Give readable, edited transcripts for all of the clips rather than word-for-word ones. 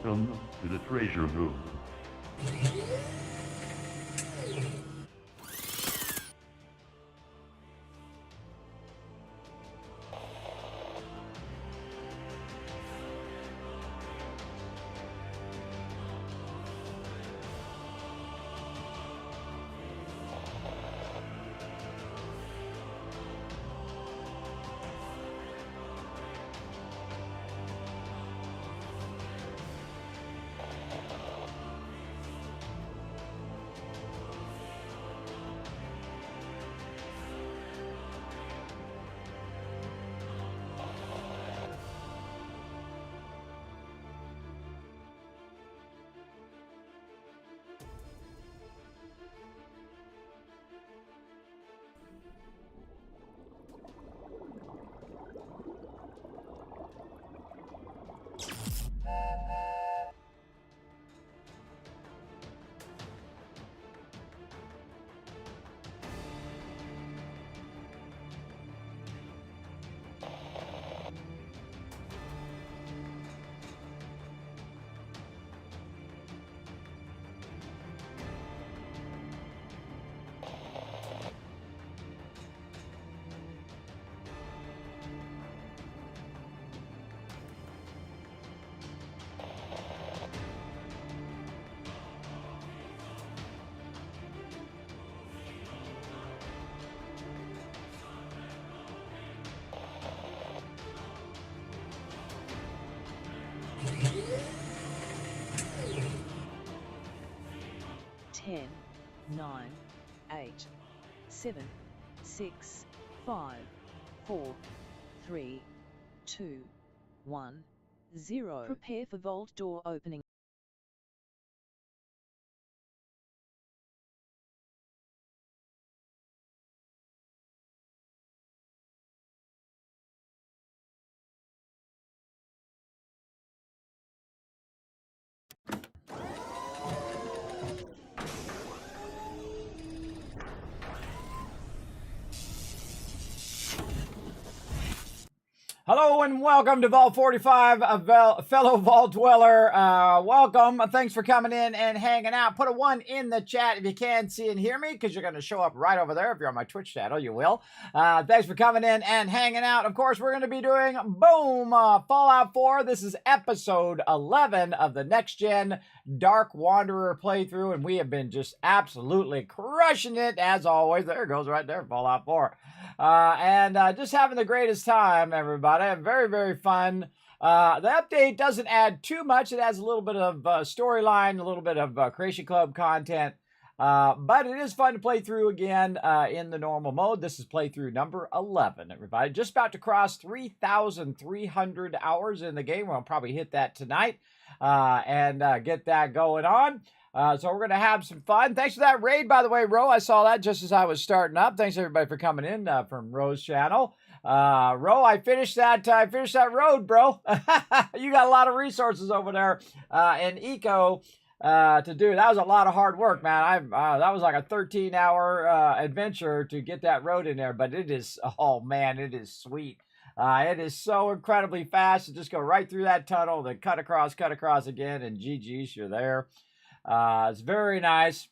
Welcome to the treasure room. Ten, 9, 8, 7, 6, 5, 4, 3, 2, 1, 0. Prepare for vault door opening. Hello and welcome to Vault 45, fellow Vault Dweller. Welcome. Thanks for coming in and hanging out. Put a 1 in the chat if you can see and hear me, because you're going to show up right over there. If you're on my Twitch channel, you will. Thanks for coming in and hanging out. Of course, we're going to be doing, boom, Fallout 4. This is episode 11 of the Next Gen Dark Wanderer playthrough, and we have been just absolutely crushing it, as always. There it goes right there, Fallout 4. And just having the greatest time, everybody. Very, very fun. The update doesn't add too much. It adds a little bit of storyline, a little bit of Creation Club content. But it is fun to play through again in the normal mode. This is playthrough number 11, everybody. Just about to cross 3,300 hours in the game. We'll probably hit that tonight and get that going on. So we're going to have some fun. Thanks for that raid, by the way, Ro. I saw that just as I was starting up. Thanks, everybody, for coming in from Ro's channel. Ro, I finished that road, bro. You got a lot of resources over there in Eco to do. That was a lot of hard work, man. That was like a 13-hour adventure to get that road in there, but it is, oh, man, it is sweet. It is so incredibly fast to just go right through that tunnel, then cut across again, and GG's, you're there. It's very nice.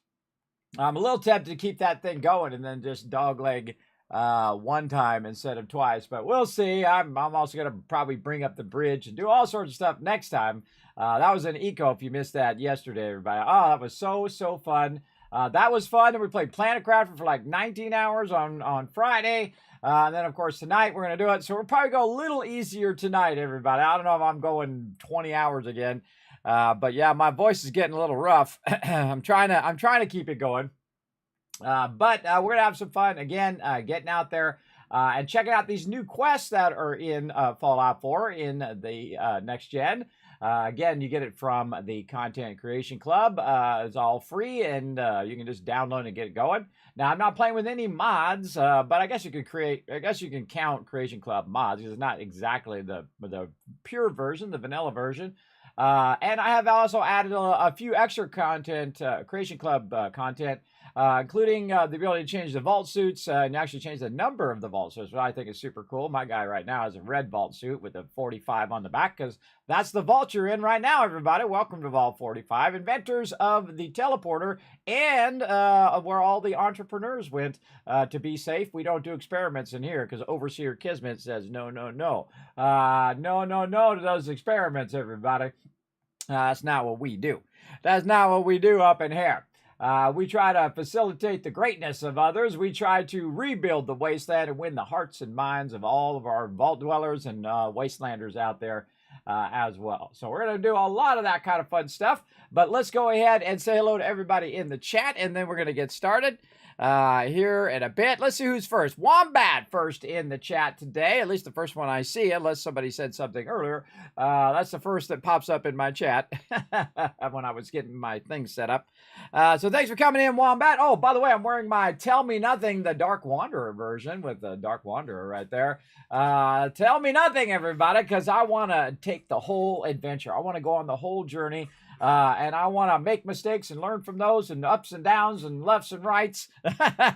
I'm a little tempted to keep that thing going and then just dogleg one time instead of twice, but we'll see. I'm also going to probably bring up the bridge and do all sorts of stuff next time. That was an Eco, if you missed that yesterday, everybody. Oh, that was so fun. That was fun. And we played Planet Crafter for like 19 hours on Friday. And then, of course, tonight we're going to do it. So we'll probably go a little easier tonight, everybody. I don't know if I'm going 20 hours again. But yeah, my voice is getting a little rough. I'm trying to keep it going. But we're gonna have some fun again, getting out there and checking out these new quests that are in Fallout 4 in the Next Gen. Again, you get it from the Content Creation Club. It's all free, and you can just download and get it going. Now, I'm not playing with any mods, but I guess you can count Creation Club mods, because it's not exactly the pure version, the vanilla version. And I have also added a few extra content, Creation Club content, including the ability to change the vault suits and actually change the number of the vault suits, which I think is super cool. My guy right now has a red vault suit with a 45 on the back because that's the vault you're in right now, everybody. Welcome to Vault 45, inventors of the teleporter and where all the entrepreneurs went to be safe. We don't do experiments in here because Overseer Kismet says no, no, no. No, no, no to those experiments, everybody. That's not what we do. That's not what we do up in here. We try to facilitate the greatness of others. We try to rebuild the wasteland and win the hearts and minds of all of our vault dwellers and wastelanders out there as well. So we're going to do a lot of that kind of fun stuff. But let's go ahead and say hello to everybody in the chat, and then we're going to get started here in a bit. Let's see who's first. Wombat first in the chat today, at least the first one I see, unless somebody said something earlier. That's the first that pops up in my chat when I was getting my thing set up. So thanks for coming in, Wombat. Oh, by the way, I'm wearing my Tell Me Nothing, the Dark Wanderer version with the Dark Wanderer right there. Tell me nothing, everybody, because I want to take the whole adventure. I want to go on the whole journey. And I want to make mistakes and learn from those and ups and downs and lefts and rights,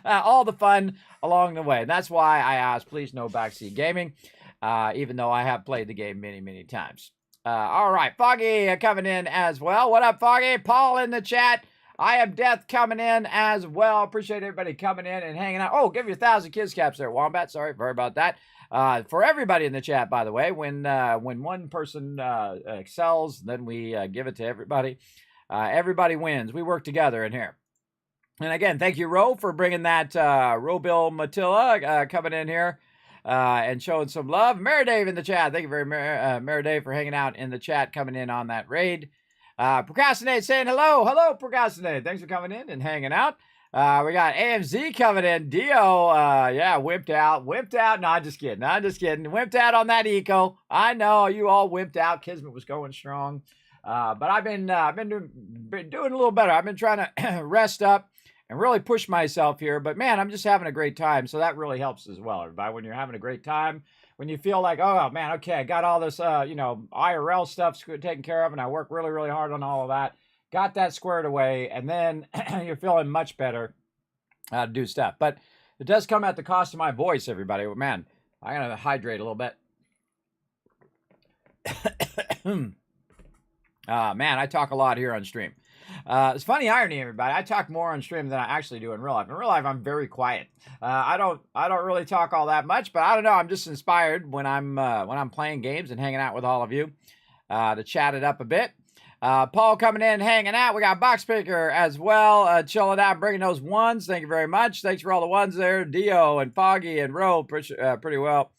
all the fun along the way. And that's why I asked, please no backseat gaming, even though I have played the game many, many times. All right, Foggy coming in as well. What up, Foggy? Paul in the chat. I Am Death coming in as well. Appreciate everybody coming in and hanging out. Oh, give you 1,000 kids caps there, Wombat. Sorry about that. For everybody in the chat, by the way, when one person excels, then we give it to everybody. Everybody wins. We work together in here. And again, thank you, Ro, for bringing that Robill Matilla coming in here and showing some love. Dave in the chat. Thank you very Dave, for hanging out in the chat, coming in on that raid. Procrastinate saying hello. Hello, Procrastinate. Thanks for coming in and hanging out. We got AMZ coming in. Dio, yeah, wimped out. No, I'm just kidding. Wimped out on that eco. I know you all wimped out. Kismet was going strong. But I've been doing a little better. I've been trying to rest up and really push myself here. But man, I'm just having a great time. So that really helps as well, everybody. When you're having a great time, when you feel like, oh man, okay, I got all this, IRL stuff taken care of, and I work really, really hard on all of that. Got that squared away, and then you're feeling much better to do stuff. But it does come at the cost of my voice, everybody. Man, I gotta hydrate a little bit. Man, I talk a lot here on stream. It's funny irony, everybody. I talk more on stream than I actually do in real life. In real life, I'm very quiet. I don't really talk all that much, but I don't know. I'm just inspired when I'm playing games and hanging out with all of you to chat it up a bit. Paul coming in, hanging out. We got Box Picker as well, chilling out, bringing those ones. Thank you very much. Thanks for all the ones there. Dio and Foggy and Ro, pretty well.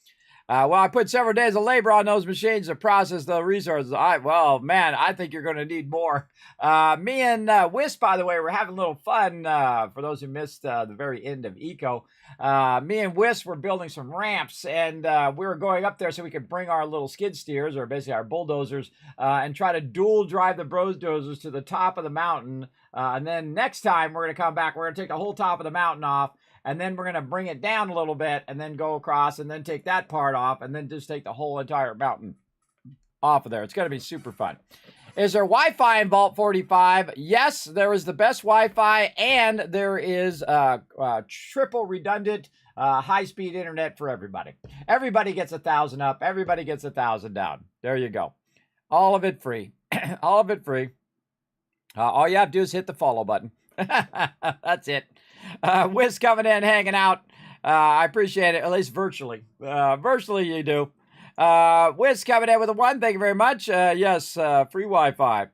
Well, I put several days of labor on those machines to process the resources. Well, man, I think you're going to need more. Me and Wisp, by the way, we're having a little fun. For those who missed the very end of Eco, me and Wisp were building some ramps, and we were going up there so we could bring our little skid steers, or basically our bulldozers, and try to dual drive the bulldozers to the top of the mountain. And then next time we're going to come back, we're going to take the whole top of the mountain off. And then we're going to bring it down a little bit and then go across and then take that part off and then just take the whole entire mountain off of there. It's going to be super fun. Is there Wi-Fi in Vault 45? Yes, there is the best Wi-Fi, and there is triple redundant high-speed internet for everybody. Everybody gets 1,000 up. Everybody gets 1,000 down. There you go. All of it free. All of it free. All you have to do is hit the follow button. That's it. Wiz coming in, hanging out. I appreciate it, at least virtually. Virtually you do. Wiz coming in with a 1. Thank you very much. Yes, free Wi-Fi.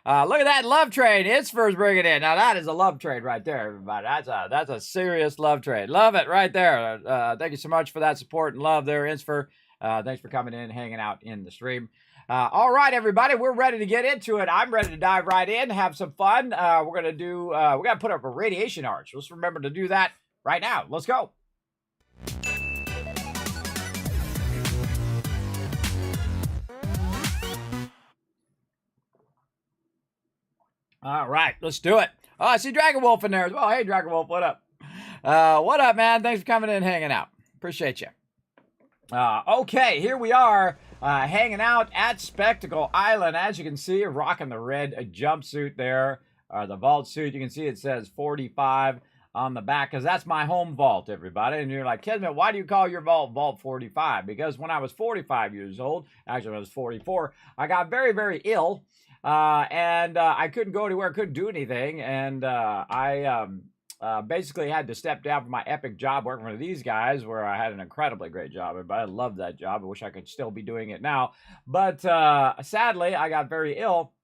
Look at that love trade. It's first bringing in. Now that is a love trade right there, everybody. That's a serious love trade. Love it right there. Thank you so much for that support and love there, Insfer. Thanks for coming in, hanging out in the stream. All right, everybody, we're ready to get into it. I'm ready to dive right in, have some fun. We're going to put up a radiation arch. Let's remember to do that right now. Let's go. All right, let's do it. Oh, I see Dragon Wolf in there as well. Hey, Dragon Wolf, what up? What up, man? Thanks for coming in and hanging out. Appreciate you. Okay, here we are. hanging out at Spectacle Island. As you can see, rocking the red jumpsuit there, the vault suit. You can see it says 45 on the back, because that's my home vault, everybody. And you're like, Kismet, why do you call your vault Vault 45? Because when I was 45 years old, actually when I was 44, I got very, very ill, and I couldn't go anywhere, couldn't do anything, and I basically had to step down from my epic job working for these guys, where I had an incredibly great job. I loved that job. I wish I could still be doing it now. But sadly, I got very ill,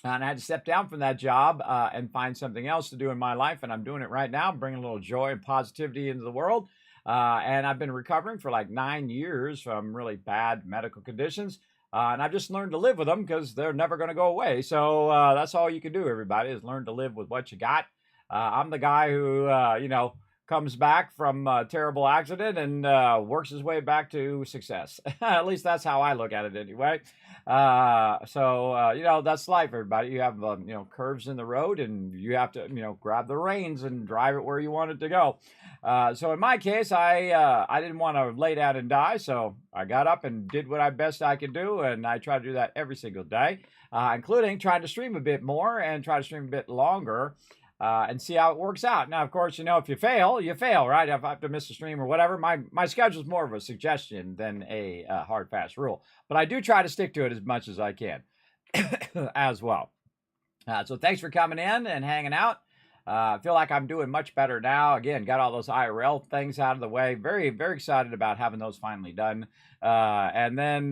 and I had to step down from that job and find something else to do in my life. And I'm doing it right now, bringing a little joy and positivity into the world. And I've been recovering for like 9 years from really bad medical conditions. And I've just learned to live with them, because they're never going to go away. So that's all you can do, everybody, is learn to live with what you got. I'm the guy who, comes back from a terrible accident and works his way back to success. At least that's how I look at it anyway. That's life, everybody. You have, curves in the road, and you have to, grab the reins and drive it where you want it to go. So in my case, I didn't want to lay down and die, so I got up and did what best I could do, and I try to do that every single day, including trying to stream a bit more and try to stream a bit longer. And see how it works out. Now, of course, if you fail, you fail, right? If I have to miss a stream or whatever, my schedule is more of a suggestion than a hard, fast rule. But I do try to stick to it as much as I can as well. So thanks for coming in and hanging out. I feel like I'm doing much better now. Again, got all those IRL things out of the way. Very, very excited about having those finally done. And then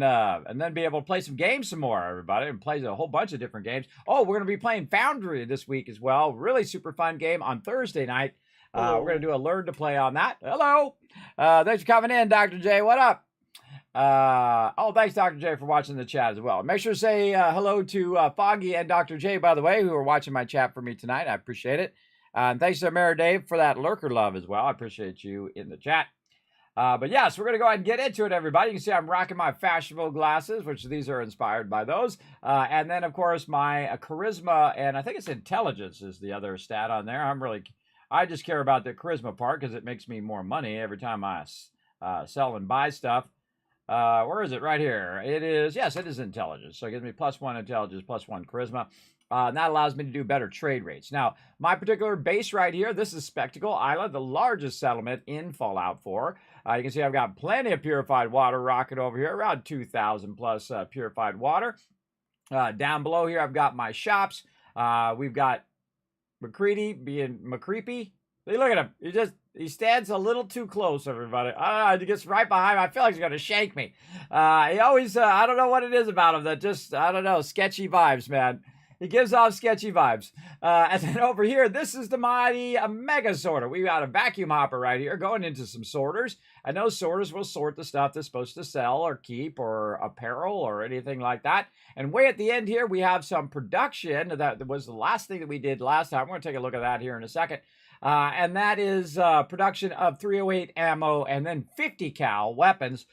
be able to play some games some more, everybody, and play a whole bunch of different games. Oh, we're going to be playing Foundry this week as well. Really super fun game on Thursday night. We're going to do a learn to play on that. Hello. Thanks for coming in, Dr. J. What up? Thanks, Dr. J, for watching the chat as well. Make sure to say hello to Foggy and Dr. J, by the way, who are watching my chat for me tonight. I appreciate it. And thanks to Mary Dave for that lurker love as well. I appreciate you in the chat. But yes, we're going to go ahead and get into it, everybody. You can see I'm rocking my fashionable glasses, which these are inspired by those. And then, of course, my charisma, and I think it's intelligence is the other stat on there. I just care about the charisma part, because it makes me more money every time I sell and buy stuff. Where is it? Right here. It is intelligence. So it gives me +1 intelligence, +1 charisma. And that allows me to do better trade rates. Now, my particular base right here, this is Spectacle Island, the largest settlement in Fallout 4. You can see I've got plenty of purified water rocking over here, around 2,000 plus purified water. Down below here, I've got my shops. We've got McCready being McCreepy. Look at him. He stands a little too close, everybody. He gets right behind me. I feel like he's going to shake me. He always, I don't know what it is about him that just, I don't know, sketchy vibes, man. He gives off sketchy vibes. And then over here, this is the mighty mega sorter. We got a vacuum hopper right here going into some sorters. And those sorters will sort the stuff that's supposed to sell or keep or apparel or anything like that. And way at the end here, we have some production. That was the last thing that we did last time. We're going to take a look at that here in a second. And that is production of 308 ammo and then 50 cal weapons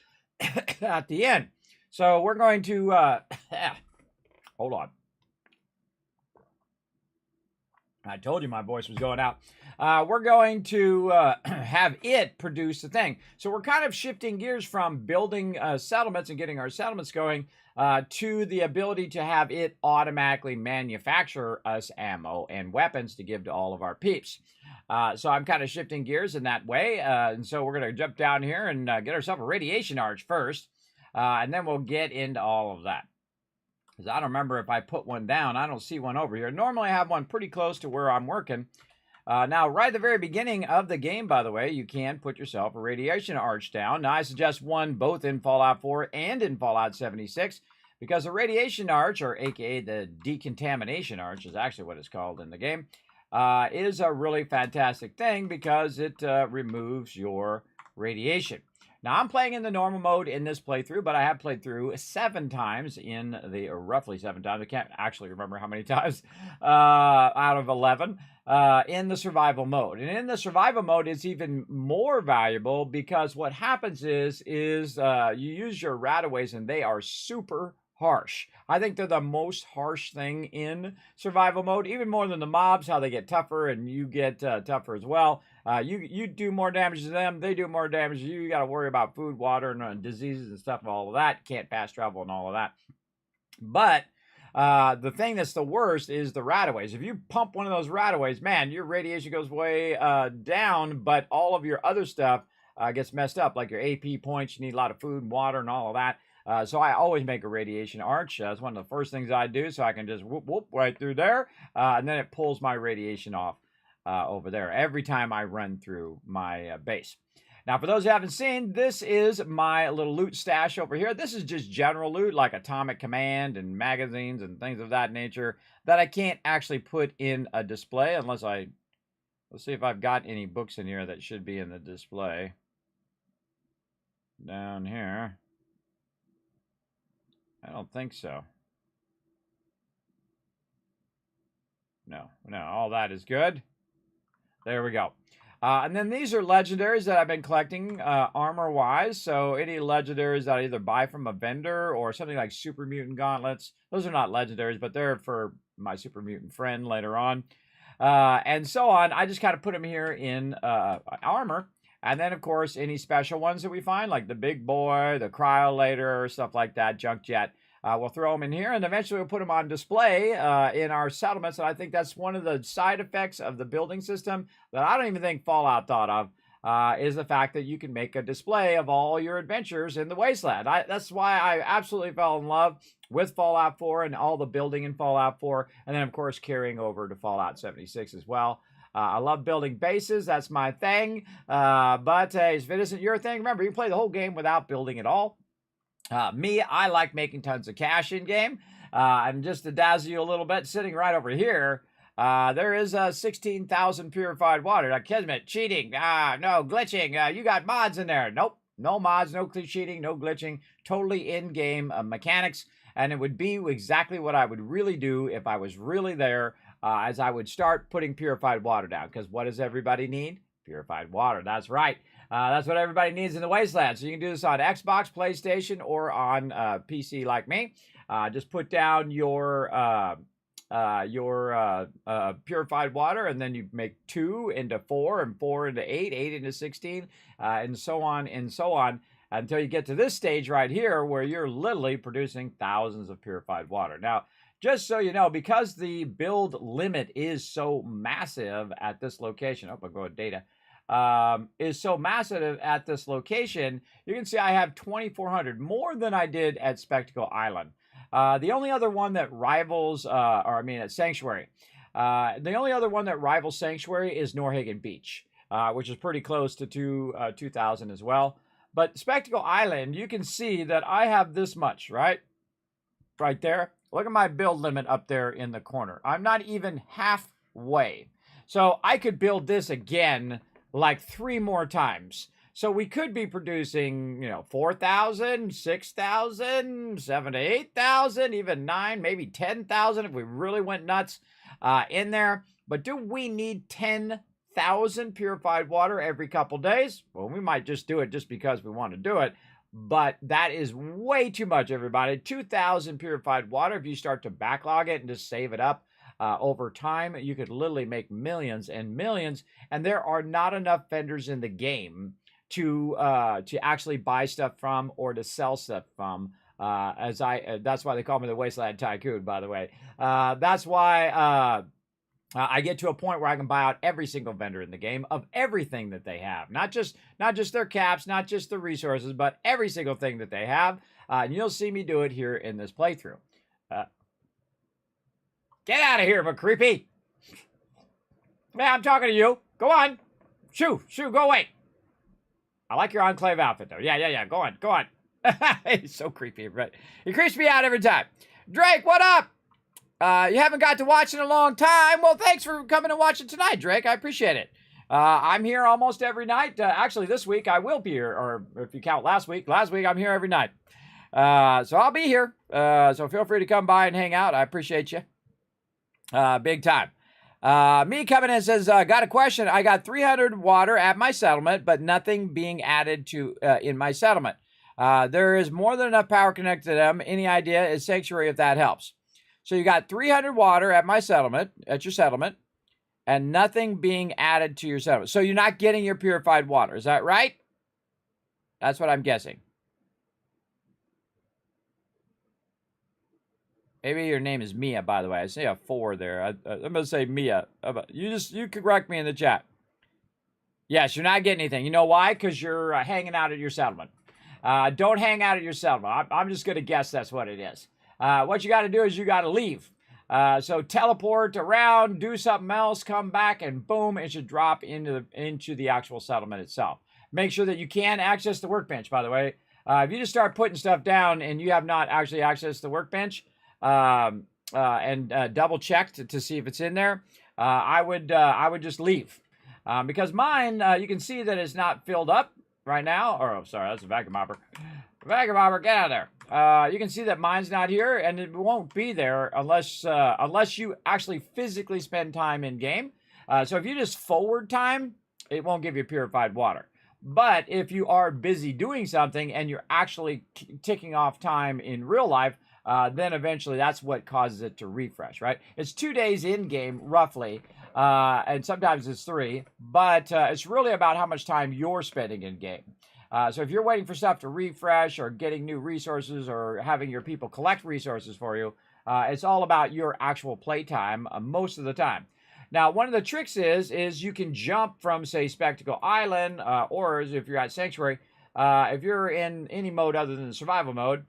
at the end. So we're going to, hold on. I told you my voice was going out. We're going to have it produce the thing. So we're kind of shifting gears from building settlements and getting our settlements going to the ability to have it automatically manufacture us ammo and weapons to give to all of our peeps. So I'm kind of shifting gears in that way. And so we're going to jump down here and get ourselves a radiation arch first. And then we'll get into all of that. Because I don't remember if I put one down. I don't see one over here. Normally I have one pretty close to where I'm working. Now, right at the very beginning of the game, by the way, you can put yourself a radiation arch down. Now, I suggest one both in Fallout 4 and in Fallout 76. Because the radiation arch, or aka the decontamination arch, is actually what it's called in the game, is a really fantastic thing because it removes your radiation. Now, I'm playing in the normal mode in this playthrough, but I have played through 7 times in the, or roughly 7 times. I can't actually remember how many times out of 11 in the survival mode. And in the survival mode, it's even more valuable because what happens is you use your rataways and they are super harsh. I think they're the most harsh thing in survival mode, even more than the mobs, how they get tougher and you get tougher as well. You do more damage to them, they do more damage to you. You got to worry about food, water, and diseases and stuff, and all of that. Can't fast travel and all of that. But the thing that's the worst is the rataways. If you pump one of those rataways, man, your radiation goes way down, but all of your other stuff gets messed up, like your AP points. You need a lot of food and water and all of that. So I always make a radiation arch. That's one of the first things I do, so I can just whoop, whoop right through there, and then it pulls my radiation off over there every time I run through my base. Now, for those who haven't seen, this is my little loot stash over here. This is just general loot, like Atomic Command and magazines and things of that nature that I can't actually put in a display unless let's see if I've got any books in here that should be in the display. Down here. I don't think so. No, all that is good. There we go. And then these are legendaries that I've been collecting armor-wise. So any legendaries that I either buy from a vendor or something like Super Mutant Gauntlets. Those are not legendaries, but they're for my Super Mutant friend later on. And so on. I just kind of put them here in armor. And then, of course, any special ones that we find, like the Big Boy, the Cryolator, stuff like that, Junk Jet. We'll throw them in here, and eventually we'll put them on display in our settlements. And I think that's one of the side effects of the building system that I don't even think Fallout thought of, is the fact that you can make a display of all your adventures in the Wasteland. That's why I absolutely fell in love with Fallout 4 and all the building in Fallout 4, and then, of course, carrying over to Fallout 76 as well. I love building bases. That's my thing. But if it isn't your thing, remember, you can play the whole game without building at all. I like making tons of cash in-game. And just to dazzle you a little bit, sitting right over here, there is 16,000 purified water. Now, Kismet, cheating. No, glitching. You got mods in there. Nope. No mods, no cheating, no glitching. Totally in-game mechanics. And it would be exactly what I would really do if I was really there, as I would start putting purified water down. Because what does everybody need? Purified water. That's right. That's what everybody needs in the Wasteland. So you can do this on Xbox, PlayStation, or on PC like me. Just put down your purified water, and then you make 2 into 4, and 4 into 8, 8 into 16, and so on and so on, until you get to this stage right here where you're literally producing thousands of purified water. Now, just so you know, because the build limit is so massive at this location, I'll go with data, is so massive at this location, you can see I have 2,400, more than I did at Spectacle Island. The only other one that rivals, at Sanctuary, the only other one that rivals Sanctuary is Norhagen Beach, which is pretty close to 2,000 as well. But Spectacle Island, you can see that I have this much, right? Right there. Look at my build limit up there in the corner. I'm not even halfway. So I could build this again like 3 more times. So we could be producing, 4,000, 6,000, 7,000 to 8,000, even 9, maybe 10,000 if we really went nuts in there. But do we need 10,000 purified water every couple days? Well, we might just do it just because we want to do it. But that is way too much, everybody. 2,000 purified water, if you start to backlog it and just save it up over time, you could literally make millions and millions. And there are not enough vendors in the game to actually buy stuff from or to sell stuff from. That's why they call me the Wasteland Tycoon, by the way. That's why I get to a point where I can buy out every single vendor in the game of everything that they have. Not just their caps, not just the resources, but every single thing that they have. And you'll see me do it here in this playthrough. Get out of here, McCreepy! Man, I'm talking to you. Go on. Shoo, go away. I like your Enclave outfit, though. Yeah. Go on. He's so creepy, right? He creeps me out every time. Drake, what up? You haven't got to watch in a long time. Well, thanks for coming and watching tonight, Drake. I appreciate it. I'm here almost every night. Actually, this week I will be here, or if you count last week I'm here every night. So I'll be here. So feel free to come by and hang out. I appreciate you. Big time. Me coming in says, got a question. I got 300 water at my settlement, but nothing being added to in my settlement. There is more than enough power connected to them. Any idea is sanctuary if that helps. So you got 300 water at my settlement, at your settlement, and nothing being added to your settlement. So you're not getting your purified water. Is that right? That's what I'm guessing. Maybe your name is Mia, by the way. I see a 4 there. I'm going to say Mia. You correct me in the chat. Yes, you're not getting anything. You know why? Because you're hanging out at your settlement. Don't hang out at your settlement. I'm just going to guess that's what it is. What you got to do is you got to leave. So teleport around, do something else, come back, and boom, it should drop into the actual settlement itself. Make sure that you can access the workbench, by the way. If you just start putting stuff down and you have not actually accessed the workbench and double checked to see if it's in there, I would just leave. Because mine, you can see that it's not filled up right now. Oh, sorry, that's a vacuum mopper. Vacuum mopper, get out of there. You can see that mine's not here, and it won't be there unless you actually physically spend time in game. So if you just forward time, it won't give you purified water. But if you are busy doing something and you're actually ticking off time in real life, then eventually that's what causes it to refresh, right? It's 2 days in game, roughly, and sometimes it's 3, but it's really about how much time you're spending in game. So if you're waiting for stuff to refresh or getting new resources or having your people collect resources for you, it's all about your actual playtime most of the time. Now, one of the tricks is you can jump from, say, Spectacle Island, or if you're at Sanctuary, if you're in any mode other than the survival mode,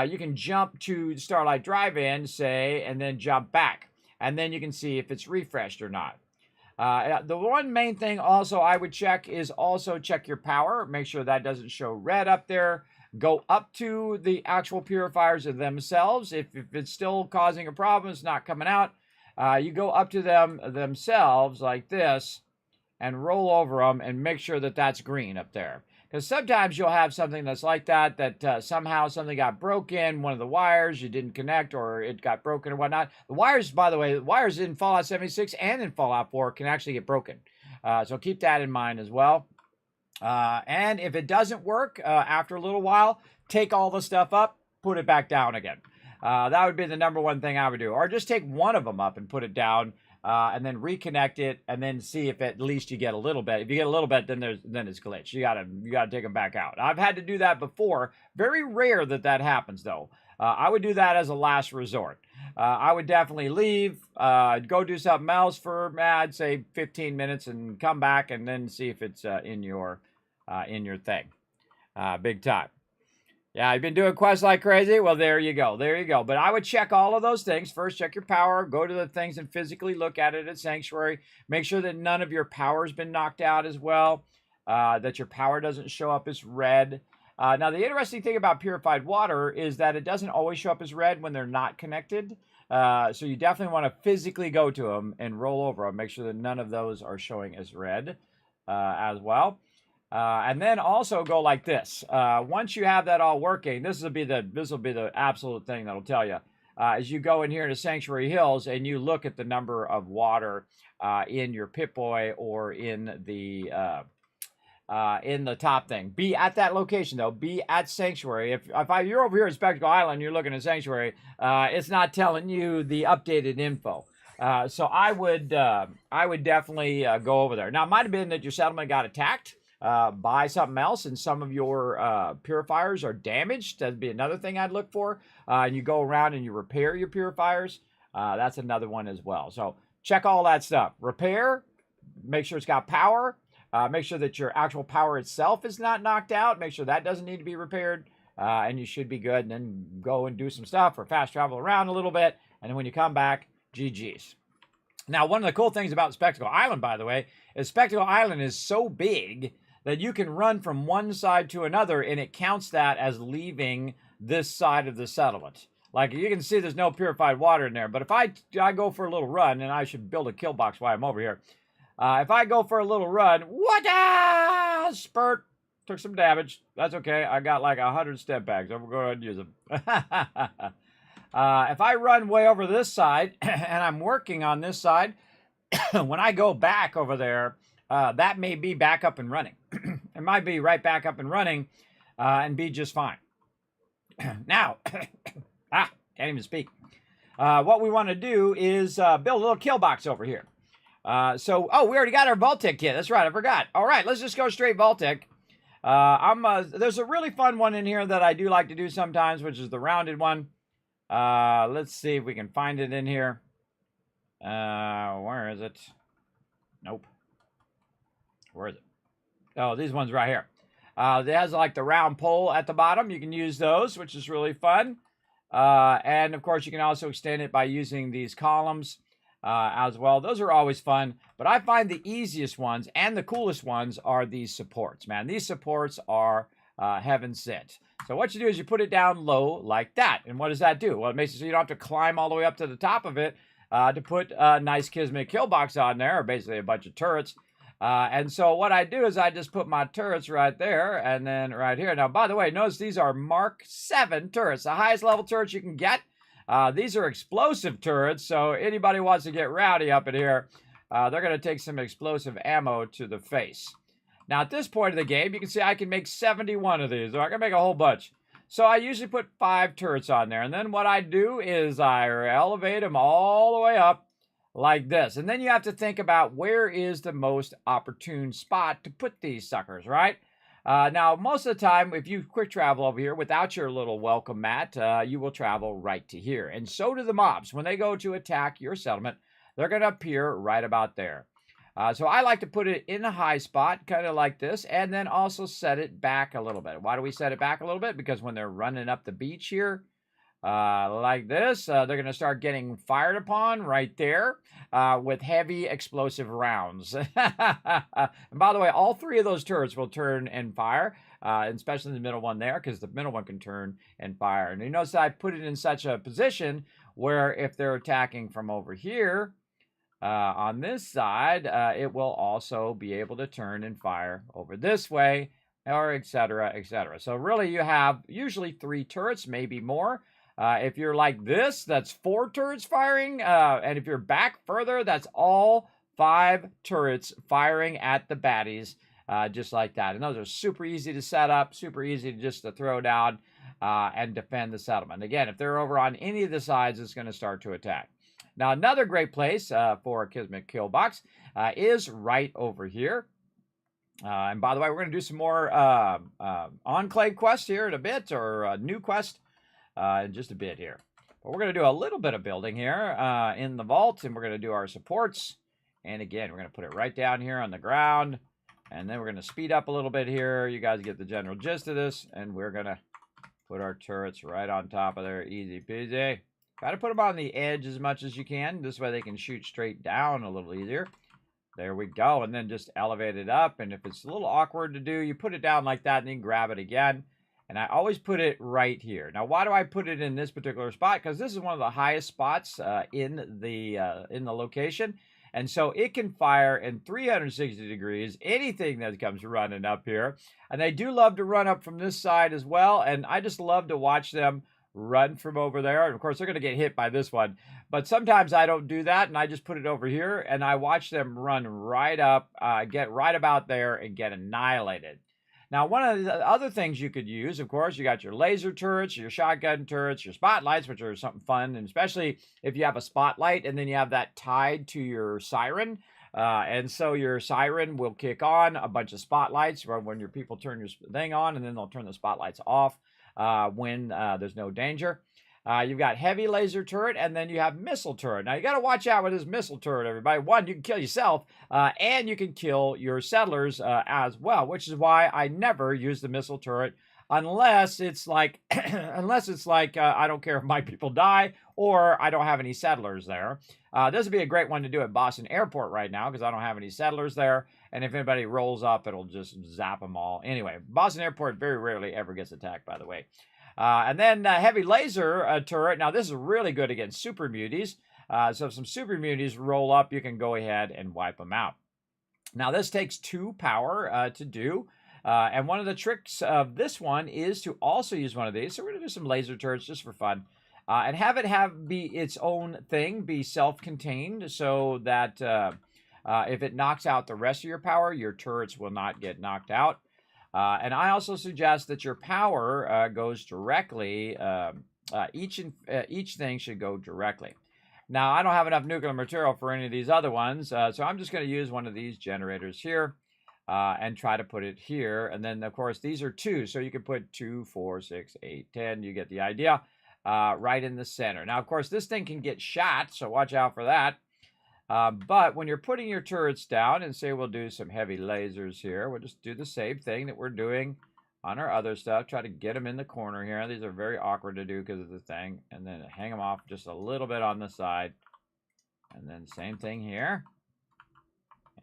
you can jump to Starlight Drive-In, say, and then jump back. And then you can see if it's refreshed or not. The one main thing also I would check is also check your power. Make sure that doesn't show red up there. Go up to the actual purifiers themselves. If it's still causing a problem, it's not coming out. You go up to them themselves like this and roll over them and make sure that that's green up there. Because sometimes you'll have something that's like that somehow something got broken, one of the wires, you didn't connect, or it got broken or whatnot. The wires, by the way, the wires in Fallout 76 and in Fallout 4 can actually get broken. So keep that in mind as well. And if it doesn't work after a little while, take all the stuff up, put it back down again. That would be the number one thing I would do. Or just take one of them up and put it down. And then reconnect it, and then see if at least you get a little bit. If you get a little bit, then it's glitched. You gotta take them back out. I've had to do that before. Very rare that happens though. I would do that as a last resort. I would definitely leave, go do something else for I'd say 15 minutes, and come back and then see if it's in your thing. Big time. Yeah, you've been doing quests like crazy? Well, there you go. There you go. But I would check all of those things. First, check your power. Go to the things and physically look at it at Sanctuary. Make sure that none of your power's been knocked out as well. That your power doesn't show up as red. Now, the interesting thing about purified water is that it doesn't always show up as red when they're not connected. So you definitely want to physically go to them and roll over them. Make sure that none of those are showing as red as well. And then also go like this. Once you have that all working, this will be the absolute thing that'll tell you. As you go in here to Sanctuary Hills and you look at the number of water in your Pip-Boy or in the top thing. Be at that location though. Be at Sanctuary. If you're over here at Spectacle Island, you're looking at Sanctuary. It's not telling you the updated info. So I would definitely go over there. Now it might have been that your settlement got attacked by something else, and some of your purifiers are damaged. That'd be another thing I'd look for. And you go around and you repair your purifiers. That's another one as well. So check all that stuff. Repair, make sure it's got power. Make sure that your actual power itself is not knocked out. Make sure that doesn't need to be repaired. And you should be good. And then go and do some stuff or fast travel around a little bit. And then when you come back, GG's. Now, one of the cool things about Spectacle Island, by the way, is Spectacle Island is so big that you can run from one side to another, and it counts that as leaving this side of the settlement. Like, you can see there's no purified water in there, but if I go for a little run, and I should build a kill box while I'm over here. If I go for a little run, what spurt, took some damage. That's okay. I got like 100 step bags. I'm going to go ahead and use them. If I run way over this side, and I'm working on this side, when I go back over there, that may be back up and running. It might be right back up and running, and be just fine. Now, can't even speak. What we want to do is build a little kill box over here. We already got our vault-tec kit. That's right, I forgot. All right, let's just go straight vault-tec. There's a really fun one in here that I do like to do sometimes, which is the rounded one. Let's see if we can find it in here. Where is it? Nope. Where is it? Oh, these ones right here. It has like the round pole at the bottom. You can use those, which is really fun. And of course, you can also extend it by using these columns as well. Those are always fun. But I find the easiest ones and the coolest ones are these supports, man. These supports are heaven sent. So what you do is you put it down low like that. And what does that do? Well, it makes it so you don't have to climb all the way up to the top of it to put a nice Kismet kill box on there, or basically a bunch of turrets. And so what I do is I just put my turrets right there and then right here. Now, by the way, notice these are Mark 7 turrets, the highest level turrets you can get. These are explosive turrets, so anybody wants to get rowdy up in here, they're going to take some explosive ammo to the face. Now, at this point of the game, you can see I can make 71 of these, or I can make a whole bunch. So I usually put 5 turrets on there, and then what I do is I elevate them all the way up like this. And then you have to think about where is the most opportune spot to put these suckers, right? Now, most of the time, if you quick travel over here without your little welcome mat, you will travel right to here. And so do the mobs. When they go to attack your settlement, they're going to appear right about there. So I like to put it in a high spot, kind of like this, and then also set it back a little bit. Why do we set it back a little bit? Because when they're running up the beach here, like this, they're going to start getting fired upon right there with heavy explosive rounds. And by the way, all 3 of those turrets will turn and fire, especially the middle one there, because the middle one can turn and fire. And you notice I put it in such a position where if they're attacking from over here, on this side, it will also be able to turn and fire over this way, or etc., etc. So really you have usually 3 turrets, maybe more. If you're like this, that's 4 turrets firing. And if you're back further, that's all 5 turrets firing at the baddies, just like that. And those are super easy to set up, super easy just to throw down and defend the settlement. Again, if they're over on any of the sides, it's going to start to attack. Now, another great place for a Kismet kill box is right over here. And by the way, we're going to do some more Enclave quest here in a bit, or a new quest in just a bit here. But we're going to do a little bit of building here in the vault, and we're going to do our supports. And again, we're going to put it right down here on the ground. And then we're going to speed up a little bit here. You guys get the general gist of this. And we're going to put our turrets right on top of there. Easy peasy. Got to put them on the edge as much as you can. This way they can shoot straight down a little easier. There we go. And then just elevate it up. And if it's a little awkward to do, you put it down like that and then grab it again. And I always put it right here. Now, why do I put it in this particular spot? Because this is one of the highest spots in the location. And so it can fire in 360 degrees, anything that comes running up here. And they do love to run up from this side as well. And I just love to watch them run from over there. And of course, they're going to get hit by this one. But sometimes I don't do that, and I just put it over here, and I watch them run right up, get right about there, and get annihilated. Now, one of the other things you could use, of course, you got your laser turrets, your shotgun turrets, your spotlights, which are something fun, and especially if you have a spotlight, and then you have that tied to your siren. And so your siren will kick on a bunch of spotlights when your people turn your thing on, and then they'll turn the spotlights off when there's no danger. You've got heavy laser turret, and then you have missile turret. Now, you got to watch out with this missile turret, everybody. One, you can kill yourself, and you can kill your settlers as well, which is why I never use the missile turret unless it's like, I don't care if my people die or I don't have any settlers there. This would be a great one to do at Boston Airport right now because I don't have any settlers there. And if anybody rolls up, it'll just zap them all. Anyway, Boston Airport very rarely ever gets attacked, by the way. And then heavy laser turret. Now, this is really good against super muties. So if some super muties roll up, you can go ahead and wipe them out. Now, this takes 2 power to do. And one of the tricks of this one is to also use one of these. So we're going to do some laser turrets just for fun. And have it be its own thing, be self-contained, so that if it knocks out the rest of your power, your turrets will not get knocked out. And I also suggest that your power goes directly. Each thing should go directly. Now, I don't have enough nuclear material for any of these other ones, so I'm just going to use one of these generators here and try to put it here. And then, of course, these are 2, so you can put 2, 4, 6, 8, 10. You get the idea. Right in the center. Now, of course, this thing can get shot, so watch out for that. But when you're putting your turrets down, and say we'll do some heavy lasers here, we'll just do the same thing that we're doing on our other stuff. Try to get them in the corner here. These are very awkward to do because of the thing. And then hang them off just a little bit on the side. And then same thing here.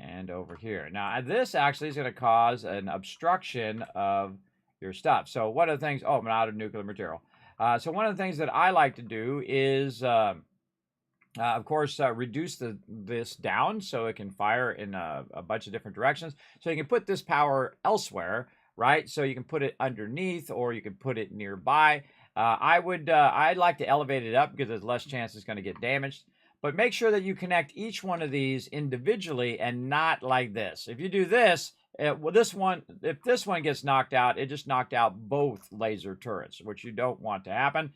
And over here. Now, this actually is going to cause an obstruction of your stuff. So one of the things... Oh, I'm out of nuclear material. So one of the things that I like to do is... of course, reduce this down so it can fire in a bunch of different directions. So you can put this power elsewhere, right? So you can put it underneath or you can put it nearby. I'd like to elevate it up because there's less chance it's going to get damaged. But make sure that you connect each one of these individually and not like this. If you do this, if this one gets knocked out, it just knocked out both laser turrets, which you don't want to happen.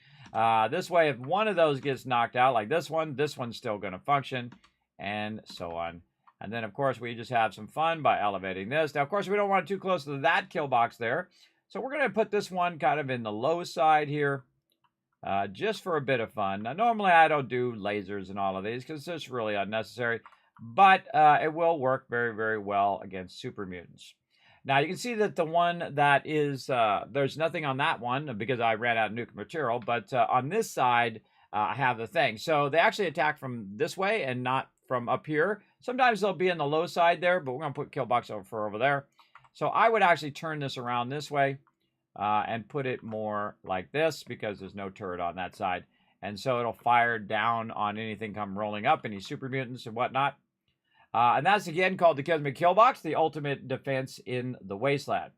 This way, if one of those gets knocked out, like this one's still going to function, and so on. And then, of course, we just have some fun by elevating this. Now, of course, we don't want it too close to that kill box there. So we're going to put this one kind of in the low side here, just for a bit of fun. Now, normally I don't do lasers and all of these because it's just really unnecessary. But it will work very, very well against super mutants. Now, you can see that the one that is, there's nothing on that one because I ran out of nuclear material. But on this side, I have the thing. So they actually attack from this way and not from up here. Sometimes they'll be in the low side there, but we're going to put kill box over there. So I would actually turn this around this way and put it more like this because there's no turret on that side. And so it'll fire down on anything come rolling up, any super mutants and whatnot. And that's, again, called the Kismet Kill Box, the ultimate defense in the wasteland.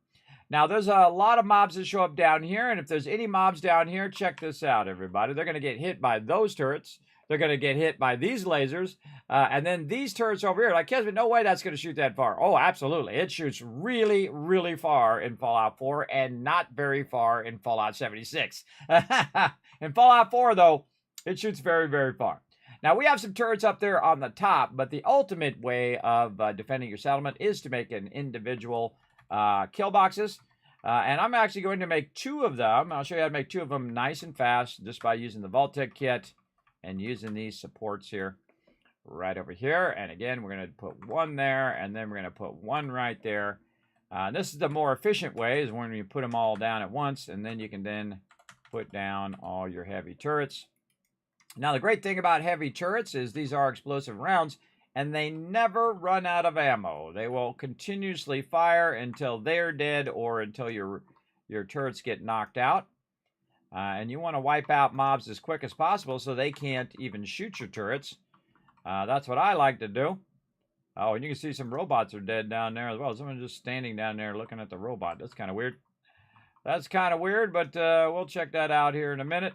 Now, there's a lot of mobs that show up down here, and if there's any mobs down here, check this out, everybody. They're going to get hit by those turrets. They're going to get hit by these lasers. And then these turrets over here, like Kismet, no way that's going to shoot that far. Oh, absolutely. It shoots really, really far in Fallout 4 and not very far in Fallout 76. In Fallout 4, though, it shoots very, very far. Now, we have some turrets up there on the top, but the ultimate way of defending your settlement is to make an individual kill boxes. And I'm actually going to make 2 of them. I'll show you how to make 2 of them nice and fast just by using the vault-tec kit and using these supports here right over here. And again, we're going to put 1 there, and then we're going to put 1 right there. This is the more efficient way, is when you put them all down at once, and then you can then put down all your heavy turrets. Now, the great thing about heavy turrets is these are explosive rounds, and they never run out of ammo. They will continuously fire until they're dead or until your turrets get knocked out. And you want to wipe out mobs as quick as possible so they can't even shoot your turrets. That's what I like to do. Oh, and you can see some robots are dead down there as well. Someone just standing down there looking at the robot. That's kind of weird. That's kind of weird, but we'll check that out here in a minute.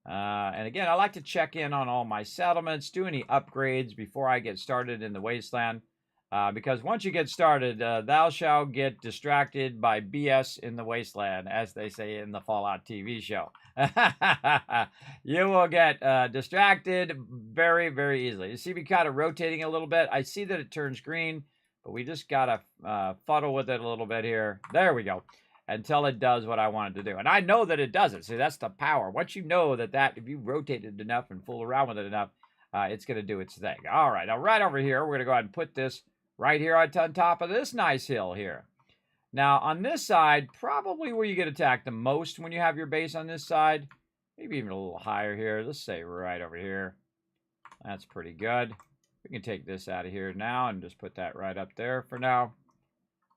And again, I like to check in on all my settlements, do any upgrades before I get started in the wasteland. Because once you get started, thou shalt get distracted by BS in the wasteland, as they say in the Fallout TV show. You will get distracted very, very easily. You see me kind of rotating a little bit. I see that it turns green, but we just got to fuddle with it a little bit here. There we go. Until it does what I want it to do. And I know that it does it. See, that's the power. Once you know that if you rotate it enough and fool around with it enough, it's going to do its thing. All right. Now, right over here, we're going to go ahead and put this right here on top of this nice hill here. Now, on this side, probably where you get attacked the most when you have your base on this side. Maybe even a little higher here. Let's say right over here. That's pretty good. We can take this out of here now and just put that right up there for now.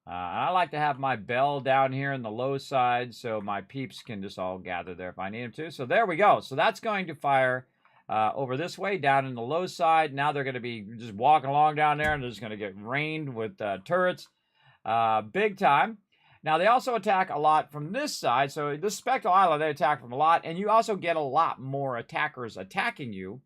I like to have my bell down here in the low side so my peeps can just all gather there if I need them to. So there we go. So that's going to fire over this way down in the low side. Now they're going to be just walking along down there and they're just going to get rained with turrets big time. Now they also attack a lot from this side. So this Spectral Island, they attack from a lot. And you also get a lot more attackers attacking you.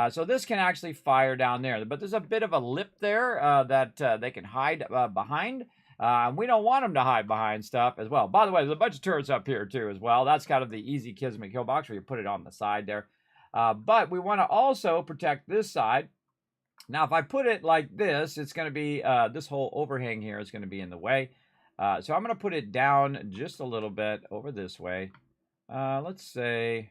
So this can actually fire down there. But there's a bit of a lip there that they can hide behind. And we don't want them to hide behind stuff as well. By the way, there's a bunch of turrets up here too as well. That's kind of the easy Kismet kill box where you put it on the side there. But we want to also protect this side. Now, if I put it like this, it's going to be, this whole overhang here is going to be in the way. So I'm going to put it down just a little bit over this way. Let's say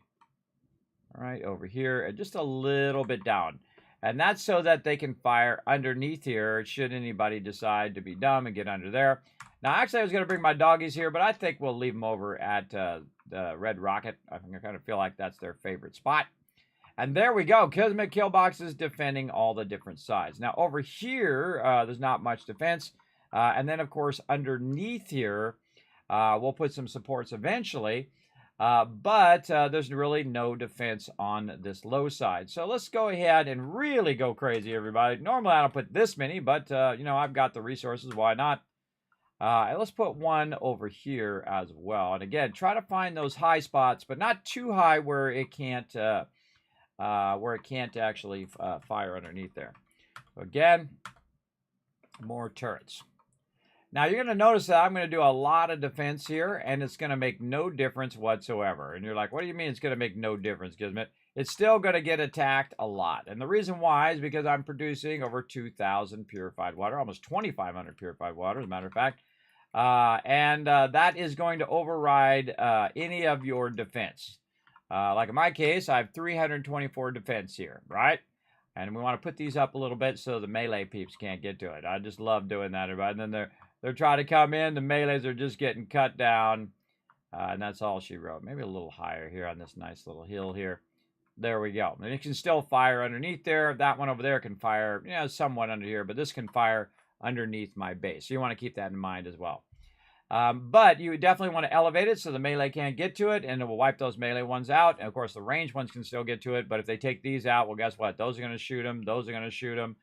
right over here, just a little bit down. And that's so that they can fire underneath here should anybody decide to be dumb and get under there. Now, actually, I was going to bring my doggies here, but I think we'll leave them over at the Red Rocket. I kind of feel like that's their favorite spot. And there we go. Kismet kill boxes defending all the different sides. Now, over here, there's not much defense. And then, of course, underneath here, we'll put some supports eventually. But there's really no defense on this low side. So let's go ahead and really go crazy, everybody. Normally, I don't put this many, but, you know, I've got the resources. Why not? And let's put one over here as well. And again, try to find those high spots, but not too high where it can't actually fire underneath there. So again, more turrets. Now, you're going to notice that I'm going to do a lot of defense here, and it's going to make no difference whatsoever. And you're like, what do you mean it's going to make no difference, Kismet? It's still going to get attacked a lot. And the reason why is because I'm producing over 2,000 purified water, almost 2,500 purified water, as a matter of fact. That is going to override any of your defense. Like in my case, I have 324 defense here, right? And we want to put these up a little bit so the melee peeps can't get to it. I just love doing that, everybody. And then they're trying to come in. The melees are just getting cut down. And that's all she wrote. Maybe a little higher here on this nice little hill here. There we go. And it can still fire underneath there. That one over there can fire, you know, somewhat under here. But this can fire underneath my base. So you want to keep that in mind as well. But you definitely want to elevate it so the melee can't get to it, and it will wipe those melee ones out. And, of course, the ranged ones can still get to it, but if they take these out, well, guess what? Those are going to shoot them. Those are going to shoot them.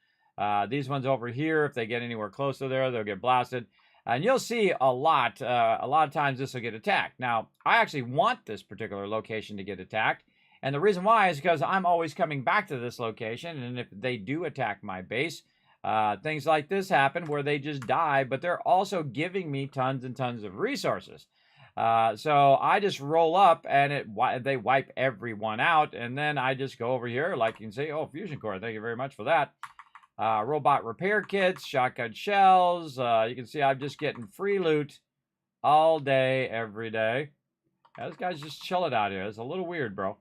These ones over here, if they get anywhere close to there, they'll get blasted. And you'll see a lot of times this will get attacked. Now, I actually want this particular location to get attacked, and the reason why is because I'm always coming back to this location, and if they do attack my base, things like this happen where they just die, but they're also giving me tons and tons of resources. So I just roll up and they wipe everyone out, and then I just go over here, like you can see, oh, fusion core, thank you very much for that. Robot repair kits, shotgun shells. You can see I'm just getting free loot all day, every day. Now, this guy's just chilling out here. It's a little weird, bro.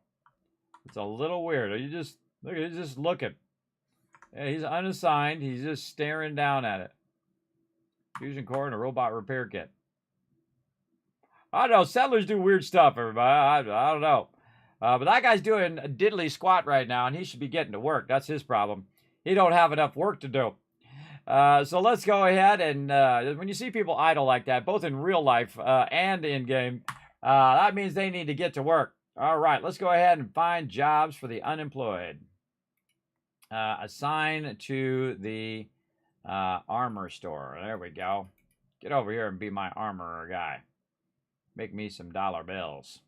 It's a little weird. You just look, he's just looking. Yeah, he's unassigned. He's just staring down at it. Fusion core and a robot repair kit. I don't know. Settlers do weird stuff, everybody. I don't know. But that guy's doing a diddly squat right now, and he should be getting to work. That's his problem. He don't have enough work to do. So let's go ahead and when you see people idle like that, both in real life and in game, that means they need to get to work. All right, let's go ahead and find jobs for the unemployed. Assign to the armor store. There we go. Get over here and be my armorer guy. Make me some dollar bills.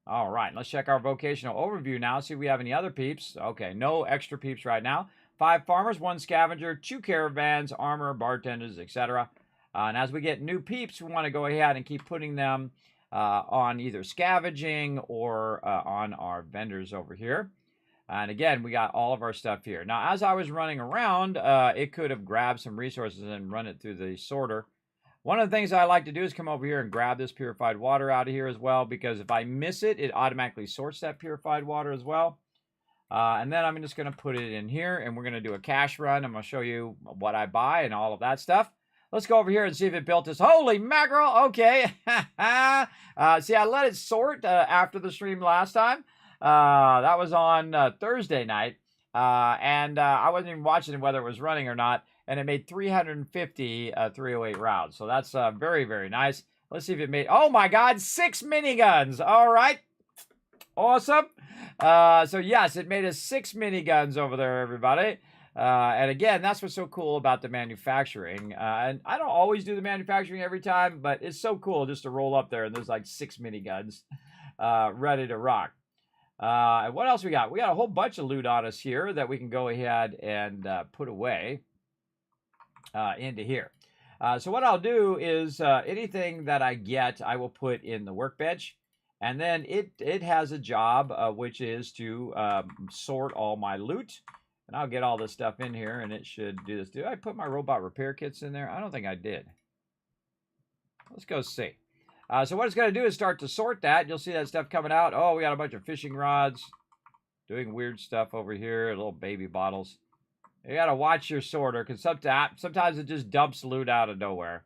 All right, let's check our vocational overview now. See if we have any other peeps. Okay, no extra peeps right now. 5 farmers, 1 scavenger, 2 caravans, armor, bartenders, etc. And as we get new peeps, we want to go ahead and keep putting them on either scavenging or on our vendors over here. And again, we got all of our stuff here. Now, as I was running around, it could have grabbed some resources and run it through the sorter. One of the things I like to do is come over here and grab this purified water out of here as well, because if I miss it, it automatically sorts that purified water as well. And then I'm just going to put it in here, and we're going to do a cash run. I'm going to show you what I buy and all of that stuff. Let's go over here and see if it built this. Holy mackerel! Okay. See, I let it sort after the stream last time. That was on Thursday night, and I wasn't even watching whether it was running or not, and it made 350 308 rounds. So that's very, very nice. Let's see if it made, oh my God, 6 miniguns. All right. Awesome. So yes, it made us 6 miniguns over there, everybody. And again, that's what's so cool about the manufacturing. And I don't always do the manufacturing every time, but it's so cool just to roll up there and there's like 6 miniguns ready to rock. And what else we got? We got a whole bunch of loot on us here that we can go ahead and put away into here. So what I'll do is anything that I get, I will put in the workbench. And then it has a job, which is to sort all my loot. And I'll get all this stuff in here, and it should do this. Did I put my robot repair kits in there? I don't think I did. Let's go see. So what it's going to do is start to sort that. You'll see that stuff coming out. Oh, we got a bunch of fishing rods. Doing weird stuff over here. Little baby bottles. You got to watch your sorter, because sometimes it just dumps loot out of nowhere.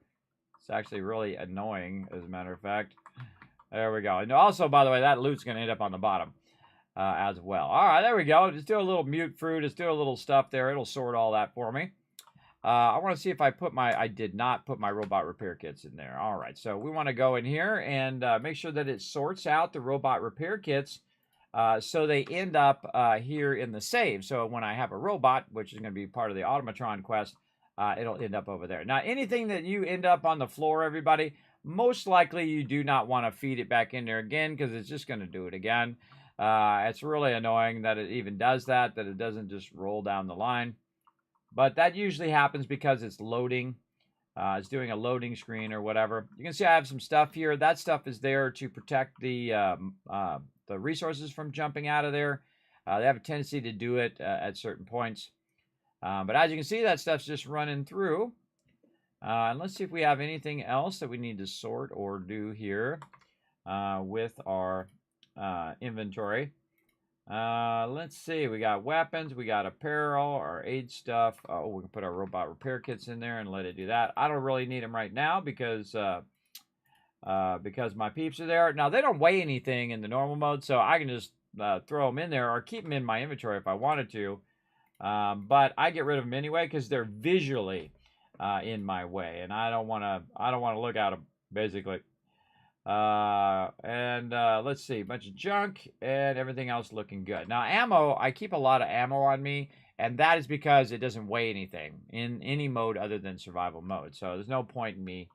It's actually really annoying, as a matter of fact. There we go. And also, by the way, that loot's going to end up on the bottom as well. All right, there we go. Just do a little mute fruit. Just do a little stuff there. It'll sort all that for me. I want to see if I put I did not put my robot repair kits in there. All right, so we want to go in here and make sure that it sorts out the robot repair kits so they end up here in the save. So when I have a robot, which is going to be part of the automatron quest, it'll end up over there. Now, anything that you end up on the floor, everybody, most likely you do not want to feed it back in there again, because it's just going to do it again. It's really annoying that it even does that it doesn't just roll down the line. But that usually happens because it's loading. It's doing a loading screen or whatever. You can see I have some stuff here. That stuff is there to protect the resources from jumping out of there. They have a tendency to do it at certain points. But as you can see, that stuff's just running through. And let's see if we have anything else that we need to sort or do here with our inventory. Let's see. We got weapons. We got apparel, our aid stuff. Oh, we can put our robot repair kits in there and let it do that. I don't really need them right now because my peeps are there. Now, they don't weigh anything in the normal mode, so I can just throw them in there or keep them in my inventory if I wanted to. But I get rid of them anyway because they're visually in my way, and I don't want to look at them, basically. Let's see, a bunch of junk and everything else looking good. Now, ammo, I keep a lot of ammo on me, and that is because it doesn't weigh anything in any mode other than survival mode. So there's no point in me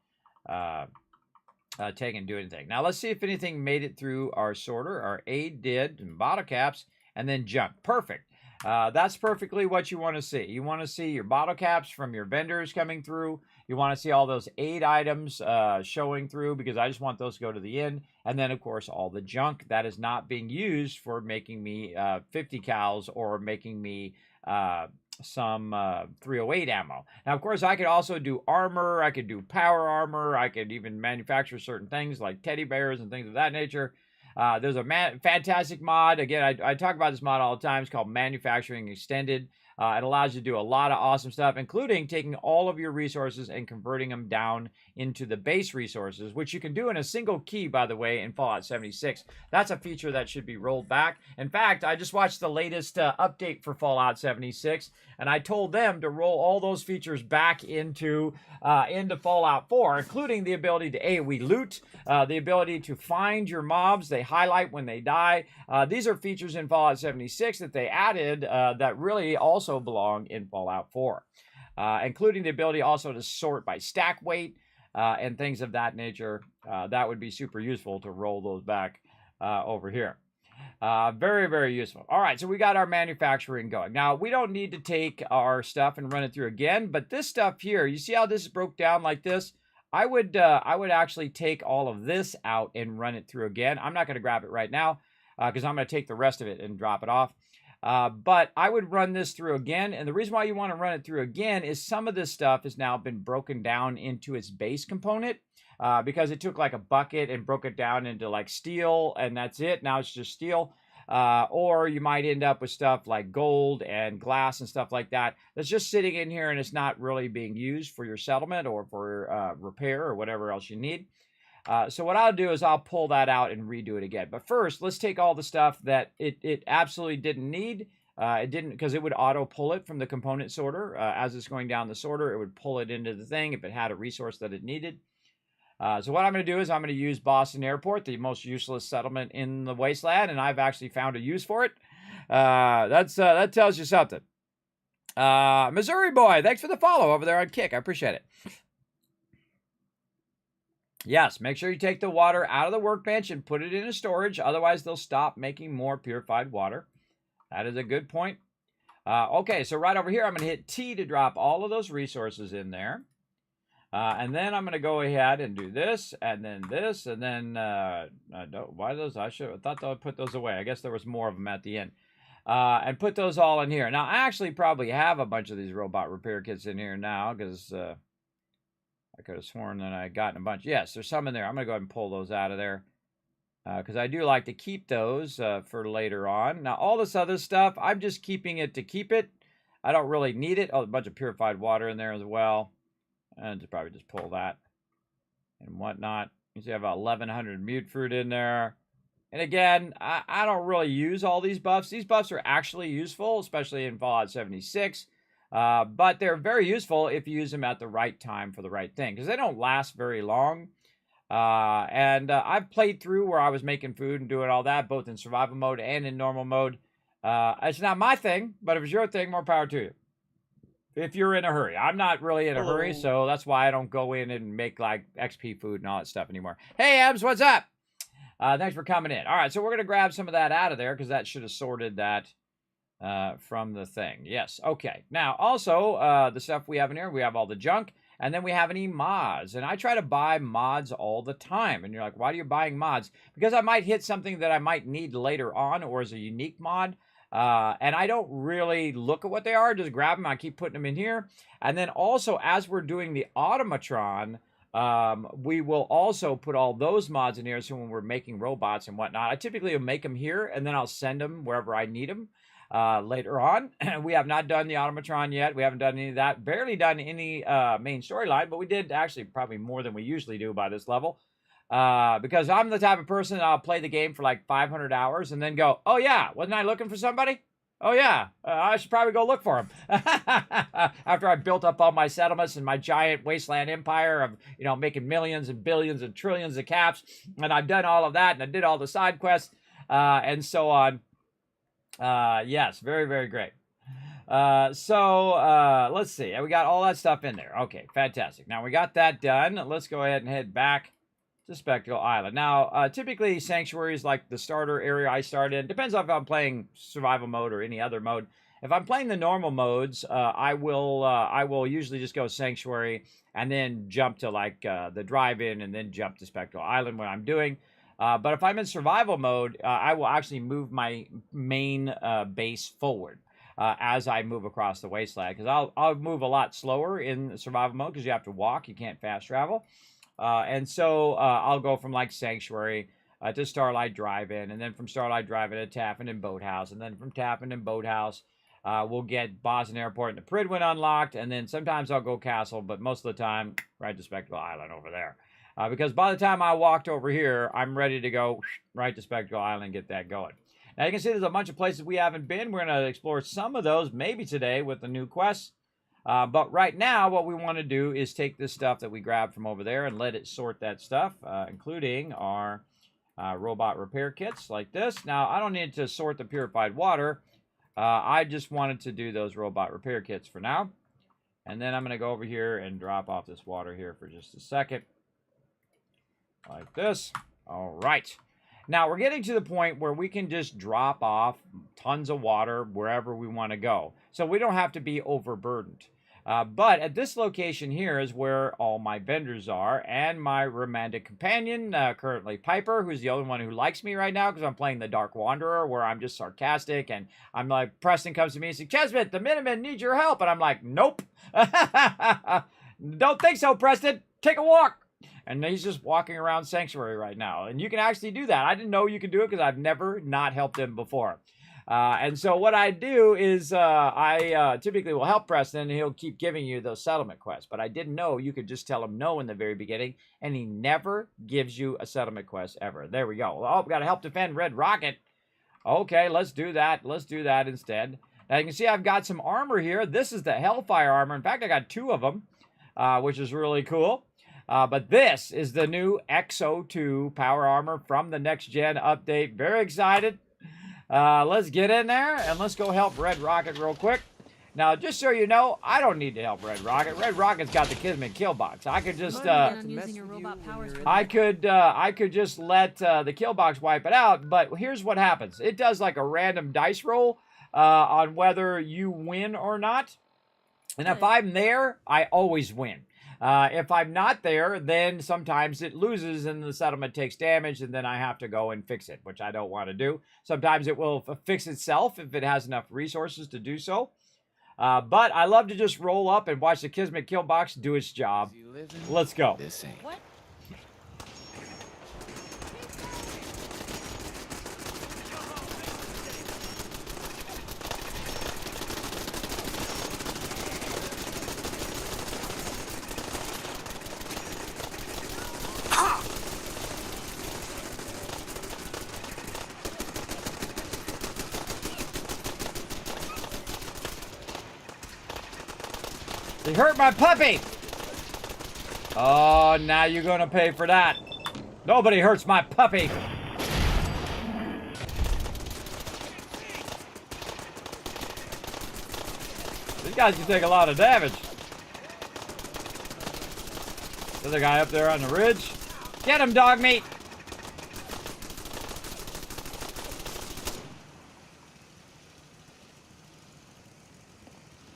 taking and doing anything. Now, let's see if anything made it through our sorter. Our aid did, and bottle caps, and then junk. Perfect. That's perfectly what you want to see. You want to see your bottle caps from your vendors coming through. You want to see all those aid items showing through, because I just want those to go to the end. And then, of course, all the junk that is not being used for making me 50 cals or making me some 308 ammo. Now, of course, I could also do armor. I could do power armor. I could even manufacture certain things like teddy bears and things of that nature. There's a fantastic mod. Again, I talk about this mod all the time. It's called Manufacturing Extended. It allows you to do a lot of awesome stuff, including taking all of your resources and converting them down into the base resources, which you can do in a single key, by the way, in Fallout 76. That's a feature that should be rolled back. In fact, I just watched the latest update for Fallout 76, and I told them to roll all those features back into Fallout 4, including the ability to AoE loot, the ability to find your mobs. They highlight when they die. These are features in Fallout 76 that they added that really also belong in Fallout 4, including the ability also to sort by stack weight and things of that nature. That would be super useful to roll those back over here. Very, very useful. All right, so we got our manufacturing going. Now, we don't need to take our stuff and run it through again, but this stuff here, you see how this is broke down like this? I would actually take all of this out and run it through again. I'm not going to grab it right now because I'm going to take the rest of it and drop it off. But I would run this through again, and the reason why you want to run it through again is some of this stuff has now been broken down into its base component, because it took like a bucket and broke it down into like steel, and that's it. Now it's just steel. Or you might end up with stuff like gold and glass and stuff like that that's just sitting in here and it's not really being used for your settlement or for repair or whatever else you need. So what I'll do is I'll pull that out and redo it again. But first, let's take all the stuff that it absolutely didn't need. It didn't, because it would auto pull it from the component sorter. As it's going down the sorter, it would pull it into the thing if it had a resource that it needed. So what I'm going to do is I'm going to use Boston Airport, the most useless settlement in the wasteland, and I've actually found a use for it. That tells you something. Missouri boy, thanks for the follow over there on Kick. I appreciate it. Yes, make sure you take the water out of the workbench and put it in a storage. Otherwise, they'll stop making more purified water. That is a good point. Okay, so right over here, I'm going to hit T to drop all of those resources in there. And then I'm going to go ahead and do this, and then this, and then, why those? I thought I would put those away. I guess there was more of them at the end. And put those all in here. Now, I actually probably have a bunch of these robot repair kits in here now, because I could have sworn that I had gotten a bunch. Yes, there's some in there. I'm going to go ahead and pull those out of there, because I do like to keep those for later on. Now, all this other stuff, I'm just keeping it to keep it. I don't really need it. Oh, a bunch of purified water in there as well. And probably just pull that and whatnot. You see I have about 1,100 mute fruit in there. And again, I don't really use all these buffs. These buffs are actually useful, especially in Fallout 76. But they're very useful if you use them at the right time for the right thing, because they don't last very long. I've played through where I was making food and doing all that, both in survival mode and in normal mode. It's not my thing, but if it's your thing, more power to you. If you're in a hurry. I'm not really in a hurry, so that's why I don't go in and make, like, XP food and all that stuff anymore. Hey, Ebs, what's up? Thanks for coming in. All right, so we're going to grab some of that out of there, because that should have sorted that from the thing. Yes, okay. Now, also, the stuff we have in here, we have all the junk, and then we have any mods. And I try to buy mods all the time. And you're like, why are you buying mods? Because I might hit something that I might need later on, or as a unique mod. And I don't really look at what they are, just grab them. I keep putting them in here. And then also, as we're doing the automatron, we will also put all those mods in here. So when we're making robots and whatnot, I typically will make them here, and then I'll send them wherever I need them later on. We have not done the automatron yet. We haven't done any of that. Barely done any main storyline, but we did actually probably more than we usually do by this level. Because I'm the type of person that I'll play the game for like 500 hours and then go, oh yeah, wasn't I looking for somebody? Oh yeah, I should probably go look for him. After I built up all my settlements and my giant wasteland empire of, you know, making millions and billions and trillions of caps, and I've done all of that, and I did all the side quests, and so on. Yes, very, very great. Let's see. We got all that stuff in there. Okay, fantastic. Now we got that done. Let's go ahead and head back to Spectacle Island. Now, typically Sanctuary is like the starter area I start in. Depends on if I'm playing survival mode or any other mode. If I'm playing the normal modes, I will usually just go Sanctuary and then jump to like the drive-in and then jump to Spectacle Island when I'm doing. But if I'm in survival mode, I will actually move my main base forward as I move across the wasteland, because I'll move a lot slower in survival mode because you have to walk, you can't fast travel. And so I'll go from like Sanctuary to Starlight Drive-In, and then from Starlight Drive-In to Taffin and Boathouse, and then from Taffin and Boathouse we'll get Boston Airport and the Pridwin unlocked, and then sometimes I'll go Castle, but most of the time right to Spectacle Island over there. Because by the time I walked over here, I'm ready to go right to Spectacle Island and get that going. Now you can see there's a bunch of places we haven't been. We're going to explore some of those maybe today with the new quests. But right now, what we want to do is take this stuff that we grabbed from over there and let it sort that stuff, including our robot repair kits like this. Now, I don't need to sort the purified water. I just wanted to do those robot repair kits for now. And then I'm going to go over here and drop off this water here for just a second. Like this. All right. Now, we're getting to the point where we can just drop off tons of water wherever we want to go. So we don't have to be overburdened. But at this location here is where all my vendors are, and my romantic companion, currently Piper, who's the only one who likes me right now because I'm playing the Dark Wanderer, where I'm just sarcastic, and I'm like, Preston comes to me and says, Kismet, the Minutemen need your help, and I'm like, nope. Don't think so, Preston. Take a walk. And he's just walking around Sanctuary right now, and you can actually do that. I didn't know you could do it because I've never not helped him before. And so what I do is I typically will help Preston, and he'll keep giving you those settlement quests. But I didn't know you could just tell him no in the very beginning, and he never gives you a settlement quest ever. There we go. Oh, we got to help defend Red Rocket. Okay, let's do that. Let's do that instead. Now you can see I've got some armor here. This is the Hellfire armor. In fact, I got 2 of them, which is really cool. But this is the new XO2 power armor from the next gen update. Very excited. Let's get in there and let's go help Red Rocket real quick. Now, just so you know, I don't need to help Red Rocket. Red Rocket's got the Kismet kill box. I could just, I could just let the kill box wipe it out. But here's what happens: it does like a random dice roll on whether you win or not. And if I'm there, I always win. If I'm not there, then sometimes it loses and the settlement takes damage, and then I have to go and fix it, which I don't want to do. Sometimes it will fix itself if it has enough resources to do so. But I love to just roll up and watch the Kismet kill box do its job. Let's go. This ain't. What? They hurt my puppy! Oh, now you're gonna pay for that. Nobody hurts my puppy. These guys can take a lot of damage. The other guy up there on the ridge. Get him, dog meat!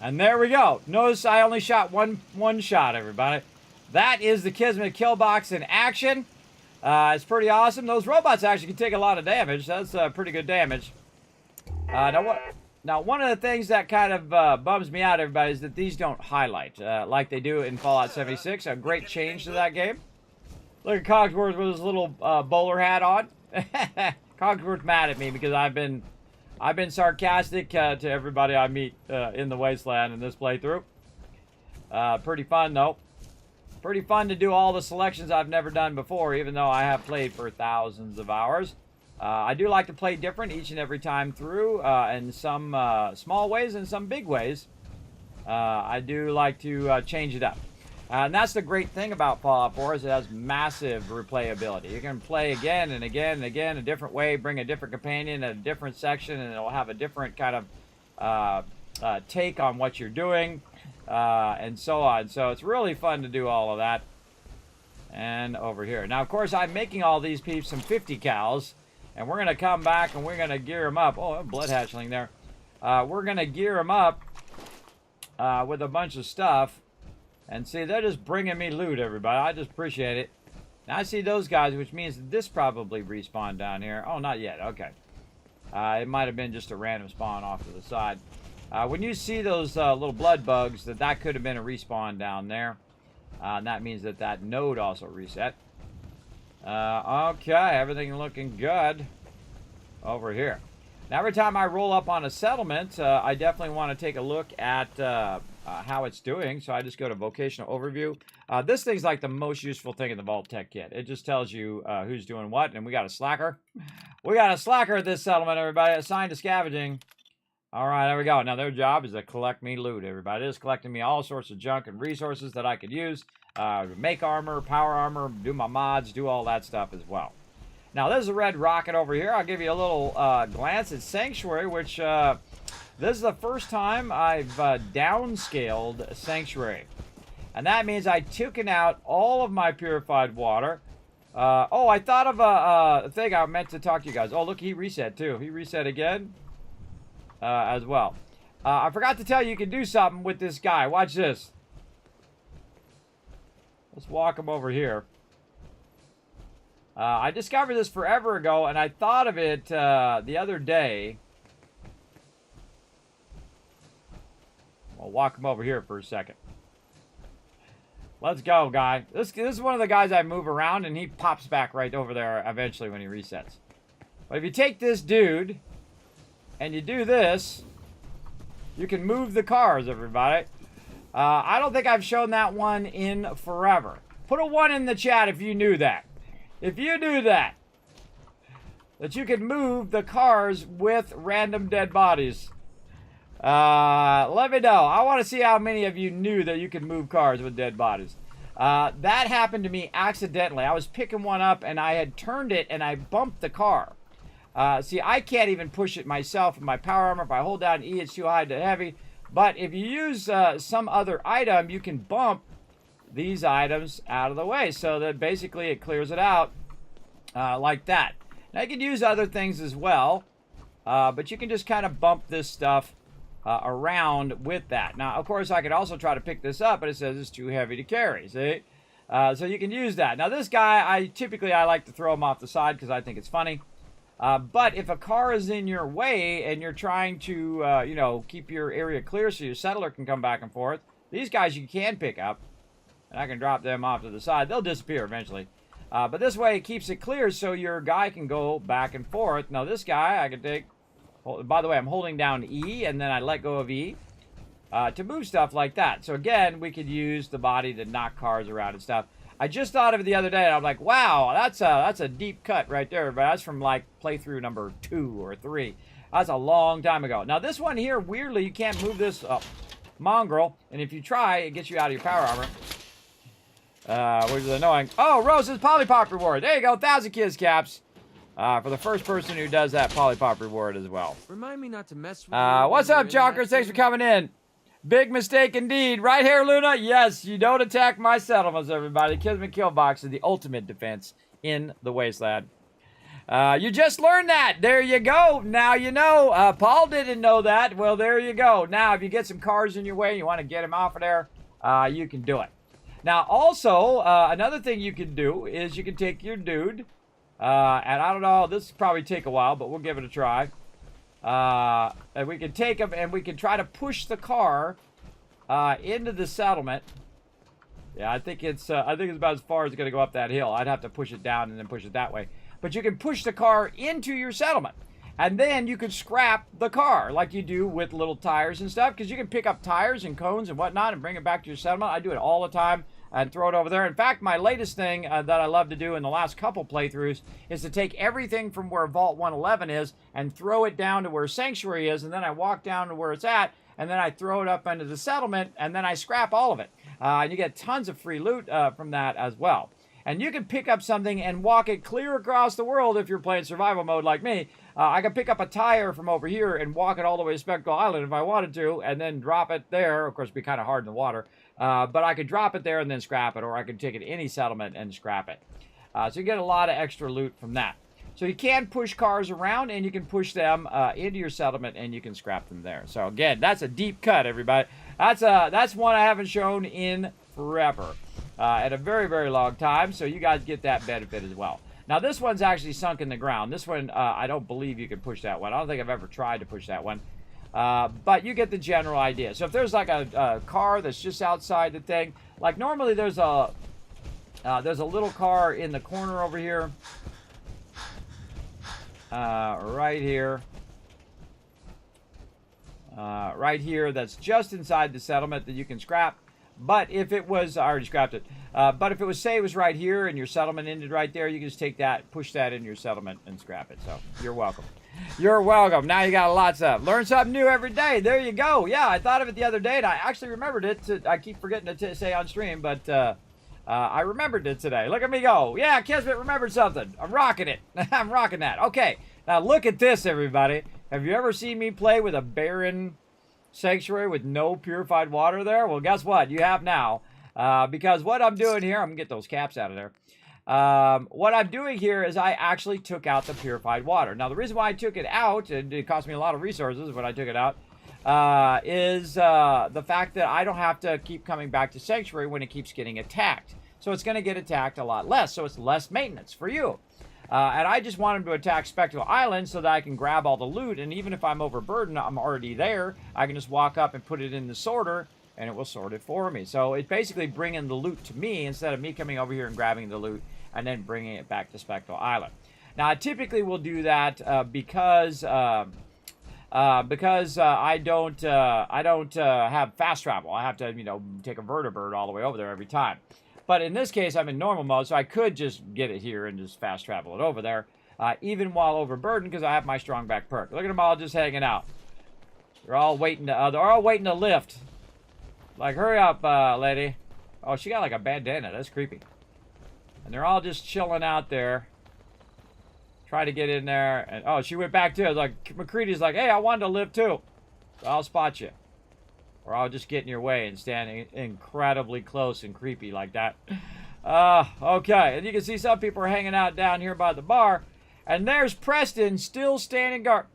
And there we go. Notice I only shot one shot, everybody. That is the Kismet kill box in action. It's pretty awesome. Those robots actually can take a lot of damage. That's pretty good damage. Now, one of the things that kind of bums me out, everybody, is that these don't highlight like they do in Fallout 76. A great change to that game. Look at Cogsworth with his little bowler hat on. Cogsworth's mad at me because I've been sarcastic to everybody I meet in the Wasteland in this playthrough. Pretty fun, though. Pretty fun to do all the selections I've never done before, even though I have played for thousands of hours. I do like to play different each and every time through, in some small ways and some big ways. I do like to change it up. And that's the great thing about Fallout 4 is it has massive replayability. You can play again and again and again a different way, bring a different companion at a different section, and it'll have a different kind of take on what you're doing, and so on. So it's really fun to do all of that. And over here. Now, of course, I'm making all these peeps some 50 cals, and we're going to come back and we're going to gear them up. Oh, a blood hatchling there. We're going to gear them up with a bunch of stuff. And see, they're just bringing me loot, everybody. I just appreciate it. Now I see those guys, which means this probably respawned down here. Oh, not yet. Okay. It might have been just a random spawn off to the side. When you see those little blood bugs, that could have been a respawn down there. And that means that node also reset. Okay, everything looking good over here. Now, every time I roll up on a settlement, I definitely want to take a look at how it's doing. So I just go to Vocational Overview. This thing's like the most useful thing in the vault-tec kit. It just tells you who's doing what, and we got a slacker. We got a slacker at this settlement, everybody, assigned to scavenging. All right, there we go. Now, their job is to collect me loot, everybody. It is collecting me all sorts of junk and resources that I could use. Make armor, power armor, do my mods, do all that stuff as well. Now, there's a red rocket over here. I'll give you a little glance at Sanctuary, which this is the first time I've downscaled Sanctuary. And that means I've taken out all of my purified water. Oh, I thought of a thing I meant to talk to you guys. Oh, look, he reset too. He reset again as well. I forgot to tell you, you can do something with this guy. Watch this. Let's walk him over here. I discovered this forever ago, and I thought of it the other day. I'll walk him over here for a second. Let's go, guy. This is one of the guys I move around, and he pops back right over there eventually when he resets. But if you take this dude, and you do this, you can move the cars, everybody. I don't think I've shown that one in forever. Put a 1 in the chat if you knew that. If you knew that you could move the cars with random dead bodies. Let me know. I want to see how many of you knew that you could move cars with dead bodies. That happened to me accidentally. I was picking one up and I had turned it and I bumped the car. See, I can't even push it myself with my power armor. If I hold down E, it's too high to heavy. But if you use some other item, you can bump these items out of the way so that basically it clears it out like that. Now, you can use other things as well, but you can just kind of bump this stuff around with that. Now, of course, I could also try to pick this up, but it says it's too heavy to carry, see? So you can use that. Now, this guy, I like to throw him off the side because I think it's funny. But if a car is in your way and you're trying to, you know, keep your area clear so your settler can come back and forth, these guys you can pick up. And I can drop them off to the side. They'll disappear eventually. But this way it keeps it clear so your guy can go back and forth. Now, this guy I can take... By the way, I'm holding down E, and then I let go of E to move stuff like that. So, again, we could use the body to knock cars around and stuff. I just thought of it the other day, and I'm like, wow, that's a deep cut right there. But that's from, like, playthrough number 2 or 3. That's a long time ago. Now, this one here, weirdly, you can't move this mongrel. And if you try, it gets you out of your power armor. Which is annoying. Oh, Rose's Polypop reward. There you go, 1,000 kids caps. For the first person who does that Polypop reward as well. Remind me not to mess with what's up, Chalkers? Thanks for coming in. Big mistake indeed. Right here, Luna? Yes, you don't attack my settlements, everybody. Kismet Kill Box is the ultimate defense in the Wasteland. You just learned that. There you go. Now you know. Paul didn't know that. Well, there you go. Now, if you get some cars in your way and you want to get them off of there, you can do it. Now, also, another thing you can do is you can take your dude... and I don't know, this will probably take a while, but we'll give it a try. And we can take them and we can try to push the car into the settlement. Yeah, I think it's about as far as it's going to go up that hill. I'd have to push it down and then push it that way. But you can push the car into your settlement. And then you can scrap the car like you do with little tires and stuff. Because you can pick up tires and cones and whatnot and bring it back to your settlement. I do it all the time. And throw it over there. In fact, my latest thing that I love to do in the last couple playthroughs is to take everything from where Vault 111 is and throw it down to where Sanctuary is, and then I walk down to where it's at, and then I throw it up into the settlement, and then I scrap all of it. And you get tons of free loot from that as well. And you can pick up something and walk it clear across the world if you're playing survival mode like me. I could pick up a tire from over here and walk it all the way to Spectral Island if I wanted to, and then drop it there. Of course, it'd be kind of hard in the water. But I could drop it there and then scrap it, or I could take it to any settlement and scrap it. So you get a lot of extra loot from that. So you can push cars around, and you can push them into your settlement, and you can scrap them there. So again, that's a deep cut, everybody. That's one I haven't shown in forever, at a very, very long time. So you guys get that benefit as well. Now this one's actually sunk in the ground. This one, I don't believe you can push that one. I don't think I've ever tried to push that one. But you get the general idea. So if there's like a car that's just outside the thing, like normally there's a little car in the corner over here, right here, that's just inside the settlement that you can scrap. But if it was, I already scrapped it. But if it was, say it was right here and your settlement ended right there, you can just take that, push that in your settlement and scrap it. So you're welcome. You're welcome. Now you got lots of. Learn something new every day. There you go. Yeah, I thought of it the other day, and I actually remembered it. I keep forgetting to say on stream, but I remembered it today. Look at me go. Yeah, Kismet remembered something. I'm rocking it. I'm rocking that. Okay, now look at this, everybody. Have you ever seen me play with a barren sanctuary with no purified water there? Well, guess what? You have now. Because what I'm doing here, I'm going to get those caps out of there. What I'm doing here is I actually took out the purified water. Now, the reason why I took it out, and it cost me a lot of resources when I took it out, is the fact that I don't have to keep coming back to Sanctuary when it keeps getting attacked. So it's going to get attacked a lot less, so it's less maintenance for you. And I just want him to attack Spectral Island so that I can grab all the loot, and even if I'm overburdened, I'm already there. I can just walk up and put it in the sorter, and it will sort it for me. So it's basically bringing the loot to me instead of me coming over here and grabbing the loot and then bringing it back to Spectral Island. Now, I typically will do that because I don't have fast travel. I have to, take a vertibird all the way over there every time. But in this case, I'm in normal mode, so I could just get it here and just fast travel it over there, even while overburdened, because I have my strong back perk. Look at them all just hanging out. They're all waiting to lift. Like, hurry up, lady. Oh, she got like a bandana. That's creepy. And they're all just chilling out there. Try to get in there. And oh, she went back too. Like, McCready's like, hey, I wanted to live too. So I'll spot you. Or I'll just get in your way and stand incredibly close and creepy like that. Okay. And you can see some people are hanging out down here by the bar. And there's Preston still standing guard.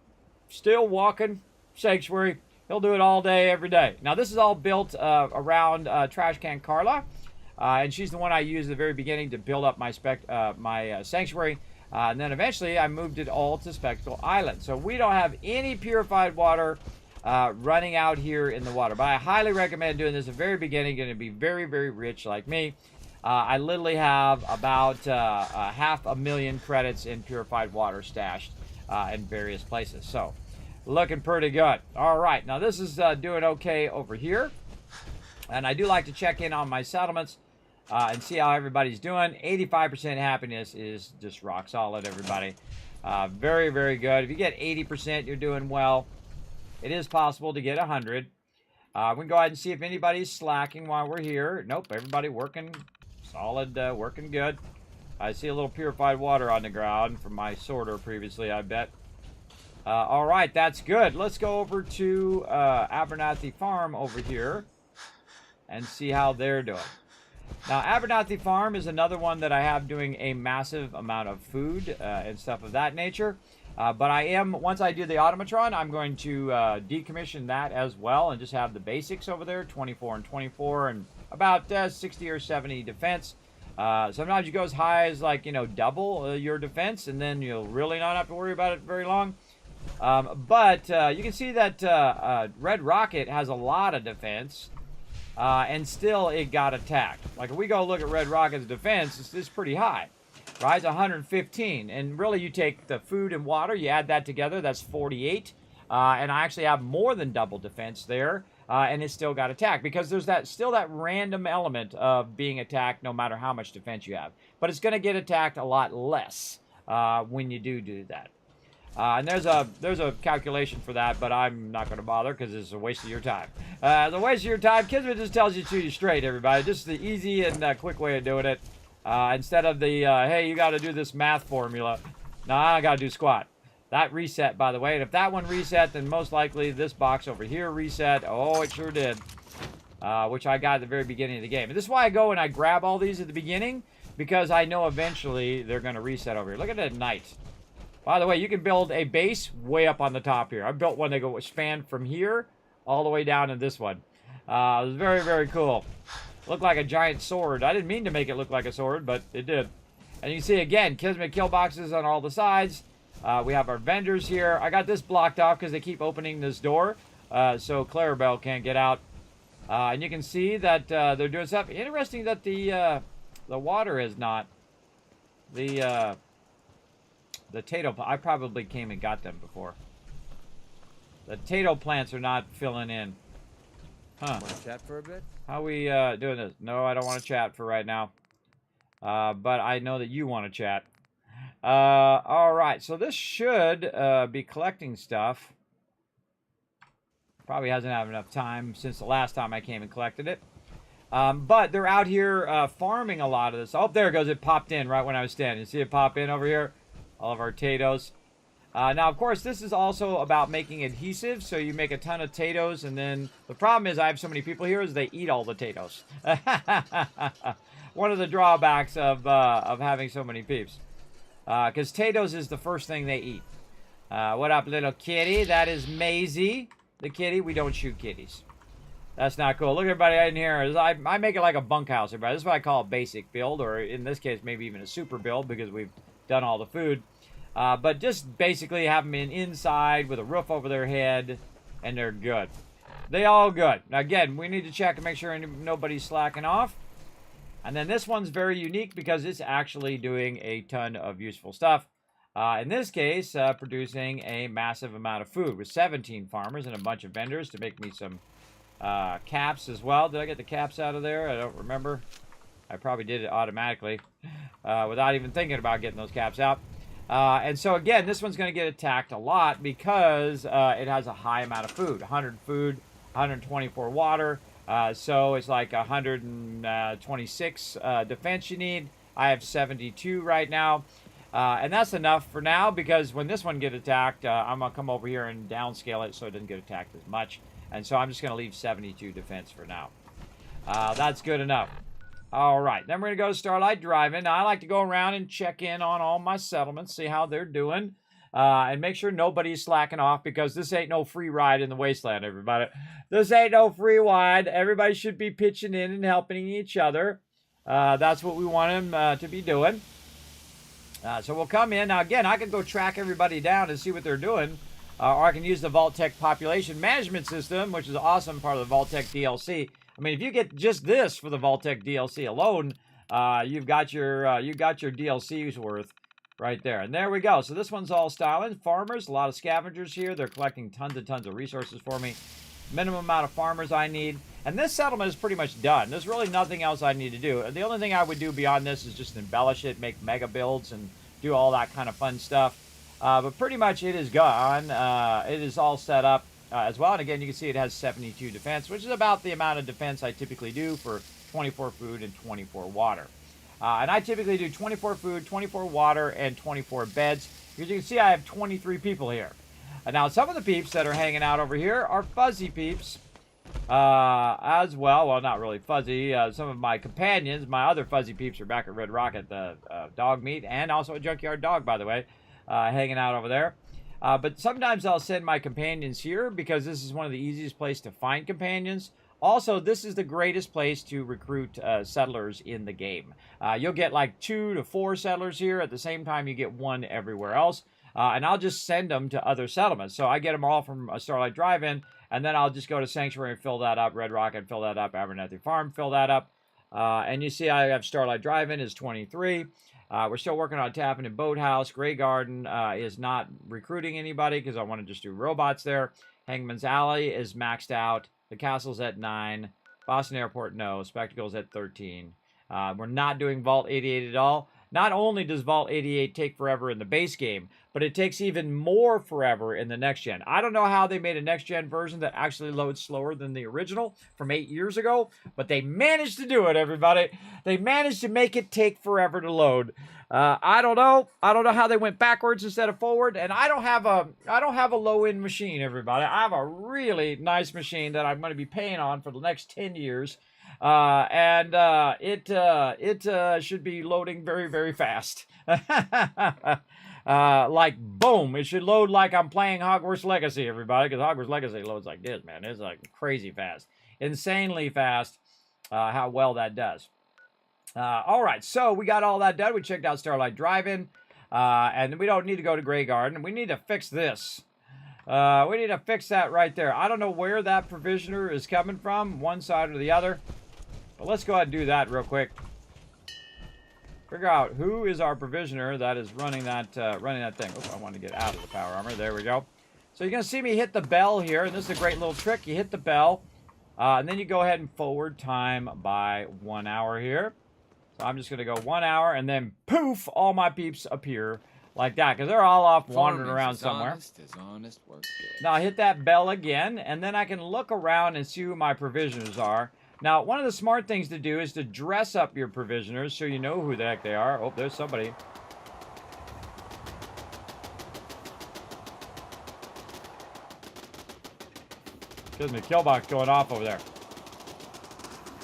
Still walking Sanctuary. He'll do it all day, every day. Now, this is all built around Trash Can Carla. And she's the one I used at the very beginning to build up my sanctuary. And then eventually I moved it all to Spectacle Island. So we don't have any purified water running out here in the water. But I highly recommend doing this at the very beginning. Going to be very, very rich like me. I literally have about 500,000 credits in purified water stashed in various places. So looking pretty good. All right, now this is doing okay over here. And I do like to check in on my settlements and see how everybody's doing. 85% happiness is just rock solid, everybody. Very, very good. If you get 80%, you're doing well. It is possible to get 100. We can go ahead and see if anybody's slacking while we're here. Nope, everybody working solid, working good. I see a little purified water on the ground from my sorter previously, I bet. All right, that's good. Let's go over to Abernathy Farm over here and see how they're doing. Now, Abernathy Farm is another one that I have doing a massive amount of food and stuff of that nature. But I am, once I do the automatron, I'm going to decommission that as well and just have the basics over there, 24 and 24 and about 60 or 70 defense. Sometimes you go as high as, like, you know, double your defense, and then you'll really not have to worry about it very long. But you can see that Red Rocket has a lot of defense, and still it got attacked. Like, if we go look at Red Rocket's defense, it's pretty high, right? It's 115, and really you take the food and water, you add that together, that's 48, and I actually have more than double defense there, and it still got attacked, because there's still that random element of being attacked no matter how much defense you have. But it's going to get attacked a lot less when you do that. And there's a calculation for that, but I'm not going to bother because it's a waste of your time. The waste of your time, Kismet just tells you to you straight, everybody. Just the easy and quick way of doing it. Instead of the, hey, you got to do this math formula. No, I got to do squat. That reset, by the way. And if that one reset, then most likely this box over here reset. Oh, it sure did. Which I got at the very beginning of the game. And this is why I go and I grab all these at the beginning, because I know eventually they're going to reset over here. Look at that knight. By the way, you can build a base way up on the top here. I built one that span from here all the way down to this one. It was very, very cool. Looked like a giant sword. I didn't mean to make it look like a sword, but it did. And you can see, again, Kismet kill boxes on all the sides. We have our vendors here. I got this blocked off because they keep opening this door, so Clarabelle can't get out. And you can see that they're doing stuff. Interesting that the water is not. The tato, I probably came and got them before. The tato plants are not filling in. Huh. Want to chat for a bit? How we doing this? No, I don't want to chat for right now. But I know that you want to chat. All right, so this should be collecting stuff. Probably hasn't had enough time since the last time I came and collected it. But they're out here farming a lot of this. Oh, there it goes. It popped in right when I was standing. See it pop in over here? All of our potatoes. Now, of course, this is also about making adhesive. So you make a ton of potatoes, and then the problem is I have so many people here is they eat all the potatoes. One of the drawbacks of having so many peeps. Because potatoes is the first thing they eat. What up, little kitty? That is Maisie, the kitty. We don't shoot kitties. That's not cool. Look at everybody in here. I make it like a bunkhouse, everybody. This is what I call a basic build, or in this case, maybe even a super build, because we've done all the food. But just basically have them inside with a roof over their head, and they're good. They all good. Now, again, we need to check and make sure nobody's slacking off. And then this one's very unique because it's actually doing a ton of useful stuff. In this case, producing a massive amount of food with 17 farmers and a bunch of vendors to make me some caps as well. Did I get the caps out of there? I don't remember. I probably did it automatically without even thinking about getting those caps out. And so, again, this one's going to get attacked a lot because it has a high amount of food. 100 food, 124 water. So it's like 126 defense you need. I have 72 right now. And that's enough for now because when this one gets attacked, I'm going to come over here and downscale it so it doesn't get attacked as much. And so I'm just going to leave 72 defense for now. That's good enough. All right, then we're going to go to Starlight Drive-In. Now, I like to go around and check in on all my settlements, see how they're doing. And make sure nobody's slacking off, because this ain't no free ride in the wasteland, everybody. This ain't no free ride. Everybody should be pitching in and helping each other. That's what we want them to be doing. So we'll come in. Now, again, I can go track everybody down and see what they're doing. Or I can use the Vault-Tec population management system, which is an awesome part of the Vault-Tec DLC. I mean, if you get just this for the Vault-Tec DLC alone, you've got your DLC's worth right there. And there we go. So this one's all styling. Farmers, a lot of scavengers here. They're collecting tons and tons of resources for me. Minimum amount of farmers I need. And this settlement is pretty much done. There's really nothing else I need to do. The only thing I would do beyond this is just embellish it, make mega builds, and do all that kind of fun stuff. But pretty much it is gone. It is all set up as well. And again, you can see it has 72 defense, which is about the amount of defense I typically do for 24 food and 24 water. And I typically do 24 food, 24 water, and 24 beds. As you can see, I have 23 people here. Now, some of the peeps that are hanging out over here are fuzzy peeps as well. Well, not really fuzzy. Some of my companions, my other fuzzy peeps, are back at Red Rock at the dog meat, and also a junkyard dog, by the way, hanging out over there. But sometimes I'll send my companions here because this is one of the easiest places to find companions. Also, this is the greatest place to recruit settlers in the game. You'll get like 2 to 4 settlers here at the same time you get 1 everywhere else. And I'll just send them to other settlements. So I get them all from a Starlight Drive-In, and then I'll just go to Sanctuary and fill that up, Red Rock and fill that up, Abernathy Farm, fill that up. And you see I have Starlight Drive-In is 23. We're still working on tapping in Boathouse. Grey Garden is not recruiting anybody because I want to just do robots there. Hangman's Alley is maxed out. The Castle's at 9. Boston Airport, no. Spectacle's at 13. We're not doing Vault 88 at all. Not only does Vault 88 take forever in the base game, but it takes even more forever in the next gen. I don't know how they made a next gen version that actually loads slower than the original from 8 years ago, but they managed to do it, everybody. They managed to make it take forever to load. I don't know. I don't know how they went backwards instead of forward. And I don't have a low-end machine, everybody. I have a really nice machine that I'm going to be paying on for the next 10 years. It should be loading very, very fast. Like, boom. It should load like I'm playing Hogwarts Legacy, everybody, because Hogwarts Legacy loads like this, man. It's like crazy fast. Insanely fast, how well that does. All right, so we got all that done. We checked out Starlight Drive-In, and we don't need to go to Grey Garden. We need to fix this. We need to fix that right there. I don't know where that provisioner is coming from, one side or the other. But let's go ahead and do that real quick. Figure out who is our provisioner that is running that thing. Oh, I want to get out of the power armor. There we go. So you're going to see me hit the bell here, and this is a great little trick. You hit the bell, and then you go ahead and forward time by 1 hour here. So I'm just going to go 1 hour, and then poof, all my peeps appear like that, because they're all off wandering around somewhere. Honest work good. Now I hit that bell again, and then I can look around and see who my provisioners are. Now, one of the smart things to do is to dress up your provisioners so you know who the heck they are. Oh, there's somebody. Excuse me, kill box going off over there.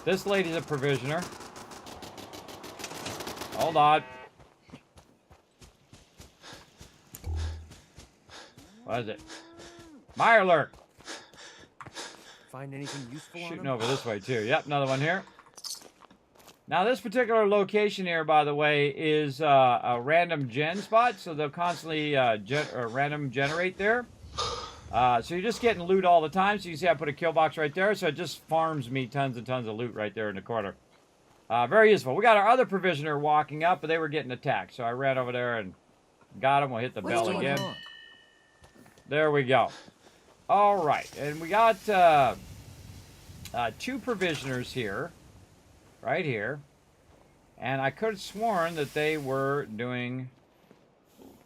This lady's a provisioner. Hold on. What is it? Mirelurk. Find anything useful on Shooting them? over this way too. Yep, another one here. Now this particular location here, by the way, is a random gen spot, so they'll constantly random generate there. So you're just getting loot all the time. So you see I put a kill box right there, so it just farms me tons and tons of loot right there in the corner. Very useful. We got our other provisioner walking up, but they were getting attacked, so I ran over there and got him. We'll hit the bell again. There we go. All right, and we got 2 provisioners here, right here, and I could have sworn that they were doing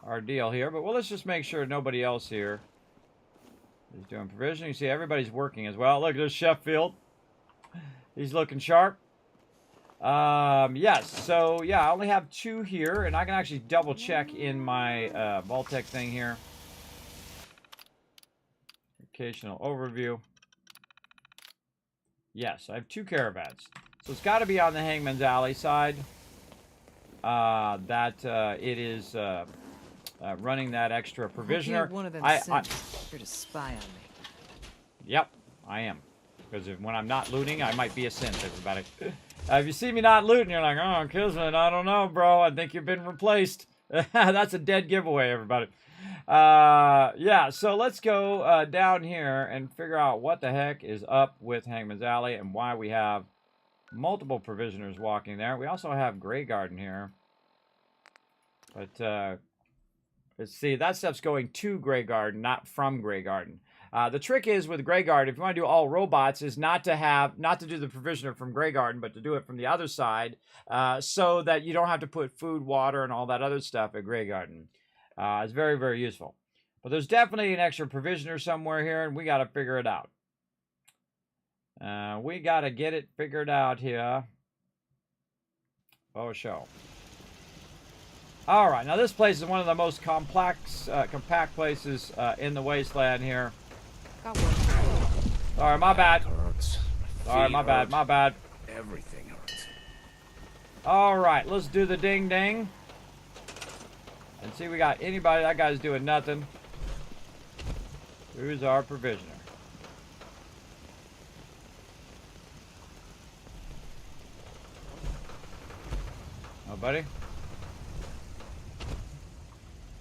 our deal here, but well, let's just make sure nobody else here is doing provisioning. You see, everybody's working as well. Look, there's Sheffield. He's looking sharp. Yes, so yeah, I only have 2 here, and I can actually double check in my vault-tec thing here. Occasional overview. Yes, I have 2 caravans. So it's got to be on the Hangman's Alley side. It is running that extra provisioner. Hope you're one of them You're to spy on me. Yep, I am. Because when I'm not looting, I might be a synth, everybody. If you see me not looting, you're like, oh, Kismet, I don't know, bro. I think you've been replaced. That's a dead giveaway, everybody. Yeah, so let's go down here and figure out what the heck is up with Hangman's Alley and why we have multiple provisioners walking there. We also have Grey Garden here. But, let's see, that stuff's going to Grey Garden, not from Grey Garden. The trick is with Grey Garden, if you want to do all robots, is not to do the provisioner from Grey Garden, but to do it from the other side, so that you don't have to put food, water, and all that other stuff at Grey Garden. It's very, very useful. But there's definitely an extra provisioner somewhere here, and we got to figure it out. We got to get it figured out here. Oh, show. All right, now this place is one of the most complex, compact places in the wasteland here. Sorry, my bad. Sorry, my bad, my bad. Everything hurts. All right, let's do the ding ding. And see we got anybody. That guy's doing nothing. Who's our provisioner? Nobody?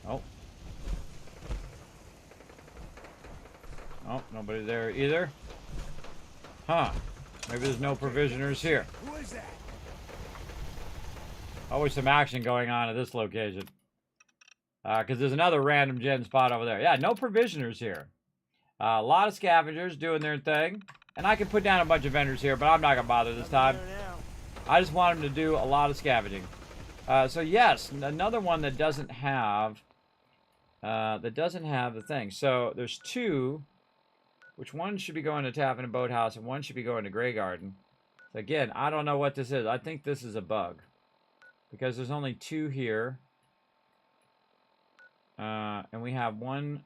Oh. Oh, nobody there either. Huh. Maybe there's no provisioners here. Who is that? Always some action going on at this location. Because there's another random gen spot over there. Yeah, no provisioners here. A lot of scavengers doing their thing. And I can put down a bunch of vendors here, but I'm not going to bother this time. I just want them to do a lot of scavenging. So yes, another one that doesn't have the thing. So there's two. Which one should be going to Tavern and Boathouse, and one should be going to Grey Garden. So again, I don't know what this is. I think this is a bug. Because there's only two here. And we have one.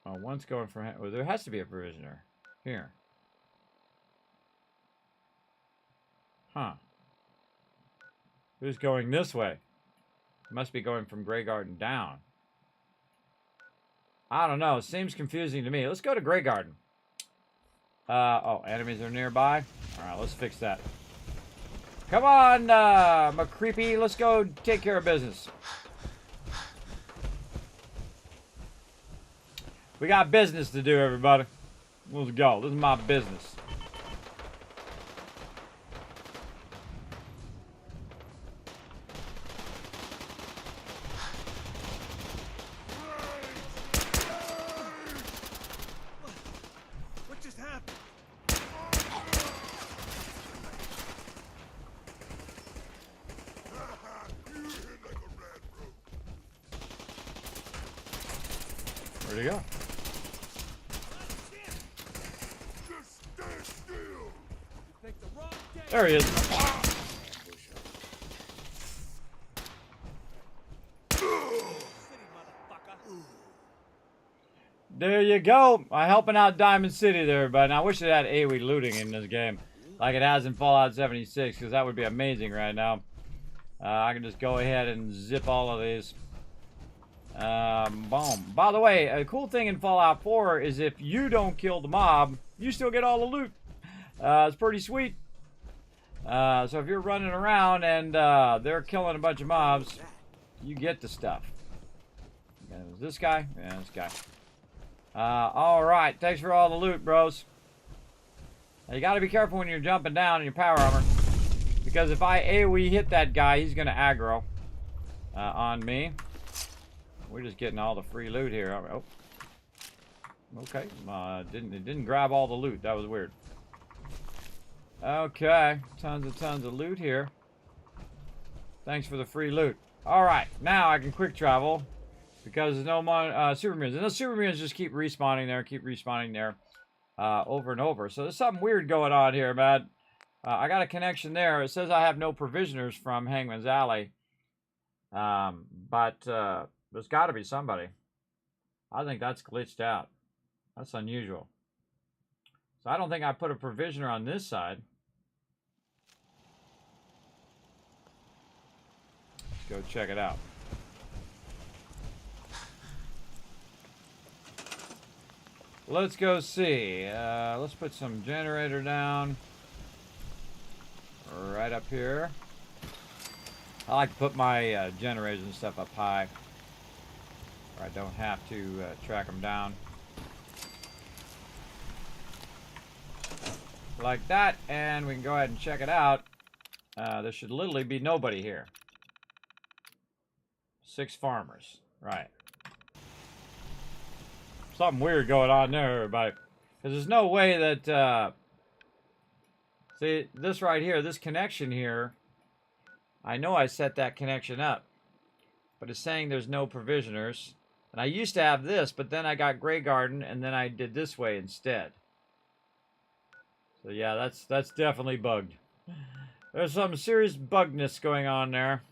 Oh, one's going for... Well, there has to be a provisioner. Here. Huh. Who's going this way? Must be going from Grey Garden down. I don't know. It seems confusing to me. Let's go to Grey Garden. Oh, enemies are nearby. Alright, let's fix that. Come on, McCreepy. Let's go take care of business. We got business to do, everybody. Let's go. This is my business. What just happened? Where'd he go? There he is. There you go. Helping out Diamond City there, but I wish it had AoE looting in this game, like it has in Fallout 76, because that would be amazing right now. I can just go ahead and zip all of these. Boom. By the way, a cool thing in Fallout 4 is if you don't kill the mob, you still get all the loot. It's pretty sweet. So if you're running around and they're killing a bunch of mobs, you get the stuff. Is this guy? Yeah, this guy. Alright, thanks for all the loot, bros. Now, you gotta be careful when you're jumping down in your power armor. Because if I AoE hit that guy, he's gonna aggro on me. We're just getting all the free loot here. Oh. Okay. It didn't grab all the loot. That was weird. Okay. Tons of loot here. Thanks for the free loot. Alright. Now I can quick travel. Because there's no more super mutants. And those super mutants just keep respawning there. Over and over. So there's something weird going on here, man. I got a connection there. It says I have no provisioners from Hangman's Alley. But there's got to be somebody. I think that's glitched out. That's unusual. So I don't think I put a provisioner on this side. Let's go check it out. let's go see. Let's put some generator down. Right up here. I like to put my generators and stuff up high. Where I don't have to track them down. Like that, and we can go ahead and check it out. There should literally be nobody here. 6 farmers. Right. Something weird going on there, everybody. Because there's no way that... see, this right here, this connection here, I know I set that connection up. But it's saying there's no provisioners. And I used to have this, but then I got Grey Garden, and then I did this way instead. So yeah, that's definitely bugged. There's some serious bugness going on there.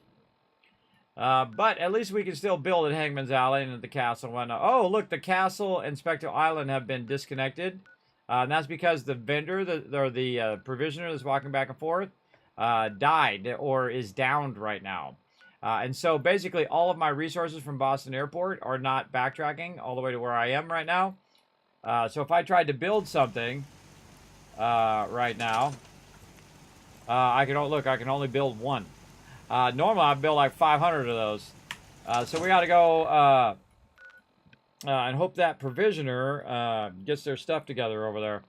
But at least we can still build at Hangman's Alley and at the castle and whatnot. Oh, look, the castle and Spectral Island have been disconnected. And that's because the vendor, the provisioner that's walking back and forth, died or is downed right now. And so basically all of my resources from Boston Airport are not backtracking all the way to where I am right now. So if I tried to build something... right now. I can only build 1. Normally I build like 500 of those. So we got to go and hope that provisioner gets their stuff together over there.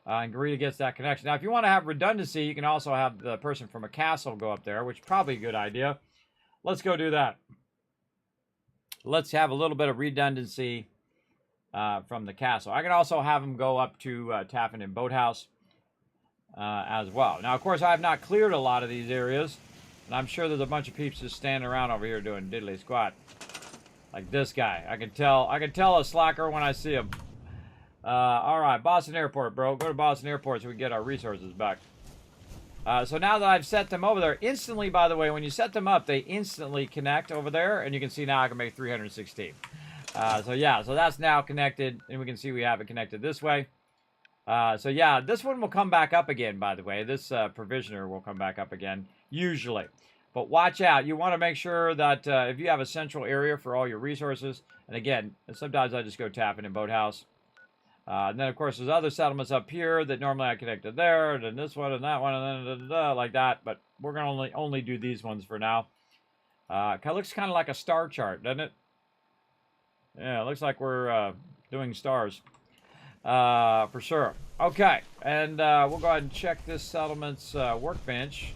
And Garita gets that connection. Now, if you want to have redundancy, you can also have the person from a castle go up there, which is probably a good idea. Let's go do that. Let's have a little bit of redundancy from the castle. I can also have them go up to Taffin and Boathouse as well. Now, of course, I have not cleared a lot of these areas, and I'm sure there's a bunch of peeps just standing around over here doing diddly squat, like this guy. I can tell a slacker when I see him. All right, Boston Airport, bro. Go to Boston Airport so we can get our resources back. So now that I've set them over there, instantly, by the way, when you set them up, they instantly connect over there, and you can see now I can make 316. So yeah, so that's now connected, and we can see we have it connected this way. So yeah, this one will come back up again, by the way. This provisioner will come back up again, usually. But watch out. You want to make sure that if you have a central area for all your resources, and again, sometimes I just go Taffin and Boathouse. And then, of course, there's other settlements up here that normally I connected there, and then this one and that one, and then like that. But we're going to only do these ones for now. It looks kind of like a star chart, doesn't it? Yeah, it looks like we're doing stars. For sure. Okay, and we'll go ahead and check this settlement's workbench.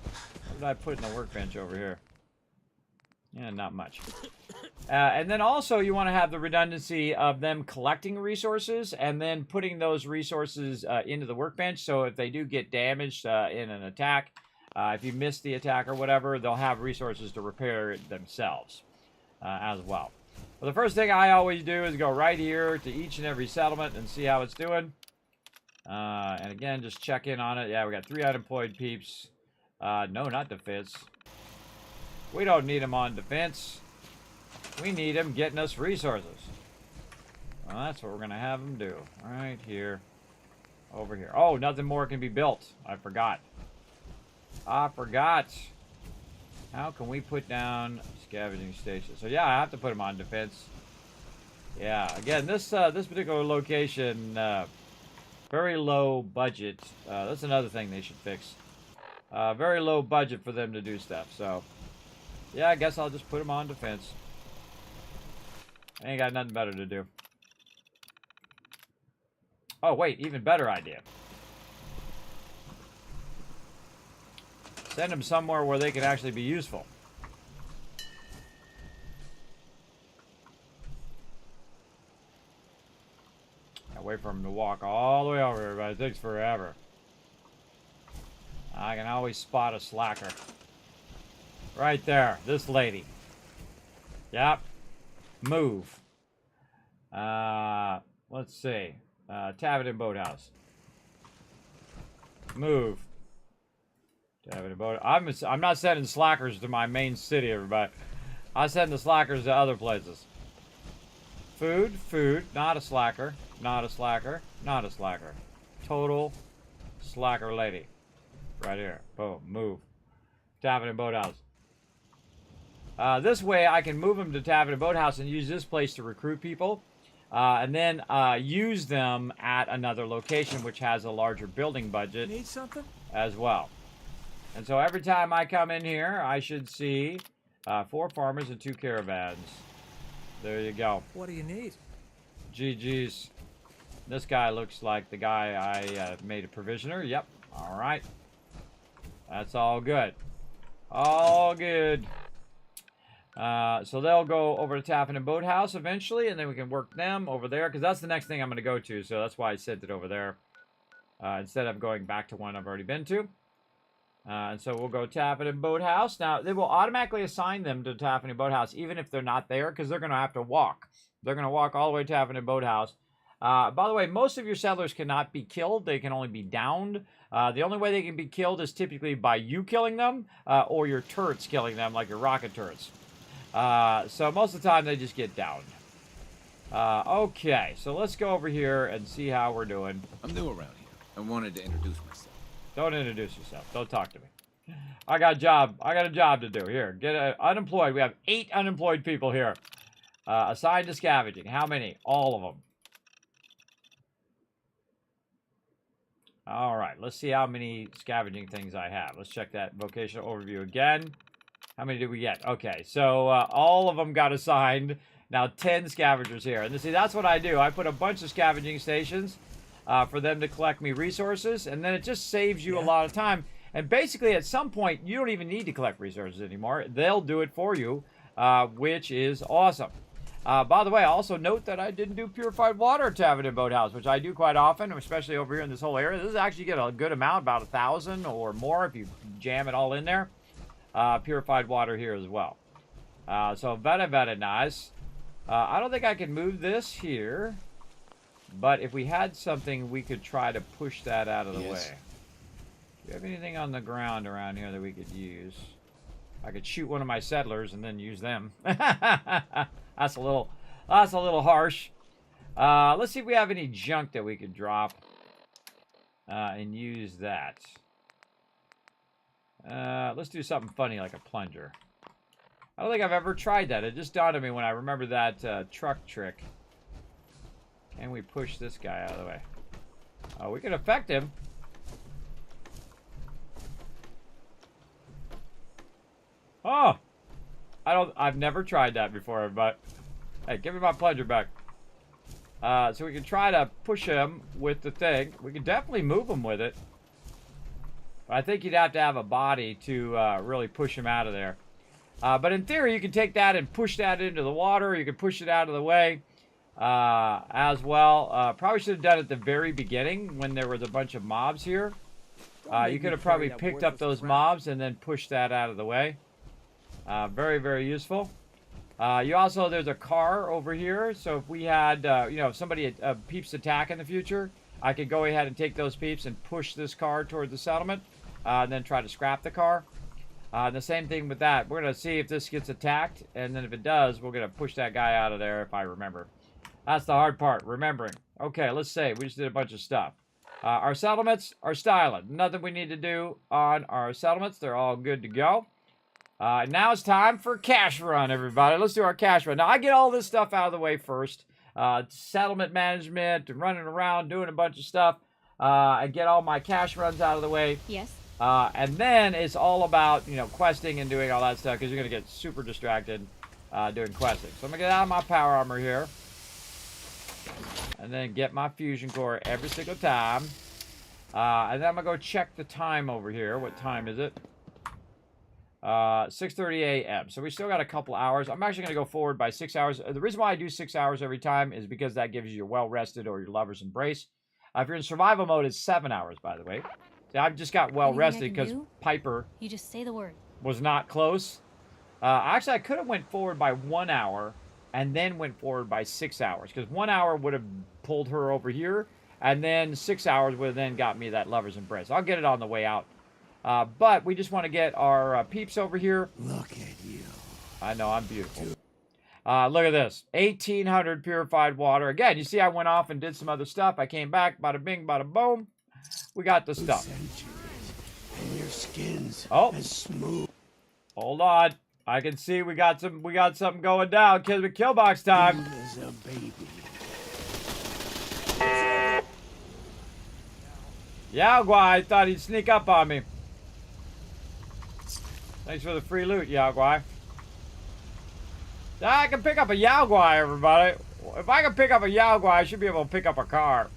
What did I put in the workbench over here? Yeah, not much. And then also you want to have the redundancy of them collecting resources and then putting those resources into the workbench. So if they do get damaged in an attack, if you miss the attack or whatever, they'll have resources to repair it themselves as well. Well, the first thing I always do is go right here to each and every settlement and see how it's doing. And again, just check in on it. Yeah, we got 3 unemployed peeps. No, not defense. We don't need them on defense. We need them getting us resources. Well, that's what we're going to have them do. Right here. Over here. Oh, nothing more can be built. I forgot. How can we put down scavenging stations? So yeah, I have to put them on defense. Yeah, again, this particular location, very low budget. That's another thing they should fix. Very low budget for them to do stuff. So yeah, I guess I'll just put them on defense. I ain't got nothing better to do. Oh wait, even better idea. Send them somewhere where they can actually be useful. Gotta wait for them to walk all the way over here, but it takes forever. I can always spot a slacker. Right there, this lady. Yep. Move. Let's see. Taffin and Boathouse. Move. I'm not sending slackers to my main city, everybody. I send the slackers to other places. Food, not a slacker, not a slacker, not a slacker. Total slacker lady. Right here. Boom, move. Taffin and Boathouse. This way I can move them to Taffin and Boathouse and use this place to recruit people. and then use them at another location which has a larger building budget Need something? as well. And so every time I come in here, I should see 4 farmers and 2 caravans. There you go. What do you need? GG's. This guy looks like the guy I made a provisioner. Yep. All right. That's all good. All good. So they'll go over to Taffin and Boathouse eventually, and then we can work them over there, because that's the next thing I'm going to go to, so that's why I sent it over there, instead of going back to one I've already been to. And so we'll go Taffin and Boathouse. Now, they will automatically assign them to Taffin and Boathouse, even if they're not there, because they're going to have to walk. They're going to walk all the way to Taffin and Boathouse. By the way, most of your settlers cannot be killed. They can only be downed. The only way they can be killed is typically by you killing them, or your turrets killing them, like your rocket turrets. So most of the time, they just get downed. Okay, so let's go over here and see how we're doing. I'm new around here. I wanted to introduce myself. Don't introduce yourself. Don't talk to me. I got a job to do. Here, get unemployed. We have 8 unemployed people here. Assigned to scavenging. How many? All of them. All right, let's see how many scavenging things I have. Let's check that vocational overview again. How many did we get? Okay, so all of them got assigned. Now 10 scavengers here. And see, that's what I do. I put a bunch of scavenging stations for them to collect me resources, and then it just saves you a lot of time. And basically, at some point, you don't even need to collect resources anymore. They'll do it for you, which is awesome. By the way, also note that I didn't do purified water at Taffin and Boathouse, which I do quite often, especially over here in this whole area. This is actually get a good amount, about 1,000 or more if you jam it all in there. Purified water here as well. So very, very nice. I don't think I can move this here, but if we had something, we could try to push that out of the way. Do you have anything on the ground around here that we could use? I could shoot one of my settlers and then use them. That's a little harsh. Let's see if we have any junk that we could drop and use that. Let's do something funny like a plunger. I don't think I've ever tried that. It just dawned on me when I remember that truck trick. Can we push this guy out of the way? Oh, we can affect him. Oh! I've never tried that before, but hey, give me my plunger back. So we can try to push him with the thing. We can definitely move him with it. But I think you'd have to have a body to really push him out of there. But in theory, you can take that and push that into the water. You can push it out of the way as well. Probably should have done it at the very beginning when there was a bunch of mobs here. You could have probably picked up those mobs and then pushed that out of the way. Very, very useful. There's a car over here. So if we had, if somebody peeps attack in the future, I could go ahead and take those peeps and push this car toward the settlement, and then try to scrap the car. The same thing with that. We're going to see if this gets attacked, and then if it does, we're going to push that guy out of there if I remember. That's the hard part, remembering. Okay, let's say we just did a bunch of stuff. Our settlements are styling. Nothing we need to do on our settlements. They're all good to go. Now it's time for cash run, everybody. Let's do our cash run. Now, I get all this stuff out of the way first. Settlement management and running around doing a bunch of stuff. I get all my cash runs out of the way. Yes. And then it's all about, questing and doing all that stuff, because you're going to get super distracted doing questing. So I'm going to get out of my power armor here. And then get my fusion core every single time. And then I'm going to go check the time over here. What time is it? 6:30 a.m. So we still got a couple hours. I'm actually going to go forward by 6 hours. The reason why I do 6 hours every time is because that gives you your well-rested or your lover's embrace. If you're in survival mode, it's 7 hours, by the way. See, I've just got well-rested because Piper You just say the word. was not close. Actually, I could have went forward by 1 hour and then went forward by 6 hours, because 1 hour would have pulled her over here, and then 6 hours would have then got me that lover's embrace. I'll get it on the way out. But we just want to get our peeps over here. Look at you. I know, I'm beautiful. Look at this. 1,800 purified water. Again, you see I went off and did some other stuff. I came back, bada bing, bada boom. We got the stuff. Centuries, and your skin's as smooth. Hold on. I can see we got something going down. Kismet Killbox time. As a baby. Yao Guai thought he'd sneak up on me. Thanks for the free loot, Yao Guai. I can pick up a Yao Guai, everybody. If I can pick up a Yao Guai, I should be able to pick up a car.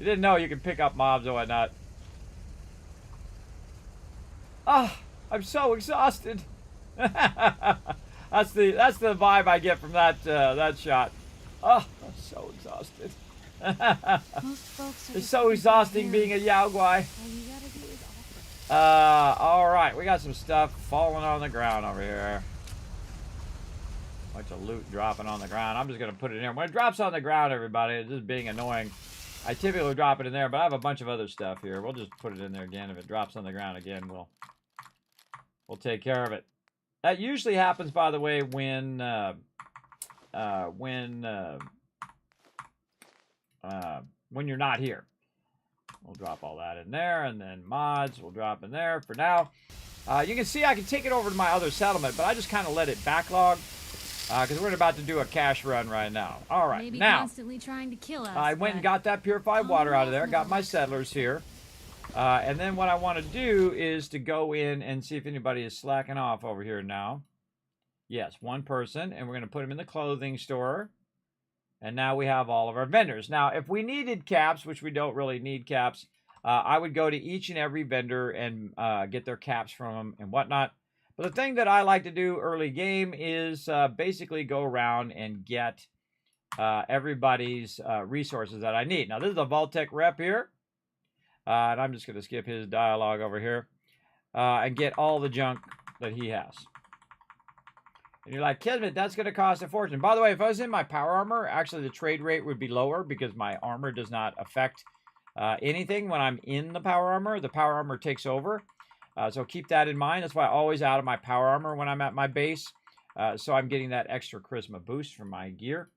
You didn't know you can pick up mobs or whatnot. Ah, I'm so exhausted. That's the vibe I get from that shot. Oh, I'm so exhausted. It's so exhausting being a Yao Guai. All right, we got some stuff falling on the ground over here. Bunch of loot dropping on the ground. I'm just gonna put it in here. When it drops on the ground, everybody, it's just being annoying. I typically drop it in there, but I have a bunch of other stuff here. We'll just put it in there again. If it drops on the ground again, we'll take care of it. That usually happens, by the way, when you're not here. We'll drop all that in there, and then mods we'll drop in there for now. You can see I can take it over to my other settlement, but I just kind of let it backlog because we're about to do a cash run right now. All right, Maybe now constantly trying to kill us, I went and got that purified water out of there, got my settlers here, and then what I want to do is to go in and see if anybody is slacking off over here now. Yes, one person, and we're going to put them in the clothing store. And now we have all of our vendors. Now, if we needed caps, which we don't really need caps, I would go to each and every vendor and get their caps from them and whatnot. But the thing that I like to do early game is basically go around and get everybody's resources that I need. Now, this is a vault-tec rep here. And I'm just going to skip his dialogue over here and get all the junk that he has. And you're like, Kismet, that's going to cost a fortune. By the way, if I was in my power armor, actually the trade rate would be lower because my armor does not affect anything when I'm in the power armor. The power armor takes over. So keep that in mind. That's why I always out of my power armor when I'm at my base. So I'm getting that extra charisma boost from my gear.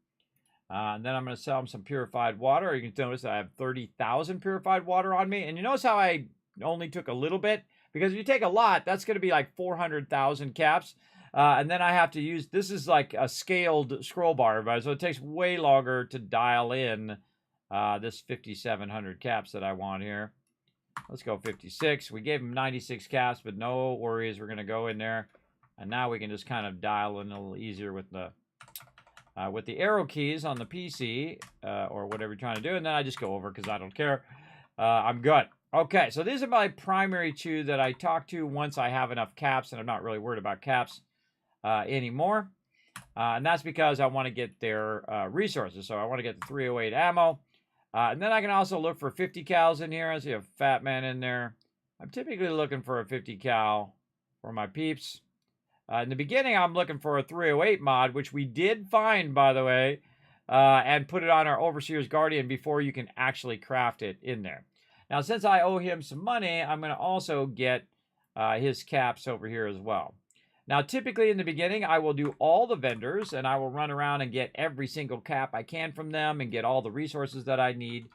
And then I'm going to sell them some purified water. You can notice I have 30,000 purified water on me. And you notice how I only took a little bit? Because if you take a lot, that's going to be like 400,000 caps. And then I have to use, this is like a scaled scroll bar, so it takes way longer to dial in this 5,700 caps that I want here. Let's go 56. We gave him 96 caps, but no worries. We're going to go in there. And now we can just kind of dial in a little easier with the arrow keys on the PC or whatever you're trying to do. And then I just go over because I don't care. I'm good. Okay, so these are my primary two that I talk to once I have enough caps, and I'm not really worried about caps anymore. And that's because I want to get their resources. So I want to get the 308 ammo. And then I can also look for 50 cals in here. I see a fat man in there. I'm typically looking for a 50 cal for my peeps. In the beginning, I'm looking for a 308 mod, which we did find, by the way, and put it on our Overseer's Guardian before you can actually craft it in there. Now, since I owe him some money, I'm going to also get his caps over here as well. Now, typically in the beginning, I will do all the vendors, and I will run around and get every single cap I can from them and get all the resources that I need.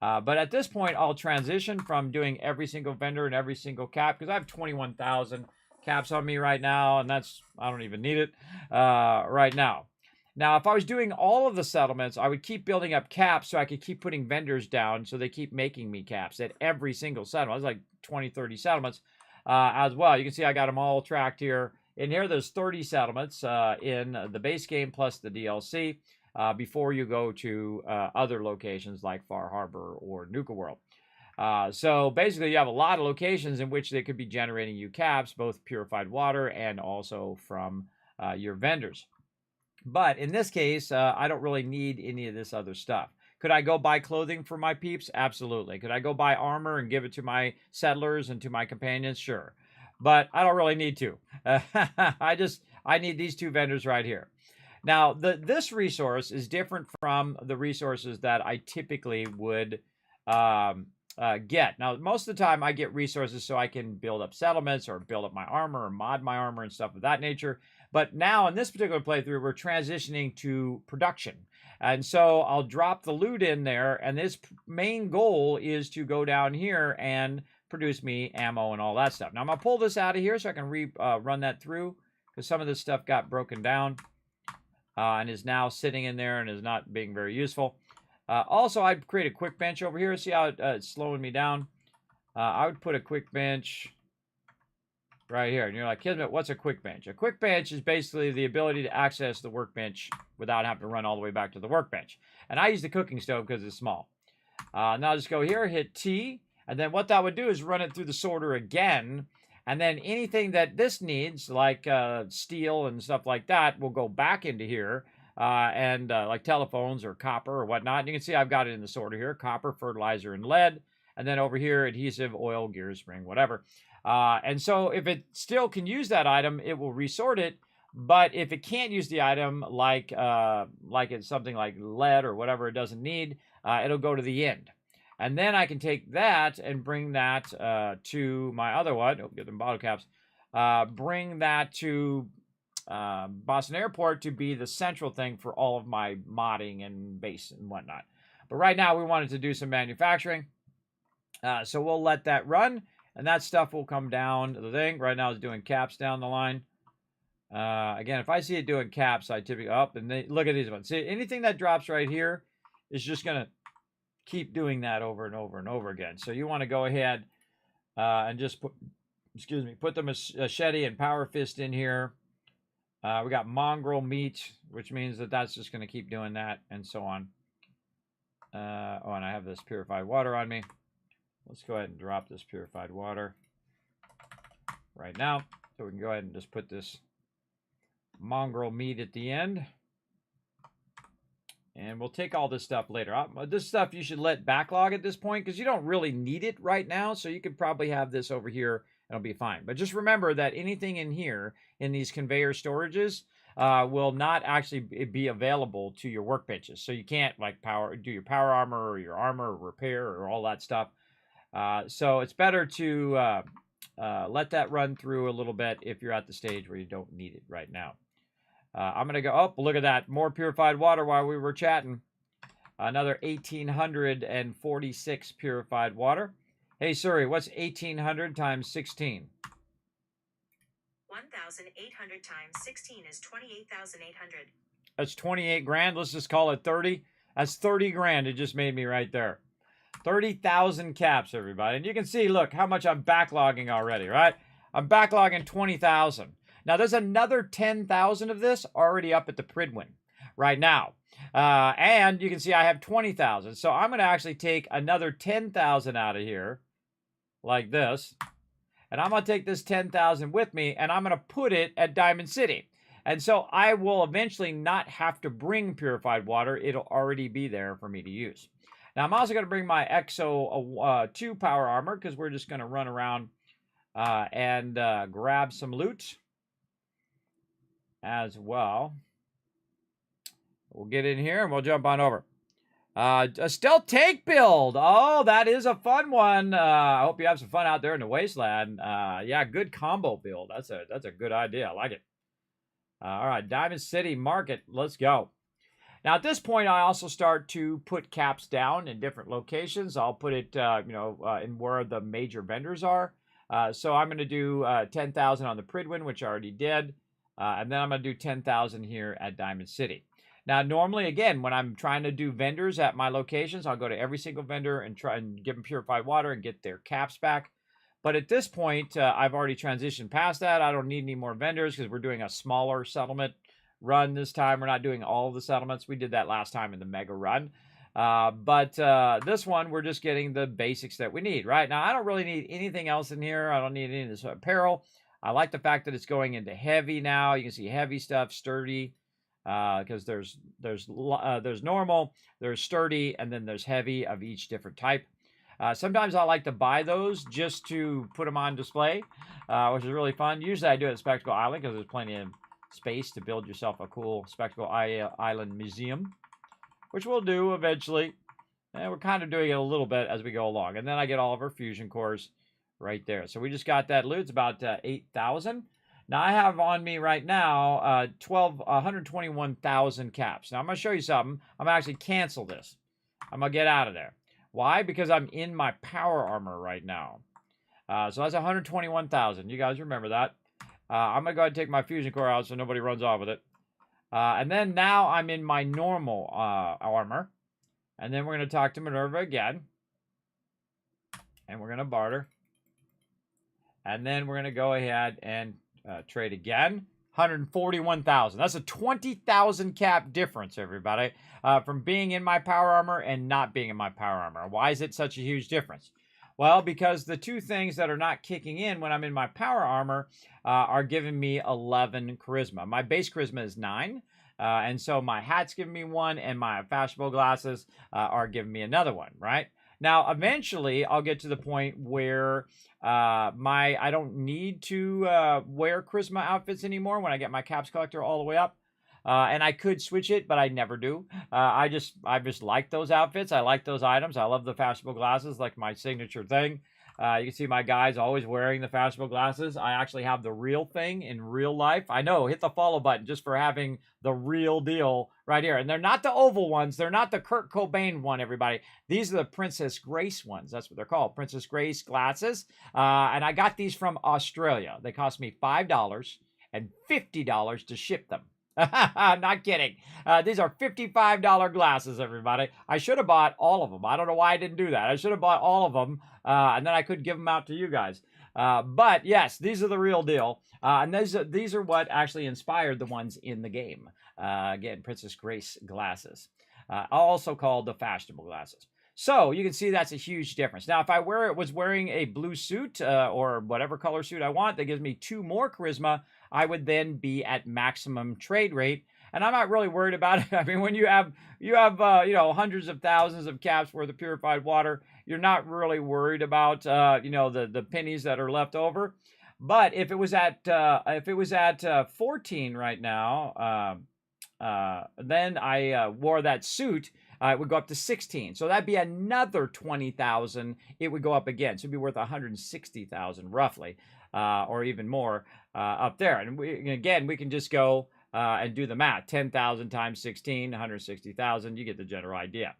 But at this point, I'll transition from doing every single vendor and every single cap, because I have 21,000 caps on me right now, and I don't even need it right now. Now, if I was doing all of the settlements, I would keep building up caps so I could keep putting vendors down so they keep making me caps at every single settlement. It's like 20, 30 settlements as well. You can see I got them all tracked here. In here, there's 30 settlements in the base game plus the DLC before you go to other locations like Far Harbor or Nuka World. So basically, you have a lot of locations in which they could be generating you caps, both purified water and also from your vendors. But in this case, I don't really need any of this other stuff. Could I go buy clothing for my peeps? Absolutely. Could I go buy armor and give it to my settlers and to my companions? Sure. But I don't really need to. I need these two vendors right here. Now, this resource is different from the resources that I typically would get. Now, most of the time, I get resources so I can build up settlements or build up my armor or mod my armor and stuff of that nature. But now, in this particular playthrough, we're transitioning to production. And so I'll drop the loot in there, and this main goal is to go down here and produce me ammo and all that stuff. Now, I'm going to pull this out of here so I can run that through, because some of this stuff got broken down and is now sitting in there and is not being very useful. Also, I'd create a quick bench over here. See how it's slowing me down? I would put a quick bench right here. And you're like, Kismet, what's a quick bench? A quick bench is basically the ability to access the workbench without having to run all the way back to the workbench. And I use the cooking stove because it's small. Now just go here, hit T, and then what that would do is run it through the sorter again. And then anything that this needs, like steel and stuff like that, will go back into here. And like telephones or copper or whatnot. And you can see I've got it in the sorter here, copper, fertilizer, and lead. And then over here, adhesive, oil, gear, spring, whatever. And so if it still can use that item, it will resort it. But if it can't use the item, like it's something like lead or whatever it doesn't need, it'll go to the end. And then I can take that and bring that to my other one. Oh, get them bottle caps. Bring that to Boston Airport to be the central thing for all of my modding and base and whatnot. But right now we wanted to do some manufacturing. So we'll let that run, and that stuff will come down to the thing. Right now it's doing caps down the line. Again, if I see it doing caps, I typically up and look at these ones. See, anything that drops right here is just going to keep doing that over and over and over again. So you want to go ahead and just put the machete and power fist in here. We got mongrel meat, which means that that's just going to keep doing that, and so on. Oh, and I have this purified water on me. Let's go ahead and drop this purified water right now. So we can go ahead and just put this mongrel meat at the end. And we'll take all this stuff later. This stuff you should let backlog at this point because you don't really need it right now. So you could probably have this over here and it'll be fine. But just remember that anything in here, in these conveyor storages, will not actually be available to your workbenches. So you can't like do your power armor or your armor repair or all that stuff. So it's better to let that run through a little bit if you're at the stage where you don't need it right now. I'm going to go, oh, look at that. More purified water while we were chatting. Another 1,846 purified water. Hey, Suri, what's 1,800 times 16? 1,800 times 16 is 28,800. That's 28 grand. Let's just call it 30. That's 30 grand. It just made me right there. 30,000 caps, everybody. And you can see, look, how much I'm backlogging already, right? I'm backlogging 20,000. Now, there's another 10,000 of this already up at the Pridwin right now. And you can see I have 20,000. So I'm going to actually take another 10,000 out of here like this. And I'm going to take this 10,000 with me, and I'm going to put it at Diamond City. And so I will eventually not have to bring purified water. It'll already be there for me to use. Now, I'm also going to bring my Exo 2 power armor because we're just going to run around and grab some loot as well. We'll get in here and we'll jump on over. A stealth tank build. Oh, that is a fun one. I hope you have some fun out there in the wasteland. Yeah, good combo build. That's a good idea. I like it. All right, Diamond City Market. Let's go. Now, at this point, I also start to put caps down in different locations. I'll put it, in where the major vendors are. So I'm going to do 10,000 on the Pridwin, which I already did. And then I'm going to do 10,000 here at Diamond City. Now, normally, again, when I'm trying to do vendors at my locations, I'll go to every single vendor and try and give them purified water and get their caps back. But at this point, I've already transitioned past that. I don't need any more vendors because we're doing a smaller settlement run this time. We're not doing all of the settlements. We did that last time in the mega run. But this one, we're just getting the basics that we need, right? Now, I don't really need anything else in here. I don't need any of this apparel. I like the fact that it's going into heavy now. You can see heavy stuff, sturdy, because there's normal, there's sturdy, and then there's heavy of each different type. Sometimes I like to buy those just to put them on display, which is really fun. Usually I do it at Spectacle Island because there's plenty of space to build yourself a cool Spectacle Island museum, which we'll do eventually. And we're kind of doing it a little bit as we go along. And then I get all of our fusion cores right there. So we just got that loot. It's about 8,000. Now I have on me right now 121,000 caps. Now I'm going to show you something. I'm going to actually cancel this. I'm going to get out of there. Why? Because I'm in my power armor right now. So that's 121,000. You guys remember that. I'm going to go ahead and take my fusion core out so nobody runs off with it. And then now I'm in my normal armor. And then we're going to talk to Minerva again. And we're going to barter. And then we're going to go ahead and trade again. 141,000. That's a 20,000 cap difference, everybody, from being in my power armor and not being in my power armor. Why is it such a huge difference? Well, because the two things that are not kicking in when I'm in my power armor are giving me 11 charisma. My base charisma is 9. And so my hat's giving me 1, and my fashionable glasses are giving me another 1, right? Now, eventually, I'll get to the point where I don't need to wear charisma outfits anymore when I get my caps collector all the way up. And I could switch it, but I never do. I just like those outfits. I like those items. I love the fashionable glasses, like my signature thing. You can see my guys always wearing the fashionable glasses. I actually have the real thing in real life. I know, hit the follow button just for having the real deal right here. And they're not the oval ones. They're not the Kurt Cobain one, everybody. These are the Princess Grace ones. That's what they're called, Princess Grace glasses. And I got these from Australia. They cost me $5 and $50 to ship them. Not kidding. These are $55 glasses, everybody. I should have bought all of them. I don't know why I didn't do that. I should have bought all of them, and then I could give them out to you guys. But yes, these are the real deal. And these are what actually inspired the ones in the game. Again, Princess Grace glasses, also called the fashionable glasses. So you can see that's a huge difference. Now, if I was wearing a blue suit or whatever color suit I want, that gives me 2 more charisma, I would then be at maximum trade rate. And I'm not really worried about it. I mean, when you have hundreds of thousands of caps worth of purified water, you're not really worried about the pennies that are left over. But if it was at 14 right now, then I wore that suit. It would go up to 16. So that'd be another 20,000. It would go up again. So it'd be worth 160,000 roughly, or even more up there. And we can just go and do the math. 10,000 times 16, 160,000. You get the general idea.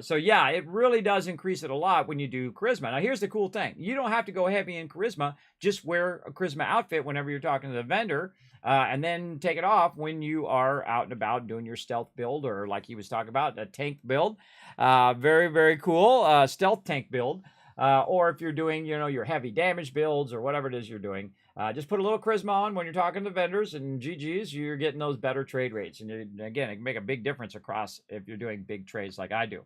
So yeah, it really does increase it a lot when you do charisma. Now here's the cool thing. You don't have to go heavy in charisma. Just wear a charisma outfit whenever you're talking to the vendor. And then take it off when you are out and about doing your stealth build, or like he was talking about, a tank build. Very, very cool stealth tank build. Or if you're doing, your heavy damage builds or whatever it is you're doing, just put a little charisma on when you're talking to vendors, and GG's, you're getting those better trade rates. And again, it can make a big difference across if you're doing big trades like I do.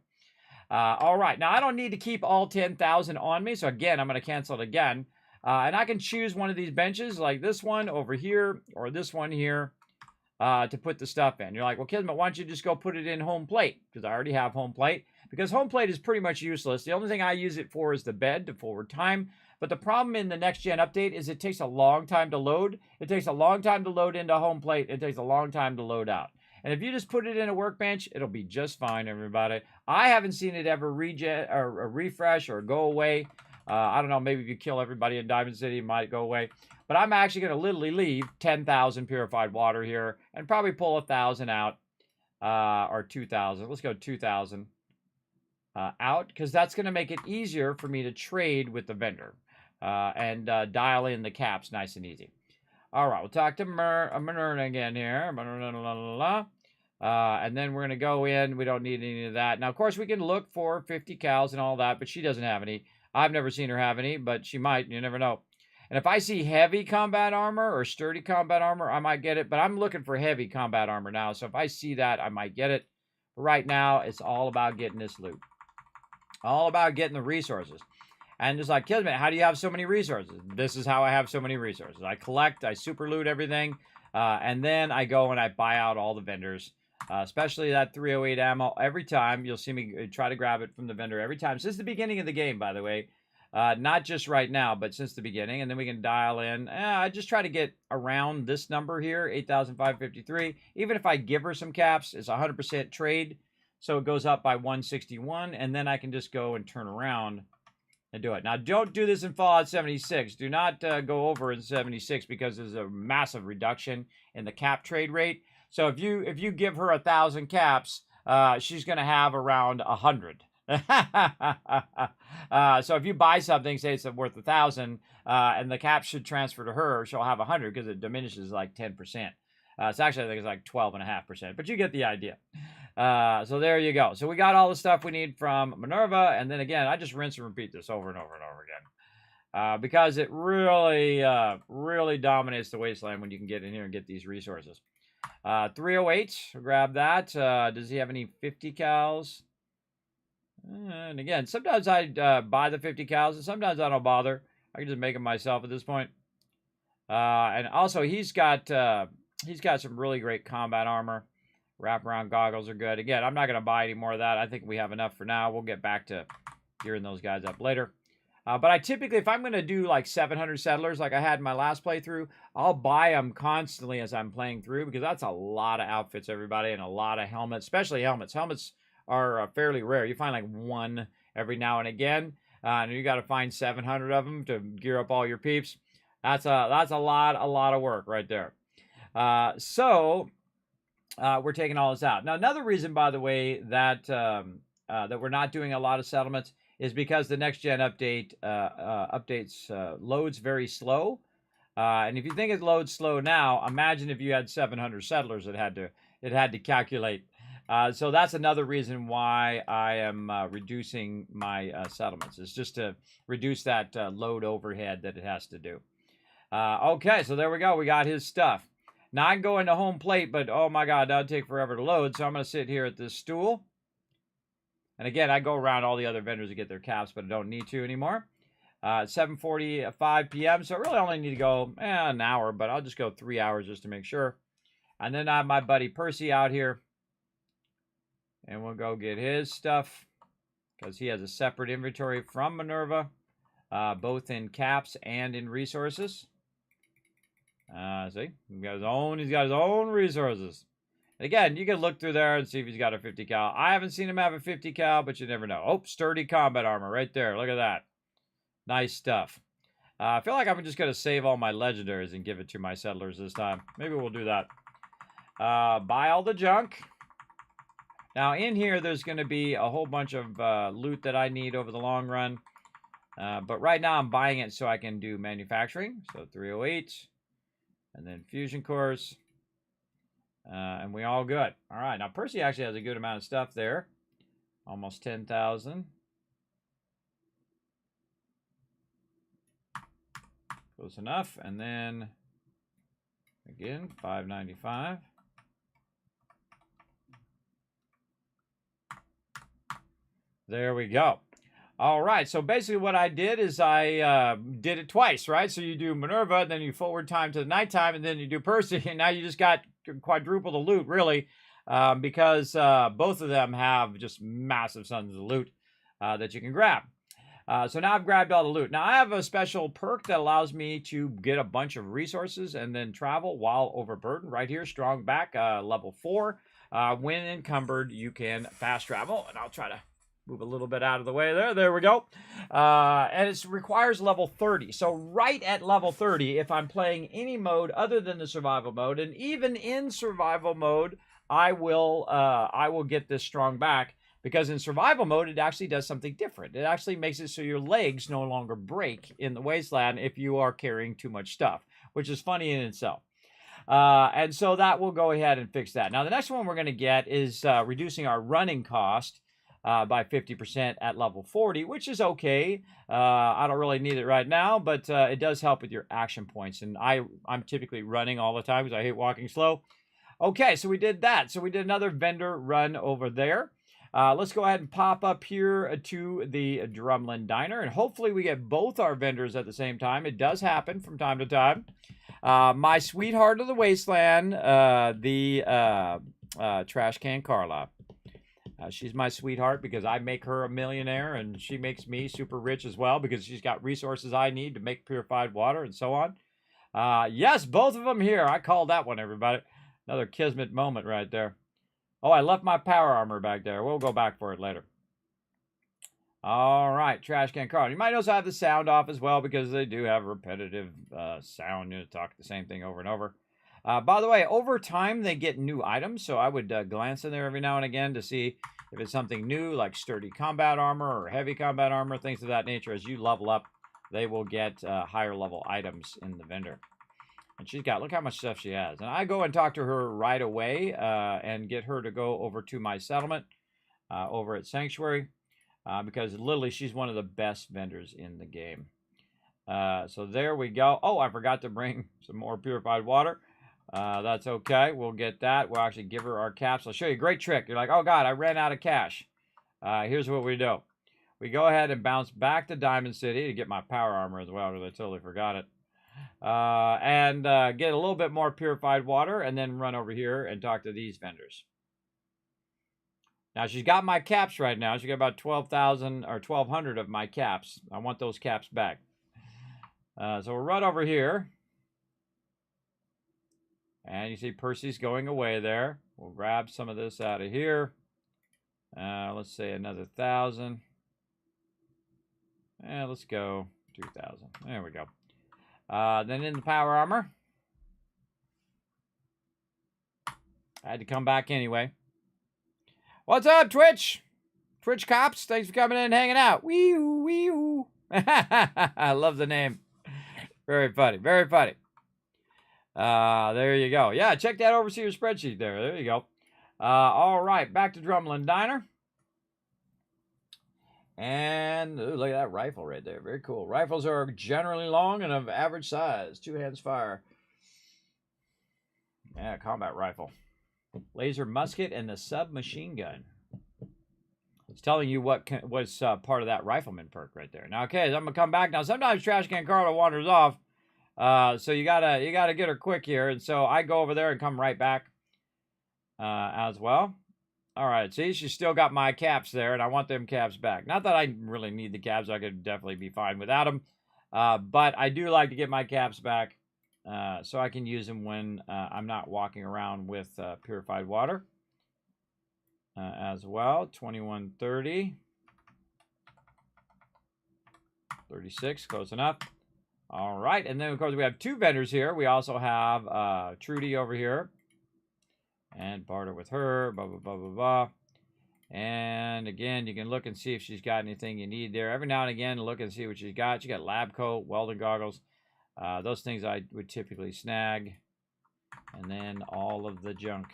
All right, now I don't need to keep all 10,000 on me. So again, I'm going to cancel it again. And I can choose one of these benches like this one over here or this one here to put the stuff in. You're like, well, Kismet, why don't you just go put it in home plate? Because I already have home plate. Because home plate is pretty much useless. The only thing I use it for is the bed to forward time. But the problem in the next gen update is it takes a long time to load. It takes a long time to load into home plate. It takes a long time to load out. And if you just put it in a workbench, it'll be just fine, everybody. I haven't seen it ever refresh or go away. I don't know, maybe if you kill everybody in Diamond City, it might go away. But I'm actually going to literally leave 10,000 purified water here and probably pull 1,000 out, or 2,000. Let's go 2,000 out, because that's going to make it easier for me to trade with the vendor and dial in the caps nice and easy. All right, we'll talk to Minerva again here. And then we're going to go in. We don't need any of that. Now, of course, we can look for 50 cows and all that, but she doesn't have any. I've never seen her have any, but she might. You never know. And if I see heavy combat armor or sturdy combat armor, I might get it. But I'm looking for heavy combat armor now. So if I see that, I might get it. But right now, it's all about getting this loot. All about getting the resources. And just like Kismet, how do you have so many resources? This is how I have so many resources. I collect, I super loot everything. And then I go and I buy out all the vendors. Especially that 308 ammo. Every time, you'll see me try to grab it from the vendor every time. Since the beginning of the game, by the way. Not just right now, but since the beginning. And then we can dial in. I just try to get around this number here, 8,553. Even if I give her some caps, it's 100% trade. So it goes up by 161. And then I can just go and turn around and do it. Now, don't do this in Fallout 76. Do not go over in 76 because there's a massive reduction in the cap trade rate. So if you give her 1,000 caps, she's going to have around 100. So if you buy something, say it's worth 1,000, and the cap should transfer to her, she'll have 100 because it diminishes like 10%. It's actually, I think it's like 12.5%, but you get the idea. So there you go. So we got all the stuff we need from Minerva, and then again, I just rinse and repeat this over and over and over again. Because it really, really dominates the wasteland when you can get in here and get these resources. 308, grab that. Does he have any 50 cals? And again, sometimes I buy the 50 cals, and sometimes I don't bother. I can just make them myself at this point. And also, he's got some really great combat armor. Wraparound goggles are good. Again, I'm not going to buy any more of that. I think we have enough for now. We'll get back to gearing those guys up later. But I typically, if I'm going to do like 700 settlers like I had in my last playthrough, I'll buy them constantly as I'm playing through, because that's a lot of outfits, everybody, and a lot of helmets, especially helmets. Helmets are fairly rare. You find like one every now and again, and you got to find 700 of them to gear up all your peeps. That's a lot of work right there. So we're taking all this out. Now, another reason, by the way, that that we're not doing a lot of settlements is because the next gen update loads very slow. And if you think it loads slow now, imagine if you had 700 settlers that it had to calculate. So that's another reason why I am reducing my settlements. It's just to reduce that load overhead that it has to do. Okay, so there we go. We got his stuff. Now I can go into home plate, but oh my god, that would take forever to load. So I'm going to sit here at this stool. And again, I go around all the other vendors to get their caps, but I don't need to anymore. 7:45 p.m. So I really only need to go an hour, but I'll just go 3 hours just to make sure. And then I have my buddy Percy out here. And we'll go get his stuff, because he has a separate inventory from Minerva, both in caps and in resources. See, he's got his own resources. And again, you can look through there and see if he's got a 50 cal. I haven't seen him have a 50 cal, but you never know. Oh, sturdy combat armor right there. Look at that. Nice stuff. I feel like I'm just going to save all my legendaries and give it to my settlers this time. Maybe we'll do that. Buy all the junk. Now, in here, there's going to be a whole bunch of loot that I need over the long run. But right now, I'm buying it so I can do manufacturing. So 308. And then fusion cores. And we all good. All right. Now, Percy actually has a good amount of stuff there. Almost 10,000. Close enough. And then, again, 595. There we go. All right, so basically what I did is I did it twice, right? So you do Minerva, then you forward time to the nighttime, and then you do Percy, and now you just got quadruple the loot, really, because both of them have just massive sons of loot that you can grab. So now I've grabbed all the loot. Now I have a special perk that allows me to get a bunch of resources and then travel while overburdened. Right here, strong back, level 4. When encumbered, you can fast travel, and I'll try to move a little bit out of the way there. There we go. And it requires level 30. So right at level 30, if I'm playing any mode other than the survival mode, and even in survival mode, I will get this strong back, because in survival mode, it actually does something different. It actually makes it so your legs no longer break in the wasteland if you are carrying too much stuff, which is funny in itself. And so that will go ahead and fix that. Now, the next one we're going to get is reducing our running cost by 50% at level 40, which is okay. I don't really need it right now, but it does help with your action points. And I'm typically running all the time because I hate walking slow. Okay, so we did that. So we did another vendor run over there. Let's go ahead and pop up here to the Drumlin Diner, and hopefully we get both our vendors at the same time. It does happen from time to time. My sweetheart of the wasteland, the Trash Can Carla. She's my sweetheart because I make her a millionaire, and she makes me super rich as well because she's got resources I need to make purified water and so on. Yes, both of them here. I called that one, everybody. Another Kismet moment right there. Oh, I left my power armor back there. We'll go back for it later. All right, Trash Can Carla. You might notice I have the sound off as well because they do have repetitive sound. You know, talk the same thing over and over. By the way, over time, they get new items, so I would glance in there every now and again to see if it's something new, like sturdy combat armor or heavy combat armor, things of that nature. As you level up, they will get higher level items in the vendor. And she's got, look how much stuff she has. And I go and talk to her right away and get her to go over to my settlement over at Sanctuary because literally she's one of the best vendors in the game. So there we go. Oh, I forgot to bring some more purified water. That's okay. We'll get that. We'll actually give her our caps. I'll show you a great trick. You're like, oh, God, I ran out of cash. Here's what we do. We go ahead and bounce back to Diamond City to get my power armor as well, because I totally forgot it. And get a little bit more purified water, and then run over here and talk to these vendors. Now, she's got my caps right now. She's got about 12,000 or 1,200 of my caps. I want those caps back. So we'll run over here. And you see Percy's going away there. We'll grab some of this out of here. Let's say another 1,000. And let's go 2,000. There we go. Then in the power armor. I had to come back anyway. What's up, Twitch? Twitch Cops, thanks for coming in and hanging out. Wee-oo, wee-oo. I love the name. Very funny, very funny. There you go. Yeah, check that overseer spreadsheet there. There you go. All right, back to Drumlin Diner. And ooh, look at that rifle right there. Very cool. Rifles are generally long and of average size. 2 hands fire. Yeah, combat rifle. Laser musket and the submachine gun. It's telling you what was part of that rifleman perk right there. Now, okay, I'm gonna come back now. Sometimes Trash Can Carla wanders off, so you gotta get her quick here. And so I go over there and come right back as well. All right, see, she's still got my caps there, and I want them caps back. Not that I really need the caps. I could definitely be fine without them. But I do like to get my caps back so I can use them when I'm not walking around with purified water as well. 2130. 36, close enough. All right, and then, of course, we have 2 vendors here. We also have Trudy over here. And barter with her, blah, blah, blah, blah, blah. And again, you can look and see if she's got anything you need there. Every now and again, look and see what she's got. She got lab coat, welding goggles. Those things I would typically snag. And then all of the junk.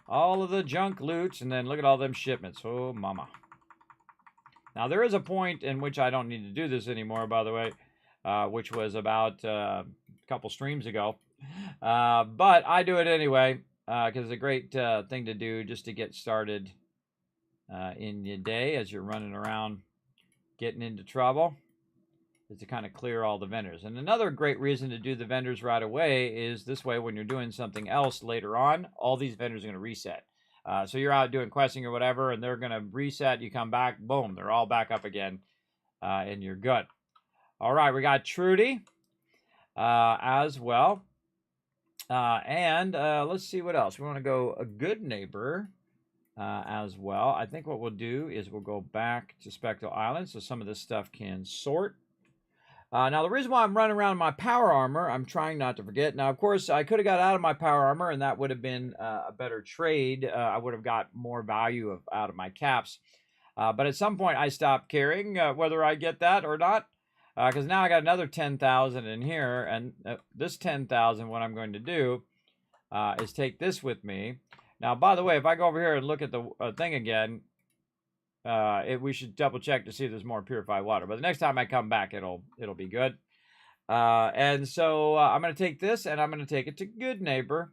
All of the junk loots. And then look at all them shipments. Oh, mama. Now, there is a point in which I don't need to do this anymore, by the way. Which was about a couple streams ago. But I do it anyway. Because it's a great thing to do just to get started in your day as you're running around getting into trouble, is to kind of clear all the vendors. And another great reason to do the vendors right away is this way when you're doing something else later on, all these vendors are going to reset. So you're out doing questing or whatever, and they're going to reset. You come back, boom, they're all back up again, and you're good. All right, we got Trudy as well. And let's see what else. We want to go a good neighbor as well. I think what we'll do is we'll go back to Spectral Island so some of this stuff can sort. Now, the reason why I'm running around my power armor, I'm trying not to forget. Now, of course, I could have got out of my power armor, and that would have been a better trade. I would have got more value out of my caps. But at some point, I stopped caring whether I get that or not. Because now I got another 10,000 in here, and this 10,000, what I'm going to do is take this with me. Now, by the way, if I go over here and look at the thing again, we should double check to see if there's more purified water. But the next time I come back, it'll be good. And so I'm going to take this, and I'm going to take it to Good Neighbor,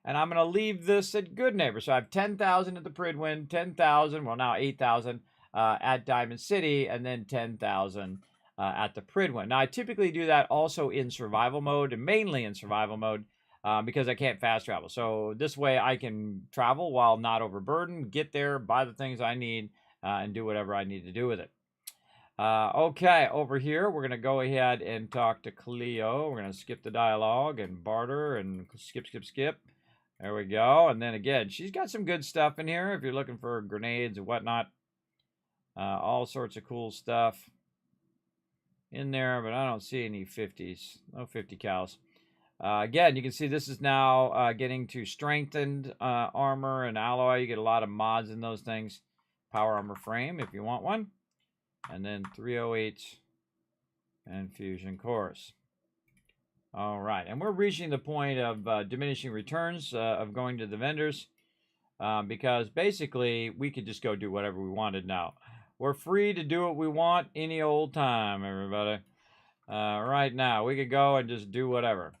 and I'm going to leave this at Good Neighbor. So I have 10,000 at the Pridwin, 10,000, well now 8,000 at Diamond City, and then 10,000. At the Pridwin. Now, I typically do that also in survival mode, and mainly in survival mode, because I can't fast travel. So this way I can travel while not overburdened, get there, buy the things I need, and do whatever I need to do with it. Okay, over here, we're going to go ahead and talk to Cleo. We're going to skip the dialogue and barter and skip. There we go. And then again, she's got some good stuff in here if you're looking for grenades and whatnot. All sorts of cool stuff in there, but I don't see any 50s. No 50 cals. Again, you can see this is now getting to strengthened armor and alloy. You get a lot of mods in those things. Power armor frame if you want one. And then 308 and fusion cores. All right, and we're reaching the point of diminishing returns of going to the vendors because basically we could just go do whatever we wanted now. We're free to do what we want any old time, everybody. Right now, we could go and just do whatever.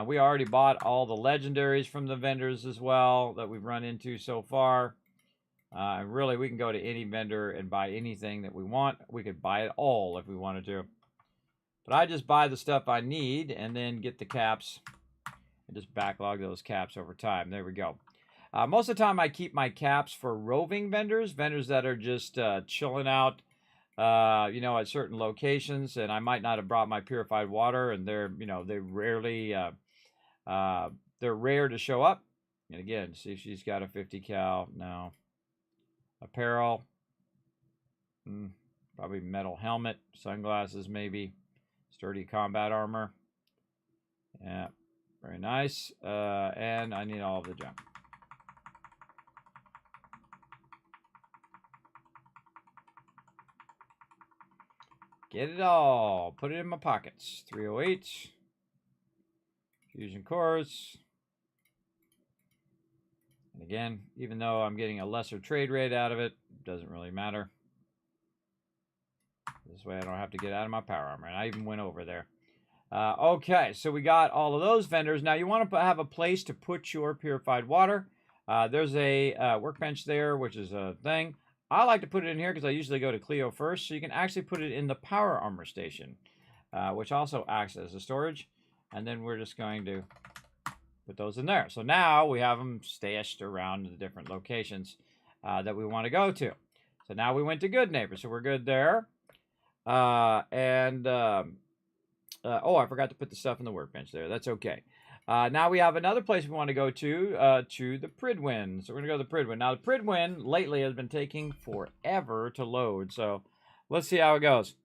We already bought all the legendaries from the vendors as well that we've run into so far. And really, we can go to any vendor and buy anything that we want. We could buy it all if we wanted to. But I just buy the stuff I need and then get the caps and just backlog those caps over time. There we go. Most of the time, I keep my caps for roving vendors, vendors that are just chilling out, you know, at certain locations. And I might not have brought my purified water, and they're, you know, they rarely, they're rare to show up. And again, see if she's got a 50 cal. No. Apparel. Probably metal helmet, sunglasses maybe. Sturdy combat armor. Yeah, very nice. And I need all of the junk. Get it all. Put it in my pockets. 308. Fusion cores. And again, even though I'm getting a lesser trade rate out of it, doesn't really matter. This way I don't have to get out of my power armor. And I even went over there. Okay, so we got all of those vendors. Now you want to have a place to put your purified water. There's a workbench there, which is a thing. I like to put it in here because I usually go to Clio first. So you can actually put it in the power armor station, which also acts as a storage. And then we're just going to put those in there. So now we have them stashed around the different locations that we want to go to. So now we went to Good Neighbor. So we're good there. Oh, I forgot to put the stuff in the workbench there. That's okay. Now we have another place we want to go to the Pridwin. So we're going to go to the Pridwin. Now, the Pridwin lately has been taking forever to load. So let's see how it goes.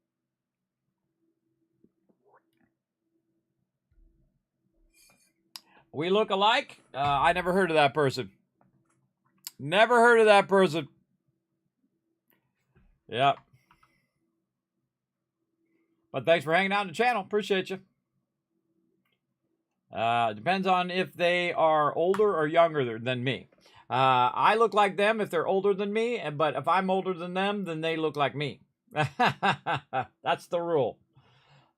We look alike? I never heard of that person. Never heard of that person. Yep. But thanks for hanging out on the channel. Appreciate you. Depends on if they are older or younger than me. I look like them if they're older than me, but if I'm older than them, then they look like me. That's the rule.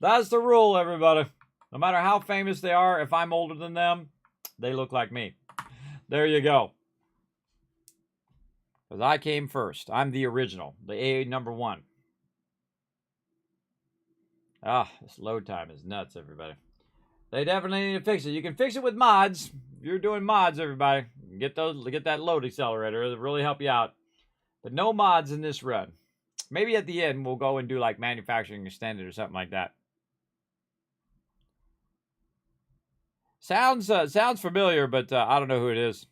That's the rule, everybody. No matter how famous they are, if I'm older than them, they look like me. There you go. Because I came first. I'm the original. The AA #1. Ah, this load time is nuts, everybody. They definitely need to fix it. You can fix it with mods. If you're doing mods, everybody, get that load accelerator. It'll really help you out. But no mods in this run. Maybe at the end we'll go and do like manufacturing extended or something like that. Sounds familiar, but I don't know who it is.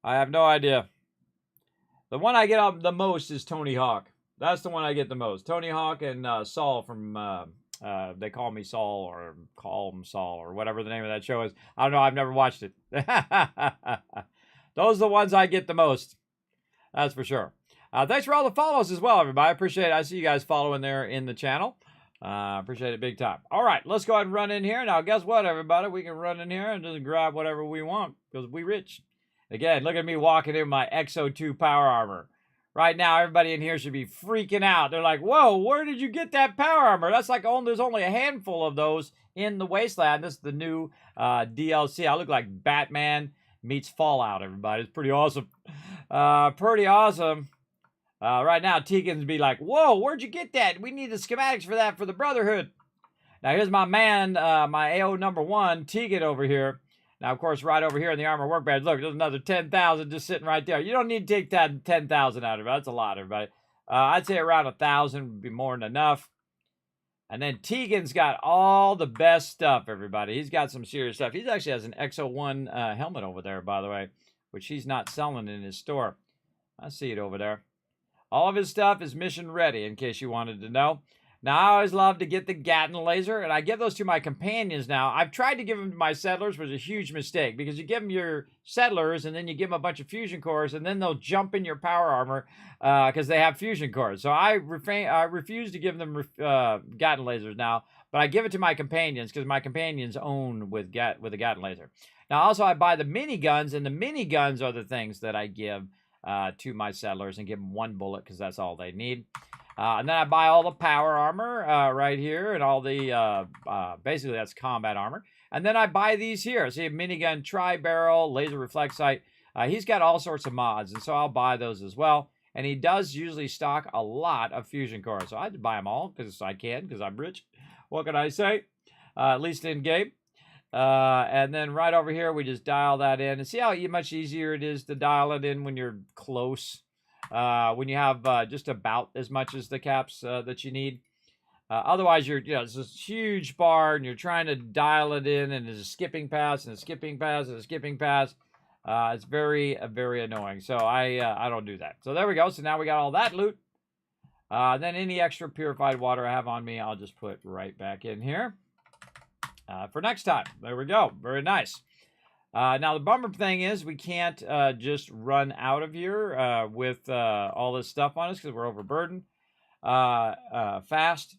I have no idea. The one I get up the most is Tony Hawk. That's the one I get the most. Tony Hawk and Saul from, They Call Me Saul or Call Him Saul or whatever the name of that show is. I don't know. I've never watched it. Those are the ones I get the most. That's for sure. Thanks for all the follows as well, everybody. I appreciate it. I see you guys following there in the channel. Appreciate it big time. All right, let's go ahead and run in here. Now, guess what, everybody? We can run in here and just grab whatever we want because we rich. Again, look at me walking in my XO2 power armor. Right now, everybody in here should be freaking out. They're like, whoa, where did you get that power armor? That's like, there's only a handful of those in the Wasteland. This is the new DLC. I look like Batman meets Fallout, everybody. It's pretty awesome. Pretty awesome. Right now, Tegan's be like, whoa, where'd you get that? We need the schematics for that for the Brotherhood. Now, here's my man, my AO #1, Tegan over here. Now, of course, right over here in the armor workbench, look, there's another 10,000 just sitting right there. You don't need to take that 10,000 out of it. That's a lot, everybody. I'd say around 1,000 would be more than enough. And then Tegan's got all the best stuff, everybody. He's got some serious stuff. He actually has an XO1 helmet over there, by the way, which he's not selling in his store. I see it over there. All of his stuff is mission ready, in case you wanted to know. Now, I always love to get the Gatton laser, and I give those to my companions now. I've tried to give them to my settlers, which was a huge mistake, because you give them your settlers, and then you give them a bunch of fusion cores, and then they'll jump in your power armor because they have fusion cores. So I refuse to give them Gatton lasers now, but I give it to my companions because my companions own with a Gatling laser. Now, also, I buy the miniguns, and the miniguns are the things that I give to my settlers and give them 1 bullet because that's all they need. And then I buy all the power armor right here and all the, basically that's combat armor. And then I buy these here. See, a minigun tri-barrel, laser reflex sight. He's got all sorts of mods, and so I'll buy those as well. And he does usually stock a lot of fusion cores. So I had to buy them all because I can, because I'm rich. What can I say? At least in game. And then right over here, we just dial that in. And see how much easier it is to dial it in when you're close. When you have just about as much as the caps that you need. Otherwise, it's this huge bar, and you're trying to dial it in, and there's a skipping pass, and a skipping pass, and a skipping pass. It's very, very annoying. So I don't do that. So there we go. So now we got all that loot. Then any extra purified water I have on me, I'll just put right back in here for next time. There we go. Very nice. Now, the bummer thing is we can't just run out of here with all this stuff on us because we're overburdened fast.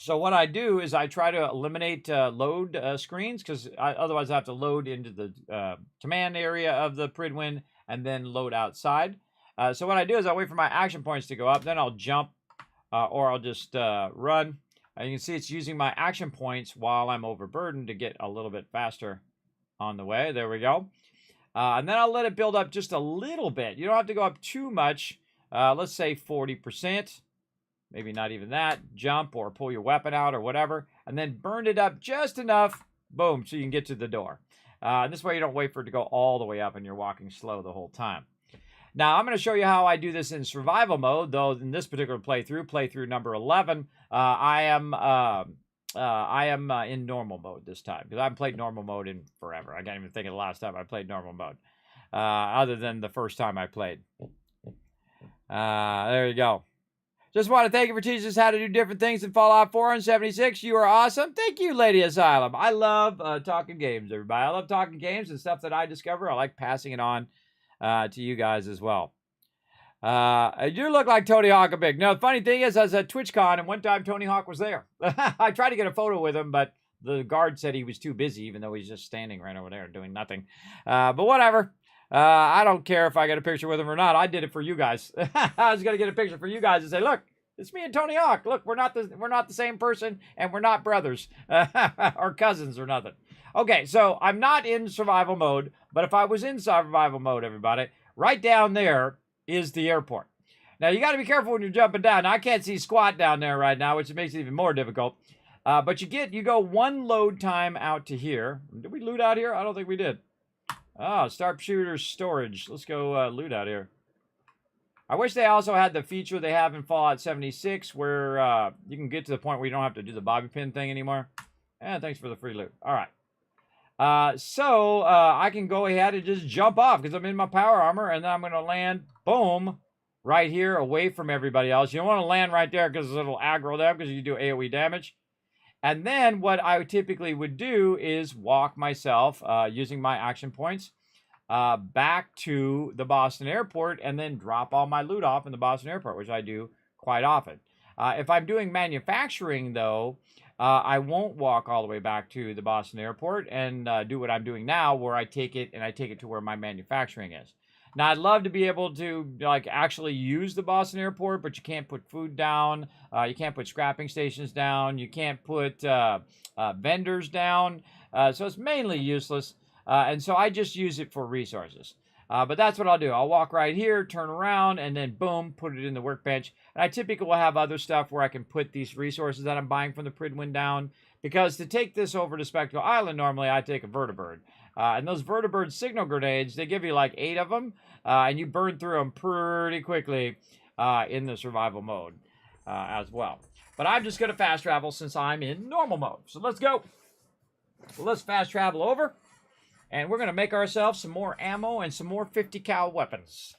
So what I do is I try to eliminate load screens because otherwise I have to load into the command area of the Pridwin and then load outside. So what I do is I wait for my action points to go up, then I'll jump or I'll just run. And you can see it's using my action points while I'm overburdened to get a little bit faster on the way. There we go. And then I'll let it build up just a little bit. You don't have to go up too much. Let's say 40%. Maybe not even that. Jump or pull your weapon out or whatever. And then burn it up just enough. Boom. So you can get to the door. This way you don't wait for it to go all the way up and you're walking slow the whole time. Now, I'm going to show you how I do this in survival mode, though in this particular playthrough number 11, I am in normal mode this time, because I haven't played normal mode in forever. I can't even think of the last time I played normal mode, other than the first time I played. There you go. Just want to thank you for teaching us how to do different things in Fallout 476. You are awesome. Thank you, Lady Asylum. I love talking games, everybody. I love talking games and stuff that I discover. I like passing it on to you guys as well. You look like Tony Hawk a bit. No, the funny thing is, I was at TwitchCon, and one time Tony Hawk was there. I tried to get a photo with him, but the guard said he was too busy, even though he's just standing right over there doing nothing. But whatever. I don't care if I get a picture with him or not. I did it for you guys. I was going to get a picture for you guys and say, look, it's me and Tony Hawk. Look, we're not the same person, and we're not brothers or cousins or nothing. Okay, so I'm not in survival mode, but if I was in survival mode, everybody, right down there is the airport. Now, you got to be careful when you're jumping down. Now, I can't see squat down there right now, which makes it even more difficult. But you go one load time out to here. Did we loot out here? I don't think we did. Oh, sharpshooter storage. Let's go loot out here. I wish they also had the feature they have in Fallout 76 where you can get to the point where you don't have to do the bobby pin thing anymore. Thanks for the free loot. All right. So I can go ahead and just jump off because I'm in my power armor, and then I'm going to land, boom, right here away from everybody else. You don't want to land right there because it'll aggro them because you do AoE damage. And then what I typically would do is walk myself using my action points back to the Boston airport and then drop all my loot off in the Boston airport, which I do quite often. If I'm doing manufacturing, though, I won't walk all the way back to the Boston airport and do what I'm doing now, where I take it to where my manufacturing is. Now, I'd love to be able to actually use the Boston airport, but you can't put food down. You can't put scrapping stations down. You can't put vendors down. So it's mainly useless. And so I just use it for resources. But that's what I'll do. I'll walk right here, turn around, and then boom, put it in the workbench. And I typically will have other stuff where I can put these resources that I'm buying from the Pridwin down. Because to take this over to Spectral Island, normally I take a vertibird. And those vertibird signal grenades, they give you like 8 of them. And you burn through them pretty quickly in the survival mode as well. But I'm just going to fast travel since I'm in normal mode. So let's go. So let's fast travel over. And we're going to make ourselves some more ammo and some more 50 cal weapons.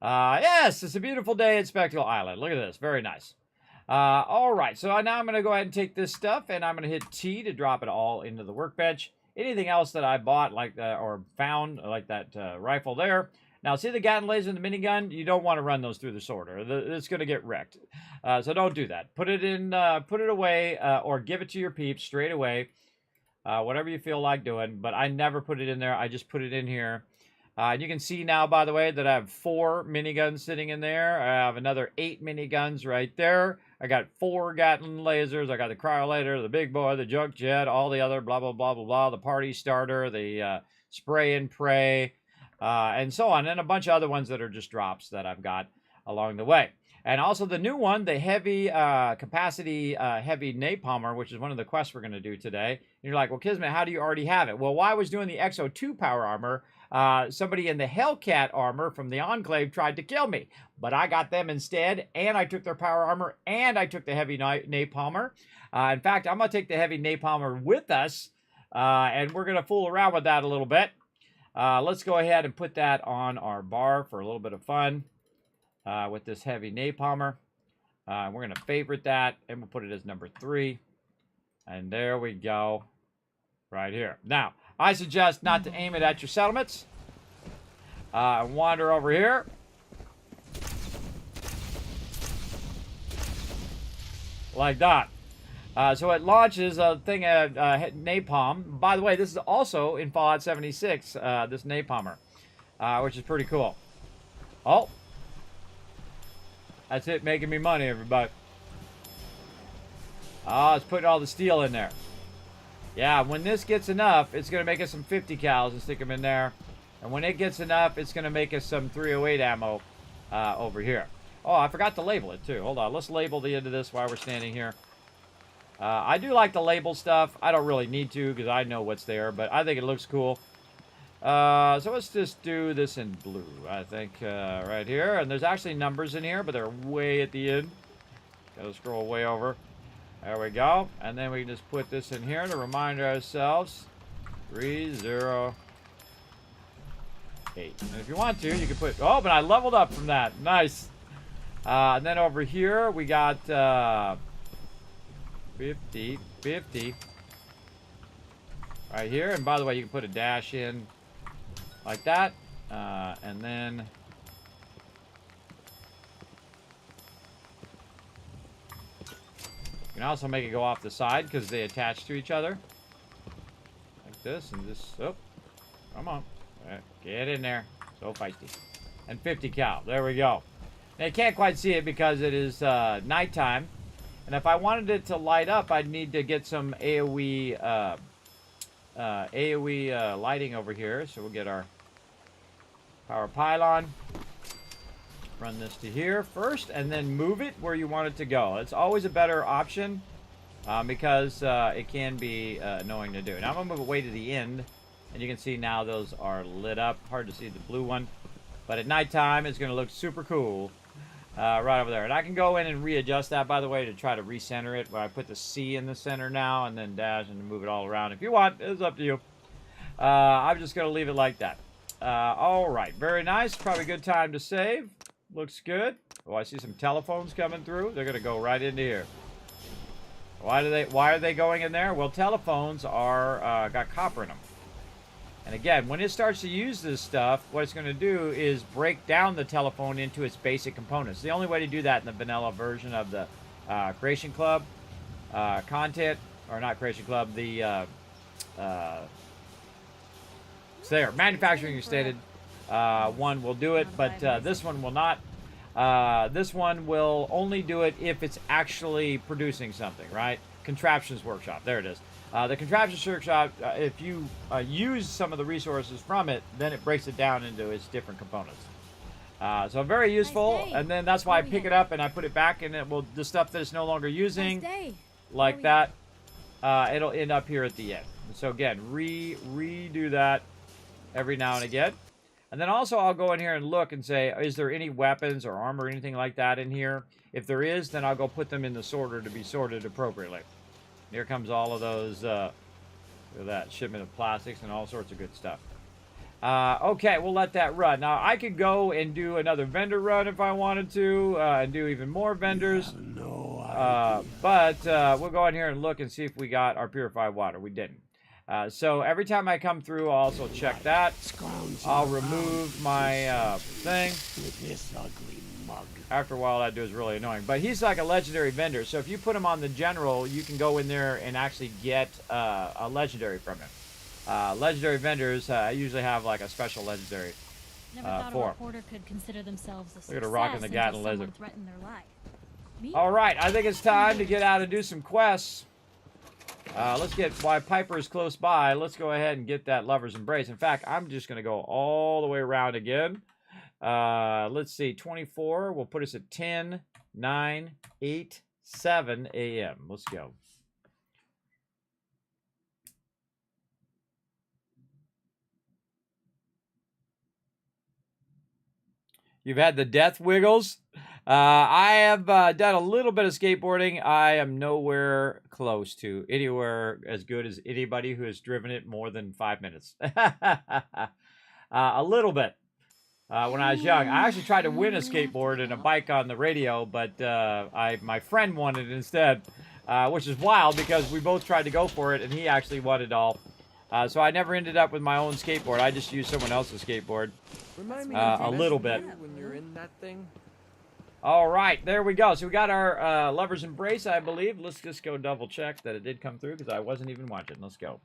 Yes, it's a beautiful day at Spectral Island. Look at this. Very nice. All right. So now I'm going to go ahead and take this stuff, and I'm going to hit T to drop it all into the workbench. Anything else that I bought like that or found, like that rifle there, Now, see the Gatling laser and the minigun? You don't want to run those through the sorter. It's going to get wrecked. So don't do that. Put it in, put it away, or give it to your peeps straight away. Whatever you feel like doing. But I never put it in there. I just put it in here. And you can see now, by the way, that I have 4 miniguns sitting in there. I have another 8 miniguns right there. I got 4 Gatling lasers. I got the cryolator, the big boy, the junk jet, all the other blah, blah, blah, blah, blah. The party starter, the spray and pray, and so on. And a bunch of other ones that are just drops that I've got along the way. And also the new one, the heavy capacity heavy napalmer, which is one of the quests we're going to do today. And you're like, well, Kismet, how do you already have it? Well, while I was doing the XO2 power armor, somebody in the Hellcat armor from the Enclave tried to kill me. But I got them instead, and I took their power armor, and I took the heavy napalmer. In fact, I'm going to take the heavy napalmer with us, and we're going to fool around with that a little bit. Let's go ahead and put that on our bar for a little bit of fun. With this heavy napalmer. We're going to favorite that, and we'll put it as number 3. And there we go. Right here. Now, I suggest not to aim it at your settlements. Wander over here. Like that. So it launches a thing of napalm. By the way, this is also in Fallout 76, this napalmer, which is pretty cool. Oh. That's it, making me money, everybody. Oh, it's putting all the steel in there. Yeah, when this gets enough, it's going to make us some 50 cals and stick them in there. And when it gets enough, it's going to make us some 308 ammo over here. Oh, I forgot to label it, too. Hold on, let's label the end of this while we're standing here. I do like to label stuff. I don't really need to because I know what's there, but I think it looks cool. So let's just do this in blue, I think, right here. And there's actually numbers in here, but they're way at the end. Gotta scroll way over. There we go. And then we can just put this in here to remind ourselves. 308. And if you want to, you can put... Oh, but I leveled up from that. Nice. And then over here, we got 50. Right here. And by the way, you can put a dash in. Like that, and then you can also make it go off the side because they attach to each other. Like this, and just, oh, come on. Get in there. So feisty. And 50 cal. There we go. Now, you can't quite see it because it is nighttime. And if I wanted it to light up, I'd need to get some AoE lighting over here. So we'll get our power pylon. Run this to here first, and then move it where you want it to go. It's always a better option because it can be annoying to do. Now I'm going to move it way to the end, and you can see now those are lit up. Hard to see the blue one, but at nighttime it's going to look super cool right over there. And I can go in and readjust that, by the way, to try to recenter it, where I put the C in the center now and then dash and move it all around. If you want, it's up to you. I'm just going to leave it like that. All right, very nice. Probably a good time to save. Looks good. Oh, I see some telephones coming through. They're going to go right into here. Why are they going in there? Well, telephones are got copper in them. And again, when it starts to use this stuff, what it's going to do is break down the telephone into its basic components. The only way to do that in the vanilla version of the Creation Club content, or not Creation Club, the there, manufacturing extended one will do it, but this one will not. This one will only do it if it's actually producing something, right? Contraptions Workshop, there it is. The Contraptions Workshop, if you use some of the resources from it, then it breaks it down into its different components. So very useful, and then that's why I pick it up and I put it back, and it will, the stuff that it's no longer using, like that, it'll end up here at the end. So again, redo that every now and again. And then also I'll go in here and look and say, is there any weapons or armor or anything like that in here? If there is, then I'll go put them in the sorter to be sorted appropriately. Here comes all of those, look at that shipment of plastics and all sorts of good stuff. Okay, we'll let that run. Now, I could go and do another vendor run if I wanted to, and do even more vendors. But we'll go in here and look and see if we got our purified water. We didn't. So every time I come through, I'll also check that. Scrounge I'll around remove my thing. with this ugly mug. After a while, that is really annoying. But he's like a legendary vendor. So if you put him on the general, you can go in there and actually get a legendary from him. Legendary vendors usually have like a special legendary. Never thought for a 'em. reporter could consider themselves a Look success at her rocking the until Gatling someone laser. threatened their life. Me? All right, I think it's time to get out and do some quests. Let's get, while Piper is close by, let's go ahead and get that Lover's Embrace. In fact, I'm just going to go all the way around again. Let's see, 24 will put us at 10, 9, 8, 7 a.m. Let's go. You've had the death wiggles. I have done a little bit of skateboarding. I am nowhere close to anywhere as good as anybody who has driven it more than 5 minutes. A little bit. When I was young, I actually tried to win a skateboard and a bike on the radio, but my friend won it instead, which is wild because we both tried to go for it, and he actually won it all. So I never ended up with my own skateboard. I just used someone else's skateboard. Remind me A little bit. when you're in that thing. All right, there we go. So we got our Lover's Embrace, I believe. Let's just go double check that it did come through because I wasn't even watching. Let's go.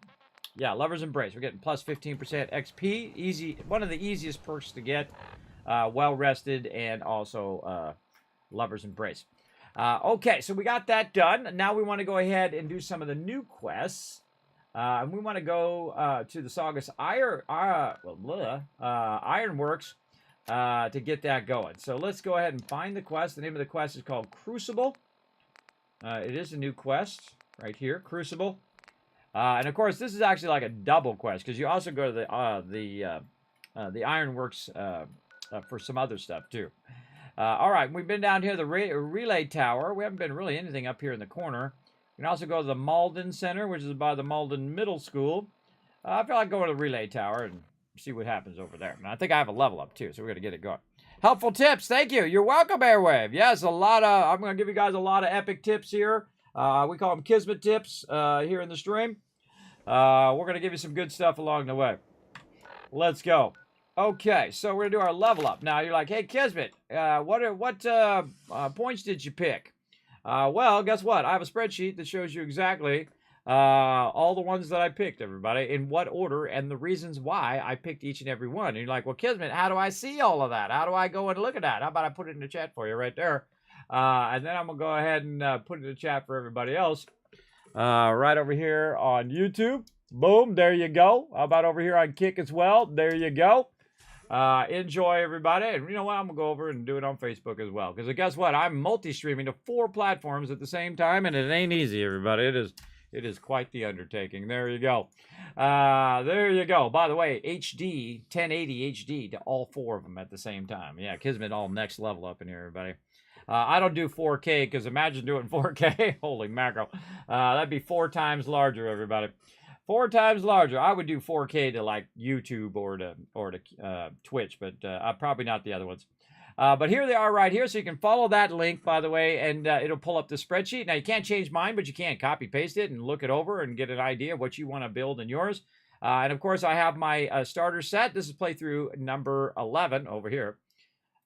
Yeah, Lover's Embrace. We're getting plus 15% XP. Easy, one of the easiest perks to get. Well rested and also Lover's Embrace. Okay, so we got that done. Now we want to go ahead and do some of the new quests. And we want to go to the Saugus Ironworks. To get that going. So let's go ahead and find the quest. The name of the quest is called Crucible. It is a new quest right here, Crucible. And of course, this is actually like a double quest because you also go to the Ironworks for some other stuff too. All right, we've been down here the relay tower. We haven't been really anything up here in the corner. You can also go to the Malden Center, which is by the Malden Middle School. I feel like going to the relay tower and see what happens over there. And I think I have a level up too, so we're going to get it going. Helpful tips. Thank you. You're welcome, Airwave. Yes, I'm going to give you guys a lot of epic tips here. We call them Kismet tips here in the stream. We're going to give you some good stuff along the way. Let's go. Okay, so we're going to do our level up. Now, you're like, hey, Kismet, what points did you pick? Well, guess what? I have a spreadsheet that shows you exactly all the ones that I picked, everybody, in what order and the reasons why I picked each and every one. And you're like, well, Kismet, how do I see all of that? How do I go and look at that? How about I put it in the chat for you right there? And then I'm going to go ahead and put it in the chat for everybody else. Right over here on YouTube. Boom, there you go. How about over here on Kick as well? There you go. Enjoy, everybody. And you know what? I'm going to go over and do it on Facebook as well. Because guess what? I'm multi-streaming to 4 platforms at the same time, and it ain't easy, everybody. It is quite the undertaking. There you go. There you go. By the way, HD, 1080 HD to all 4 of them at the same time. Yeah, Kismet all next level up in here, everybody. I don't do 4K because imagine doing 4K. Holy mackerel. That'd be 4 times larger, everybody. 4 times larger. I would do 4K to like YouTube or to Twitch, but probably not the other ones. But here they are right here, so you can follow that link, by the way, and it'll pull up the spreadsheet. Now, you can't change mine, but you can copy-paste it and look it over and get an idea of what you want to build in yours. And, of course, I have my starter set. This is playthrough number 11 over here.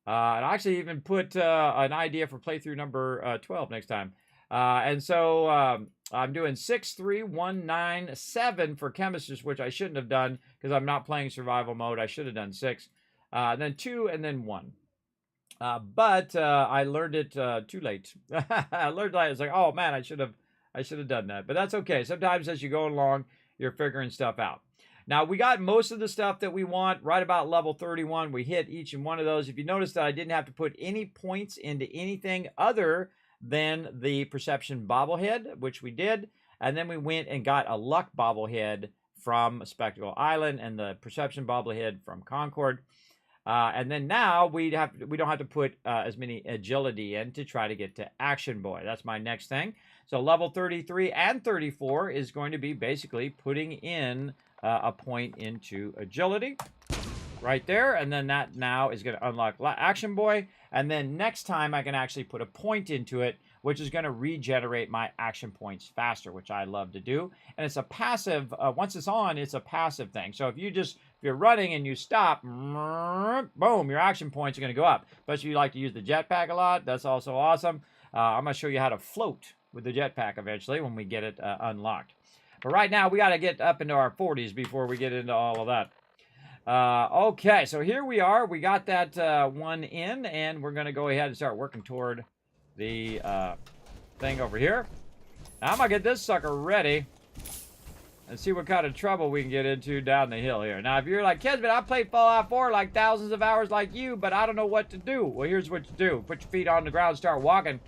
And I actually even put an idea for playthrough number 12 next time. And so I'm doing 6, 3, 1, 9, 7 for chemistry, which I shouldn't have done because I'm not playing survival mode. I should have done 6. Then 2, and then 1. But I learned it too late. I learned that. It's like, oh man, I should have done that. But that's okay. Sometimes as you go along, you're figuring stuff out. Now we got most of the stuff that we want right about level 31. We hit each and one of those. If you notice that I didn't have to put any points into anything other than the perception bobblehead, which we did, and then we went and got a luck bobblehead from Spectacle Island and the perception bobblehead from Concord. And then now we don't have to put as many agility in to try to get to Action Boy. That's my next thing. So level 33 and 34 is going to be basically putting in a point into agility right there. And then that now is going to unlock Action Boy. And then next time I can actually put a point into it which is going to regenerate my action points faster, which I love to do. And it's a passive, once it's on, it's a passive thing. So if you're running and you stop, boom, your action points are going to go up. But if you like to use the jetpack a lot, that's also awesome. I'm going to show you how to float with the jetpack eventually when we get it unlocked. But right now, we got to get up into our 40s before we get into all of that. Okay, so here we are. We got that one in, and we're going to go ahead and start working toward the thing over here. Now, I'm going to get this sucker ready and see what kind of trouble we can get into down the hill here. Now, if you're like, Kismet, I played Fallout 4 like thousands of hours like you, but I don't know what to do. Well, here's what you do. Put your feet on the ground and start walking,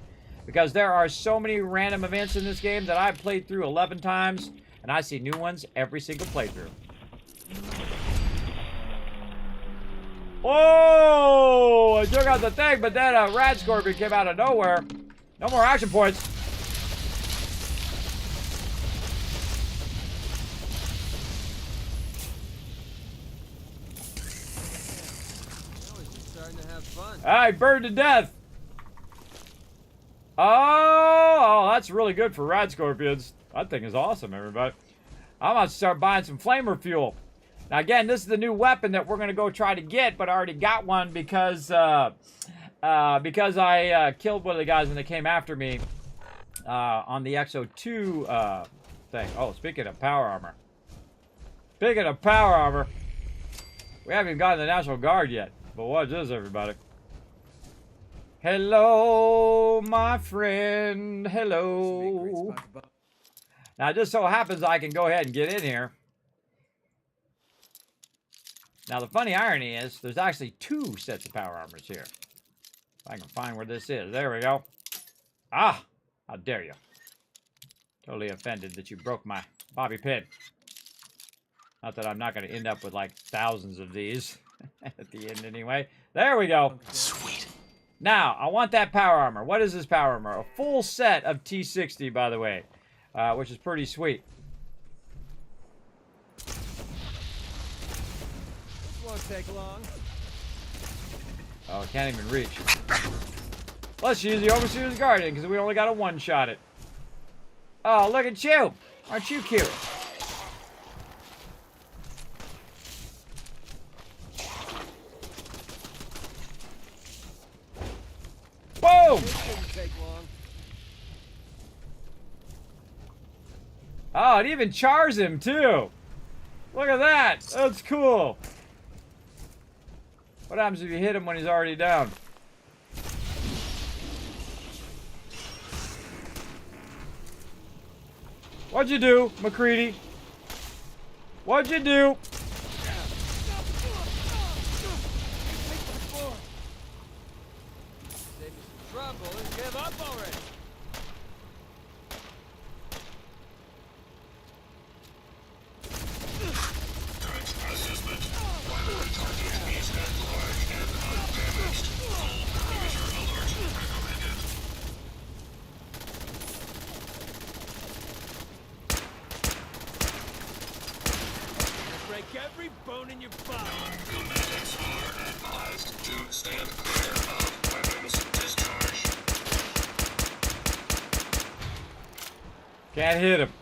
because there are so many random events in this game that I've played through 11 times, and I see new ones every single playthrough. Oh, I took out the thing, but then a rat scorpion came out of nowhere. No more action points. Starting to have fun. I burned to death. Oh, that's really good for rat scorpions. That thing is awesome, everybody. I'm about to start buying some flamer fuel. Now, again, this is the new weapon that we're going to go try to get, but I already got one because I killed one of the guys when they came after me on the XO2 thing. Oh, speaking of power armor. Speaking of power armor, we haven't even gotten the National Guard yet. But watch this, everybody. Hello, my friend. Hello. Now, it just so happens I can go ahead and get in here. Now, the funny irony is there's actually 2 sets of power armors here. If I can find where this is. There we go. Ah! How dare you. Totally offended that you broke my bobby pin. Not that I'm not going to end up with like thousands of these at the end anyway. There we go. Sweet. Now, I want that power armor. What is this power armor? A full set of T60, by the way, which is pretty sweet. Won't take long. Oh, it can't even reach. Let's use the Overseer's Guardian, because we only got a one-shot it. Oh, look at you. Aren't you cute? Boom! It shouldn't take long. Oh, it even chars him, too. Look at that. That's cool. What happens if you hit him when he's already down? What'd you do, McCready? What'd you do? Save me some trouble and give up already. Break every bone in your body. Medics are advised to stand clear of weapons discharge. Can't hit him.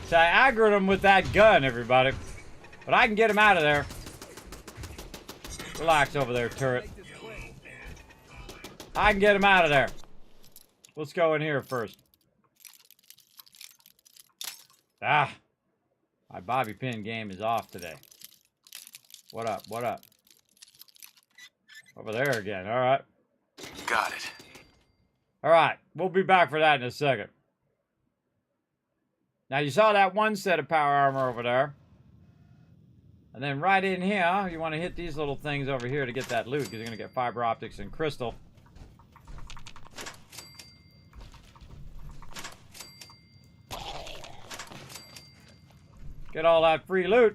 So I aggroed him with that gun, everybody. But I can get him out of there. Relax over there, turret. Make this quick. I can get him out of there. Let's go in here first. Ah. My bobby pin game is off today. What up? What up? Over there again. All right. Got it. All right. We'll be back for that in a second. Now, you saw that one set of power armor over there. And then right in here, you want to hit these little things over here to get that loot, because you're going to get fiber optics and crystal. Get all that free loot.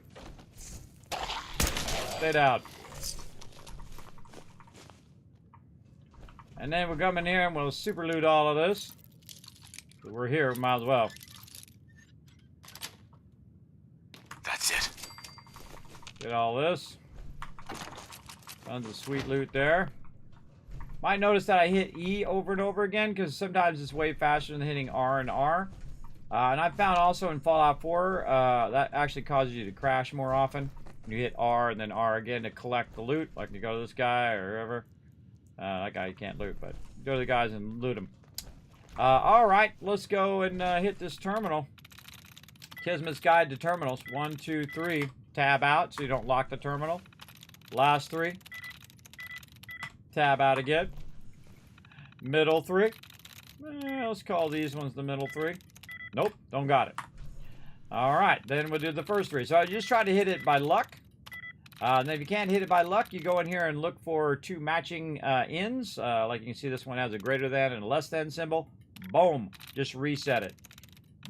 Stay down. And then we'll come in here and we'll super loot all of this. We're here, might as well. That's it. Get all this. Tons of sweet loot there. Might notice that I hit E over and over again because sometimes it's way faster than hitting R and R. And I found also in Fallout 4, that actually causes you to crash more often. You hit R and then R again to collect the loot. Like you go to this guy or whoever. That guy you can't loot, but go to the guys and loot them. Alright, let's go and hit this terminal. Kismet's Guide to Terminals. 1, 2, 3. Tab out so you don't lock the terminal. Last 3. Tab out again. Middle 3. Let's call these ones the middle 3. Nope, don't got it. Alright, then we'll do the first 3. So I just try to hit it by luck. And then if you can't hit it by luck, you go in here and look for 2 matching ends. Like you can see, this one has a greater than and a less than symbol. Boom. Just reset it.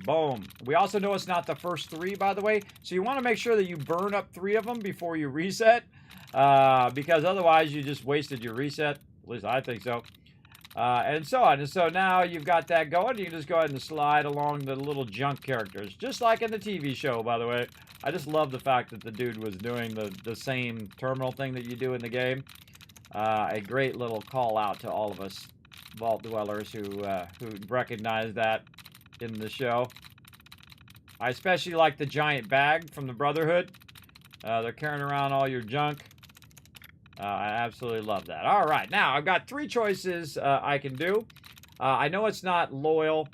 Boom. We also know it's not the first 3, by the way. So you want to make sure that you burn up 3 of them before you reset. Because otherwise you just wasted your reset. At least I think so. And so on. And so now you've got that going. You can just go ahead and slide along the little junk characters. Just like in the TV show, by the way. I just love the fact that the dude was doing the same terminal thing that you do in the game. A great little call out to all of us vault dwellers who recognize that in the show. I especially like the giant bag from the Brotherhood. They're carrying around all your junk. I absolutely love that. All right, now I've got 3 choices I can do. I know it's not loyal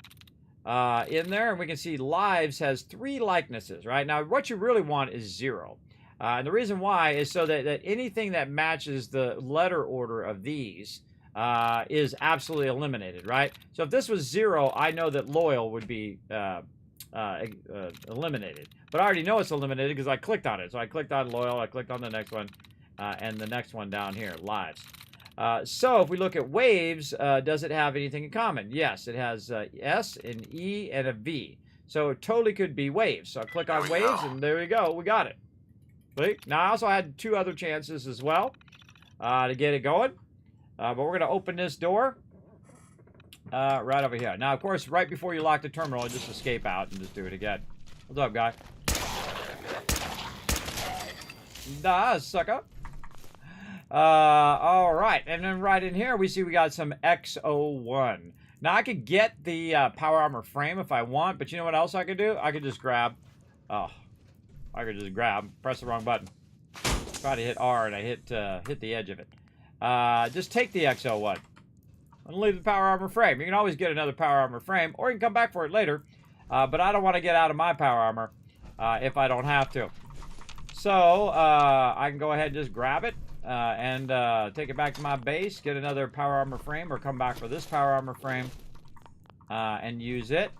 in there, and we can see lives has 3 likenesses, right? Now, what you really want is 0. And the reason why is so that anything that matches the letter order of these is absolutely eliminated, right? So if this was 0, I know that loyal would be eliminated. But I already know it's eliminated because I clicked on it. So I clicked on loyal, I clicked on the next one, and the next one down here, lives. So if we look at waves, does it have anything in common? Yes, it has S, an E, and a V. So it totally could be waves. So I click on waves, and there we go. We got it. See? Now, I also had 2 other chances as well to get it going. But we're going to open this door right over here. Now, of course, right before you lock the terminal, just escape out and just do it again. What's up, guy? Nah, sucker. All right, and then right in here, we see we got some X01. Now, I could get the power armor frame if I want, but you know what else I could do? I could just grab. Oh, I could just grab. Press the wrong button. Try to hit R, and I hit the edge of it. Just take the X01 and leave the power armor frame. You can always get another power armor frame, or you can come back for it later. But I don't want to get out of my power armor if I don't have to. So I can go ahead and just grab it and take it back to my base, get another power armor frame, or come back for this power armor frame and use it.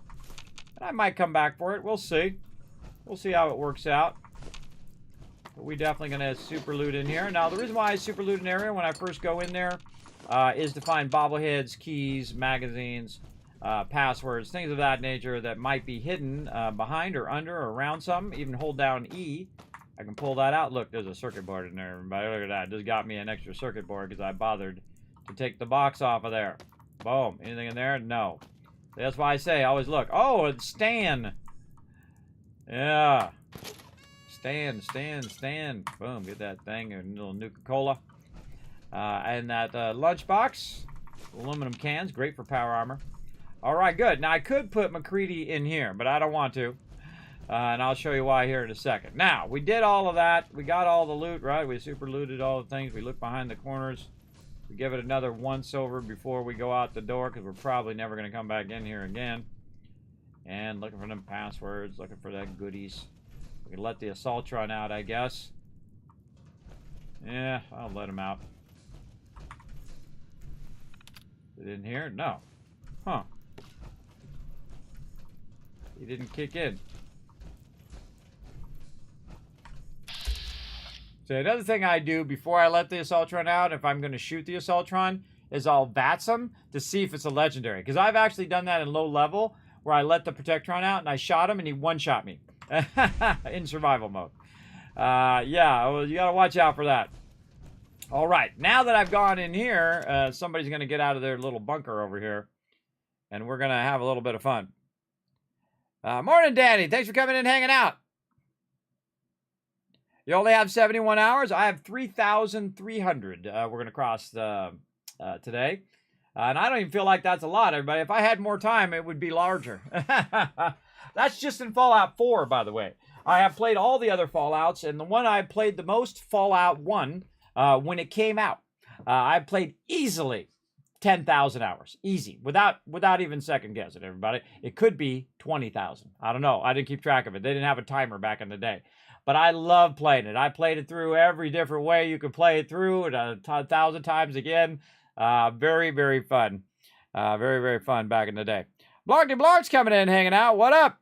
And I might come back for it. We'll see. We'll see how it works out. But we definitely going to have super loot in here. Now, the reason why I super loot an area when I first go in there is to find bobbleheads, keys, magazines, passwords, things of that nature that might be hidden behind or under or around something. Even hold down E. I can pull that out. Look, there's a circuit board in there, everybody. Look at that. It just got me an extra circuit board because I bothered to take the box off of there. Boom. Anything in there? No. That's why I say, always look. Oh, it's Stan. Yeah. Stan. Boom. Get that thing. A little Nuka-Cola. And that lunchbox. Aluminum cans. Great for power armor. All right, good. Now, I could put McCready in here, but I don't want to. And I'll show you why here in a second. Now, we did all of that. We got all the loot, right? We super looted all the things. We look behind the corners. We give it another once over before we go out the door because we're probably never going to come back in here again. And looking for them passwords, looking for that goodies. We can let the Assaultron out, I guess. Yeah, I'll let him out. Is it in here? No. Huh. He didn't kick in. So another thing I do before I let the Assaultron out, if I'm going to shoot the Assaultron, is I'll VATS him to see if it's a legendary. Because I've actually done that in low level, where I let the Protectron out and I shot him and he one-shot me in survival mode. Yeah, well, you got to watch out for that. All right, now that I've gone in here, somebody's going to get out of their little bunker over here, and we're going to have a little bit of fun. Morning, Danny. Thanks for coming in and hanging out. You only have 71 hours. I have 3,300. We're going to cross today. And I don't even feel like that's a lot, everybody. If I had more time, it would be larger. That's just in Fallout 4, by the way. I have played all the other Fallouts, and the one I played the most, Fallout 1, when it came out. I played easily 10,000 hours. Easy. Without even second guessing, everybody. It could be 20,000. I don't know. I didn't keep track of it. They didn't have a timer back in the day. But I love playing it. I played it through every different way you could play it through, and 1,000 times again. Very, very fun. Very, very fun back in the day. Blarky Blark's coming in, hanging out. What up?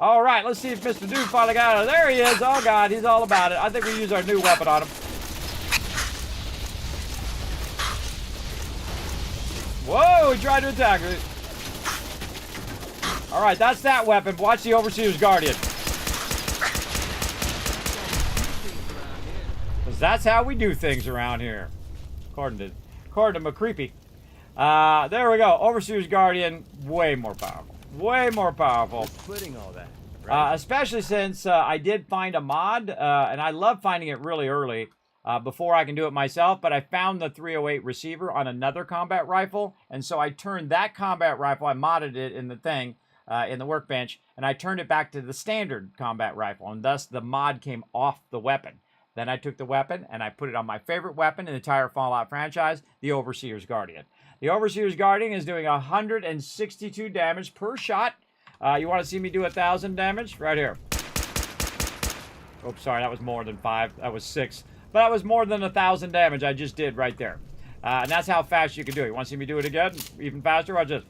All right, let's see if Mr. Dude finally got it. There he is. Oh, God, he's all about it. I think we use our new weapon on him. Whoa, he tried to attack me. All right, that's that weapon. Watch the Overseer's Guardian. Because that's how we do things around here. According to McCreepy. There we go. Overseer's Guardian, way more powerful. Way more powerful. Splitting all that. Right? Especially since I did find a mod, and I love finding it really early before I can do it myself, but I found the 308 receiver on another combat rifle, and so I turned that combat rifle, I modded it in the thing, in the workbench, and I turned it back to the standard combat rifle, and thus the mod came off the weapon. Then I took the weapon and I put it on my favorite weapon in the entire Fallout franchise, the Overseer's Guardian. The Overseer's Guardian is doing 162 damage per shot. You want to see me do 1,000 damage? Right here. Oops, sorry, that was more than 5. That was 6. But that was more than 1,000 damage I just did right there. And that's how fast you can do it. You want to see me do it again? Even faster? Watch this.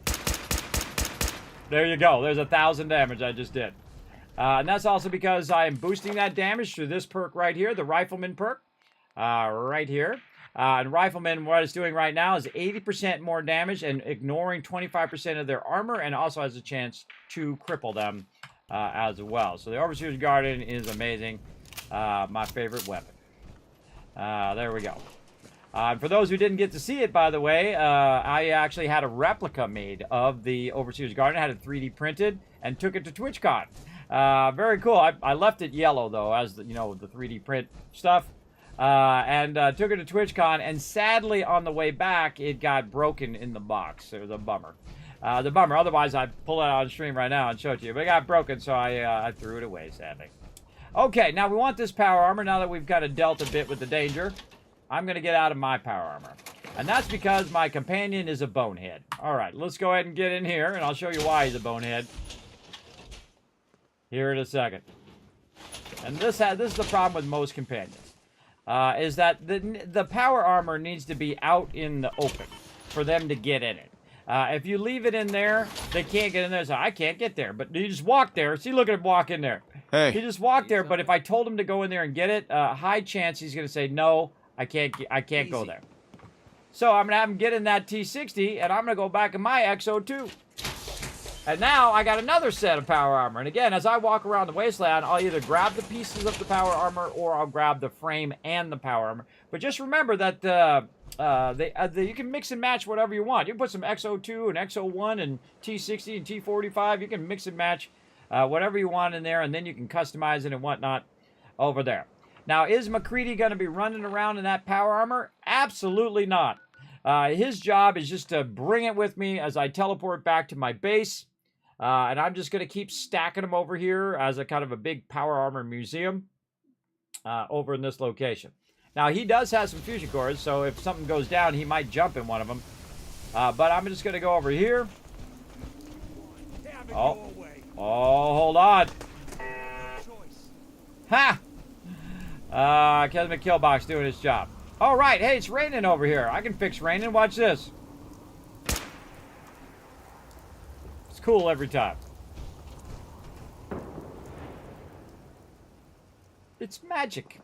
There you go. There's 1,000 damage I just did. And that's also because I am boosting that damage through this perk right here, the Rifleman perk, right here. And Rifleman, what it's doing right now is 80% more damage and ignoring 25% of their armor, and also has a chance to cripple them as well. So the Overseer's Guardian is amazing. My favorite weapon. There we go. For those who didn't get to see it, by the way, I actually had a replica made of the Overseer's Guardian. I had it 3D printed and took it to TwitchCon. Very cool. I left it yellow, though, as the, the 3D print stuff. And took it to TwitchCon, and sadly, on the way back, it got broken in the box. It was a bummer. Otherwise, I'd pull it out on stream right now and show it to you. But it got broken, so I threw it away, sadly. Okay, now we want this power armor. Now that we've kind of dealt a bit with the danger, I'm going to get out of my power armor. And that's because my companion is a bonehead. All right, let's go ahead and get in here, and I'll show you why he's a bonehead here in a second. And this is the problem with most companions. Is that the power armor needs to be out in the open for them to get in it. If you leave it in there, they can't get in there. So I can't get there. But you just walk there. See, look at him walk in there. Hey. He just walked there. But if I told him to go in there and get it, high chance he's going to say, no, I can't go there. So I'm going to have him get in that T60, and I'm going to go back in my XO2. And now I got another set of power armor. And again, as I walk around the wasteland, I'll either grab the pieces of the power armor or I'll grab the frame and the power armor. But just remember that you can mix and match whatever you want. You can put some XO2 and XO1 and T60 and T45. You can mix and match whatever you want in there, and then you can customize it and whatnot over there. Now, is McCready going to be running around in that power armor? Absolutely not. His job is just to bring it with me as I teleport back to my base. And I'm just going to keep stacking them over here as a kind of a big power armor museum over in this location. Now, he does have some fusion cores, so if something goes down, he might jump in one of them. But I'm just going to go over here. Oh, hold on. Ha! Kismet Killbox doing his job. All right, hey, it's raining over here. I can fix raining. Watch this. Cool every time. It's magic.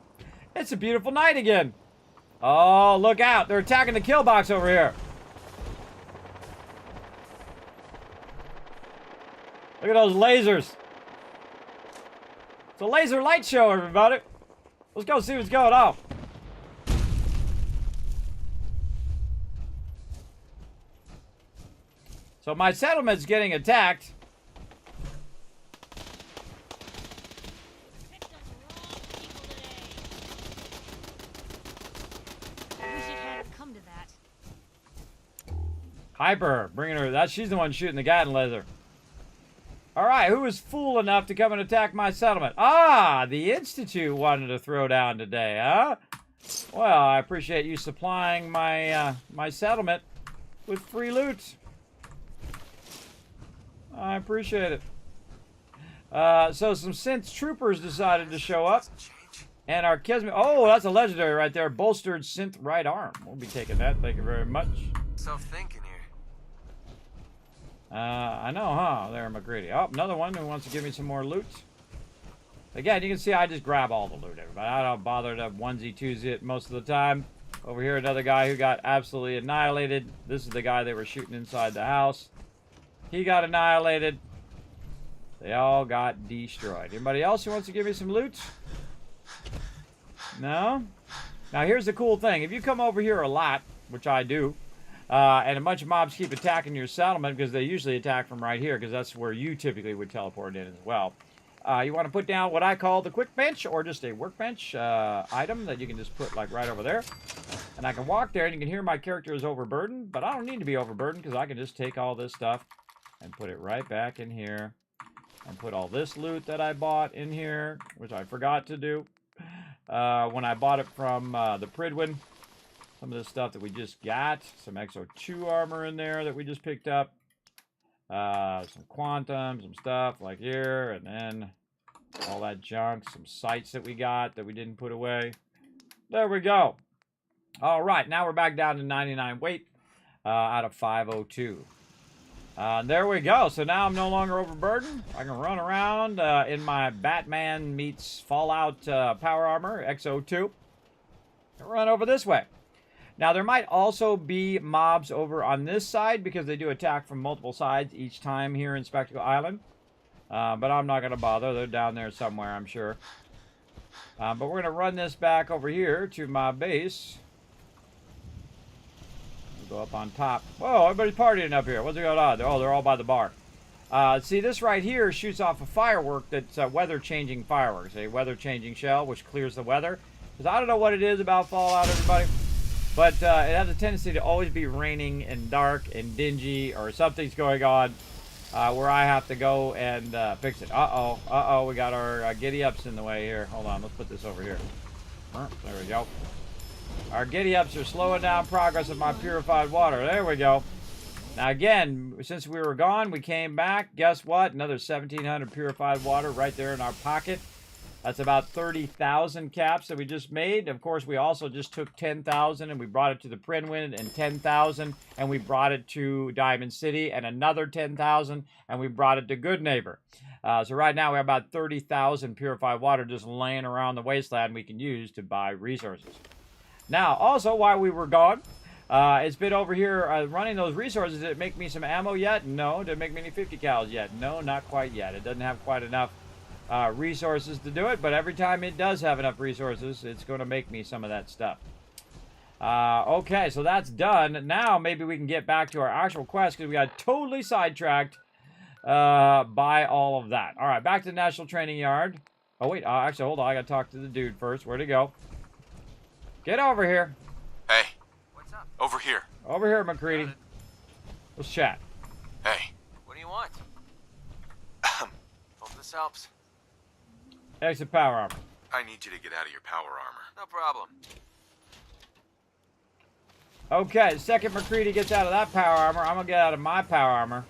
It's a beautiful night again. Oh, look out. They're attacking the kill box over here. Look at those lasers. It's a laser light show, everybody. Let's go see what's going on. So my settlement's getting attacked. Picked up the wrong people today. We should have Hyper, bringing her. She's the one shooting the Gatling laser. All right, who was fool enough to come and attack my settlement? Ah, the Institute wanted to throw down today, huh? Well, I appreciate you supplying my my settlement with free loot. I appreciate it. So some synth troopers decided to show up. And our Kismet... Oh, that's a legendary right there. Bolstered synth right arm. We'll be taking that. Thank you very much. Self-thinking here. I know, huh? There, McCready. Oh, another one who wants to give me some more loot. Again, you can see I just grab all the loot, everybody. I don't bother to onesie-twosie it most of the time. Over here, another guy who got absolutely annihilated. This is the guy they were shooting inside the house. He got annihilated. They all got destroyed. Anybody else who wants to give me some loot? No? Now, here's the cool thing. If you come over here a lot, which I do, and a bunch of mobs keep attacking your settlement, because they usually attack from right here, because that's where you typically would teleport in as well. You want to put down what I call the quick bench, or just a workbench item that you can just put like right over there. And I can walk there, and you can hear my character is overburdened, but I don't need to be overburdened, because I can just take all this stuff and put it right back in here. And put all this loot that I bought in here, which I forgot to do when I bought it from the Pridwin. Some of this stuff that we just got. Some XO2 armor in there that we just picked up. Some quantum, some stuff like here. And then all that junk. Some sights that we got that we didn't put away. There we go. All right, now we're back down to 99 weight out of 502. There we go. So now I'm no longer overburdened. I can run around in my Batman meets Fallout power armor, XO2. And run over this way. Now, there might also be mobs over on this side because they do attack from multiple sides each time here in Spectacle Island. But I'm not going to bother. They're down there somewhere, I'm sure. But we're going to run this back over here to my base. Go up on top. Whoa, everybody's partying up here. What's going on? Oh, they're all by the bar. See, this right here shoots off a firework that's weather-changing fireworks. A weather-changing shell, which clears the weather. Because I don't know what it is about Fallout, everybody. But it has a tendency to always be raining and dark and dingy, or something's going on where I have to go and fix it. Uh-oh, we got our giddy-ups in the way here. Hold on, let's put this over here. There we go. Our giddy-ups are slowing down progress of my purified water. There we go. Now, again, since we were gone, we came back. Guess what? Another 1,700 purified water right there in our pocket. That's about 30,000 caps that we just made. Of course, we also just took 10,000 and we brought it to the Prinwin, and 10,000 and we brought it to Diamond City, and another 10,000 and we brought it to Good Neighbor. So right now we have about 30,000 purified water just laying around the wasteland we can use to buy resources. Now, also, while we were gone, it's been over here running those resources. Did it make me some ammo yet? No. Did it make me any 50 cals yet? No, not quite yet. It doesn't have quite enough resources to do it, but every time it does have enough resources, it's going to make me some of that stuff. Okay, so that's done. Now, maybe we can get back to our actual quest, because we got totally sidetracked by all of that. All right, back to the National Training Yard. Oh, wait. Actually, hold on. I got to talk to the dude first. Where'd he go? Get over here. Hey. What's up? Over here. Over here, McCready. Let's chat. Hey. What do you want? Hope this helps. Exit power armor. I need you to get out of your power armor. No problem. Okay, the second McCready gets out of that power armor, I'm going to get out of my power armor.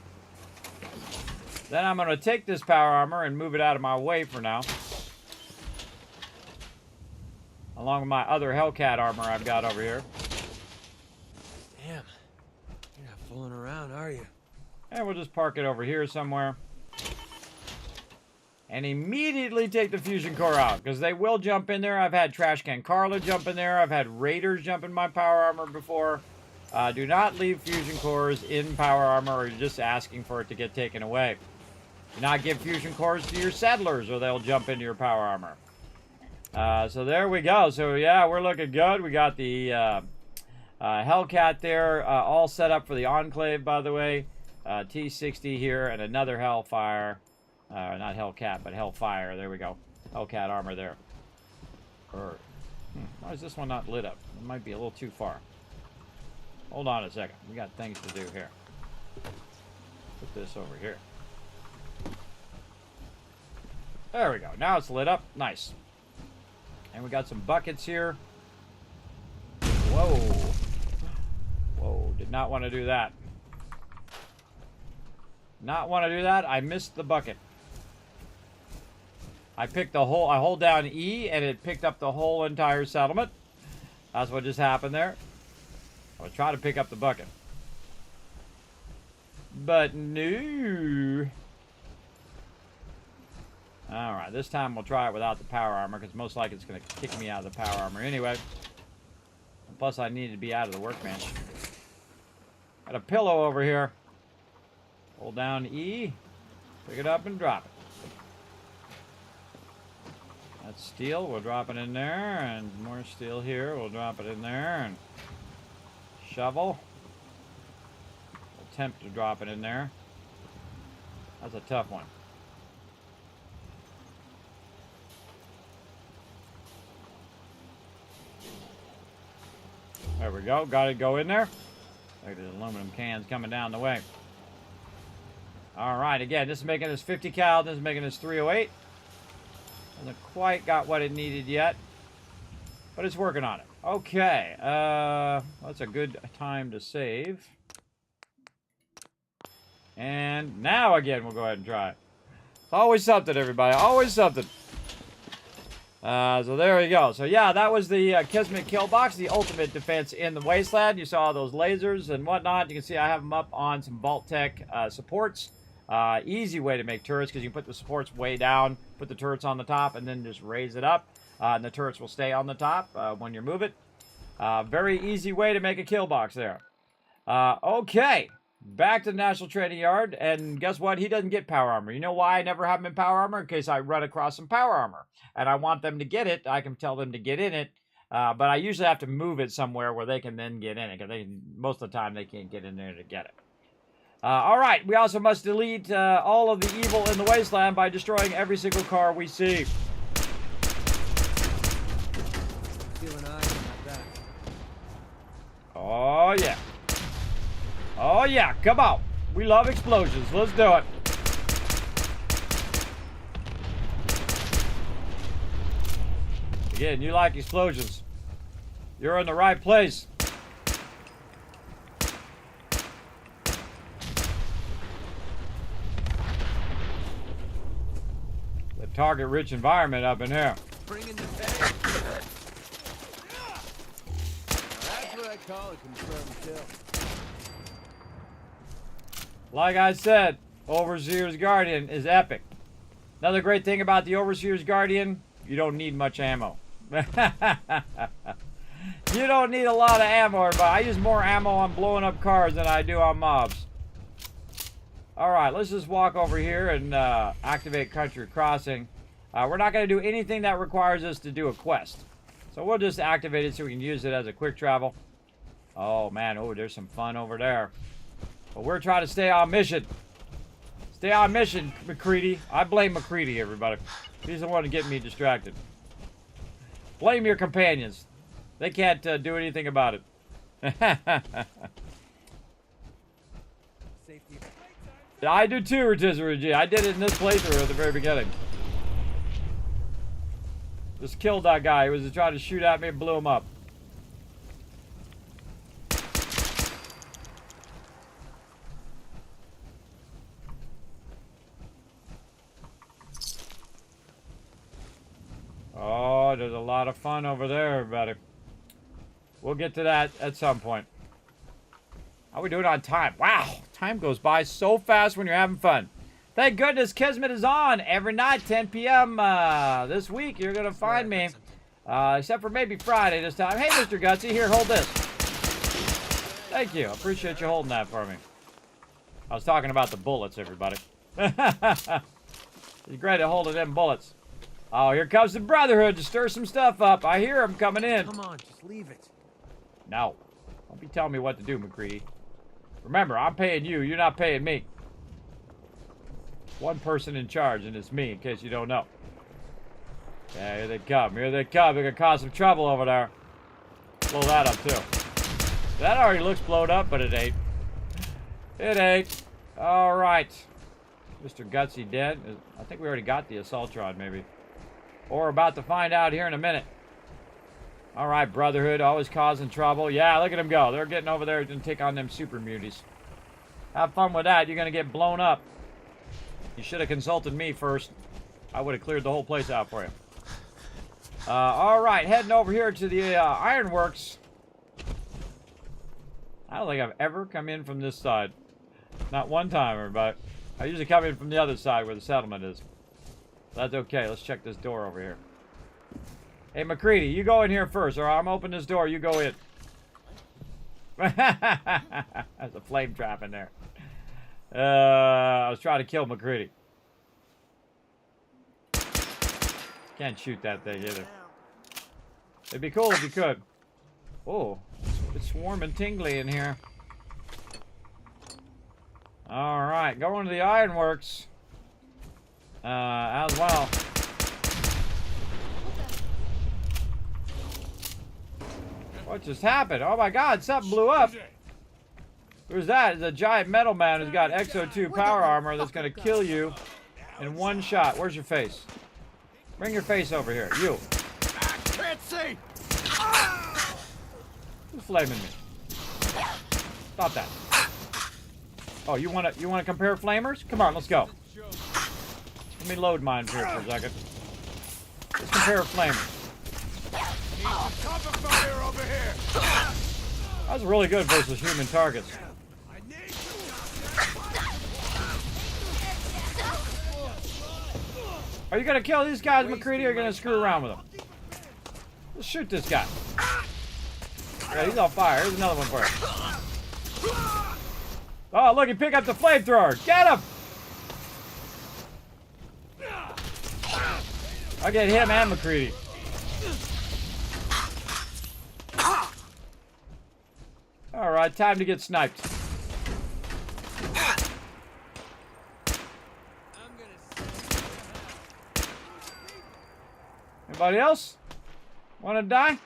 Then I'm going to take this power armor and move it out of my way for now. Along with my other Hellcat armor I've got over here. Damn. You're not fooling around, are you? And we'll just park it over here somewhere. And immediately take the fusion core out, because they will jump in there. I've had Trash Can Carla jump in there. I've had Raiders jump in my power armor before. Do not leave fusion cores in power armor, or you're just asking for it to get taken away. Do not give fusion cores to your settlers, or they'll jump into your power armor. So there we go. So yeah, we're looking good. We got the Hellcat there, all set up for the Enclave, by the way. T60 here, and another Hellfire. Not Hellcat, but Hellfire. There we go. Hellcat armor there. Why is this one not lit up? It might be a little too far. Hold on a second. We got things to do here. Put this over here. There we go. Now it's lit up. Nice. And we got some buckets here. Whoa. Whoa. Did not want to do that. Not want to do that. I missed the bucket. I picked the whole... I hold down E and it picked up the whole entire settlement. That's what just happened there. I was trying to pick up the bucket. But no. Alright, this time we'll try it without the power armor, because most likely it's going to kick me out of the power armor anyway. And plus I need to be out of the workbench. Got a pillow over here. Hold down E. Pick it up and drop it. That's steel. We'll drop it in there. And more steel here. We'll drop it in there. And shovel. Attempt to drop it in there. That's a tough one. There we go. Got it go in there. Look at the aluminum cans coming down the way. Alright, again, this is making this 50 cal. This is making this 308. Hasn't quite got what it needed yet. But it's working on it. Okay. That's a good time to save. And now again, we'll go ahead and try it. Always something, everybody. Always something. So there you go. So yeah, that was the Kismet kill box, the ultimate defense in the wasteland. You saw those lasers and whatnot. You can see I have them up on some vault-tec supports. Easy way to make turrets, because you can put the supports way down, put the turrets on the top, and then just raise it up. And the turrets will stay on the top when you move it. Very easy way to make a kill box there. Okay. Back to the National Trading Yard, and guess what? He doesn't get power armor. You know why I never have him in power armor? In case I run across some power armor, and I want them to get it. I can tell them to get in it, but I usually have to move it somewhere where they can then get in it, because most of the time they can't get in there to get it. All right, we also must delete all of the evil in the wasteland by destroying every single car we see. Oh, yeah. Oh, yeah, come on. We love explosions. Let's do it. Again, you like explosions. You're in the right place. The target-rich environment up in here. Bring in the bag. That's what I call a confirmed kill. Like I said, Overseer's Guardian is epic. Another great thing about the Overseer's Guardian, you don't need much ammo. You don't need a lot of ammo, but I use more ammo on blowing up cars than I do on mobs. Alright, let's just walk over here and activate Country Crossing. We're not going to do anything that requires us to do a quest. So we'll just activate it so we can use it as a quick travel. Oh man, oh, there's some fun over there. But we're trying to stay on mission. Stay on mission, McCready. I blame McCready, everybody. He's the one to get me distracted. Blame your companions. They can't do anything about it. I do too, Rotisserie G. I did it in this playthrough at the very beginning. Just killed that guy. He was trying to shoot at me and blew him up. Oh, there's a lot of fun over there, everybody. We'll get to that at some point. How we doing on time? Wow, time goes by so fast when you're having fun. Thank goodness Kismet is on every night, 10 p.m. This week. You're going to find me. Except for maybe Friday this time. Hey, Mr. Gutsy, here, hold this. Thank you. I appreciate you holding that for me. I was talking about the bullets, everybody. It's great at holding them bullets. Oh, here comes the Brotherhood to stir some stuff up. I hear them coming in. Come on, just leave it. No. Don't be telling me what to do, McCready. Remember, I'm paying you. You're not paying me. One person in charge, and it's me, in case you don't know. Yeah, here they come. Here they come. They're going to cause some trouble over there. Blow that up, too. That already looks blowed up, but it ain't. It ain't. All right. Mr. Gutsy dead. I think we already got the Assaultron, maybe. Or about to find out here in a minute. All right, Brotherhood, always causing trouble. Yeah, look at them go. They're getting over there and take on them super muties. Have fun with that. You're going to get blown up. You should have consulted me first. I would have cleared the whole place out for you. All right, heading over here to the Ironworks. I don't think I've ever come in from this side. Not one time, everybody. I usually come in from the other side where the settlement is. That's okay. Let's check this door over here. Hey, McCready, you go in here first, or I'm opening this door. You go in. There's a flame trap in there. I was trying to kill McCready. Can't shoot that thing either. It'd be cool if you could. Oh, it's warm and tingly in here. All right, going to the Ironworks as well. What just happened? Oh my God, something blew up. Who's that? It's a giant metal man who's got Exo 2 power armor that's going to kill you in one shot. Where's your face? Bring your face over here. You. Can't see. Who's flaming me? Stop that. Oh, you wanna compare flamers? Come on, let's go. Let me load mine here for a second. Let's compare flamers. That was really good versus human targets. Are you gonna kill these guys, McCready, or are you gonna screw around with them? Let's shoot this guy. Yeah, he's on fire. Here's another one for you. Oh, look, he picked up the flamethrower. Get him! I get him and McCready. All right, time to get sniped. Anybody else? Want to die?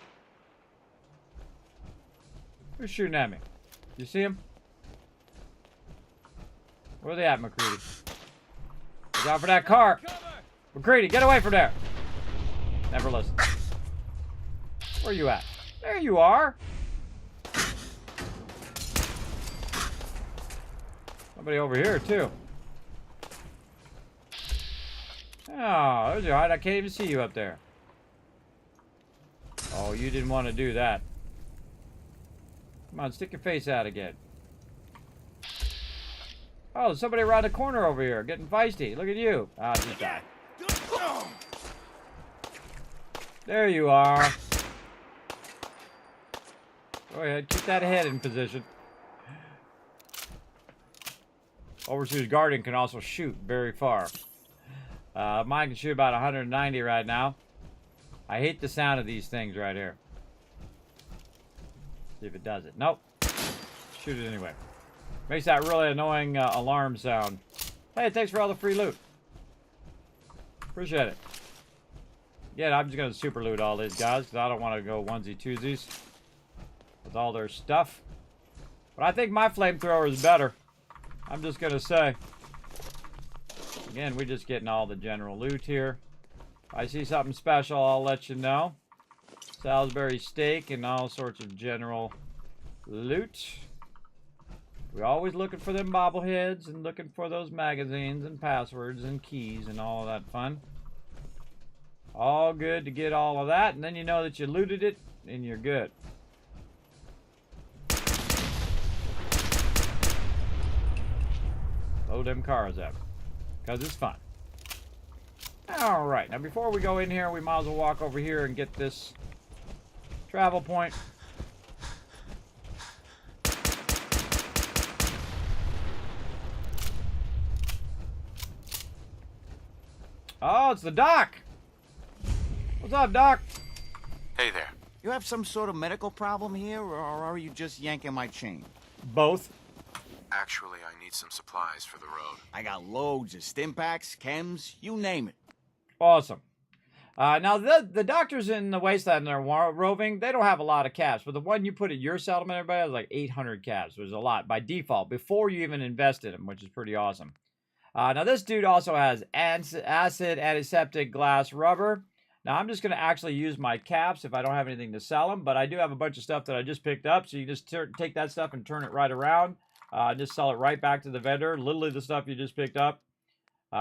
Who's shooting at me? You see him? Where are they at, McCready? Watch out for that car. McCready, get away from there. Never listen. Where are you at? There you are. Somebody over here, too. Oh, there's your hide. I can't even see you up there. Oh, you didn't want to do that. Come on, stick your face out again. Oh, there's somebody around the corner over here getting feisty. Look at you. Ah, just die. There you are. Go ahead, keep that head in position. Overseer's Guardian can also shoot very far. Mine can shoot about 190 right now. I hate the sound of these things right here. See if it does it. Nope. Shoot it anyway. Makes that really annoying alarm sound. Hey, thanks for all the free loot. Appreciate it. Yeah, I'm just going to super loot all these guys because I don't want to go onesie-twosies with all their stuff. But I think my flamethrower is better. I'm just going to say. Again, we're just getting all the general loot here. If I see something special, I'll let you know. Salisbury steak and all sorts of general loot. We're always looking for them bobbleheads and looking for those magazines and passwords and keys and all of that fun. All good to get all of that, and then you know that you looted it and you're good. Load them cars up because it's fun. All right, now before we go in here, we might as well walk over here and get this travel point. Oh, it's the doc. What's up, Doc? Hey there. You have some sort of medical problem here, or are you just yanking my chain? Both. Actually, I need some supplies for the road. I got loads of stim packs, chems, you name it. Awesome. Now, the doctors in the wasteland that are roving, they don't have a lot of caps. But the one you put at your settlement, everybody, has like 800 caps. There's a lot by default before you even invest in them, which is pretty awesome. Now, this dude also has acid, antiseptic, glass, rubber. Now, I'm just going to actually use my caps if I don't have anything to sell them. But I do have a bunch of stuff that I just picked up. So you just take that stuff and turn it right around. Just sell it right back to the vendor. Literally the stuff you just picked up,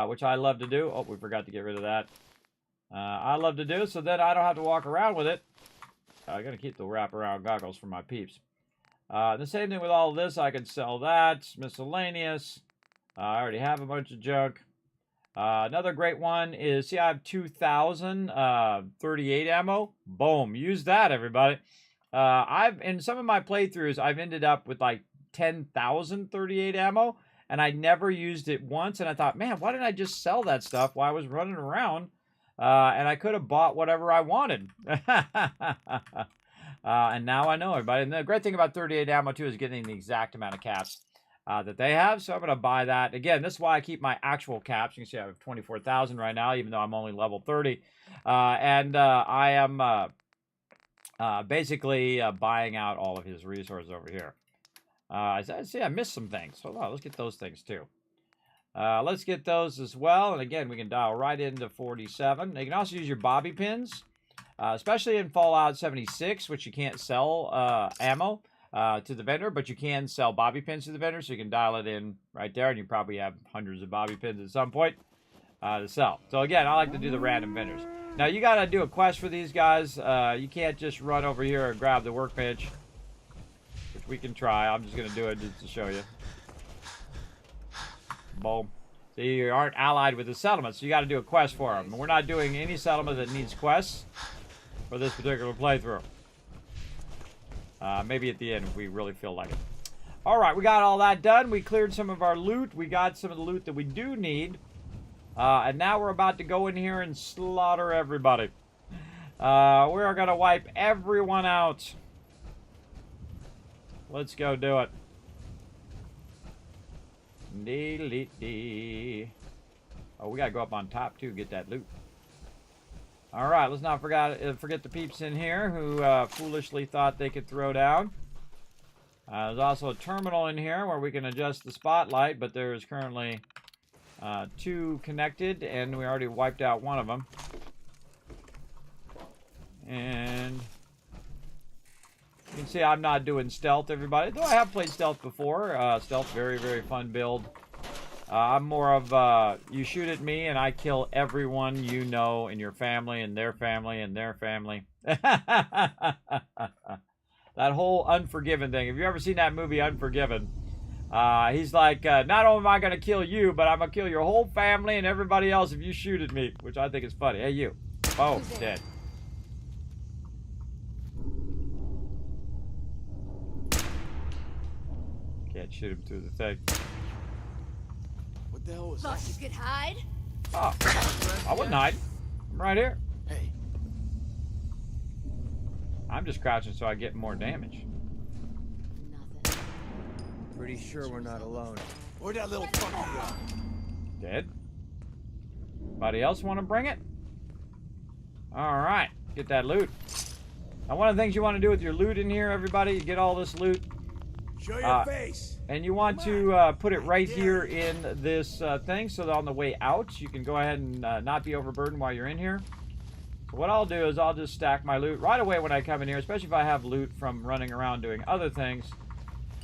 which I love to do. Oh, we forgot to get rid of that. I love to do, so then I don't have to walk around with it. I gotta keep the wraparound goggles for my peeps. The same thing with all of this. I can sell that. Miscellaneous. I already have a bunch of junk. Another great one is, see, I have 2,000 38 ammo. Boom. Use that, everybody. In some of my playthroughs, I've ended up with like 10,000 38 ammo, and I never used it once, and I thought, man, why didn't I just sell that stuff while I was running around? And I could have bought whatever I wanted. And now I know, everybody. And the great thing about 38 ammo, too, is getting the exact amount of caps that they have. So I'm going to buy that. Again, this is why I keep my actual caps. You can see I have 24,000 right now, even though I'm only level 30. I am basically buying out all of his resources over here. See, I missed some things. Hold on, let's get those things, too. Let's get those as well. And again, we can dial right into 47. You can also use your bobby pins, especially in Fallout 76, which you can't sell ammo to the vendor, but you can sell bobby pins to the vendor, so you can dial it in right there, and you probably have hundreds of bobby pins at some point to sell. So again, I like to do the random vendors. Now, you got to do a quest for these guys. You can't just run over here and grab the workbench, which we can try. I'm just going to do it just to show you. Boom. So you aren't allied with the settlement, so you got to do a quest for them. We're not doing any settlement that needs quests for this particular playthrough. Maybe at the end if we really feel like it. All right, we got all that done. We cleared some of our loot. We got some of the loot that we do need. And now we're about to go in here and slaughter everybody. We're going to wipe everyone out. Let's go do it. Oh, we gotta go up on top too, get that loot. All right, let's not forget the peeps in here who foolishly thought they could throw down. There's also a terminal in here where we can adjust the spotlight, but there's currently 2 connected, and we already wiped out one of them. And you can see I'm not doing stealth, everybody. Though I have played stealth before. Stealth, very, very fun build. I'm more of, you shoot at me and I kill everyone you know in your family and their family and their family. That whole Unforgiven thing. Have you ever seen that movie, Unforgiven? He's like, not only am I going to kill you, but I'm going to kill your whole family and everybody else if you shoot at me. Which I think is funny. Hey, you. Oh, dead. Can't shoot him through the thing. What the hell was that? Thought you could hide? Oh, I wouldn't hide. I'm right here. Hey. I'm just crouching so I get more damage. Nothing. Pretty sure we're not alone. Where'd that little fucker go? Dead. Anybody else want to bring it? All right, get that loot. Now, one of the things you want to do with your loot in here, everybody, you get all this loot. Show your face. And you want to put it right here in this thing so that on the way out, you can go ahead and not be overburdened while you're in here. So what I'll do is I'll just stack my loot right away when I come in here, especially if I have loot from running around doing other things.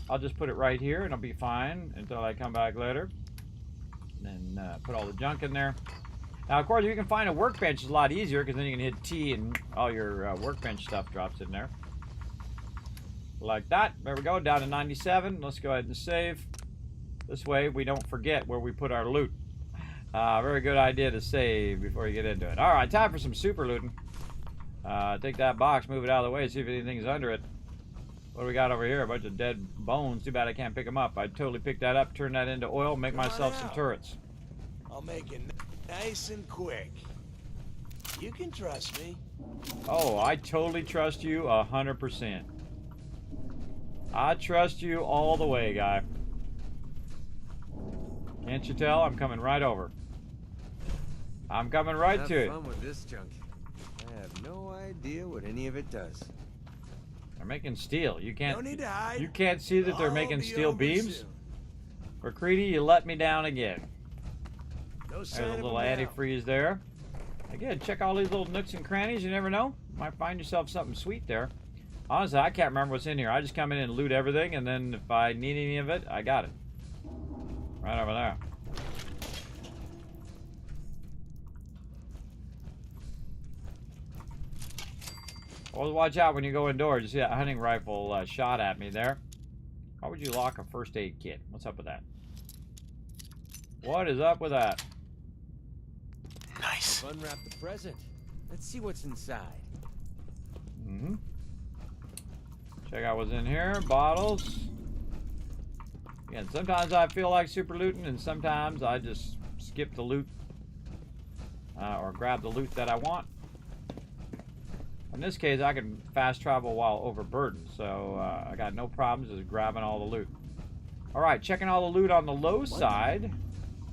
I'll just put it right here and I'll be fine until I come back later. And then put all the junk in there. Now, of course, you can find a workbench is a lot easier because then you can hit T and all your workbench stuff drops in there. Like that. There we go, down to 97. Let's go ahead and save. This way we don't forget where we put our loot. Very good idea to save before you get into it. All right, time for some super looting. Take that box, move it out of the way, see if anything's under it. What do we got over here? A bunch of dead bones. Too bad I can't pick them up. I'd totally pick that up, turn that into oil, make myself some turrets. I'll make it nice and quick. You can trust me. Oh, I totally trust you 100%. I trust you all the way, guy. Can't you tell? I'm coming right over. I'm coming right to it. Have fun with this junk. I have no idea what any of it does. They're making steel. You can't. No need to hide. You can't see that they're I'll making be steel over beams. soon. McCready, you let me down again. No There's sign a of little them now. antifreeze there. Again, check all these little nooks and crannies. You never know. Might find yourself something sweet there. Honestly, I can't remember what's in here. I just come in and loot everything, and then if I need any of it, I got it. Right over there. Always watch out when you go indoors. You see that hunting rifle shot at me there. Why would you lock a first aid kit? What's up with that? What is up with that? Nice. Unwrap the present. Let's see what's inside. Mm-hmm. Check out what's in here. Bottles. Again, sometimes I feel like super looting, and sometimes I just skip the loot or grab the loot that I want. In this case, I can fast travel while overburdened, so I got no problems just grabbing all the loot. All right, checking all the loot on the low side.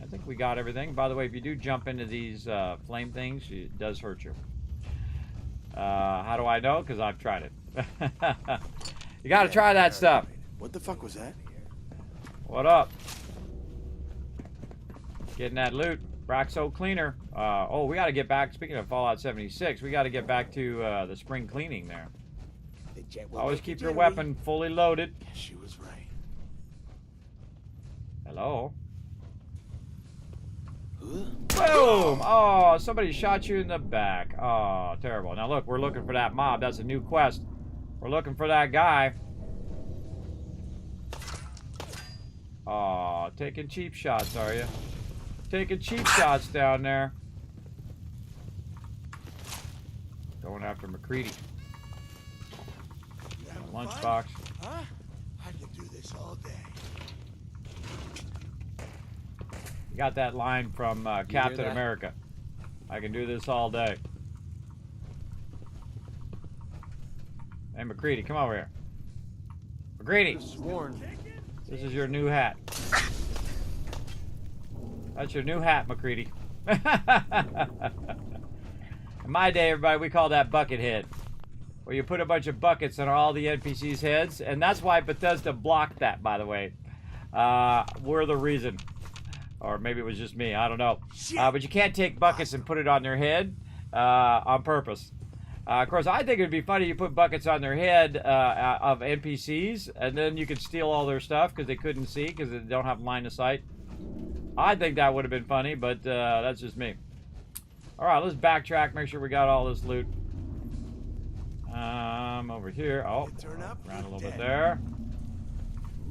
I think we got everything. By the way, if you do jump into these flame things, it does hurt you. How do I know? Because I've tried it. You got to try that stuff. What the fuck was that? What up? Getting that loot. Braxo cleaner. Oh, we got to get back. Speaking of Fallout 76, we got to get back to the spring cleaning there. Always keep your weapon fully loaded. Yeah, she was right. Hello. Boom! Oh, somebody shot you in the back. Oh, terrible. Now look, we're looking for that mob. That's a new quest. We're looking for that guy. Oh, taking cheap shots, are you? Taking cheap shots down there. Going after McCready. Lunchbox. Huh? I can do this all day. You got that line from Captain America. I can do this all day. Hey, McCready, come over here. McCready, Sworn. this is your new hat. That's your new hat, McCready. In my day, everybody, we call that bucket head. Where you put a bunch of buckets on all the NPCs' heads. And that's why Bethesda blocked that, by the way. We're the reason. Or maybe it was just me, I don't know. But you can't take buckets and put it on their head on purpose. Of course, I think it would be funny you put buckets on their head of NPCs, and then you could steal all their stuff because they couldn't see because they don't have line of sight. I think that would have been funny, but that's just me. All right, let's backtrack, make sure we got all this loot. Over here. Oh, around a little bit there.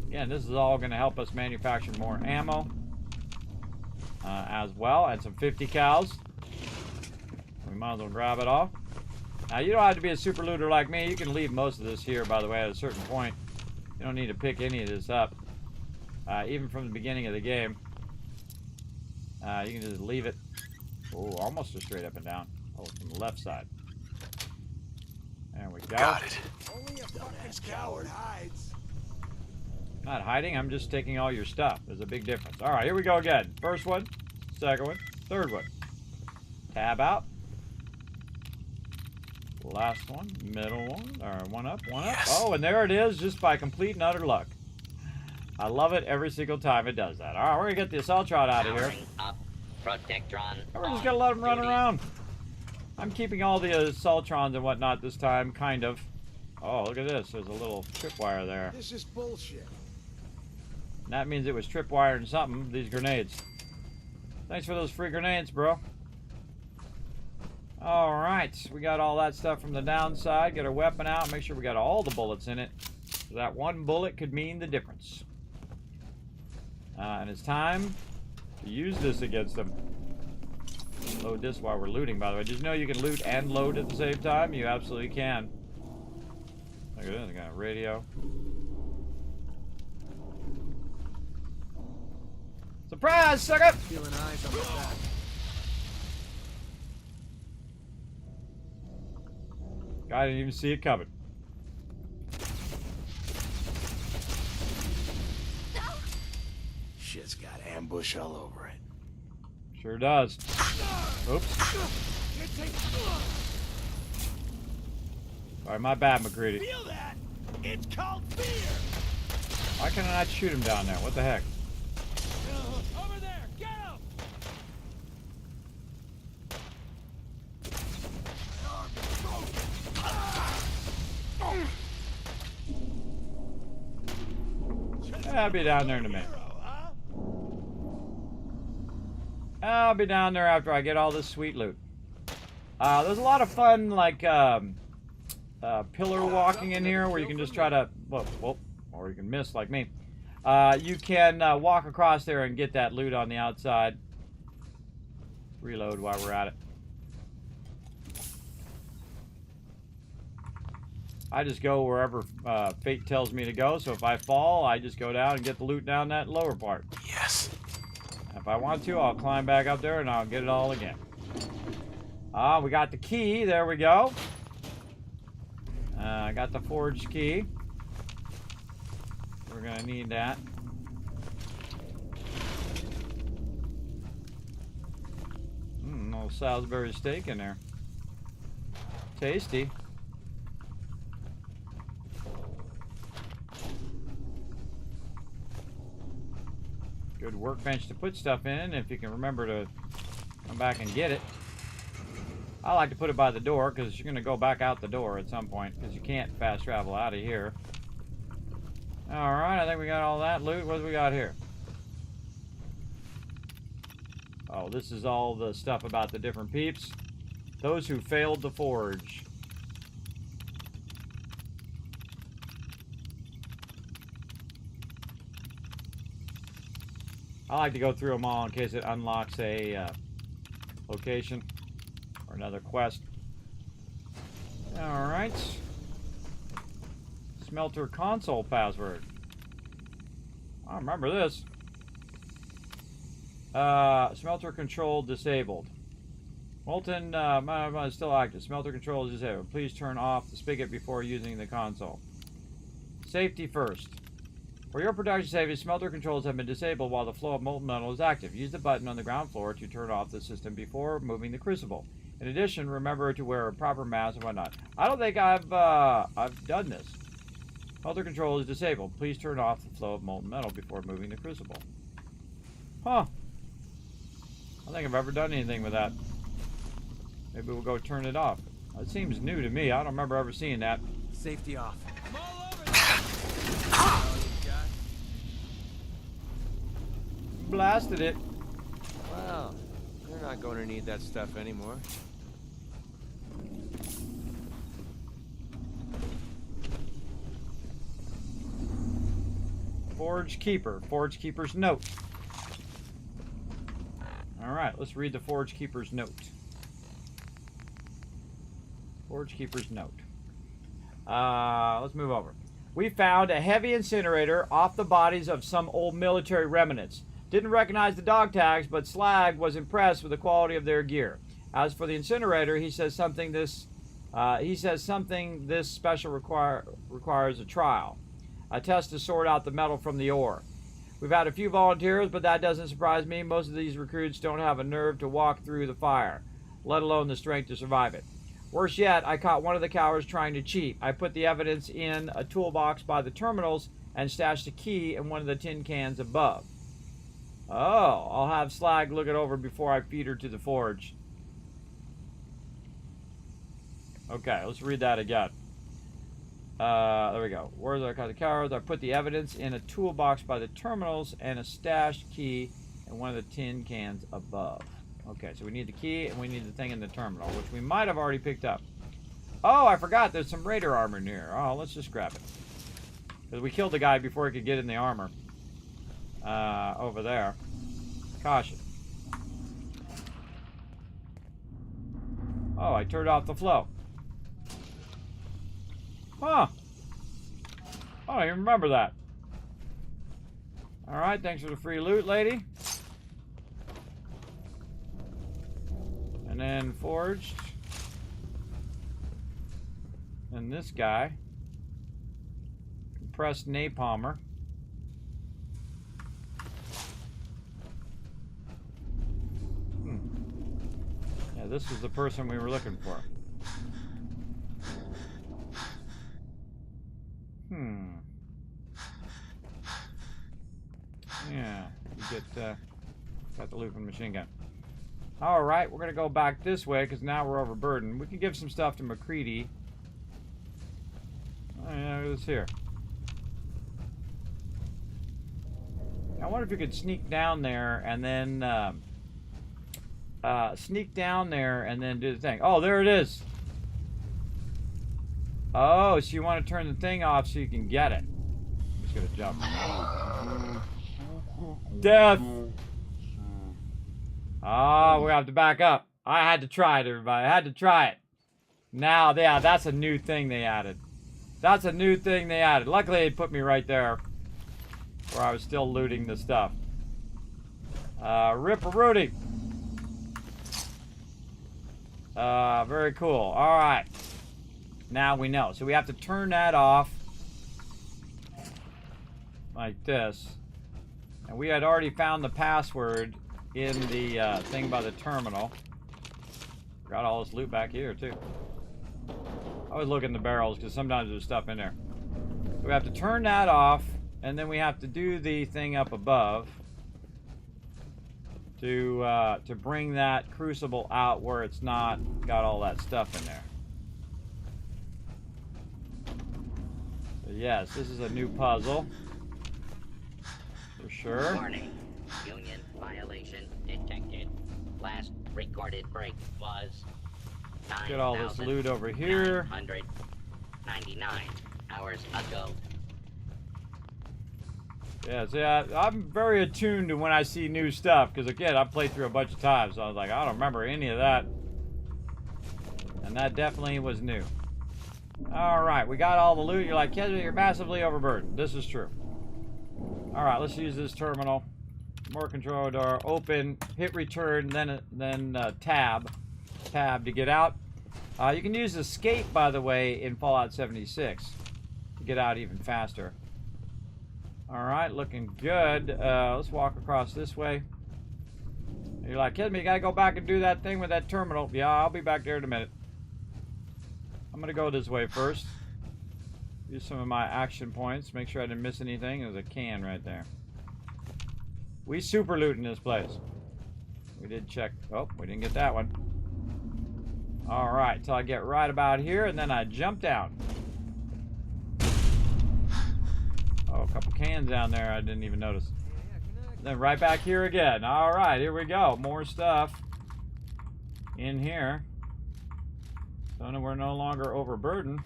Again, this is all going to help us manufacture more ammo as well, and some 50 cals. We might as well grab it all. Now, you don't have to be a super looter like me. You can leave most of this here, by the way, at a certain point. You don't need to pick any of this up. Even from the beginning of the game. You can just leave it. Oh, almost a straight up and down. Oh, from the left side. There we go. Got it. Only a fucking coward hides. Not hiding, I'm just taking all your stuff. There's a big difference. All right, here we go again. First one, second one, third one. Tab out. Last one, middle one, or one up, one up. Oh, and there it is, just by complete and utter luck. I love it every single time it does that. All right, we're gonna get the Assaultron out of here. Up. Protectron. We're just gonna let them run around. I'm keeping all the Assaultrons and whatnot this time, kind of. Oh, look at this. There's a little tripwire there. This is bullshit. And that means it was tripwiring something, these grenades. Thanks for those free grenades, bro. Alright, we got all that stuff from the downside. Get our weapon out, make sure we got all the bullets in it. So that one bullet could mean the difference. And it's time to use this against them. Load this while we're looting, by the way. Did you know you can loot and load at the same time? You absolutely can. Look at this, I got a radio. Surprise, sucker! Feeling eyes on the back. I didn't even see it coming. Shit's got ambush all over it. Sure does. Oops. Sorry, my bad, McCready. Feel that? It's called fear. Why can I not shoot him down there? What the heck? Over there, get him! I'll be down there in a minute. I'll be down there after I get all this sweet loot. There's a lot of fun, like, pillar walking in here where you can just try to, well, or you can miss like me. You can walk across there and get that loot on the outside. Reload while we're at it. I just go wherever fate tells me to go, so if I fall, I just go down and get the loot down that lower part. Yes. If I want to, I'll climb back up there and I'll get it all again. We got the key. There we go. I got the forged key. We're gonna need that. Little Salisbury steak in there. Tasty. Good workbench to put stuff in if you can remember to come back and get it. I like to put it by the door because you're going to go back out the door at some point because you can't fast travel out of here. Alright, I think we got all that loot. What do we got here? Oh, this is all the stuff about the different peeps. Those who failed to forge. I like to go through them all in case it unlocks a location or another quest. Alright. Smelter console password. I remember this. Smelter control disabled. Molten is still active. Smelter control is disabled. Please turn off the spigot before using the console. Safety first. For your production safety, smelter controls have been disabled while the flow of molten metal is active. Use the button on the ground floor to turn off the system before moving the crucible. In addition, remember to wear a proper mask and whatnot. I don't think I've done this. Smelter control is disabled. Please turn off the flow of molten metal before moving the crucible. Huh. I don't think I've ever done anything with that. Maybe we'll go turn it off. That seems new to me. I don't remember ever seeing that. Safety off. I'm all over that. Blasted it. Well, you're not going to need that stuff anymore. Forge Keeper. Forge Keeper's note. Alright, let's read the Forge Keeper's note. Forge Keeper's note. Let's move over. We found a heavy incinerator off the bodies of some old military remnants. Didn't recognize the dog tags, but Slag was impressed with the quality of their gear. As for the incinerator, he says something this special requires a trial. A test to sort out the metal from the ore. We've had a few volunteers, but that doesn't surprise me. Most of these recruits don't have a nerve to walk through the fire, let alone the strength to survive it. Worse yet, I caught one of the cowards trying to cheat. I put the evidence in a toolbox by the terminals and stashed the key in one of the tin cans above. Oh, I'll have Slag look it over before I feed her to the forge. Okay, let's read that again. There we go. Where's I caught the cowards? I put the evidence in a toolbox by the terminals and a stashed key in one of the tin cans above. Okay, so we need the key and we need the thing in the terminal, which we might have already picked up. Oh, I forgot there's some raider armor near. Oh, let's just grab it. Because we killed the guy before he could get in the armor. Over there. Caution. Oh, I turned off the flow. Huh. Oh, I don't even remember that. Alright, thanks for the free loot, lady. And then forged. And this guy. Compressed napalmer. Yeah, this is the person we were looking for. Yeah, you get got the loot from the machine gun. All right, we're gonna go back this way because now we're overburdened. We can give some stuff to McCready. Oh yeah, it's here. I wonder if you could sneak down there and then do the thing. Oh, there it is. Oh, so you want to turn the thing off so you can get it. I'm just gonna jump. Death. Oh, we have to back up. I had to try it, everybody. I had to try it. Now, yeah, that's a new thing they added. That's a new thing they added. Luckily, they put me right there where I was still looting the stuff. Rip-a-rooty. Very cool. All right. Now we know. So we have to turn that off like this. And we had already found the password in the thing by the terminal. Got all this loot back here, too. I always look in the barrels because sometimes there's stuff in there. So we have to turn that off, and then we have to do the thing up above to bring that Crucible out where it's not got all that stuff in there. So yes, this is a new puzzle. For sure. Warning. Union violation detected. Last recorded break was get all this loot over here. 999 hours ago. Yeah, see, I'm very attuned to when I see new stuff, because again, I've played through a bunch of times, so I was like, I don't remember any of that. And that definitely was new. Alright, we got all the loot. You're like, Kismet, you're massively overburdened. This is true. Alright, let's use this terminal. More control door. Open, hit return, then tab to get out. You can use escape, by the way, in Fallout 76 to get out even faster. Alright, looking good. Let's walk across this way. You're like, Kismet, you gotta go back and do that thing with that terminal. Yeah, I'll be back there in a minute. I'm gonna go this way first. Use some of my action points. Make sure I didn't miss anything. There's a can right there. We super loot in this place. We did check. Oh, we didn't get that one. Alright, till I get right about here, and then I jump down. Oh, a couple cans down there I didn't even notice. Then right back here again. Alright, here we go. More stuff in here. So we're no longer overburdened.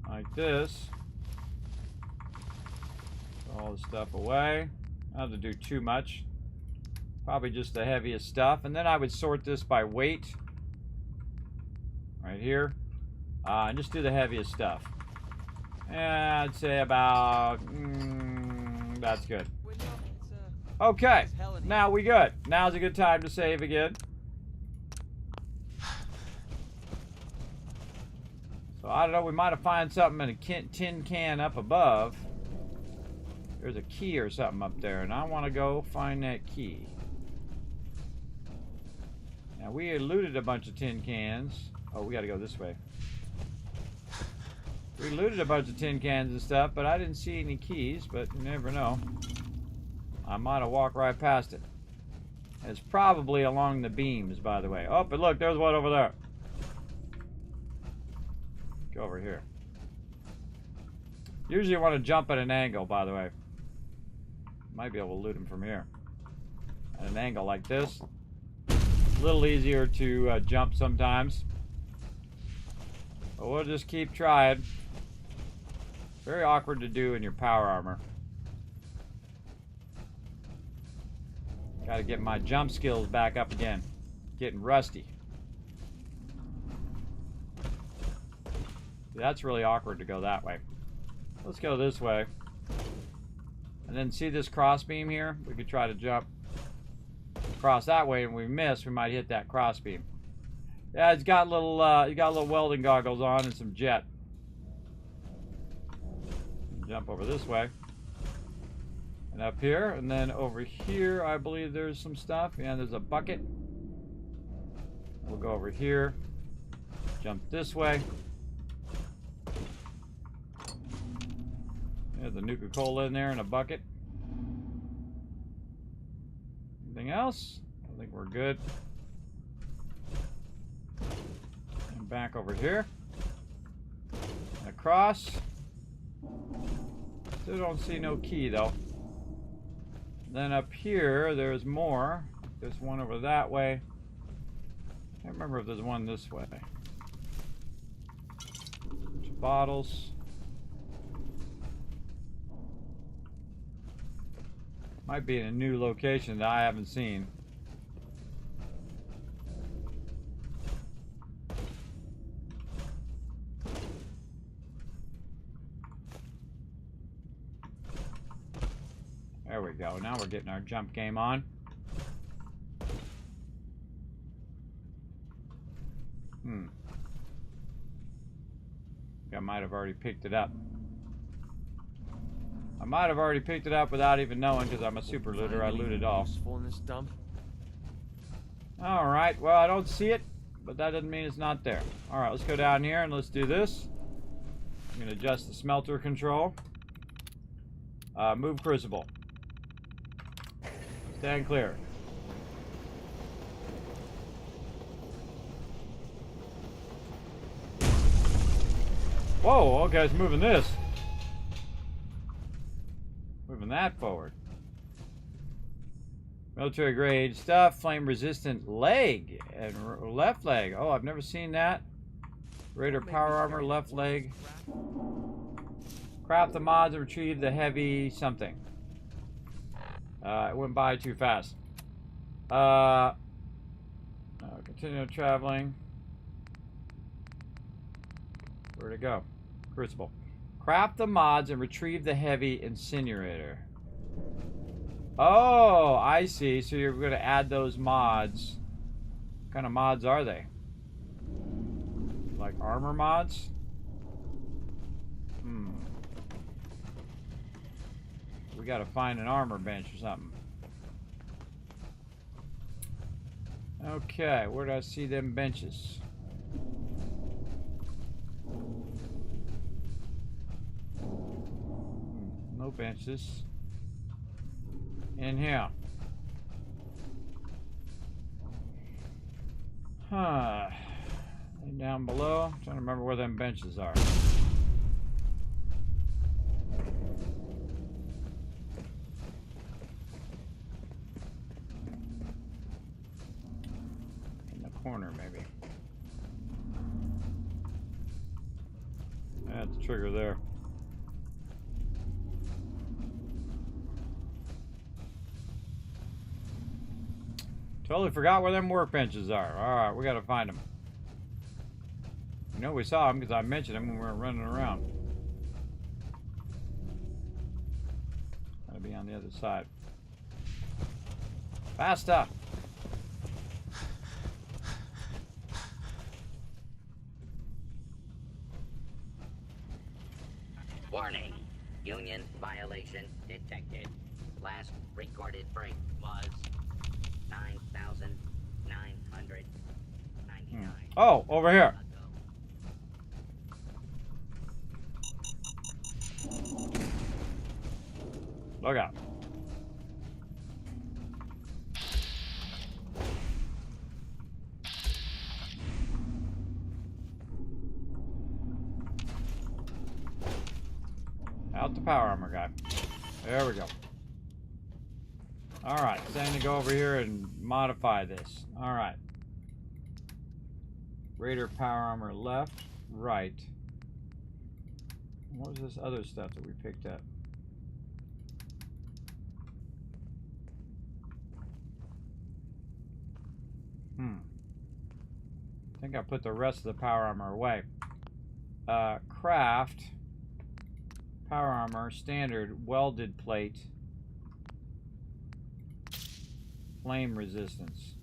Like this. Throw all the stuff away. I don't have to do too much. Probably just the heaviest stuff. And then I would sort this by weight. Right here. And just do the heaviest stuff. Yeah, I'd say about... that's good. Okay, now we good. Now's a good time to save again. So I don't know, we might have found something in a tin can up above. There's a key or something up there, and I want to go find that key. Now we looted a bunch of tin cans. Oh, we got to go this way. We looted a bunch of tin cans and stuff, but I didn't see any keys, but you never know. I might have walked right past it. It's probably along the beams, by the way. Oh, but look, there's one over there. Go over here. Usually you want to jump at an angle, by the way. Might be able to loot them from here. At an angle like this. A little easier to jump sometimes. But we'll just keep trying. Very awkward to do in your power armor. Gotta get my jump skills back up again. Getting rusty. That's really awkward to go that way. Let's go this way. And then see this crossbeam here? We could try to jump across that way, and we miss, we might hit that crossbeam. Yeah, it's got little you got little welding goggles on and some jet. Jump over this way. And up here, and then over here, I believe there's some stuff. Yeah, there's a bucket. We'll go over here. Jump this way. There's the Nuka-Cola in there in a bucket. Anything else? I think we're good. And back over here. And across. Still don't see no key though. Then up here, there's more. There's one over that way. Can't remember if there's one this way. Bunch of bottles. Might be in a new location that I haven't seen. There we go. Now we're getting our jump game on. I might have already picked it up. I might have already picked it up without even knowing because I'm a super looter. I looted all. Useful in this dump. Alright, well I don't see it, but that doesn't mean it's not there. Alright, let's go down here and let's do this. I'm going to adjust the smelter control. Move Crucible. Stand clear. Whoa, okay, it's moving this. Moving that forward. Military grade stuff, flame resistant leg and left leg. Oh, I've never seen that. Raider power armor, left leg. Craft the mods and retrieve the heavy something. It went by too fast. Continue traveling. Where'd it go? Crucible. Craft the mods and retrieve the heavy incinerator. Oh, I see. So you're going to add those mods. What kind of mods are they? Like armor mods? We got to find an armor bench or something. Okay, where do I see them benches? No benches. In here. Huh. And down below. I'm trying to remember where them benches are. In the corner, maybe. That's the trigger there. Totally forgot where them workbenches are. Alright, we gotta find them. You know we saw them because I mentioned them when we were running around. Gotta be on the other side. Faster! Warning. Union violation detected. Last recorded break was 9,999. Oh, over here. Look out. Out the power armor guy. There we go. Alright, it's time to go over here and modify this. Alright. Raider power armor left, right. What was this other stuff that we picked up? I think I put the rest of the power armor away. Craft. Power armor, standard, welded plate. Flame resistance.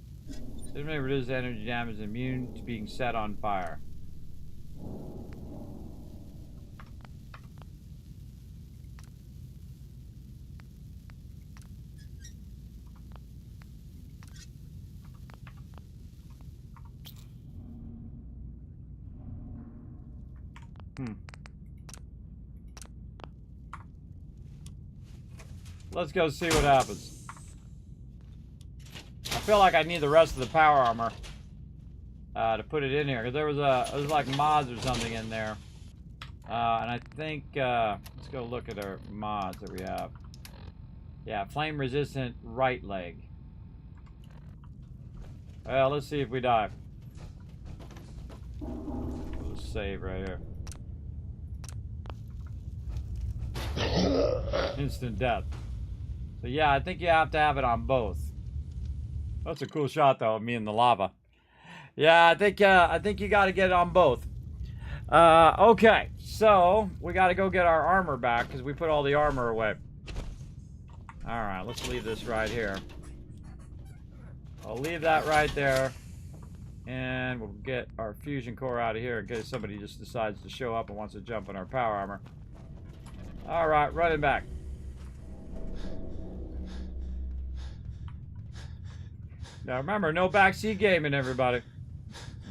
This may reduce energy damage, immune to being set on fire. let's go see what happens. I feel like I need the rest of the power armor to put it in here, because there was like mods or something in there. And I think, let's go look at our mods that we have. Yeah, flame resistant right leg. Well, let's see if we die. We'll just save right here. Instant death. So yeah, I think you have to have it on both. That's a cool shot though, of me in the lava. Yeah, I think you got to get it on both. Okay, so we got to go get our armor back because we put all the armor away. All right, let's leave this right here. I'll leave that right there, and we'll get our fusion core out of here in case somebody just decides to show up and wants to jump in our power armor. All right, running back. Now remember, no backseat gaming, everybody.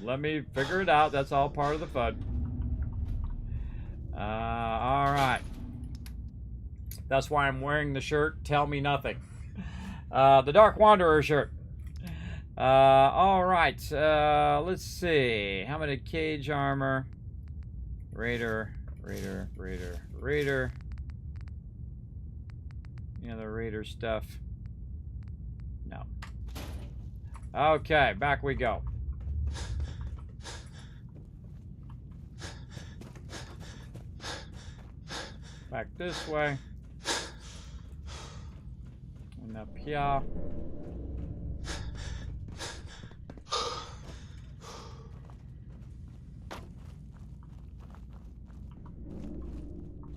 Let me figure it out. That's all part of the fun. All right. That's why I'm wearing the shirt. Tell me nothing. The Dark Wanderer shirt. All right. Let's see. How many cage armor? Raider. Any other Raider stuff? No. Okay, back we go. Back this way. And up here.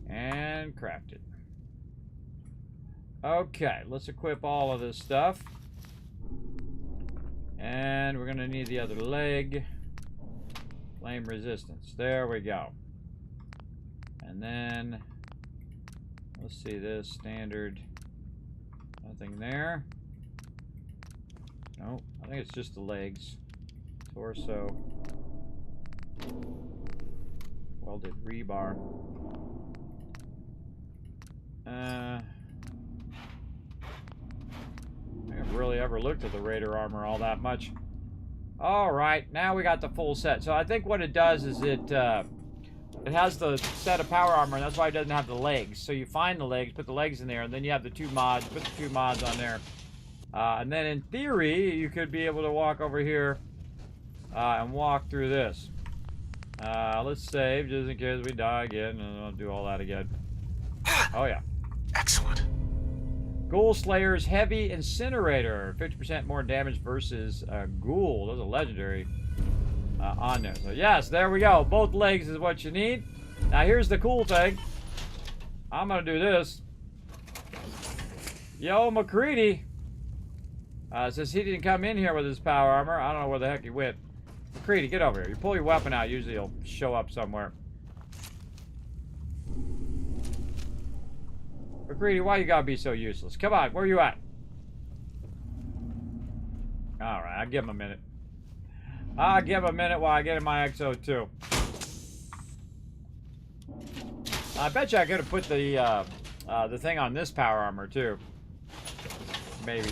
And craft it. Okay, let's equip all of this stuff. And we're gonna need the other leg. Flame resistance. There we go. And then let's see this standard. Nothing there. Nope. I think it's just the legs. Torso. Welded rebar. I haven't really ever looked at the Raider armor all that much. Alright, now we got the full set. So I think what it does is it has the set of power armor, and that's why it doesn't have the legs. So you find the legs, put the legs in there, and then you have the 2 mods, put the 2 mods on there. And then in theory, you could be able to walk over here and walk through this. Let's save, just in case we die again, and I'll do all that again. Oh yeah. Excellent. Ghoul Slayer's Heavy Incinerator. 50% more damage versus Ghoul. Those are legendary on there. So yes, there we go. Both legs is what you need. Now here's the cool thing. I'm going to do this. Yo, McCready. Since he didn't come in here with his power armor, I don't know where the heck he went. McCready, get over here. You pull your weapon out, usually he'll show up somewhere. McCready, why you gotta be so useless? Come on, where you at? Alright, I'll give him a minute. I'll give him a minute while I get in my XO2. I bet you I could have put the thing on this power armor too. Maybe.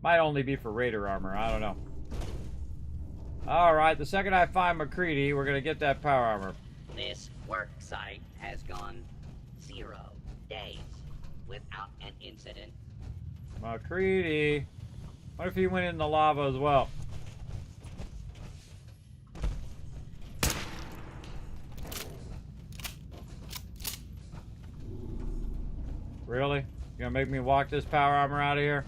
Might only be for Raider armor, I don't know. Alright, the second I find McCready, we're gonna get that power armor. This work site has gone 0 days without an incident. McCready. What if he went in the lava as well? Really? You gonna make me walk this power armor out of here?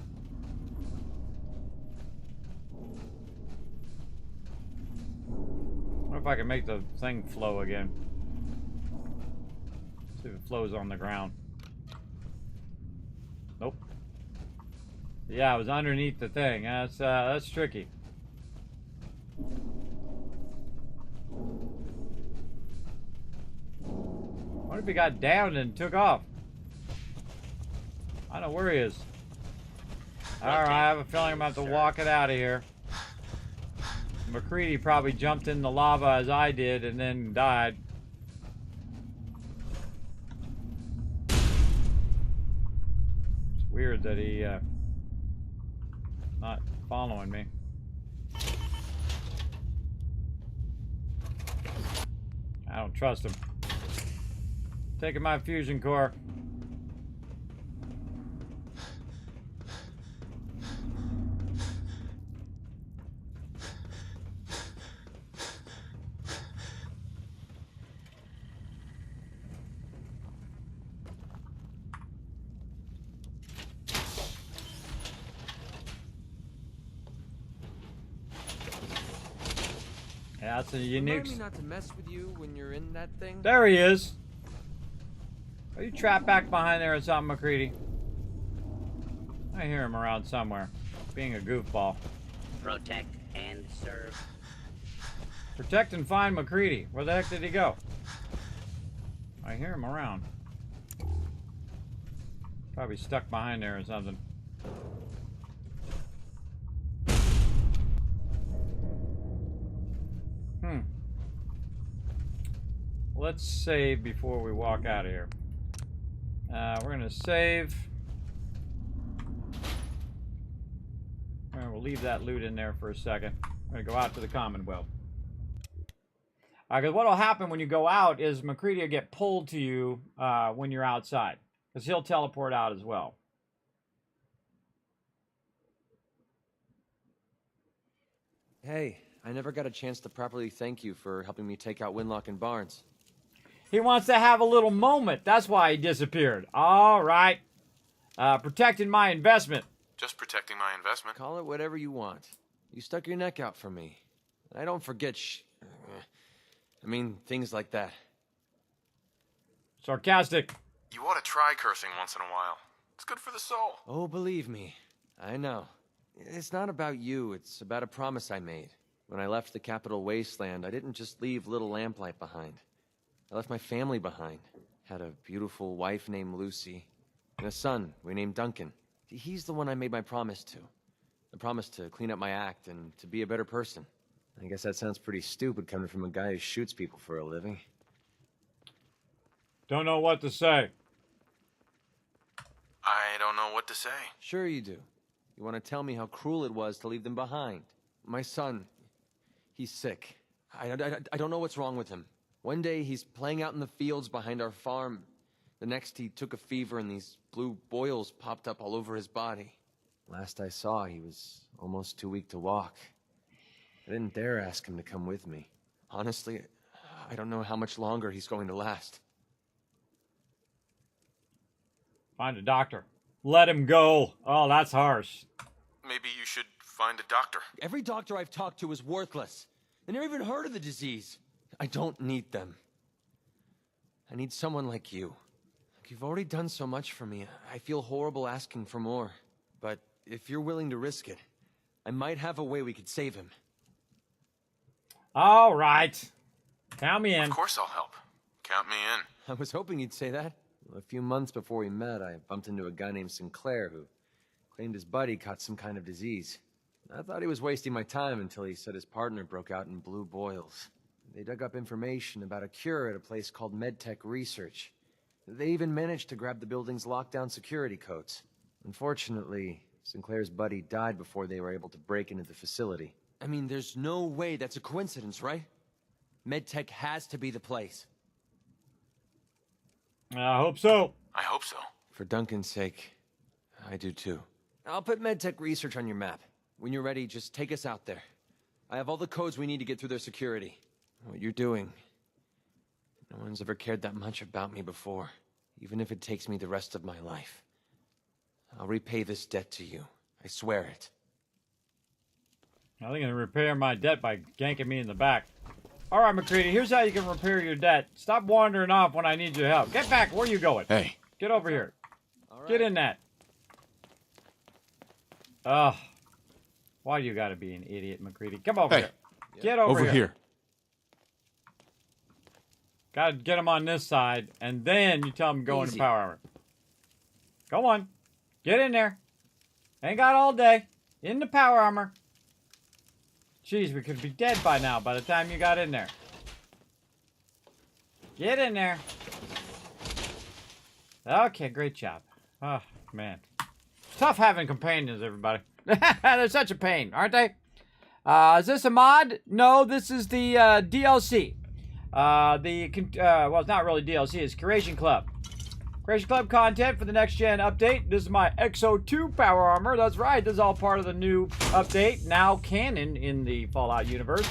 What if I can make the thing flow again? See if it flows on the ground. Nope. Yeah, it was underneath the thing. That's tricky. What if he got down and took off? I don't know where he is. Alright, I have a feeling I'm about to walk it out of here. McCready probably jumped in the lava as I did and then died. weird that he not following me. I don't trust him. Taking my fusion core. Yeah, that's a unique. Remind me not to mess with you when you're in that thing. There he is. Are you trapped back behind there or something, McCready? I hear him around somewhere, being a goofball. Protect and serve. Protect and find McCready. Where the heck did he go? I hear him around. Probably stuck behind there or something. Let's save before we walk out of here. We're gonna save. We'll leave that loot in there for a second. We're gonna go out to the Commonwealth. Because what'll happen when you go out is McCready will get pulled to you when you're outside. Because he'll teleport out as well. Hey, I never got a chance to properly thank you for helping me take out Winlock and Barnes. He wants to have a little moment. That's why he disappeared. All right. Protecting my investment. Just protecting my investment. Call it whatever you want. You stuck your neck out for me. I don't forget things like that. Sarcastic. You ought to try cursing once in a while. It's good for the soul. Oh, believe me. I know. It's not about you. It's about a promise I made. When I left the Capital Wasteland, I didn't just leave little Lamplight behind. I left my family behind. Had a beautiful wife named Lucy, and a son we named Duncan. He's the one I made my promise to. The promise to clean up my act and to be a better person. I guess that sounds pretty stupid coming from a guy who shoots people for a living. Don't know what to say. I don't know what to say. Sure you do. You want to tell me how cruel it was to leave them behind. My son, he's sick. I don't know what's wrong with him. One day he's playing out in the fields behind our farm. The next he took a fever and these blue boils popped up all over his body. Last I saw, he was almost too weak to walk. I didn't dare ask him to come with me. Honestly, I don't know how much longer he's going to last. Find a doctor. Let him go. Oh, that's harsh. Maybe you should find a doctor. Every doctor I've talked to is worthless. They never even heard of the disease. I don't need them. I need someone like you. You've already done so much for me. I feel horrible asking for more. But if you're willing to risk it, I might have a way we could save him. All right. Count me in. Of course I'll help. Count me in. I was hoping you'd say that. A few months before we met, I bumped into a guy named Sinclair who claimed his buddy caught some kind of disease. I thought he was wasting my time until he said his partner broke out in blue boils. They dug up information about a cure at a place called Med-Tek Research. They even managed to grab the building's lockdown security codes. Unfortunately, Sinclair's buddy died before they were able to break into the facility. I mean, there's no way that's a coincidence, right? Med-Tek has to be the place. I hope so. I hope so. For Duncan's sake, I do too. I'll put Med-Tek Research on your map. When you're ready, just take us out there. I have all the codes we need to get through their security. What you're doing, no one's ever cared that much about me before, even if it takes me the rest of my life. I'll repay this debt to you. I swear it. I think I can repair my debt by ganking me in the back. All right, McCready, here's how you can repair your debt. Stop wandering off when I need your help. Get back. Where you going? Hey. Get over here. All right. Get in that. Ugh. Why do you gotta be an idiot, McCready? Come over here. Get over here. Gotta get him on this side, and then you tell him to go into power armor. Go on. Get in there. Ain't got all day. In the power armor. Jeez, we could be dead by now by the time you got in there. Get in there. Okay, great job. Oh, man. Tough having companions, everybody. They're such a pain, aren't they? Is this a mod? No, this is the DLC. Well, it's not really DLC. It's Curation Club. Curation Club content for the next gen update. This is my XO2 power armor. That's right. This is all part of the new update, now canon in the Fallout universe.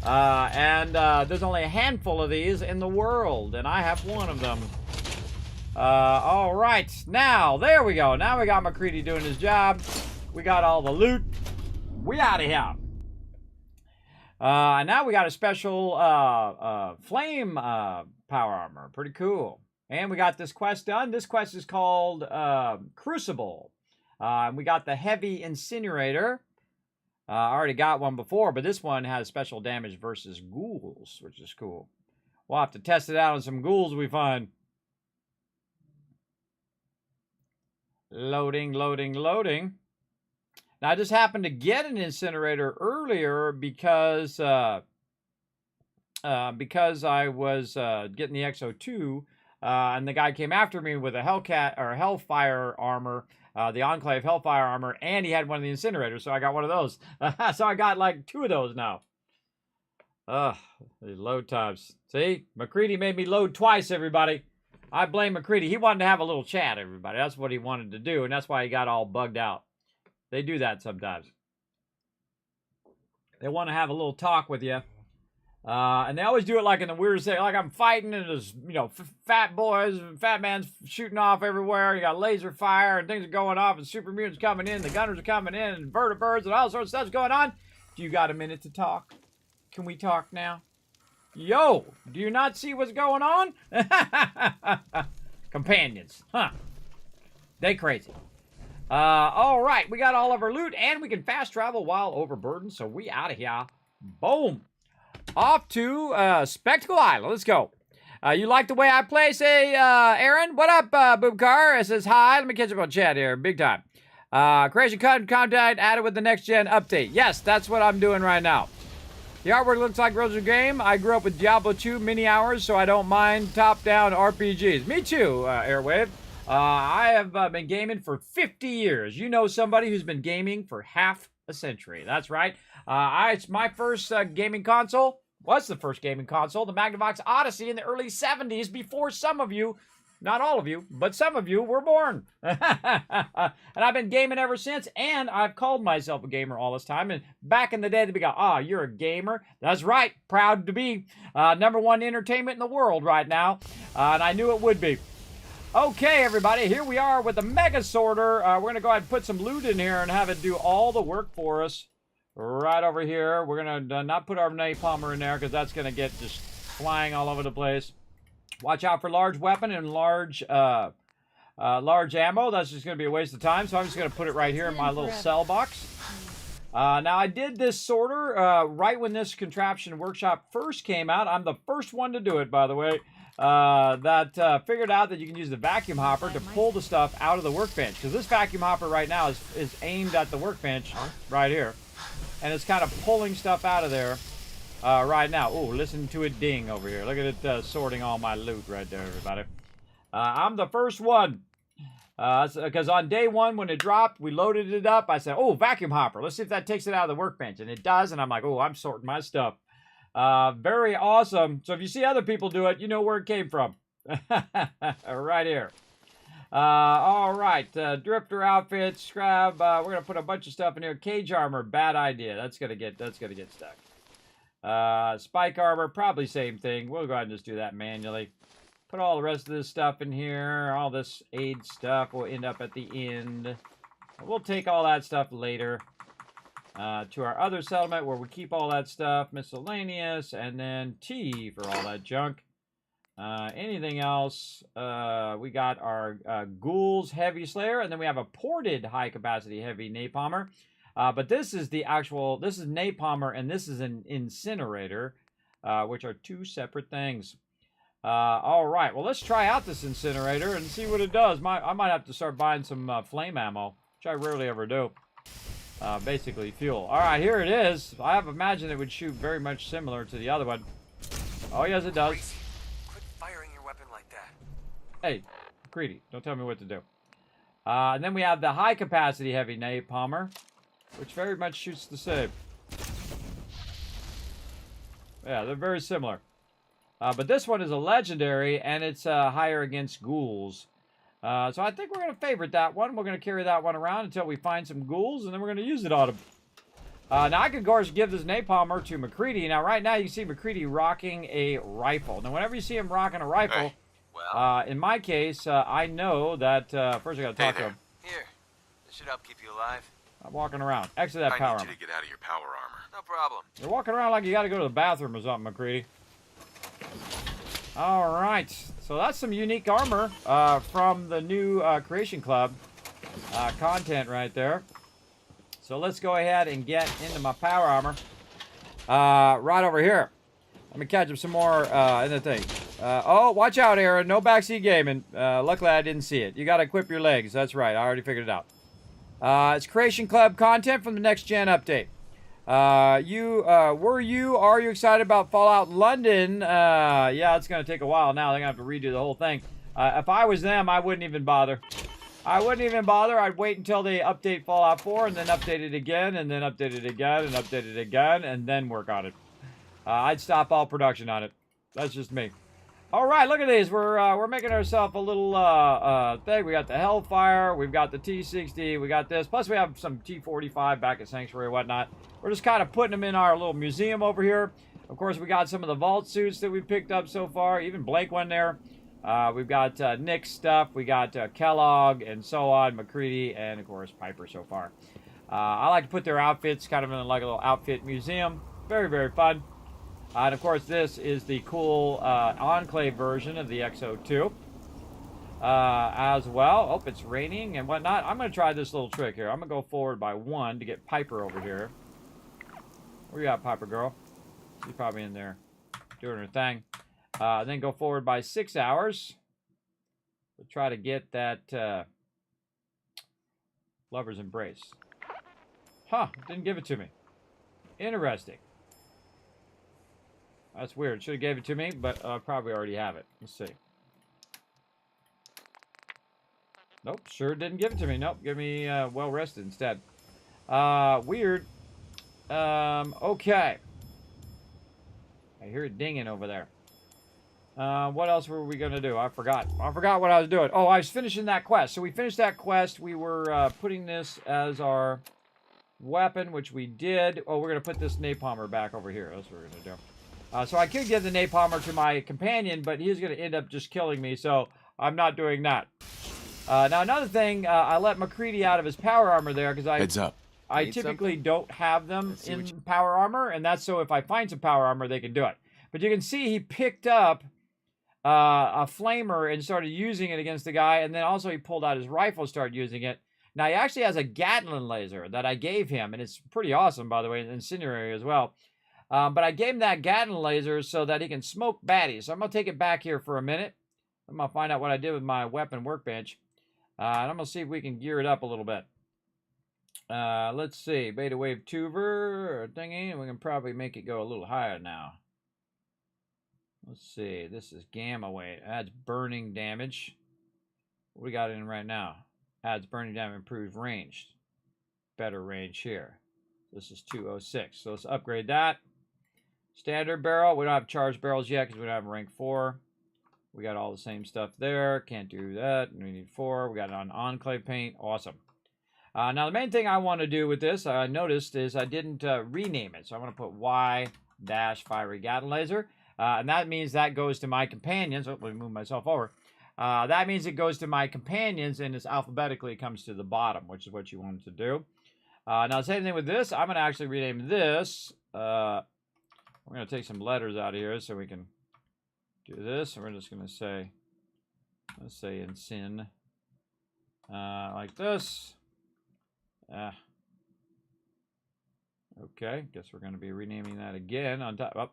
There's only a handful of these in the world, and I have one of them. All right. Now, there we go. Now we got McCready doing his job. We got all the loot. We out of here. Now we got a special flame power armor. Pretty cool. And we got this quest done. This quest is called Crucible. And we got the heavy incinerator. I already got one before, but this one has special damage versus ghouls, which is cool. We'll have to test it out on some ghouls we find. Loading, loading, loading. Now, I just happened to get an incinerator earlier because I was getting the XO2, and the guy came after me with a Hellfire armor, the Enclave Hellfire armor, and he had one of the incinerators, so I got one of those. So I got like 2 of those now. These load times. See, McCready made me load twice, everybody. I blame McCready. He wanted to have a little chat, everybody. That's what he wanted to do, and that's why he got all bugged out. They do that sometimes. They want to have a little talk with you. And they always do it like in the weirdest thing. Like I'm fighting and there's, fat boys and fat man's shooting off everywhere. You got laser fire and things are going off and super mutants coming in. The gunners are coming in and vertibirds and all sorts of stuff's going on. Do you got a minute to talk? Can we talk now? Yo, do you not see what's going on? Companions. Huh. They crazy. All right, we got all of our loot, and we can fast travel while overburdened, so we out of here. Boom. Off to Spectacle Island. Let's go. You like the way I play, say, Aaron? What up, Boobcar? It says hi. Let me catch up on chat here. Big time. Creation content added with the next gen update. Yes, that's what I'm doing right now. The artwork looks like Rose's game. I grew up with Diablo 2 mini hours, so I don't mind top-down RPGs. Me too, Airwave. I have been gaming for 50 years. You know somebody who's been gaming for half a century. That's right. It's my first gaming console. Was the first gaming console, the Magnavox Odyssey in the early 70s, before some of you, not all of you, but some of you were born. And I've been gaming ever since, and I've called myself a gamer all this time. And back in the day, they'd be going, you're a gamer. That's right. Proud to be #1 entertainment in the world right now. And I knew it would be. Okay, everybody, here we are with the Mega Sorter. We're going to go ahead and put some loot in here and have it do all the work for us. Right over here. We're going to not put our napalmer in there because that's going to get just flying all over the place. Watch out for large weapon and large ammo. That's just going to be a waste of time, so I'm just going to put it right here in my little cell box. Now, I did this sorter right when this contraption workshop first came out. I'm the first one to do it, by the way. That figured out that you can use the vacuum hopper to pull the stuff out of the workbench. Because this vacuum hopper right now is aimed at the workbench right here. And it's kind of pulling stuff out of there right now. Oh, listen to it ding over here. Look at it sorting all my loot right there, everybody. I'm the first one. Because on day one, when it dropped, we loaded it up. I said, vacuum hopper. Let's see if that takes it out of the workbench. And it does. And I'm like, I'm sorting my stuff. Very awesome. So if you see other people do it, you know where it came from. Right here. All right. Drifter outfit, scrap. We're gonna put a bunch of stuff in here. Cage armor, bad idea. That's gonna get stuck. Spike armor, probably same thing. We'll go ahead and just do that manually. Put all the rest of this stuff in here. All this aid stuff will end up at the end. We'll take all that stuff later. To our other settlement where we keep all that stuff, miscellaneous, and then T for all that junk. Anything else? We got our Ghouls Heavy Slayer, and then we have a ported high-capacity heavy napalmer. But this is this is napalmer, and this is an incinerator, which are 2 separate things. All right, well, let's try out this incinerator and see what it does. I might have to start buying some flame ammo, which I rarely ever do. Basically fuel. All right, here it is. I have imagined it would shoot very much similar to the other one. Oh, yes, it does. Quit firing your weapon like that. Hey, Creedy, don't tell me what to do. And then we have the high-capacity heavy napalmer, which very much shoots the same. Yeah, they're very similar. But this one is a legendary, and it's higher against ghouls. So I think we're going to favorite that one. We're going to carry that one around until we find some ghouls, and then we're going to use it on them. Now, I could, of course, give this napalmer to McCready. Now, right now, you see McCready rocking a rifle. Now, whenever you see him rocking a rifle, in my case, I know that... first, I got to talk to him. Here. This should help keep you alive. I'm walking around. Exit that power armor. I need you to get out of your power armor. No problem. You're walking around like you got to go to the bathroom or something, McCready. All right. So that's some unique armor from the new Creation Club content right there. So let's go ahead and get into my power armor right over here. Let me catch up some more in the thing. Oh, watch out, Aaron. No backseat gaming. Luckily, I didn't see it. You got to equip your legs. That's right. I already figured it out. It's Creation Club content from the Next Gen update. Are you excited about Fallout London? Yeah, it's going to take a while now. They're going to have to redo the whole thing. If I was them, I wouldn't even bother. I'd wait until they update Fallout 4 and then update it again and then update it again and update it again and then work on it. I'd stop all production on it. That's just me. All right, look at these. We're making ourselves a little thing. We got the Hellfire. We've got the T60. We got this. Plus, we have some T45 back at Sanctuary and whatnot. We're just kind of putting them in our little museum over here. Of course, we got some of the vault suits that we picked up so far. Even Blake one there. We've got Nick's stuff. We got Kellogg and so on. McCready and, of course, Piper so far. I like to put their outfits kind of in like a little outfit museum. Very, very fun. And of course, this is the cool Enclave version of the XO2 as well. Oh, it's raining and whatnot. I'm going to try this little trick here. I'm going to go forward by 1 to get Piper over here. Where you at, Piper girl? She's probably in there doing her thing. Then go forward by 6 hours. We'll try to get that Lover's Embrace. Huh, didn't give it to me. Interesting. That's weird. Should have gave it to me, but I probably already have it. Let's see. Nope, sure didn't give it to me. Nope, give me well rested instead. Weird. Okay. I hear it dinging over there. What else were we gonna do? I forgot. I forgot what I was doing. Oh, I was finishing that quest. So we finished that quest. We were putting this as our weapon, which we did. Oh, we're gonna put this napalmer back over here. That's what we're gonna do. So I could give the napalmer to my companion, but he's going to end up just killing me, so I'm not doing that. Now, another thing, I let McCready out of his power armor there, because I typically don't have them in power armor, and that's so if I find some power armor, they can do it. But you can see he picked up a flamer and started using it against the guy, and then also he pulled out his rifle and started using it. Now, he actually has a Gatling laser that I gave him, and it's pretty awesome, by the way, incendiary as well. But I gave him that Gatling laser so that he can smoke baddies. So I'm going to take it back here for a minute. I'm going to find out what I did with my weapon workbench. And I'm going to see if we can gear it up a little bit. Let's see. Beta wave tuber thingy. We can probably make it go a little higher now. Let's see. This is gamma wave. Adds burning damage. What we got in right now? Adds burning damage, improved range. Better range here. This is 206. So let's upgrade that. Standard barrel. We don't have charged barrels yet because we don't have rank 4. We got all the same stuff there. Can't do that. We need 4. We got it on Enclave paint. Awesome. Now, the main thing I want to do with this, I noticed, is I didn't rename it. So I'm going to put Y-Fiery Gatling Laser. And that means that goes to my companions. Oh, let me move myself over. That means it goes to my companions, and it's alphabetically comes to the bottom, which is what you want to do. Now, same thing with this. I'm going to actually rename this. We're going to take some letters out of here so we can do this. And we're just going to say, let's say in sin, like this. Okay, guess we're going to be renaming that again on top. Oh,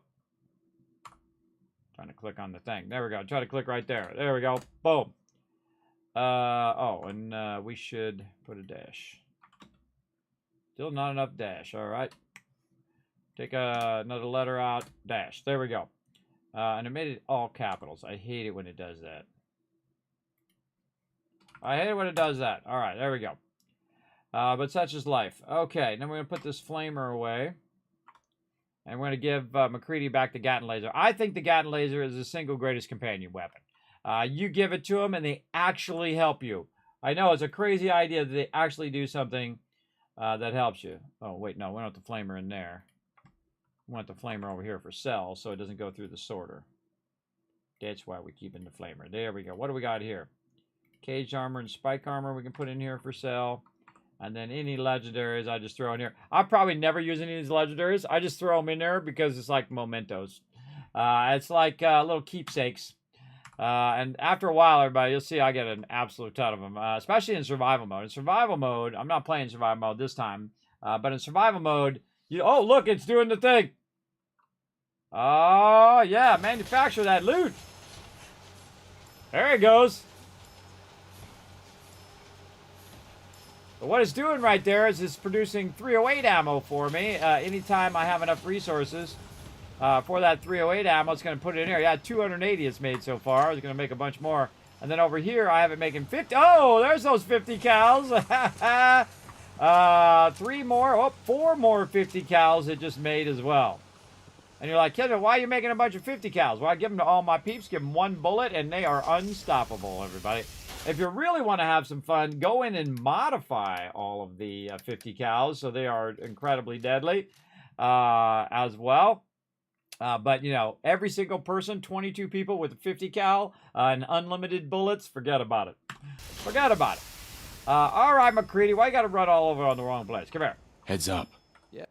trying to click on the thing. There we go. Try to click right there. There we go. Boom. And we should put a dash. Still not enough dash. All right. Take another letter out. Dash. There we go. And it made it all capitals. I hate it when it does that. I hate it when it does that. All right, there we go. But such is life. Okay, then we're going to put this flamer away. And we're going to give McCready back the Gatling laser. I think the Gatling laser is the single greatest companion weapon. You give it to them, and they actually help you. I know, it's a crazy idea that they actually do something that helps you. Oh, wait, no, we don't want the flamer in there. We want the flamer over here for cells, so it doesn't go through the sorter. That's why we keep in the flamer. There we go. What do we got here? Cage armor and spike armor we can put in here for cell. And then any legendaries I just throw in here. I'll probably never use any of these legendaries. I just throw them in there because it's like mementos. It's like little keepsakes. And after a while, everybody, you'll see I get an absolute ton of them. Especially in survival mode. In survival mode, I'm not playing survival mode this time. But in survival mode, oh, look, it's doing the thing. Oh, yeah, manufacture that loot. There it goes. But what it's doing right there is it's producing 308 ammo for me. Anytime I have enough resources for that 308 ammo, it's going to put it in here. Yeah, 280 it's made so far. It's going to make a bunch more. And then over here, I have it making 50. Oh, there's those 50 cals. 3 more. Oh, 4 more 50 cals it just made as well. And you're like, Kismet, why are you making a bunch of 50 cals? Well, I give them to all my peeps, give them 1 bullet, and they are unstoppable, everybody. If you really want to have some fun, go in and modify all of the 50 cals so they are incredibly deadly as well. But, you know, every single person, 22 people with 50 cal and unlimited bullets, forget about it. Forget about it. All right, McCready, why you got to run all over on the wrong place? Come here. Heads up. Yeah.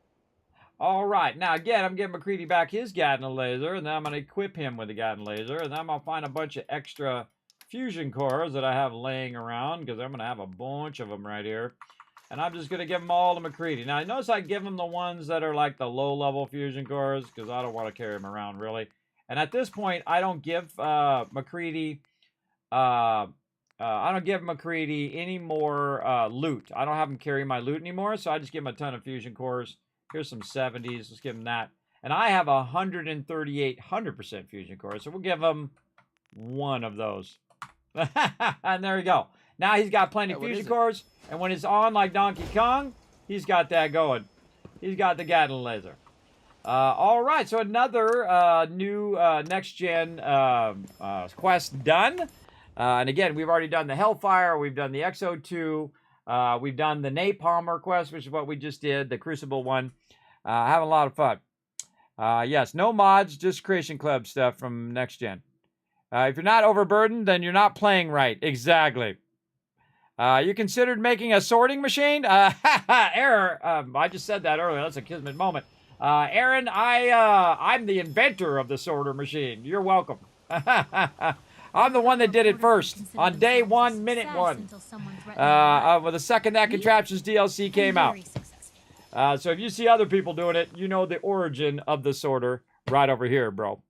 All right. Now, again, I'm giving McCready back his Gatling laser, and then I'm going to equip him with the Gatling laser, and then I'm going to find a bunch of extra fusion cores that I have laying around, because I'm going to have a bunch of them right here. And I'm just going to give them all to McCready. Now, I notice I give him the ones that are like the low-level fusion cores, because I don't want to carry them around, really. And at this point, I don't give McCready... I don't give McCready any more loot. I don't have him carry my loot anymore, so I just give him a ton of fusion cores. Here's some 70s. Let's give him that. And I have 138 100% fusion cores, so we'll give him one of those. And there you go. Now he's got plenty of fusion cores, and when it's on like Donkey Kong, he's got that going. He's got the Gatling laser. All right, so another new next-gen quest done. And again, we've already done the Hellfire, we've done the XO2, we've done the Napalmer quest, which is what we just did, the Crucible one. Having a lot of fun. Yes, no mods, just Creation Club stuff from next gen. If you're not overburdened, then you're not playing right. Exactly. You considered making a sorting machine? Error. I just said that earlier. That's a Kismet moment. Aaron, I'm the inventor of the sorter machine. You're welcome. I'm the one that did it first on day 1, minute 1. Well, the second that Contraptions DLC came out. So if you see other people doing it, you know the origin of the sorter right over here, bro.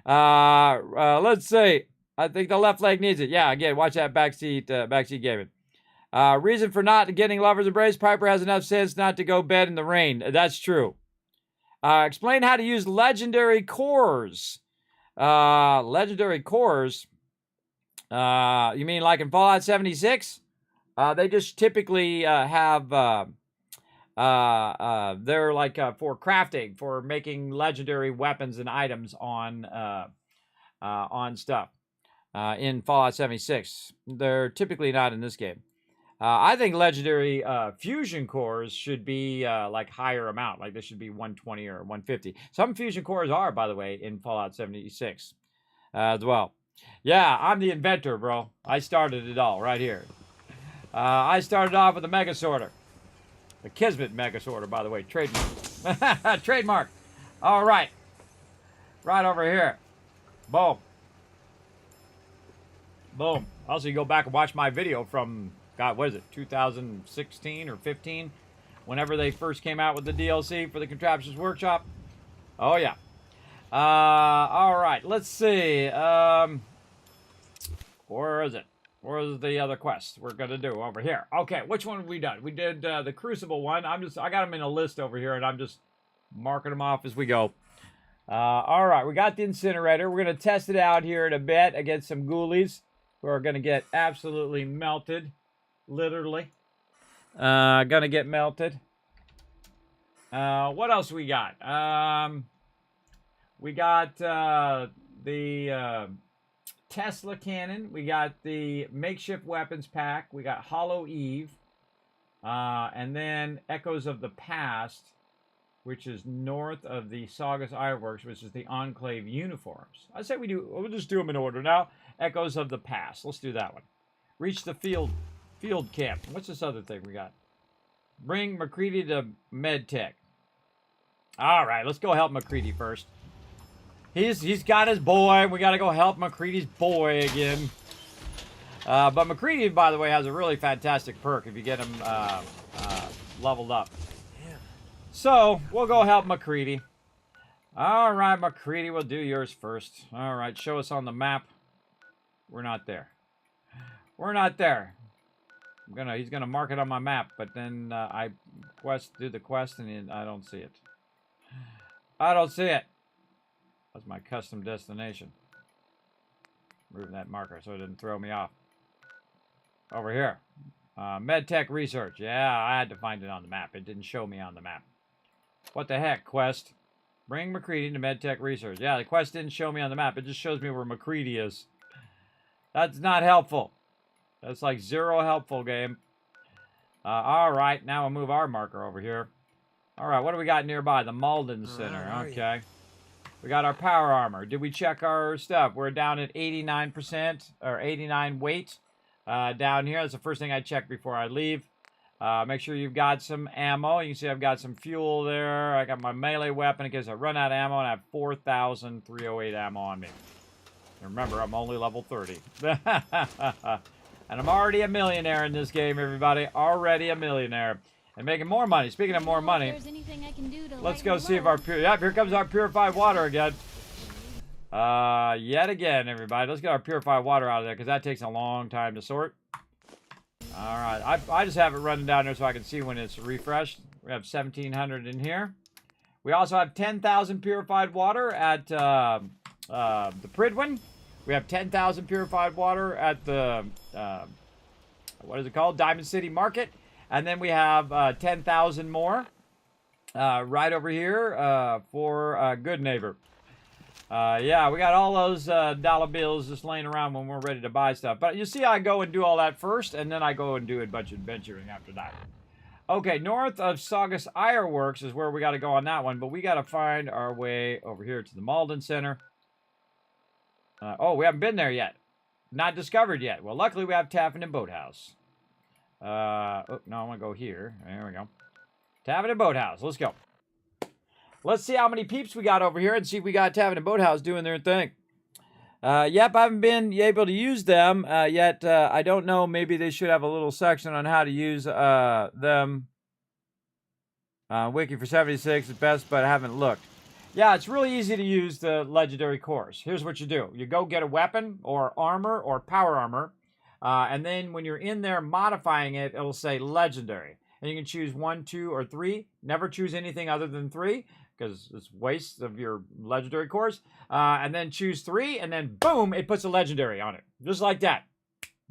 Let's see. I think the left leg needs it. Yeah, again, watch that backseat gaming. Reason for not getting Lover's Embrace. Piper has enough sense not to go bed in the rain. That's true. Explain how to use legendary cores. Legendary cores. You mean like in Fallout 76? They just typically have, they're like for crafting, for making legendary weapons and items on stuff in Fallout 76. They're typically not in this game. I think legendary fusion cores should be like higher amount, like this should be 120 or 150. Some fusion cores are, by the way, in Fallout 76 as well. Yeah, I'm the inventor, bro. I started it all right here. I started off with the Mega Sorter. The Kismet Mega Sorter, by the way. Trademark. Trademark. All right. Right over here. Boom. Boom. Also, you go back and watch my video from, God, what is it, 2016 or 15? Whenever they first came out with the DLC for the Contraptions Workshop. Oh, yeah. All right. Let's see. Where is it? Where's the other quest we're going to do over here? Okay, which one have we done? We did the Crucible one. I got them in a list over here, and I'm just marking them off as we go. All right, we got the incinerator. We're going to test it out here in a bit against some ghoulies. who are going to get absolutely melted. Literally. Going to get melted. What else we got? We got the Tesla cannon. We got the makeshift weapons pack. We got Hollow Eve. And then Echoes of the Past, which is north of the Saugus Ironworks, which is the Enclave uniforms. I say we'll just do them in order now. Echoes of the Past. Let's do that one. Reach the field camp. What's this other thing we got? Bring McCready to Med-Tek. All right, let's go help McCready first. He's got his boy. We got to go help McCready's boy again. But McCready, by the way, has a really fantastic perk if you get him leveled up. So, we'll go help McCready. All right, McCready, we'll do yours first. All right, show us on the map. We're not there. We're not there. He's gonna mark it on my map, but then I do the quest, and I don't see it. I don't see it. That's my custom destination. Move that marker so it didn't throw me off. Over here. Med-Tek research. Yeah, I had to find it on the map. It didn't show me on the map. What the heck, quest? Bring McCready to Med-Tek research. Yeah, the quest didn't show me on the map. It just shows me where McCready is. That's not helpful. That's like zero helpful, game. All right, now we'll move our marker over here. All right, what do we got nearby? The Malden Center. Okay. We got our power armor. Did we check our stuff? We're down at 89% or 89 weight down here. That's the first thing I check before I leave. Make sure you've got some ammo. You can see I've got some fuel there. I got my melee weapon in case I run out of ammo, and I have 4,308 ammo on me. And remember, I'm only level 30. And I'm already a millionaire in this game, everybody. Already a millionaire. And making more money. Speaking of more money, let's go see if our here comes our purified water again. Yet again, everybody. Let's get our purified water out of there, because that takes a long time to sort. All right. I just have it running down there so I can see when it's refreshed. We have 1,700 in here. We also have 10,000 purified water at the Pridwin. We have 10,000 purified water at the, what is it called? Diamond City Market. And then we have 10,000 more right over here for Good Neighbor. Yeah, we got all those dollar bills just laying around when we're ready to buy stuff. But you see, I go and do all that first, and then I go and do a bunch of adventuring after that. Okay, north of Saugus Ironworks is where we got to go on that one. But we got to find our way over here to the Malden Center. Oh, we haven't been there yet. Not discovered yet. Well, luckily we have Tavern and Boathouse. Oh, no, I want to go here. There we go. Tavern and Boathouse. Let's go. Let's see how many peeps we got over here and see if we got Tavern and Boathouse doing their thing. Yep, I haven't been able to use them yet. I don't know. Maybe they should have a little section on how to use them. Wiki for 76 is best, but I haven't looked. Yeah, it's really easy to use the legendary course. Here's what you do. You go get a weapon or armor or power armor. And then when you're in there modifying it, it'll say legendary. And you can choose 1, 2, or 3. Never choose anything other than 3, because it's waste of your legendary course. And then choose 3, and then boom, it puts a legendary on it. Just like that.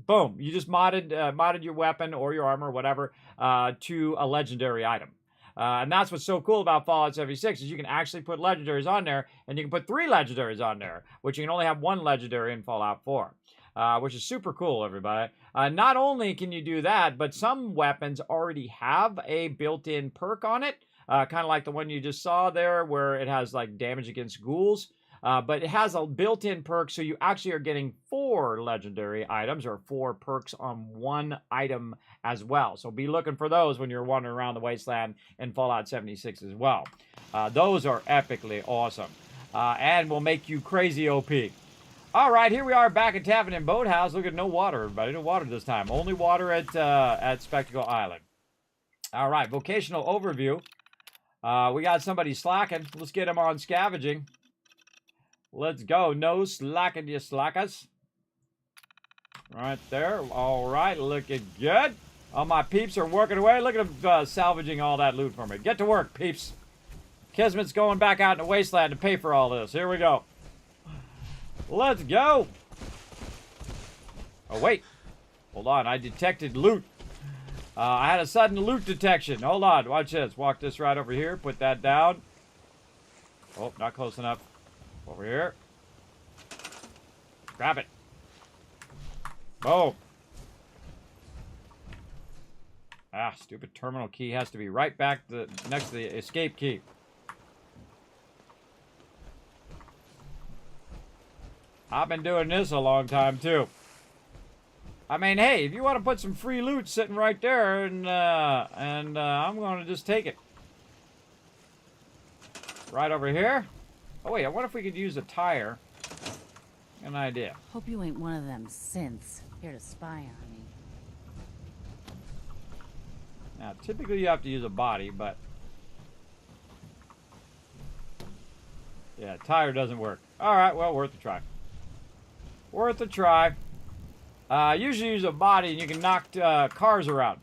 Boom. You just modded your weapon or your armor, whatever, to a legendary item. And that's what's so cool about Fallout 76 is you can actually put legendaries on there, and you can put 3 legendaries on there, which you can only have 1 legendary in Fallout 4. Which is super cool, everybody. Not only can you do that, but some weapons already have a built-in perk on it, kind of like the one you just saw there, where it has like damage against ghouls. But it has a built-in perk, so you actually are getting 4 legendary items, or 4 perks on 1 item as well. So be looking for those when you're wandering around the wasteland in Fallout 76 as well. Those are epically awesome, and will make you crazy OP. All right, here we are back at Tavern and Boathouse. Look at no water, everybody. No water this time. Only water at Spectacle Island. All right, vocational overview. We got somebody slacking. Let's get him on scavenging. Let's go. No slacking, you slackers. Right there. All right, looking good. All my peeps are working away. Look at them salvaging all that loot for me. Get to work, peeps. Kismet's going back out in the wasteland to pay for all this. Here we go. Let's go. Oh, wait. Hold on. I detected loot. I had a sudden loot detection. Hold on. Watch this. Walk this right over here. Put that down. Oh, not close enough. Over here. Grab it. Boom. Ah, stupid terminal key has to be right back next to the escape key. I've been doing this a long time, too. I mean, hey, if you want to put some free loot sitting right there, and I'm going to just take it. Right over here. Oh, wait, I wonder if we could use a tire. An idea. Hope you ain't one of them synths here to spy on me. Now, typically you have to use a body, but... yeah, tire doesn't work. Alright, well, worth a try. Worth a try. Usually use a body and you can knock cars around.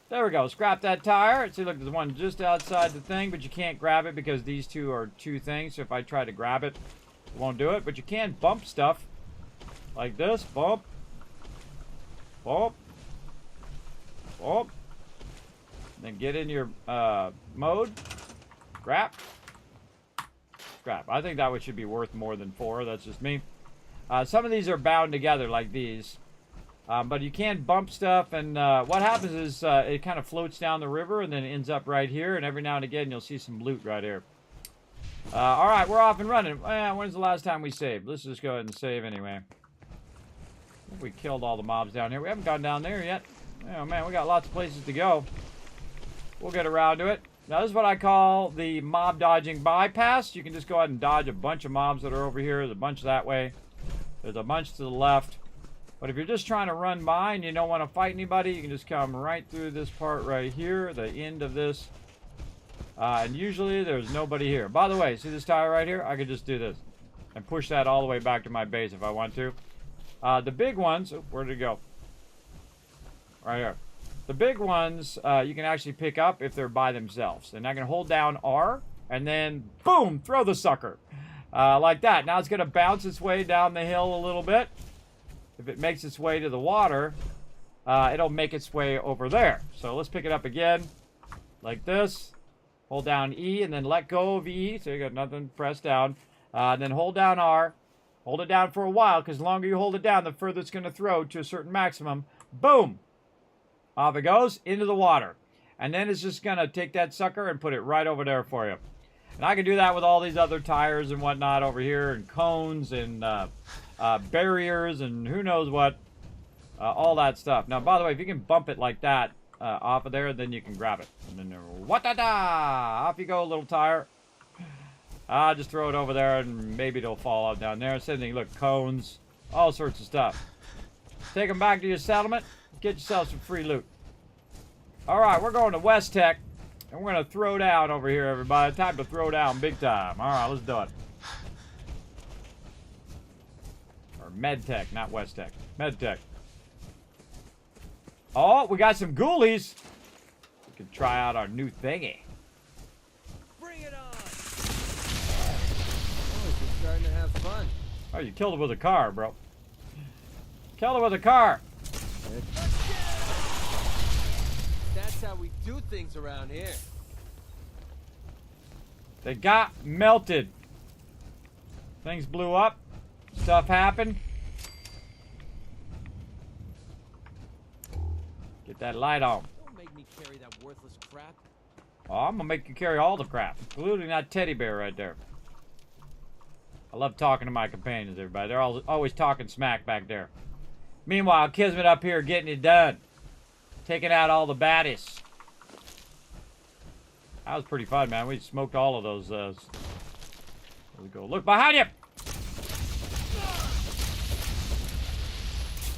There we go. Scrap that tire. See, look, there's one just outside the thing, but you can't grab it because these two are two things. So if I try to grab it, it won't do it. But you can bump stuff like this. Bump. Bump. Bump. Then get in your mode. Scrap. Scrap. I think that one should be worth more than 4. That's just me. Some of these are bound together like these. But you can bump stuff, and what happens is it kind of floats down the river and then ends up right here, and every now and again you'll see some loot right here. Alright, we're off and running. When's the last time we saved? Let's just go ahead and save anyway. I think we killed all the mobs down here. We haven't gone down there yet. Oh man, we got lots of places to go. We'll get around to it. Now this is what I call the mob dodging bypass. You can just go ahead and dodge a bunch of mobs that are over here. There's a bunch that way. There's a bunch to the left. But if you're just trying to run by and you don't want to fight anybody, you can just come right through this part right here, the end of this. And usually there's nobody here. By the way, see this tire right here? I could just do this and push that all the way back to my base if I want to. The big ones, oh, where did it go? Right here. The big ones you can actually pick up if they're by themselves. And I can hold down R and then, boom, throw the sucker. Like that. Now it's going to bounce its way down the hill a little bit. If it makes its way to the water, it'll make its way over there. So let's pick it up again, like this. Hold down E and then let go of E. So you got nothing, press down. Then hold down R. Hold it down for a while, because the longer you hold it down, the further it's going to throw to a certain maximum. Boom! Off it goes, into the water. And then it's just going to take that sucker and put it right over there for you. And I can do that with all these other tires and whatnot over here, and cones and barriers and who knows what. All that stuff. Now, by the way, if you can bump it like that off of there, then you can grab it. And then what-da-da! Off you go, little tire. Just throw it over there and maybe it'll fall out down there. Same thing, look, cones, all sorts of stuff. Take them back to your settlement. Get yourself some free loot. Alright, we're going to West-Tec. And we're going to throw down over here, everybody. Time to throw down big time. Alright, let's do it. Or Med-Tek, not West-Tec. Med-Tek. Oh, we got some ghoulies. We can try out our new thingy. Bring it on! Oh, you're starting to have fun. Oh, you killed it with a car, bro. Killed it with a car. That's how we do things around here. They got melted. Things blew up. Stuff happened. Get that light on. Don't make me carry that worthless crap. Oh, I'm gonna make you carry all the crap, including that teddy bear right there. I love talking to my companions, everybody. They're always talking smack back there. Meanwhile, Kismet up here getting it done. Taking out all the baddies. That was pretty fun, man. We smoked all of those. There we go. Look behind you!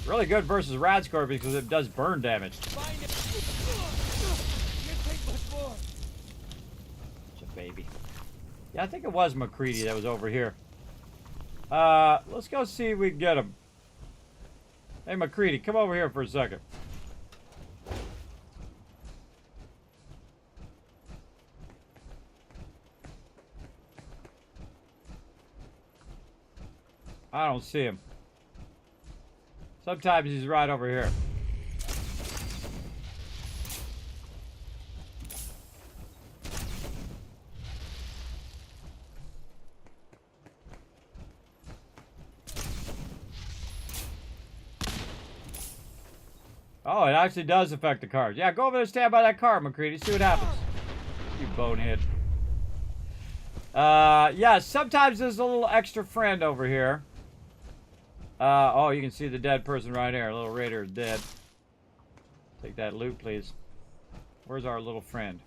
Really good versus Rad Scorpion because it does burn damage. It's a baby. Yeah, I think it was McCready that was over here. Let's go see if we can get him. Hey, McCready, come over here for a second. I don't see him. Sometimes he's right over here. Oh, it actually does affect the cars. Yeah, go over there and stand by that car, McCready. See what happens. You bonehead. Yeah, sometimes there's a little extra friend over here. Oh, you can see the dead person right here. Little raider is dead. Take that loot, please. Where's our little friend?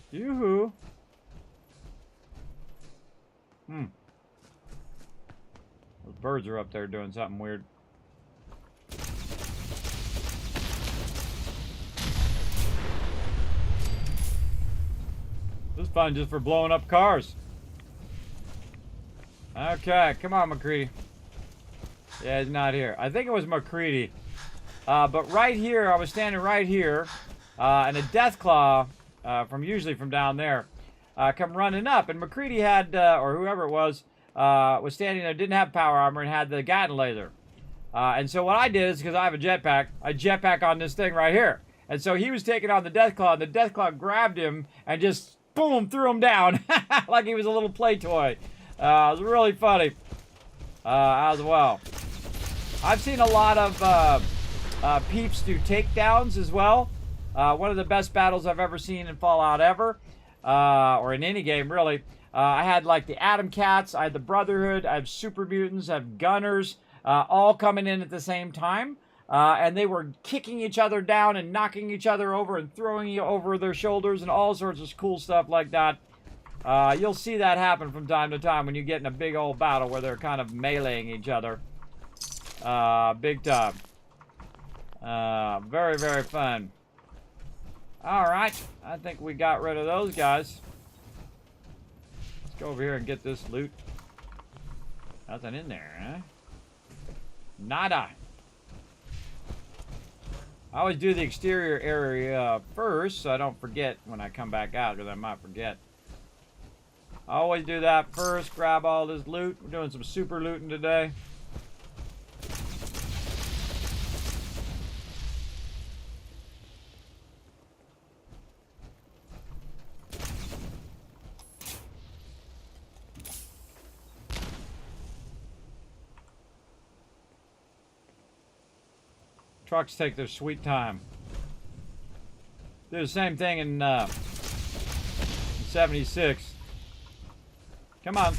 Yoo-hoo. Those birds are up there doing something weird. This is fun just for blowing up cars. Okay, come on, McCready. Yeah, he's not here. I think it was McCready. But right here, I was standing right here, and a Deathclaw, usually from down there, come running up. And McCready had, or whoever it was standing there, didn't have power armor, and had the Gatling laser. And so what I did is, because I have a jetpack, I jetpack on this thing right here. And so he was taking on the Deathclaw, and the Deathclaw grabbed him and just boom, threw him down like he was a little play toy. It was really funny as well. I've seen a lot of peeps do takedowns as well. One of the best battles I've ever seen in Fallout ever, or in any game really. I had like the Atom Cats, I had the Brotherhood, I have Super Mutants, I have Gunners, all coming in at the same time. And they were kicking each other down and knocking each other over and throwing you over their shoulders and all sorts of cool stuff like that. You'll see that happen from time to time when you get in a big old battle where they're kind of meleeing each other. Big time. Very, very fun. Alright, I think we got rid of those guys. Let's go over here and get this loot. Nothing in there, huh? Nada. I always do the exterior area first, so I don't forget when I come back out, because I might forget. I always do that first, grab all this loot. We're doing some super looting today. Trucks take their sweet time. Do the same thing in 76. Come on.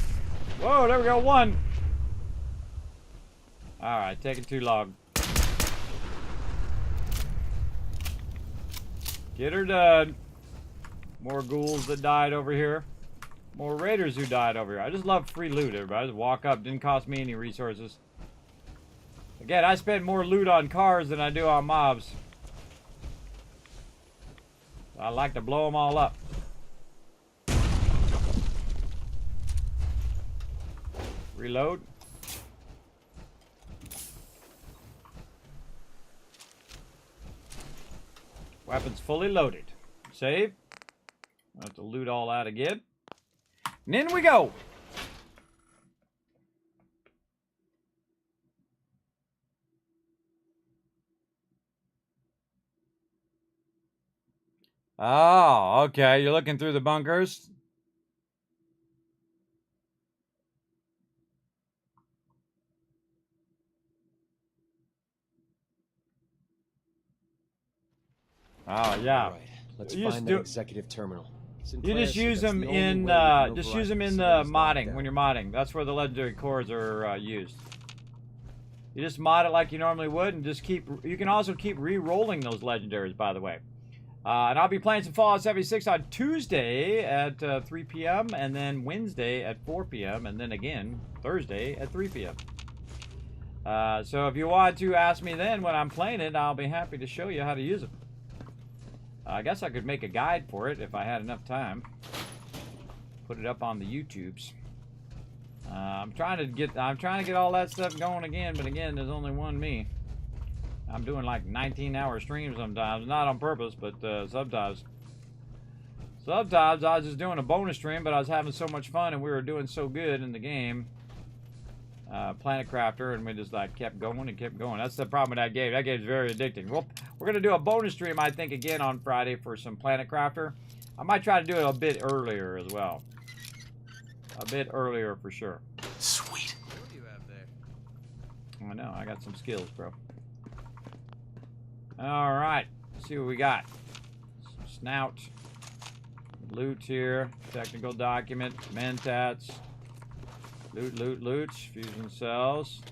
Whoa, there we go, one. Alright, taking too long. Get her done. More ghouls that died over here. More raiders who died over here. I just love free loot, everybody. Just walk up, didn't cost me any resources. Again, I spend more loot on cars than I do on mobs. I like to blow them all up. Reload. Weapons fully loaded. Save. I have to loot all that again. And in we go. Oh, okay. You're looking through the bunkers. Oh, yeah. Right. Let's find the executive terminal. You just use them in the modding when you're modding. That's where the legendary cores are used. You just mod it like you normally would, and just keep. You can also keep re-rolling those legendaries, by the way. And I'll be playing some Fallout 76 on Tuesday at 3 p.m. and then Wednesday at 4 p.m. and then again Thursday at 3 p.m. So if you want to ask me then when I'm playing it, I'll be happy to show you how to use it. I guess I could make a guide for it if I had enough time. Put it up on the YouTubes. I'm trying to get all that stuff going again, but again, there's only one me. I'm doing like 19-hour streams sometimes, not on purpose, but sometimes. Sometimes I was just doing a bonus stream, but I was having so much fun and we were doing so good in the game. Planet Crafter, and we just like kept going and kept going. That's the problem with that game. That game's very addicting. Well, we're gonna do a bonus stream, I think, again on Friday for some Planet Crafter. I might try to do it a bit earlier as well. A bit earlier for sure. Sweet. What do you have there? I know, I got some skills, bro. All right, let's see what we got. Some snout, loot here, technical document, mentats. Loot, fusion cells.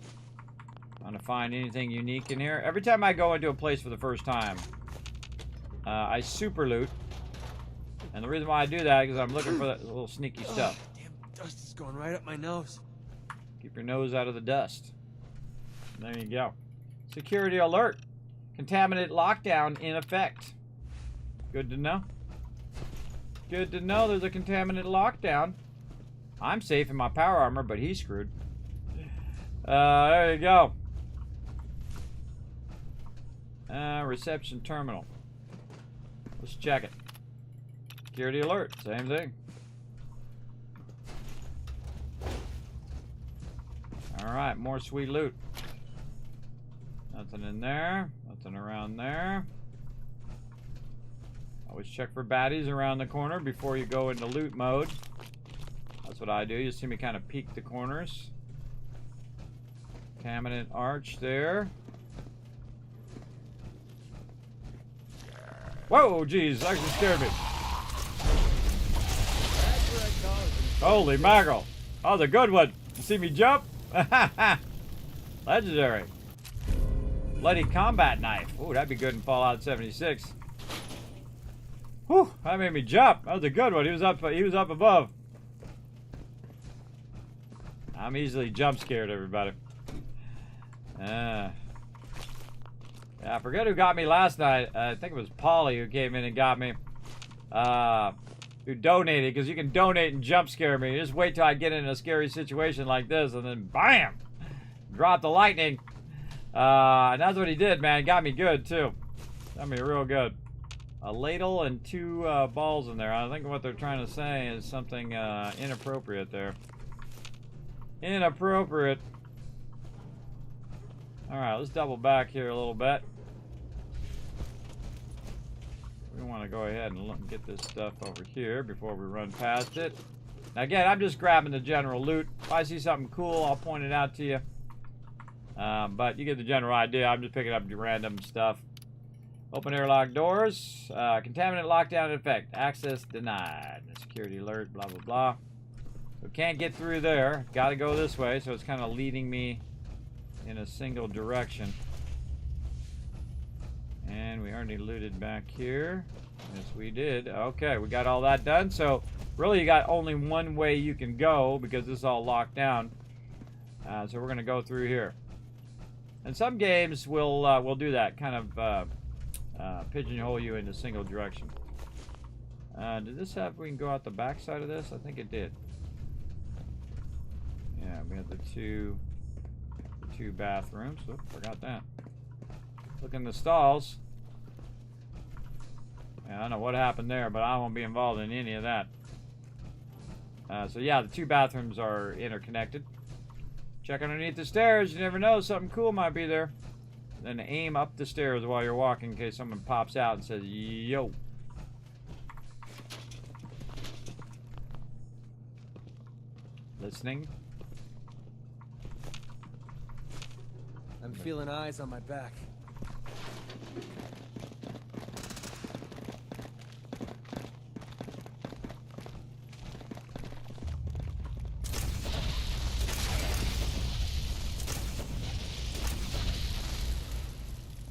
Trying to find anything unique in here. Every time I go into a place for the first time, I super loot. And the reason why I do that is because I'm looking for that little sneaky stuff. Damn dust is going right up my nose. Keep your nose out of the dust. There you go. Security alert. Contaminant lockdown in effect. Good to know. Good to know there's a contaminant lockdown. I'm safe in my power armor, but he's screwed. There you go. Reception terminal. Let's check it. Security alert. Same thing. Alright, more sweet loot. Nothing in there. Nothing around there. Always check for baddies around the corner before you go into loot mode. That's what I do. You see me kind of peek the corners. Contaminant arch there. Whoa, geez, that actually scared me. Holy mackerel. That was a good one. You see me jump? Legendary. Bloody combat knife. Ooh, that'd be good in Fallout 76. Whew, that made me jump. That was a good one. He was up above. I'm easily jump scared, everybody. Yeah, I forget who got me last night. I think it was Polly who came in and got me. Who donated, because you can donate and jump scare me. Just wait till I get in a scary situation like this, and then BAM! Drop the lightning. And that's what he did, man. Got me good, too. Got me real good. A ladle and 2 balls in there. I think what they're trying to say is something inappropriate there. Inappropriate. Alright, let's double back here a little bit. We want to go ahead and look and get this stuff over here before we run past it. Now again, I'm just grabbing the general loot. If I see something cool, I'll point it out to you. But you get the general idea. I'm just picking up random stuff. Open airlock doors. Contaminant lockdown in effect. Access denied. Security alert, blah, blah, blah. We can't get through there. Got to go this way, so it's kind of leading me in a single direction. And we already looted back here. Yes, we did. Okay, we got all that done. So, really, you got only one way you can go because this is all locked down. So we're going to go through here. And some games will do that, kind of pigeonhole you into single direction. Did this have, we can go out the back side of this? I think it did. Yeah, we have the two bathrooms. Oh, forgot that. Look in the stalls. Yeah, I don't know what happened there, but I won't be involved in any of that. So yeah, the 2 bathrooms are interconnected. Check underneath the stairs. You never know, something cool might be there. Then aim up the stairs while you're walking in case someone pops out and says, yo. Listening. I'm feeling eyes on my back.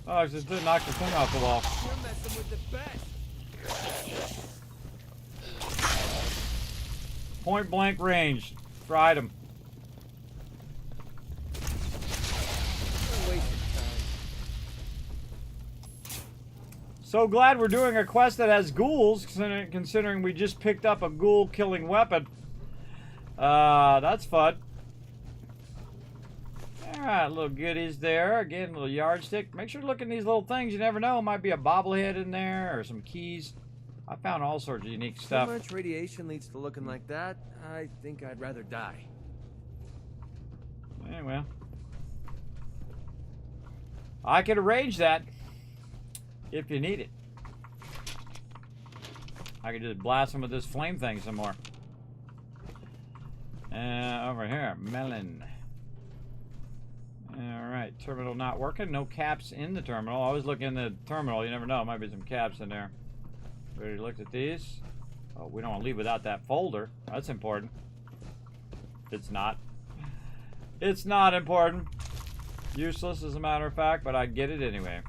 Oh, I just knocked the thing off the wall. You're messing with the best. Point blank range. Fried him. So glad we're doing a quest that has ghouls, considering we just picked up a ghoul killing weapon. That's fun. Alright, little goodies there. Again, little yardstick. Make sure to look at these little things. You never know. Might be a bobblehead in there or some keys. I found all sorts of unique stuff. So much radiation leads to looking like that. I think I'd rather die. Anyway. I could arrange that if you need it. I could just blast him with this flame thing some more. Over here, melon. Alright, terminal not working. No caps in the terminal. Always look in the terminal. You never know. Might be some caps in there. Already looked at these. Oh, we don't want to leave without that folder. That's important. It's not. It's not important. Useless as a matter of fact, but I get it anyway.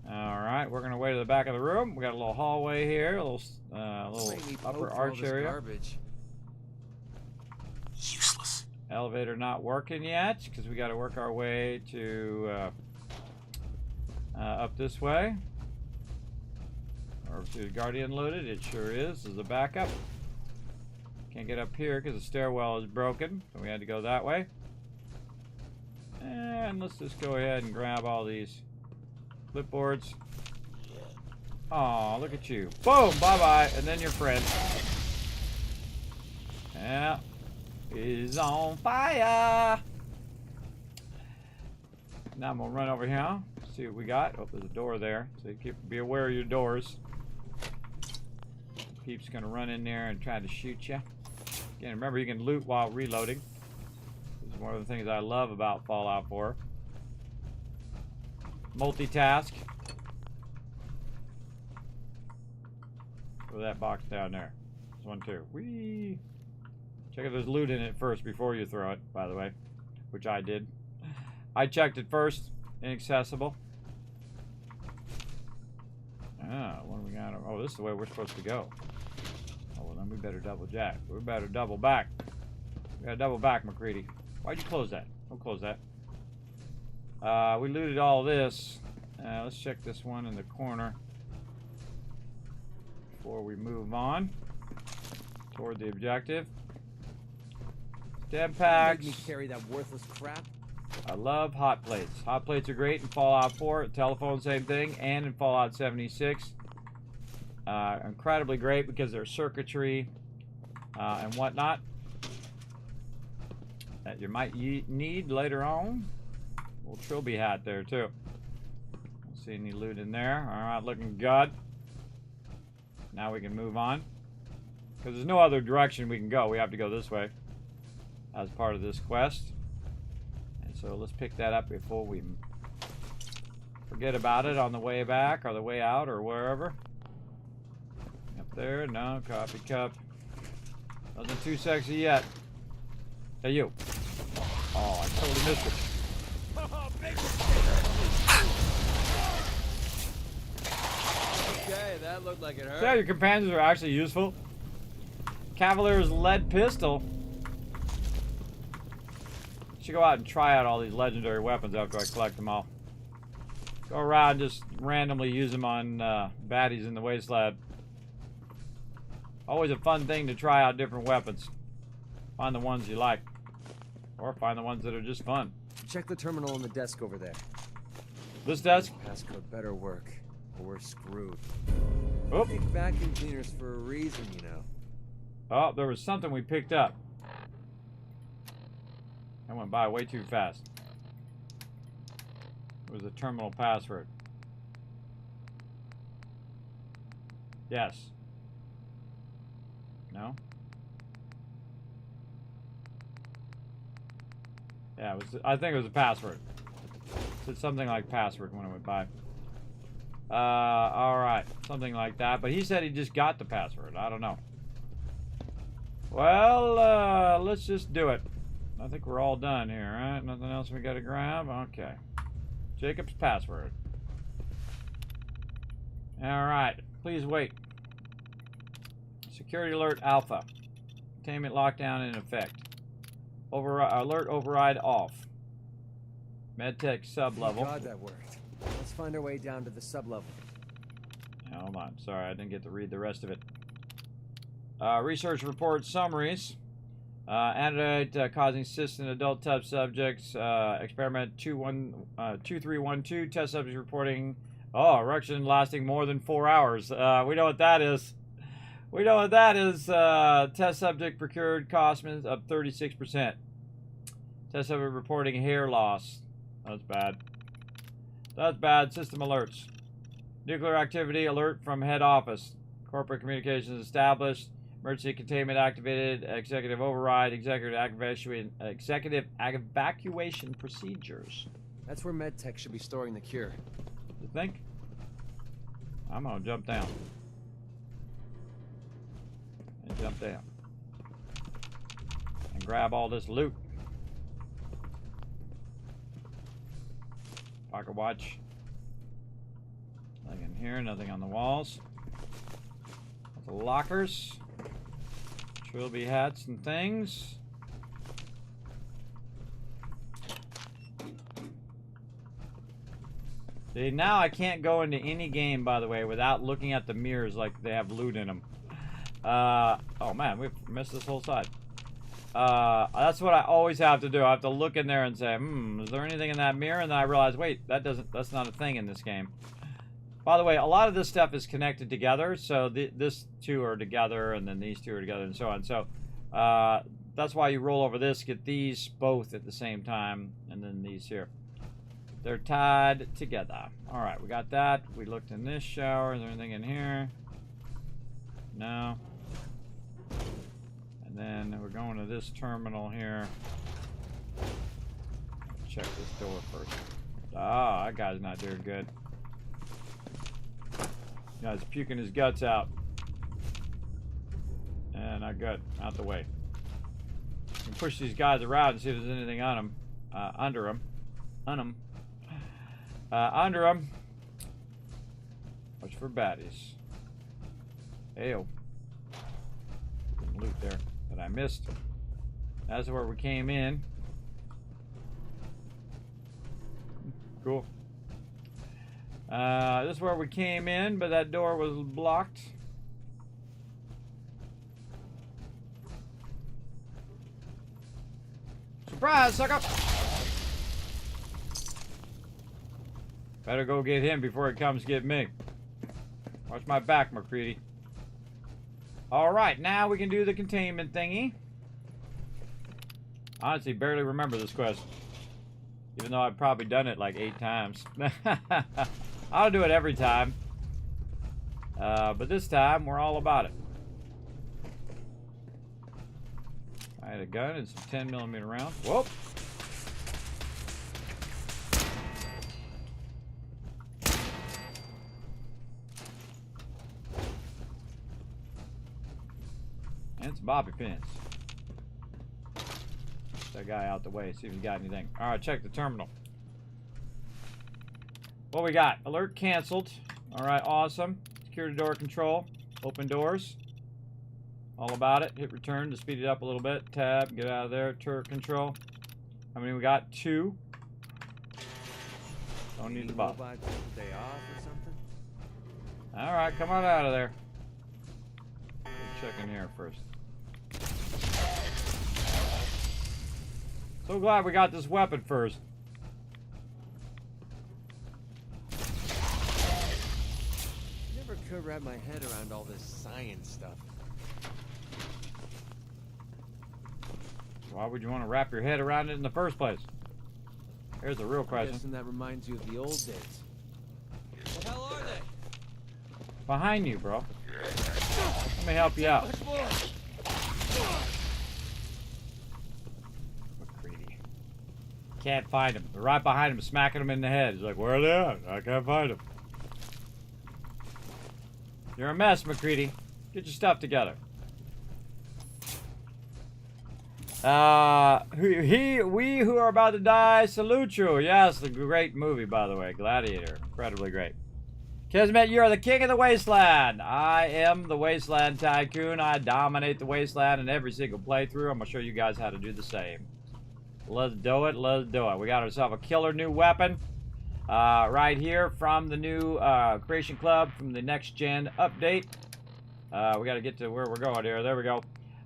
Alright, we're going to way to the back of the room. We got a little hallway here. A little upper arch area. Garbage. Useless. Elevator not working yet because we got to work our way to up this way. Or to the Guardian loaded. It sure is. As a backup. Can't get up here because the stairwell is broken. So we had to go that way. And let's just go ahead and grab all these clipboards. Aw, look at you. Boom! Bye-bye. And then your friend. Yeah. Is on fire. Now I'm going to run over here. See what we got. Oh, there's a door there. So you be aware of your doors. Peep's going to run in there and try to shoot you. Again, remember you can loot while reloading. This is one of the things I love about Fallout 4. Multitask. Throw that box down there. This one too. Whee! Check if there's loot in it first before you throw it, by the way. Which I did. I checked it first. Inaccessible. Ah, what do we got? Oh, this is the way we're supposed to go. Oh, well then we better double jack. We better double back. We gotta double back, McCready. Why'd you close that? Don't close that. We looted all this. Let's check this one in the corner before we move on toward the objective. Stem packs. Make me carry that worthless crap. I love hot plates. Hot plates are great in Fallout 4. Telephone, same thing. And in Fallout 76. Incredibly great because they're circuitry and whatnot that you might need later on. Little trilby hat there too. Don't see any loot in there. Alright, looking good. Now we can move on. Because there's no other direction we can go. We have to go this way as part of this quest. And so let's pick that up before we forget about it on the way back or the way out or wherever. Up there, no, coffee cup. Nothing too sexy yet. Hey, you. Oh, I totally missed it. Okay, that looked like it hurt. See how your companions are actually useful? Cavalier's lead pistol. Should go out and try out all these legendary weapons after I collect them all. Go around and just randomly use them on baddies in the wasteland. Always a fun thing to try out different weapons. Find the ones you like. Or find the ones that are just fun. Check the terminal on the desk over there. This desk? Passcode better work, or we're screwed. Oh. Big vacuum cleaners for a reason, you know. Oh, there was something we picked up. That went by way too fast. It was a terminal password. Yes. No? Yeah, it was. I think it was a password. It said something like password when it went by. Alright. Something like that. But he said he just got the password. I don't know. Well, let's just do it. I think we're all done here, right? Nothing else we gotta grab? Okay. Jacob's password. Alright. Please wait. Security alert alpha. Containment lockdown in effect. Alert override off. Med-Tek sub-level. God, that worked. Let's find our way down to the sub-level. Hold on. Sorry, I didn't get to read the rest of it. Research report summaries. Antidote causing cysts in adult type subjects. Experiment 2312. Test subjects reporting. Oh, erection lasting more than 4 hours. We know what that is. We know what that is. Test subject procured Cosmins up 36%. Test subject reporting hair loss. That's bad. That's bad. System alerts. Nuclear activity alert from head office. Corporate communications established. Emergency containment activated. Executive override. Executive evacuation procedures. That's where Med-Tek should be storing the cure. You think? I'm gonna jump down. And jump down. And grab all this loot. Pocket watch. Nothing in here, nothing on the walls. The lockers. Trilby hats and things. See, now I can't go into any game, by the way, without looking at the mirrors like they have loot in them. Oh man, we've missed this whole side. That's what I always have to do. I have to look in there and say, is there anything in that mirror? And then I realize, wait, that's not a thing in this game. By the way, a lot of this stuff is connected together. So this two are together, and then these two are together, and so on. So that's why you roll over this, get these both at the same time, and then these here. They're tied together. All right, we got that. We looked in this shower. Is there anything in here? No. And then we're going to this terminal here. Check this door first. Ah, that guy's not doing good. Guy's puking his guts out. And not good. Out the way. You can push these guys around and see if there's anything on them. Under them. On them. Under them. Watch for baddies. Ayo. Loot there that I missed. That's where we came in. Cool. This is where we came in, but that door was blocked. Surprise, sucker! Better go get him before he comes get me. Watch my back, McCready. Alright, now we can do the containment thingy. Honestly, barely remember this quest. Even though I've probably done it like 8 times. I'll do it every time. But this time, we're all about it. I had a gun and some 10mm rounds. Whoop! And some bobby pins. Get that guy out the way, see if he's got anything. Alright, check the terminal. What we got? Alert canceled. Alright, awesome. Security door control. Open doors. All about it. Hit return to speed it up a little bit. Tab, get out of there. Turret control. How many we got? 2. Don't need the bob. Day off or something? Alright, come on out of there. Check in here first. So glad we got this weapon first. Never could wrap my head around all this science stuff. Why would you want to wrap your head around it in the first place? Here's the real question. And that reminds you of the old days. What the hell are they? Behind you, bro. Let me help you out. McCready. Can't find him. They're right behind him, smacking him in the head. He's like, where are they at? I can't find him. You're a mess, McCready. Get your stuff together. We who are about to die salute you. Yes, the great movie, by the way. Gladiator. Incredibly great. Kismet, you are the king of the wasteland. I am the wasteland tycoon. I dominate the wasteland in every single playthrough. I'm going to show you guys how to do the same. Let's do it. Let's do it. We got ourselves a killer new weapon right here from the new Creation Club from the Next Gen update. We got to get to where we're going here. There we go.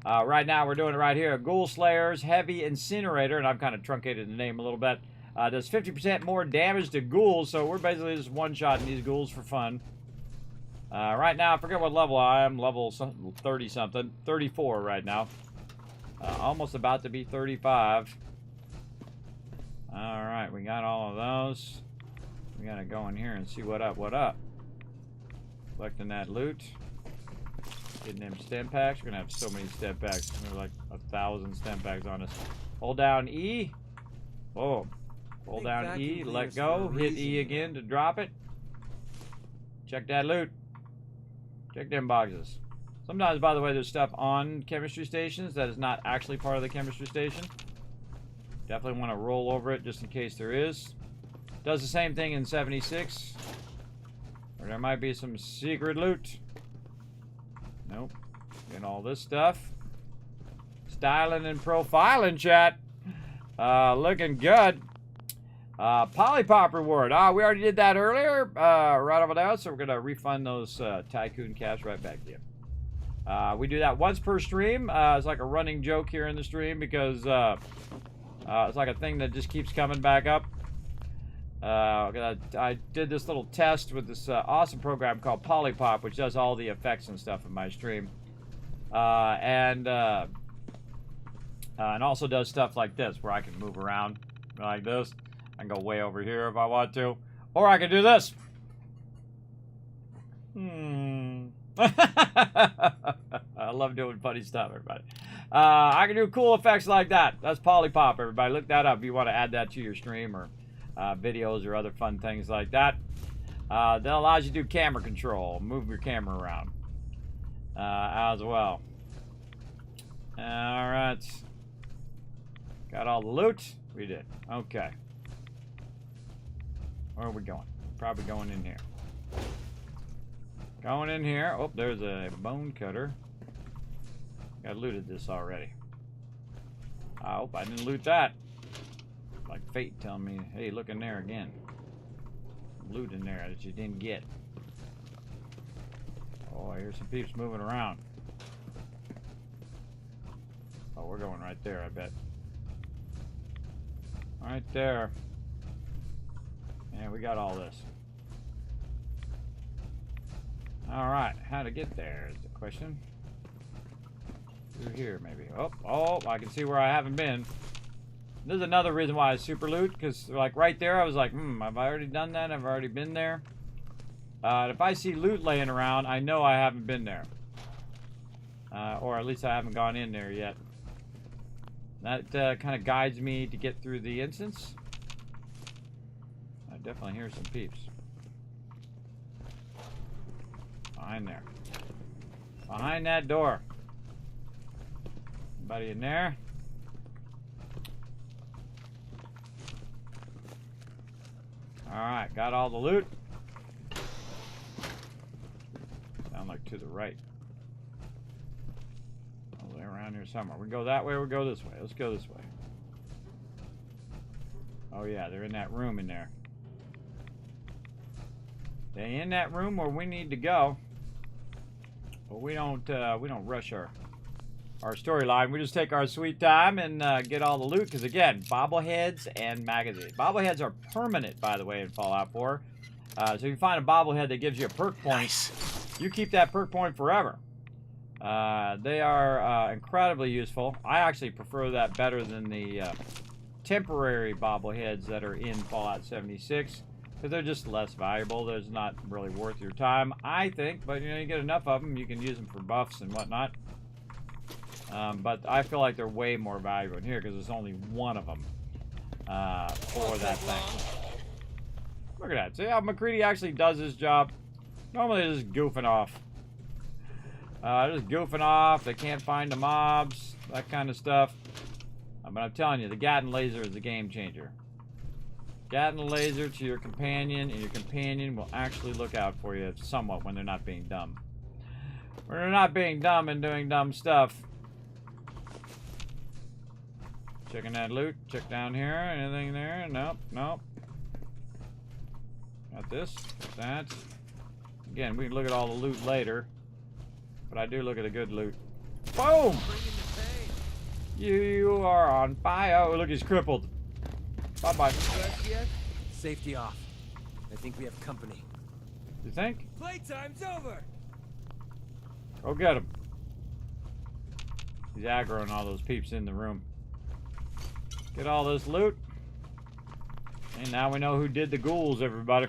Right now, we're doing it right here. Ghoul Slayer's Heavy Incinerator, and I've kind of truncated the name a little bit. Does 50% more damage to ghouls, so we're basically just one-shotting these ghouls for fun. Right now, I forget what level I am. Level 30-something. 34 right now. Almost about to be 35. Alright, we got all of those. We gotta go in here and see what up. Collecting that loot. Getting them stem packs. We're gonna have so many stem packs. There's like 1,000 stem packs on us. Hold down E. Boom. Hold down E, let go. Hit E again to drop it. Check that loot. Check them boxes. Sometimes, by the way, there's stuff on chemistry stations that is not actually part of the chemistry station. Definitely want to roll over it just in case there is. Does the same thing in 76. Or there might be some secret loot. Nope. Getting all this stuff. Styling and profiling, chat. Looking good. Polypop reward. We already did that earlier. Right over there. So we're going to refund those Tycoon cash right back to you. We do that once per stream. It's like a running joke here in the stream because it's like a thing that just keeps coming back up. I did this little test with this awesome program called Polypop, which does all the effects and stuff in my stream. And also does stuff like this, where I can move around like this. I can go way over here if I want to. Or I can do this. I love doing funny stuff, everybody. I can do cool effects like that. That's Polypop, everybody. Look that up if you want to add that to your stream or videos or other fun things like that. That allows you to do camera control. Move your camera around as well. Alright. Got all the loot? We did. Okay. Where are we going? Probably going in here. Going in here. Oh, there's a bone cutter. I looted this already. I hope I didn't loot that. Like fate telling me, hey, look in there again. Loot in there that you didn't get. Oh, I hear some peeps moving around. Oh, we're going right there, I bet. Right there. And we got all this. Alright, how to get there is the question. Through here, maybe. Oh, I can see where I haven't been. This is another reason why I super loot, because like right there, I was like, have I already done that? Have I already been there? If I see loot laying around, I know I haven't been there. Or at least I haven't gone in there yet. That kind of guides me to get through the instance. I definitely hear some peeps. Behind there. Behind that door. Anybody in there? Alright, got all the loot. Sound like to the right. Oh, they're around here somewhere. We go that way or we go this way? Let's go this way. Oh yeah, they're in that room in there. They in that room where we need to go. But we don't rush our storyline. We just take our sweet time and get all the loot. Because again, bobbleheads and magazines. Bobbleheads are permanent, by the way, in Fallout 4. So if you find a bobblehead that gives you a perk point, you keep that perk point forever. They are incredibly useful. I actually prefer that better than the temporary bobbleheads that are in Fallout 76. Because they're just less valuable. They're not really worth your time, I think. But, you know, you get enough of them, you can use them for buffs and whatnot. But I feel like they're way more valuable in here because there's only one of them for that thing. Look at that. See how McCready actually does his job? Normally they're just goofing off. Just goofing off. They can't find the mobs. That kind of stuff. But I'm telling you, the Gatling laser is a game changer. Gatling laser to your companion, and your companion will actually look out for you somewhat when they're not being dumb. When they're not being dumb and doing dumb stuff. Checking that loot. Check down here. Anything there? Nope. Nope. Got this. Got that. Again, we can look at all the loot later. But I do look at the good loot. Boom! You are on fire. Oh, look, he's crippled. Bye-bye. Safety off. I think we have company. You think? Playtime's over. Go get him. He's aggroing all those peeps in the room. Get all this loot. And now we know who did the ghouls, everybody.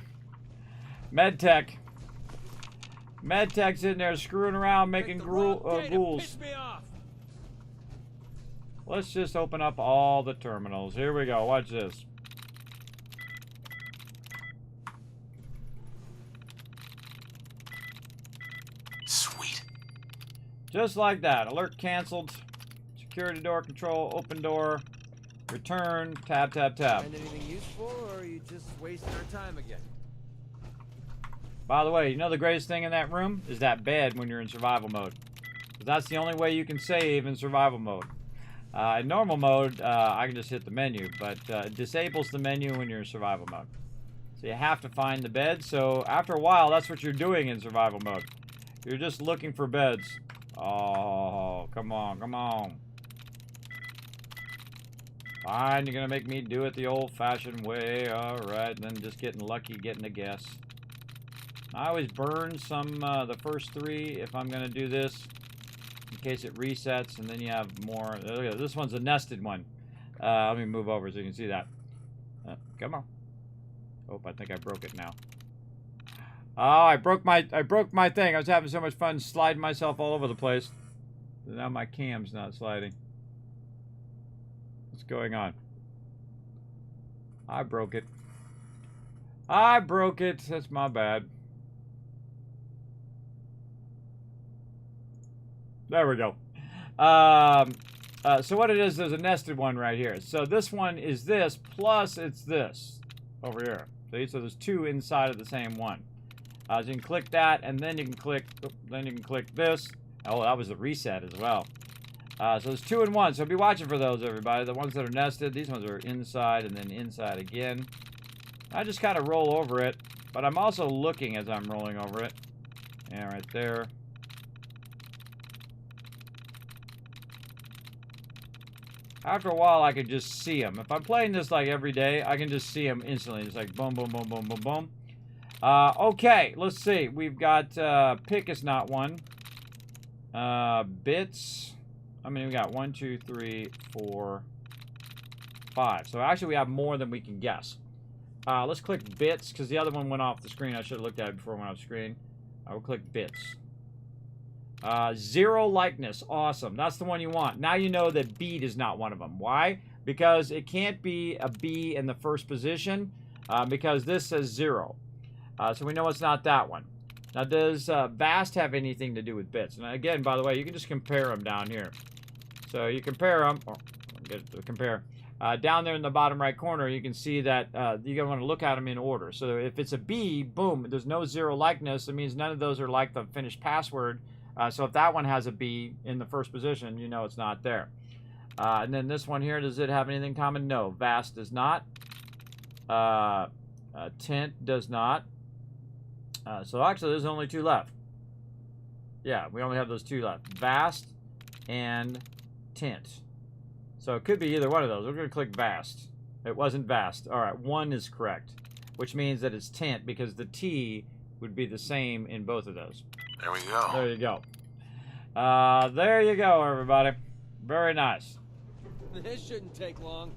Med-Tek. Med-Tek's in there screwing around making ghouls. Piss me off. Let's just open up all the terminals. Here we go. Watch this. Sweet. Just like that. Alert canceled. Security door control. Open door. Return. Tab, tab, tab. Find anything useful, or are you just wasting our time again? By the way, you know the greatest thing in that room is that bed when you're in survival mode. 'Cause that's the only way you can save in survival mode. In normal mode, I can just hit the menu, but it disables the menu when you're in survival mode. So you have to find the bed. So after a while, that's what you're doing in survival mode. You're just looking for beds. Oh, come on, come on. Fine, you're gonna make me do it the old-fashioned way. Alright, and then just getting lucky, getting a guess. I always burn some, the first 3 if I'm gonna do this, in case it resets, and then you have more. This one's a nested one. Let me move over so you can see that. Come on. Oh, I think I broke it now. Oh, I broke my thing. I was having so much fun sliding myself all over the place. Now my cam's not sliding. What's going on? I broke it. I broke it. That's my bad. There we go. So what it is, there's a nested one right here. So this one is this, plus it's this over here. See, so there's 2 inside of the same one. So you can click that, and then you can click, this. Oh, that was the reset as well. So there's 2 in 1. So be watching for those, everybody. The ones that are nested, these ones are inside and then inside again. I just kind of roll over it, but I'm also looking as I'm rolling over it. Yeah, right there. After a while, I can just see them. If I'm playing this like every day, I can just see them instantly. It's like boom, boom, boom, boom, boom, boom. Okay, let's see. We've got pick is not one. Bits. I mean, we got 1, 2, 3, 4, 5. So actually, we have more than we can guess. Let's click bits because the other one went off the screen. I should have looked at it before it went off the screen. I will click bits. 0 likeness. Awesome. That's the one you want. Now you know that bead is not one of them. Why? Because it can't be a B in the first position because this says 0. So we know it's not that one. Now, does vast have anything to do with bits? And again, by the way, you can just compare them down here. So you compare them. Oh, get to compare. Down there in the bottom right corner, you can see that you're going to want to look at them in order. So if it's a B, boom, there's no 0 likeness. It means none of those are like the finished password. So if that one has a B in the first position, you know it's not there. And then this one here, does it have anything common? No. Vast does not. Tint does not. So actually, there's only 2 left. Yeah, we only have those 2 left. Vast and tint. So it could be either one of those. We're going to click vast. It wasn't vast. All right, 1 is correct, which means that it's tint because the T would be the same in both of those. There we go. There you go. There you go, everybody. Very nice. This shouldn't take long.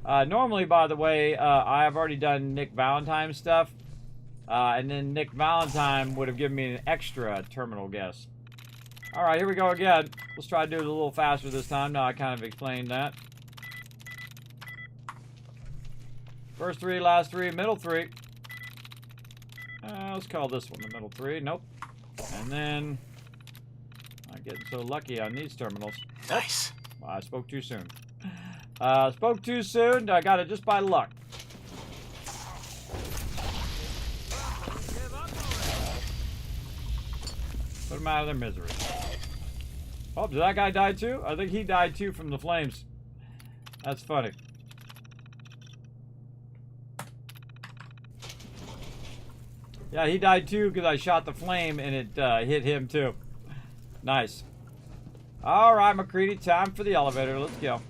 Normally, by the way, I have already done Nick Valentine stuff. And then Nick Valentine would have given me an extra terminal guess. Alright, here we go again. Let's try to do it a little faster this time. Now I kind of explained that. First 3, last 3, middle 3. Let's call this one the middle 3. Nope. And then... I'm getting so lucky on these terminals. Nice. Well, I spoke too soon. Spoke too soon. I got it just by luck. Put them out of their misery. Oh, did that guy die too? I think he died too from the flames. That's funny. Yeah, he died too because I shot the flame and it hit him too. Nice. Alright, McCready, time for the elevator. Let's go.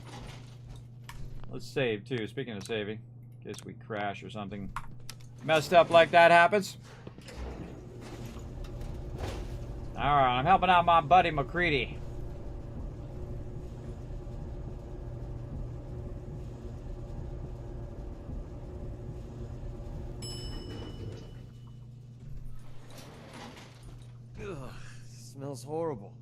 Let's save too. Speaking of saving, in case we crash or something messed up like that happens. Alright, I'm helping out my buddy McCready. Ugh, smells horrible.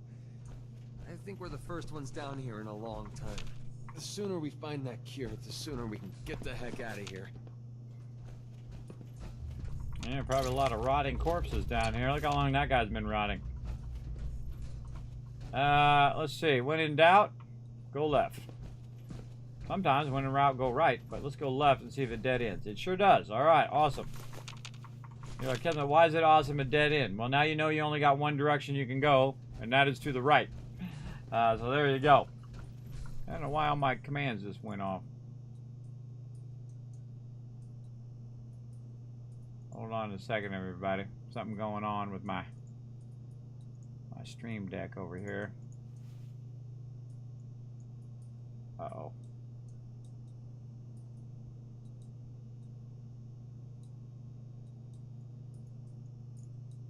I think we're the first ones down here in a long time. The sooner we find that cure, the sooner we can get the heck out of here. Yeah, probably a lot of rotting corpses down here. Look how long that guy's been rotting. Let's see. When in doubt, go left. Sometimes when in route, go right. But let's go left and see if it dead ends. It sure does. All right, awesome. You're like, Kevin, why is it awesome a dead end? Well, now you know you only got one direction you can go, and that is to the right. So there you go. I don't know why all my commands just went off. Hold on a second, everybody. Something going on with my stream deck over here. Uh-oh.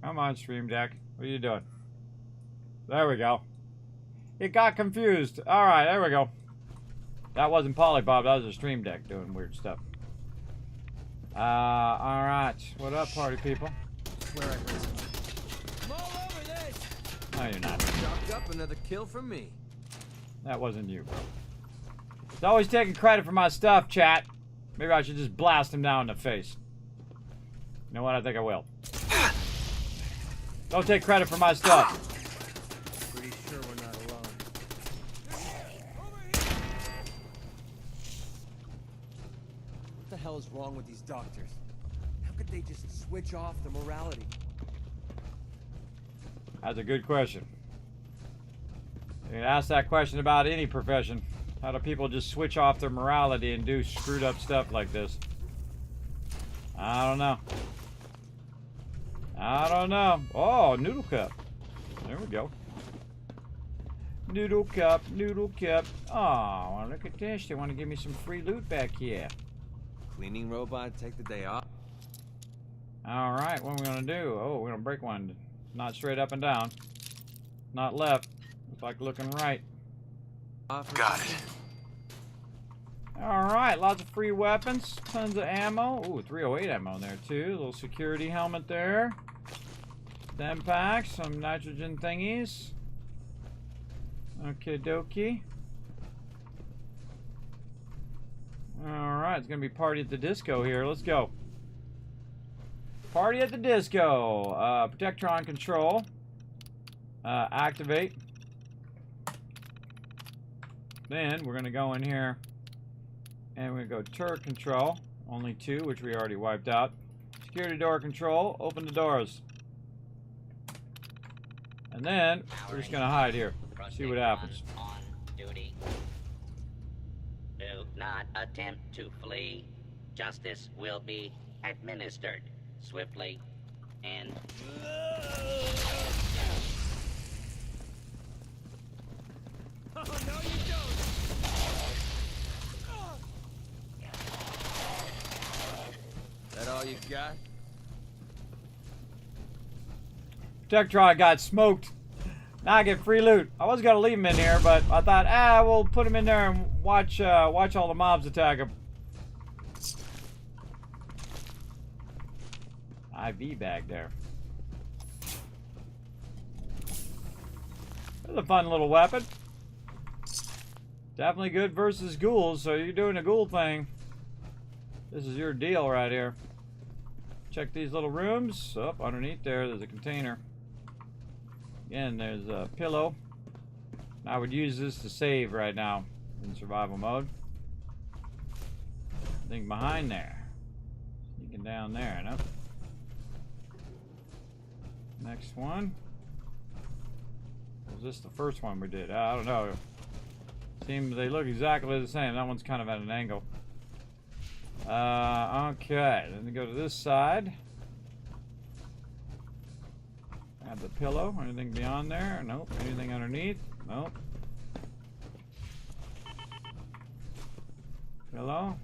Come on, stream deck. What are you doing? There we go. It got confused. All right, there we go. That wasn't Polybob. That was a stream deck doing weird stuff. All right. What up, party people? Where I heard something. I'm all over this. No, you're not. Chopped up another kill from me. That wasn't you, bro. It's always taking credit for my stuff, chat. Maybe I should just blast him down in the face. You know what? I think I will. Don't take credit for my stuff. Pretty sure we're not alone. What the hell is wrong with these doctors? How could they just switch off the morality? That's a good question. You can ask that question about any profession. How do people just switch off their morality and do screwed up stuff like this? I don't know. I don't know. Oh, noodle cup. There we go. Noodle cup, noodle cup. Oh, well, look at this. They want to give me some free loot back here. Cleaning robot, take the day off. All right, what are we going to do? Oh, we're going to break one. Not straight up and down. Not left. Looks like looking right. Got it. All right, lots of free weapons, tons of ammo. Ooh, 308 ammo there too. A little security helmet there. Stem packs, some nitrogen thingies. Okay, dokie. All right, it's gonna be party at the disco here. Let's go. Party at the disco. Protectron control. Activate. Then we're gonna go in here. And we're going to go turret control, only 2, which we already wiped out. Security door control, open the doors. And then we're just going to hide here, see what happens. On duty. Do not attempt to flee. Justice will be administered swiftly and... Oh, no, you don't. That all you got? Protectron got smoked. Now I get free loot. I was going to leave him in here, but I thought, we'll put him in there and watch all the mobs attack him. IV bag there. That's a fun little weapon. Definitely good versus ghouls, so you're doing a ghoul thing. This is your deal right here. Check these little rooms. Up underneath there's a container. Again, there's a pillow. I would use this to save right now in survival mode. I think behind there. Sneaking down there, nope. Next one. Was this the first one we did? I don't know. Seems they look exactly the same. That one's kind of at an angle. Okay, then we go to this side. Add the pillow. Anything beyond there? Nope. Anything underneath? Nope. Pillow?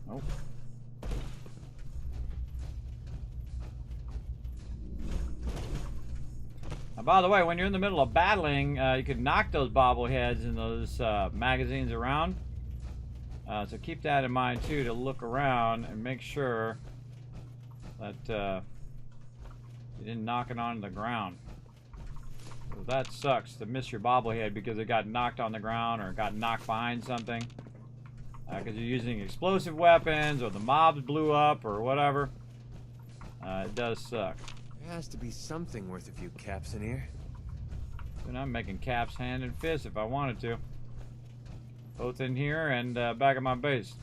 Nope. By the way, when you're in the middle of battling, you could knock those bobbleheads and those magazines around. So keep that in mind too, to look around and make sure that you didn't knock it onto the ground. So that sucks to miss your bobblehead because it got knocked on the ground or got knocked behind something. Because you're using explosive weapons or the mobs blew up or whatever. It does suck. There has to be something worth a few caps in here. And I'm making caps hand and fist if I wanted to. Both in here and back at my base.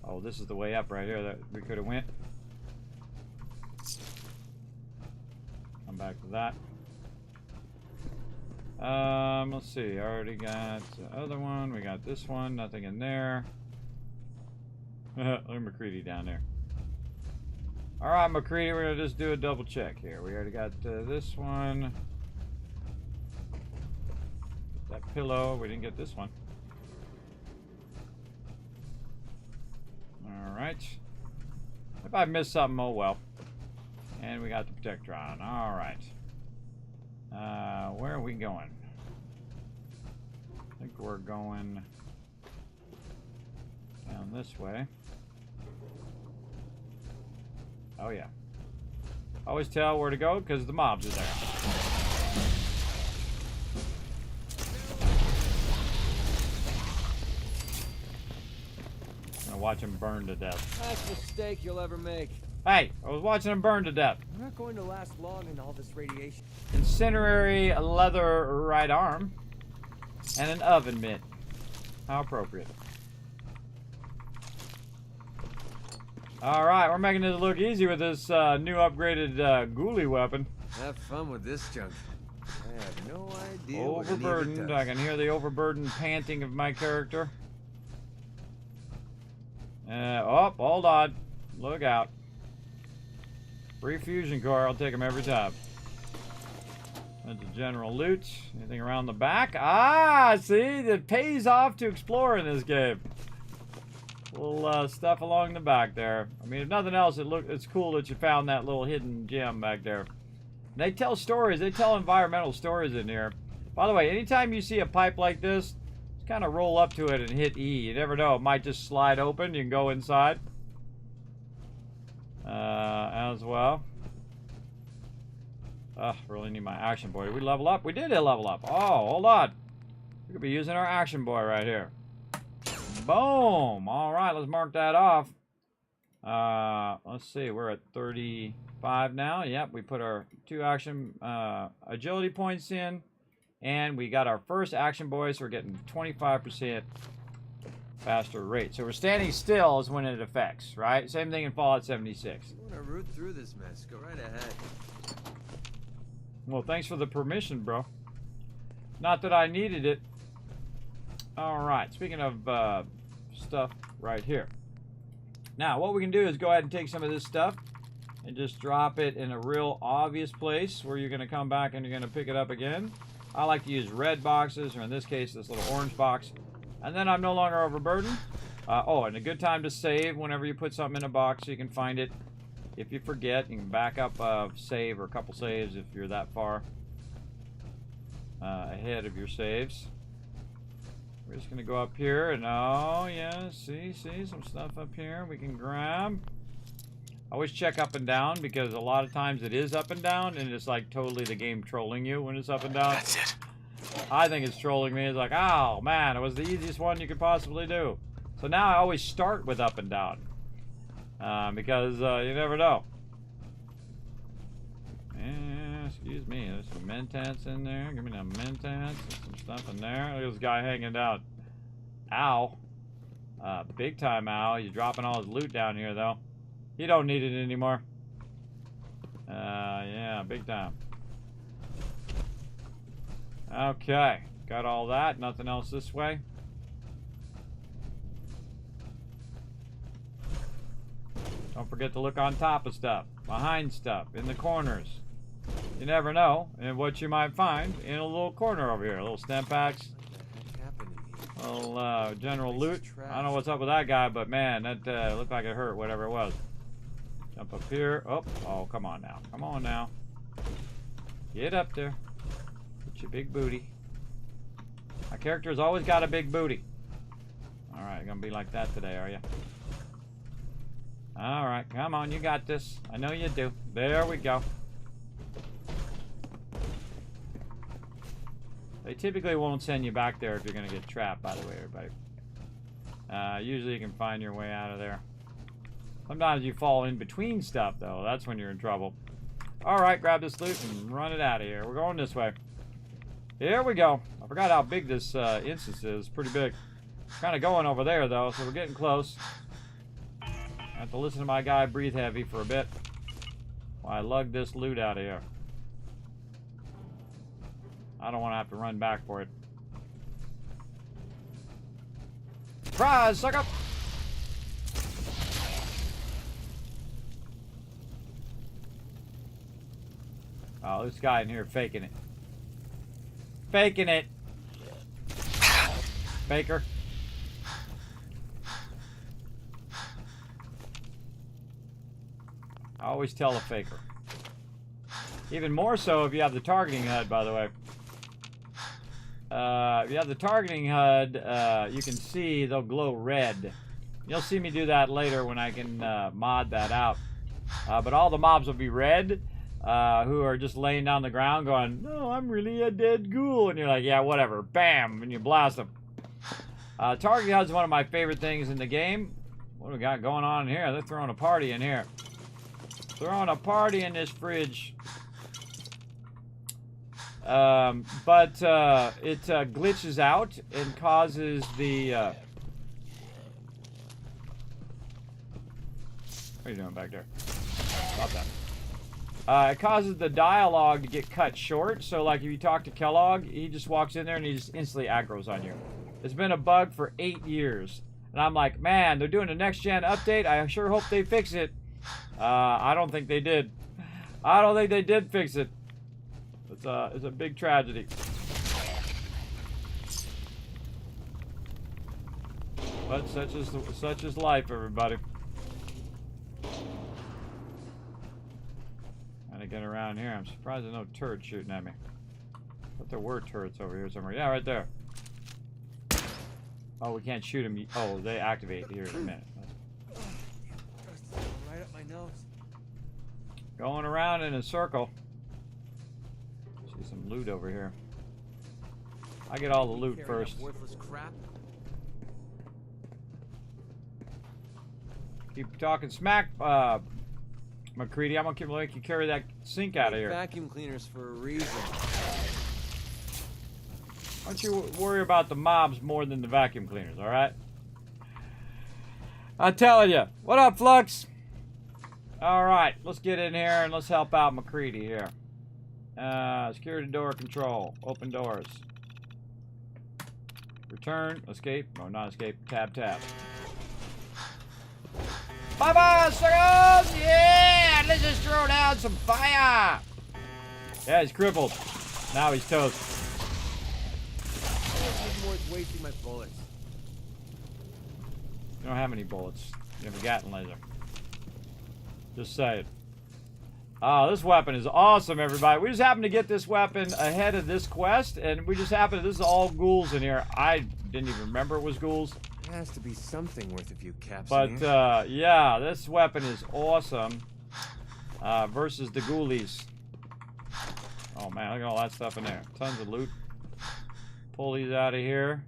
Oh, this is the way up right here that we could have went. Come back to that. Let's see. I already got the other one. We got this one. Nothing in there. Look at McCready down there. Alright, McCready, we're going to just do a double check here. We already got this one. That pillow. We didn't get this one. Alright. If I missed something, oh well. And we got the Protectron. Alright. Where are we going? I think we're going down this way. Oh yeah. Always tell where to go because the mobs are there. I'm gonna watch them burn to death. Last mistake you'll ever make. Hey, I was watching them burn to death. We're not going to last long in all this radiation. Incendiary leather right arm and an oven mitt. How appropriate. Alright, we're making this look easy with this new upgraded ghoulie weapon. Have fun with this junk. I have no idea. Overburdened. I can hear the overburdened panting of my character. Oh, hold on. Look out. Free fusion core. I'll take them every time. That's the general loot. Anything around the back? Ah, see? It pays off to explore in this game. Little stuff along the back there. I mean, if nothing else, it's cool that you found that little hidden gem back there. And they tell stories. They tell environmental stories in here. By the way, anytime you see a pipe like this, just kind of roll up to it and hit E. You never know. It might just slide open. You can go inside. As well. Really need my action boy. Did we level up? We did level up. Oh, hold on. We could be using our action boy right here. Boom! Alright, let's mark that off. Let's see, we're at 35 now. Yep, we put our 2 action agility points in. And we got our first action boy, so we're getting 25% faster rate. So we're standing still is when it affects, right? Same thing in Fallout 76. You want to root through this mess, go right ahead. Well, thanks for the permission, bro. Not that I needed it. Alright, speaking of stuff right here. Now, what we can do is go ahead and take some of this stuff and just drop it in a real obvious place where you're going to come back and you're going to pick it up again. I like to use red boxes, or in this case, this little orange box. And then I'm no longer overburdened. Oh, and a good time to save whenever you put something in a box so you can find it. If you forget, you can back up a save or a couple saves if you're that far ahead of your saves. We're just going to go up here and, oh, yeah, see, some stuff up here we can grab. Always check up and down because a lot of times it is up and down and it's like totally the game trolling you when it's up and down. That's it. I think it's trolling me. It's like, oh, man, it was the easiest one you could possibly do. So now I always start with up and down because you never know. Excuse me, there's some mentats in there. Give me them mentats. There's some stuff in there. Look at this guy hanging out. Ow. Big time ow. He's dropping all his loot down here, though. He don't need it anymore. Yeah, big time. Okay. Got all that. Nothing else this way. Don't forget to look on top of stuff, behind stuff, in the corners. You never know and what you might find in a little corner over here. Little stem packs. Little general loot. I don't know what's up with that guy, but man, that looked like it hurt, whatever it was. Jump up here. Oh, come on now. Come on now. Get up there. your big booty. My character's always got a big booty. Alright, gonna be like that today, are you? Alright, come on, you got this. I know you do. There we go. They typically won't send you back there if you're gonna get trapped, by the way, everybody. Usually you can find your way out of there. Sometimes you fall in between stuff, though. That's when you're in trouble. Alright, grab this loot and run it out of here. We're going this way. Here we go. I forgot how big this instance is. Pretty big. Kind of going over there, though, so we're getting close. I have to listen to my guy breathe heavy for a bit while I lug this loot out of here. I don't want to have to run back for it. Surprise, sucker! Oh, this guy in here faking it. Faking it! Faker. I always tell a faker. Even more so if you have the targeting HUD, by the way. If you have the targeting HUD, you can see they'll glow red. You'll see me do that later when I can mod that out. But all the mobs will be red, who are just laying down the ground going, no, I'm really a dead ghoul. And you're like, yeah, whatever. Bam! And you blast them. Targeting HUD is one of my favorite things in the game. What do we got going on in here? They're throwing a party in here. Throwing a party in this fridge. But it glitches out and causes the what are you doing back there? Stop that. It causes the dialogue to get cut short. So like if you talk to Kellogg, he just walks in there and he just instantly aggroes on you. It's been a bug for 8 years. And I'm like, man, they're doing a next-gen update. I sure hope they fix it. I don't think they did. I don't think they did fix it. It's a big tragedy. But such is life, everybody. Trying to get around here. I'm surprised there's no turrets shooting at me. But there were turrets over here somewhere. Yeah, right there. Oh, we can't shoot them. Oh, they activate here in a minute. Right up my nose. Going around in a circle. See some loot over here. I get all the loot first. Worthless crap. Keep talking smack, McCready. I'm gonna make you carry that sink out of here. Vacuum cleaners for a reason. Don't you worry about the mobs more than the vacuum cleaners, all right? I'm telling you. What up, Flux? All right, let's get in here and let's help out McCready here. Security door control. Open doors. Return. Escape. No, not escape. Tab, tab. Bye-bye, suckers! Yeah! Let's just throw down some fire! Yeah, he's crippled. Now he's toast. Worth wasting my bullets. You don't have any bullets. You have a Gatling laser. Just say it. Oh, this weapon is awesome, everybody. We just happened to get this weapon ahead of this quest, and we just happened to, this is all ghouls in here. I didn't even remember it was ghouls. There has to be something worth a few caps. But, yeah, this weapon is awesome. Versus the ghoulies. Oh, man, look at all that stuff in there. Tons of loot. Pull these out of here.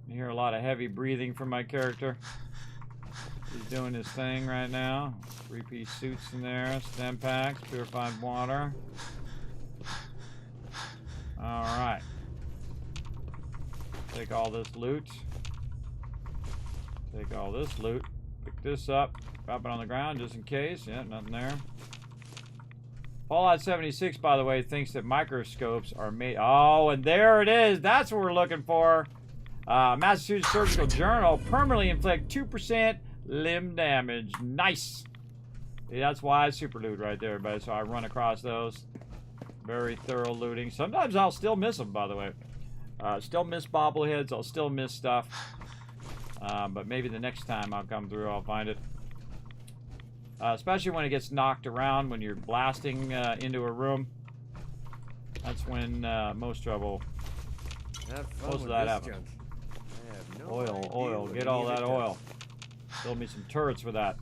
You hear a lot of heavy breathing from my character. He's doing his thing right now. 3-piece suits in there, stem packs, purified water. Alright. Take all this loot. Take all this loot. Pick this up. Drop it on the ground just in case. Yeah, nothing there. Fallout 76, by the way, thinks that microscopes are made... Oh, and there it is. That's what we're looking for. Massachusetts Surgical Journal. Permanently inflict 2% limb damage. Nice. See, that's why I super loot right there, everybody. So I run across those. Very thorough looting. Sometimes I'll still miss them, by the way. Still miss bobbleheads. I'll still miss stuff. But maybe the next time I'll come through, I'll find it. Especially when it gets knocked around when you're blasting into a room. That's when most trouble. Have fun Most of with that this happens. junk. I have no Oil, idea oil. what Get any all of it that does. oil. Build me some turrets with that.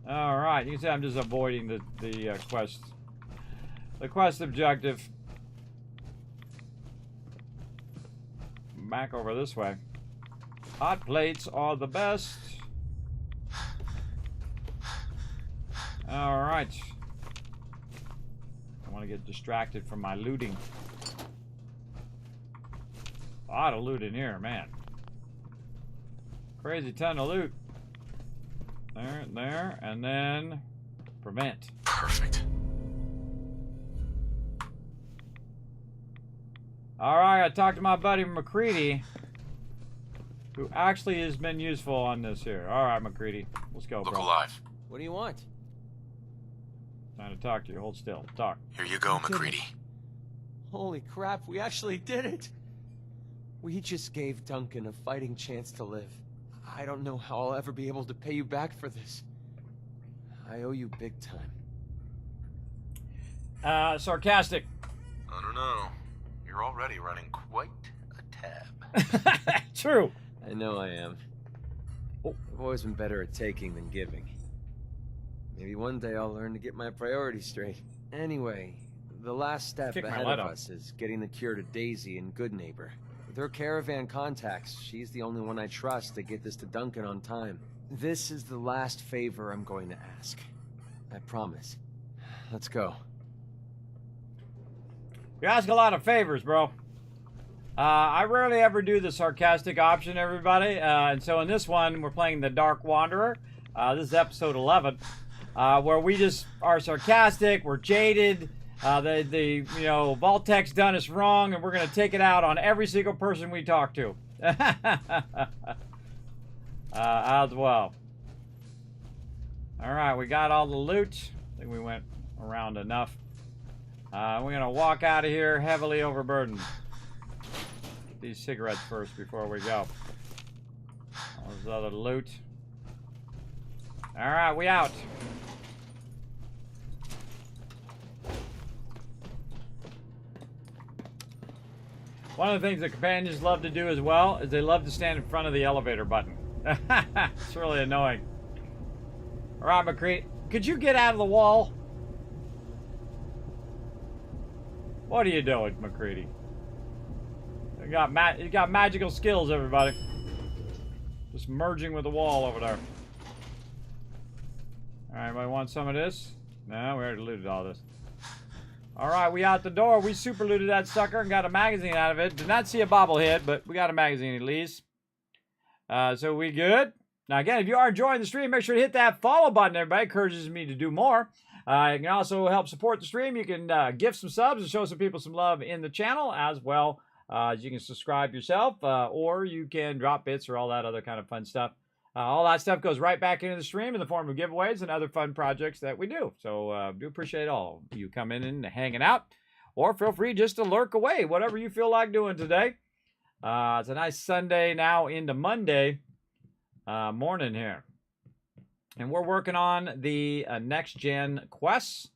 All right. You can see I'm just avoiding the quest. The quest objective. Back over this way. Hot plates are the best. All right. I want to get distracted from my looting. A lot of loot in here, man. Crazy ton of loot. There, and then prevent. Perfect. All right, I talked to my buddy McCready, who actually has been useful on this here. All right, McCready, let's go, Look bro. alive. What do you want? Trying to talk to you. Hold still. Talk. Here you go, Oh, McCready. Holy crap, we actually did it! We just gave Duncan a fighting chance to live. I don't know how I'll ever be able to pay you back for this. I owe you big time. Sarcastic. I don't know. You're already running quite a tab. True. I know I am. I've always been better at taking than giving. Maybe one day I'll learn to get my priorities straight. Anyway, the last step Kick my ahead light of off. us is getting the cure to Daisy and Goodneighbor. With her caravan contacts, she's the only one I trust to get this to Duncan on time. This is the last favor I'm going to ask. I promise. Let's go. You ask a lot of favors, bro. I rarely ever do the sarcastic option, everybody. And so in this one, we're playing the Dark Wanderer. This is episode 11, where we just are sarcastic. We're jaded. The vault-tec's done us wrong, and we're gonna take it out on every single person we talk to. As well. All right, we got all the loot. I think we went around enough. We're gonna walk out of here heavily overburdened. Get these cigarettes first before we go. All this other loot. All right, we out. One of the things that companions love to do as well is they love to stand in front of the elevator button. It's really annoying. All right, McCready, could you get out of the wall? What are you doing, McCready? You got magical skills, everybody. Just merging with the wall over there. All right, anybody want some of this? No, we already looted all this. All right, we out the door. We super looted that sucker and got a magazine out of it. Did not see a bobblehead, but we got a magazine at least. So we good. Now, again, if you are enjoying the stream, make sure to hit that follow button. Everybody encourages me to do more. You can also help support the stream. You can gift some subs and show some people some love in the channel, as well as you can subscribe yourself, or you can drop bits or all that other kind of fun stuff. All that stuff goes right back into the stream in the form of giveaways and other fun projects that we do. So do appreciate all of you coming in and hanging out, or feel free just to lurk away, whatever you feel like doing today. It's a nice Sunday now into Monday morning here. And we're working on the next gen quests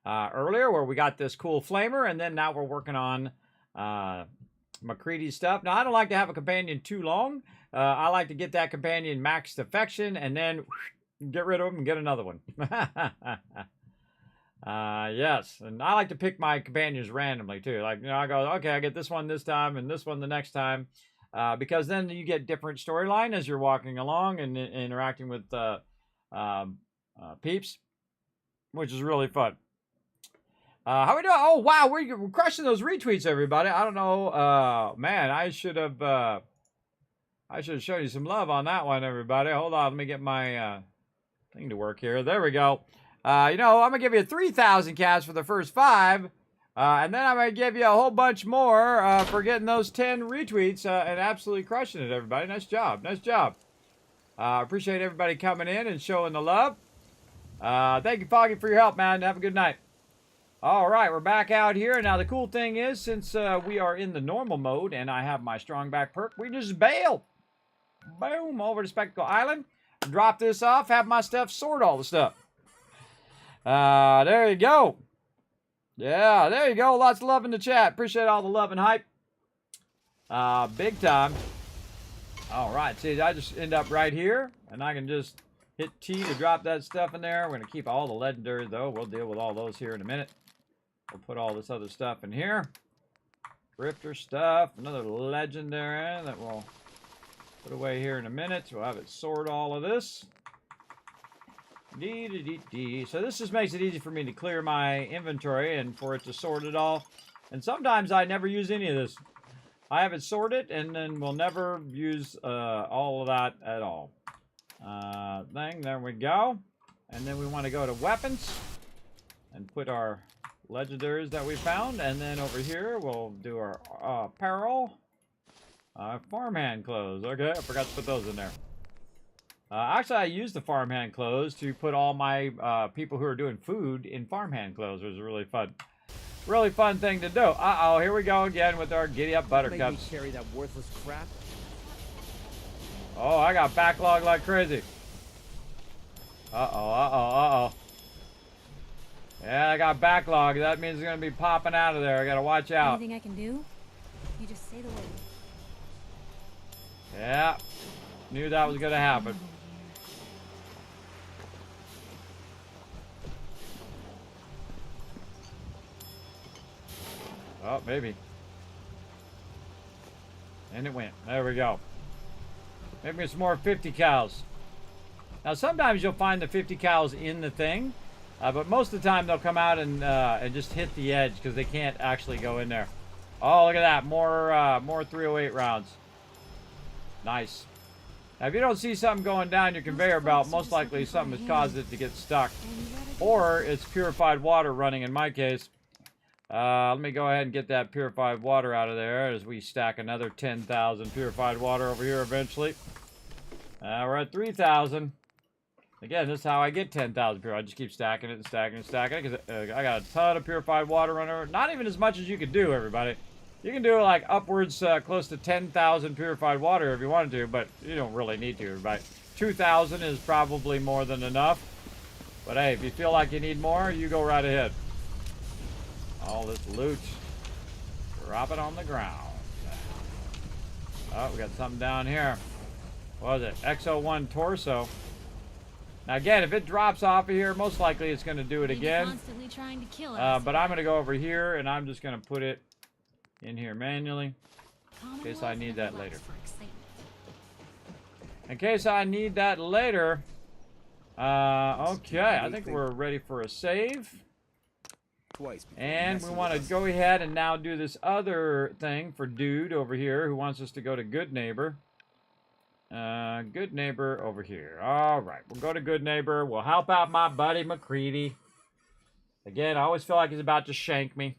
earlier, where we got this cool flamer, and then now we're working on McCready's stuff. Now, I don't like to have a companion too long. I like to get that companion maxed affection and then get rid of him and get another one. Yes, and I like to pick my companions randomly too. Like, I go, okay, I get this one this time and this one the next time, because then you get different storyline as you're walking along and interacting with peeps, which is really fun. How we doing? Oh wow, we're crushing those retweets, everybody. I don't know, man. I should have shown you some love on that one, everybody. Hold on, let me get my thing to work here. There we go. I'm gonna give you 3,000 cash for the first 5, and then I'm gonna give you a whole bunch more for getting those 10 retweets and absolutely crushing it, everybody. Nice job, nice job. Appreciate everybody coming in and showing the love. Thank you, Foggy, for your help, man. Have a good night. All right, we're back out here. Now, the cool thing is, since we are in the normal mode and I have my strong back perk, we just bail. Boom, over to Spectacle Island. Drop this off, have my stuff, sort all the stuff. There you go. Yeah, there you go. Lots of love in the chat. Appreciate all the love and hype. Big time. All right, see, I just end up right here, and I can just hit T to drop that stuff in there. We're going to keep all the legendaries, though. We'll deal with all those here in a minute. We'll put all this other stuff in here. Grifter stuff, another legendary that we'll put away here in a minute. We'll have it sort all of this. So this just makes it easy for me to clear my inventory and for it to sort it all. And sometimes I never use any of this. I have it sorted, and then we'll never use all of that at all. There we go. And then we want to go to weapons and put our legendaries that we found. And then over here, we'll do our apparel. Farmhand clothes. Okay, I forgot to put those in there. Actually, I used the farmhand clothes to put all my people who are doing food in farmhand clothes. It was really fun thing to do. Uh-oh, here we go again with our giddy-up buttercups. Make me carry that worthless crap. Oh, I got backlog like crazy. Uh-oh. Yeah, I got backlog. That means it's going to be popping out of there. I got to watch out. Anything I can do? You just say the word. Yeah, knew that was going to happen. Oh, maybe. And it went. There we go. Maybe some more 50 cows. Now, sometimes you'll find the 50 cows in the thing, but most of the time they'll come out and just hit the edge because they can't actually go in there. Oh, look at that. More 308 rounds. Nice. Now, if you don't see something going down your conveyor belt, most likely something has caused it to get stuck. Or it's purified water running in my case. Let me go ahead and get that purified water out of there as we stack another 10,000 purified water over here eventually. We're at 3,000. Again, this is how I get 10,000 pure. I just keep stacking it and stacking it and stacking it because I got a ton of purified water on there. Not even as much as you could do, everybody. You can do like upwards close to 10,000 purified water if you wanted to, but you don't really need to, everybody. 2,000 is probably more than enough. But hey, if you feel like you need more, you go right ahead. All this loot. Drop it on the ground. Oh, we got something down here. What was it? XO1 torso. Now again, if it drops off of here, most likely it's going to do it again. Constantly trying to kill us. But I'm going to go over here and I'm just going to put it in here manually. In case I need that later. In case I need that later. Okay, I think we're ready for a save. And we want to go ahead and now do this other thing for Dude over here who wants us to go to Good Neighbor. Good Neighbor over here. All right, we'll go to Good Neighbor. We'll help out my buddy McCready. Again, I always feel like he's about to shank me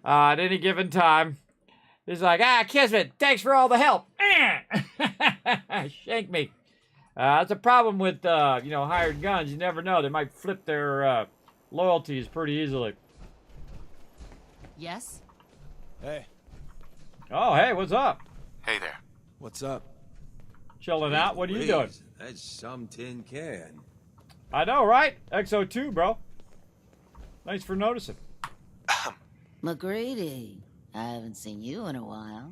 at any given time. He's like, Kismet, thanks for all the help. Shank me. That's a problem with, hired guns. You never know. They might flip their loyalties pretty easily. Yes? Hey. Oh, hey, what's up? Hey there. What's up? Chilling out. What are you doing? That's some tin can. I know, right? XO2, bro. Thanks for noticing. McGrady, I haven't seen you in a while.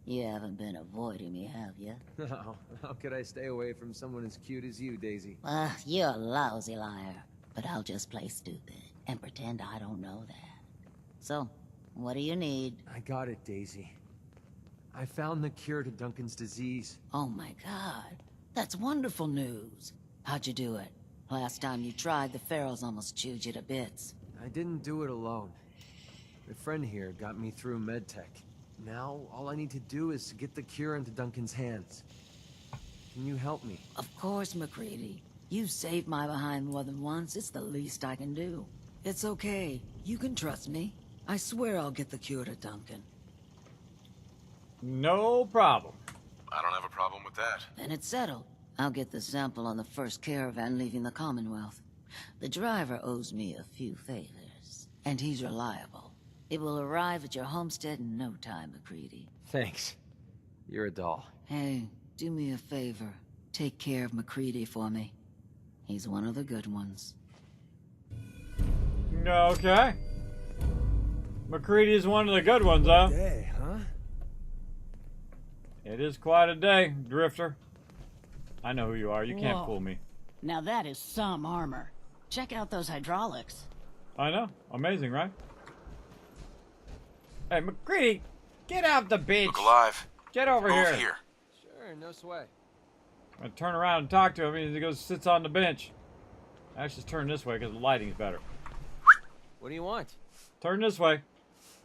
You haven't been avoiding me, have you? No, how could I stay away from someone as cute as you, Daisy? Well, you're a lousy liar, but I'll just play stupid and pretend I don't know that. So, what do you need? I got it, Daisy. I found the cure to Duncan's disease. Oh my god, that's wonderful news. How'd you do it? Last time you tried, the Pharaohs almost chewed you to bits. I didn't do it alone. My friend here got me through Med-Tek. Now, all I need to do is to get the cure into Duncan's hands. Can you help me? Of course, McCready. You've saved my behind more than once. It's the least I can do. It's okay. You can trust me. I swear I'll get the cure to Duncan. No problem. I don't have a problem with that. Then it's settled. I'll get the sample on the first caravan leaving the Commonwealth. The driver owes me a few favors, and he's reliable. It will arrive at your homestead in no time, McCready. Thanks. You're a doll. Hey, do me a favor. Take care of McCready for me. He's one of the good ones. Okay. McCready is one of the good ones, huh? Day, huh? It is quite a day, Drifter. I know who you are. You can't Whoa. fool me. Now that is some armor. Check out those hydraulics. I know. Amazing, right? Hey, McCready, get out the beach. Look alive. Get over Move here. Sure, no sweat. I turn around and talk to him, and he goes, sits on the bench. I should turn this way because the lighting's better. What do you want? Turn this way.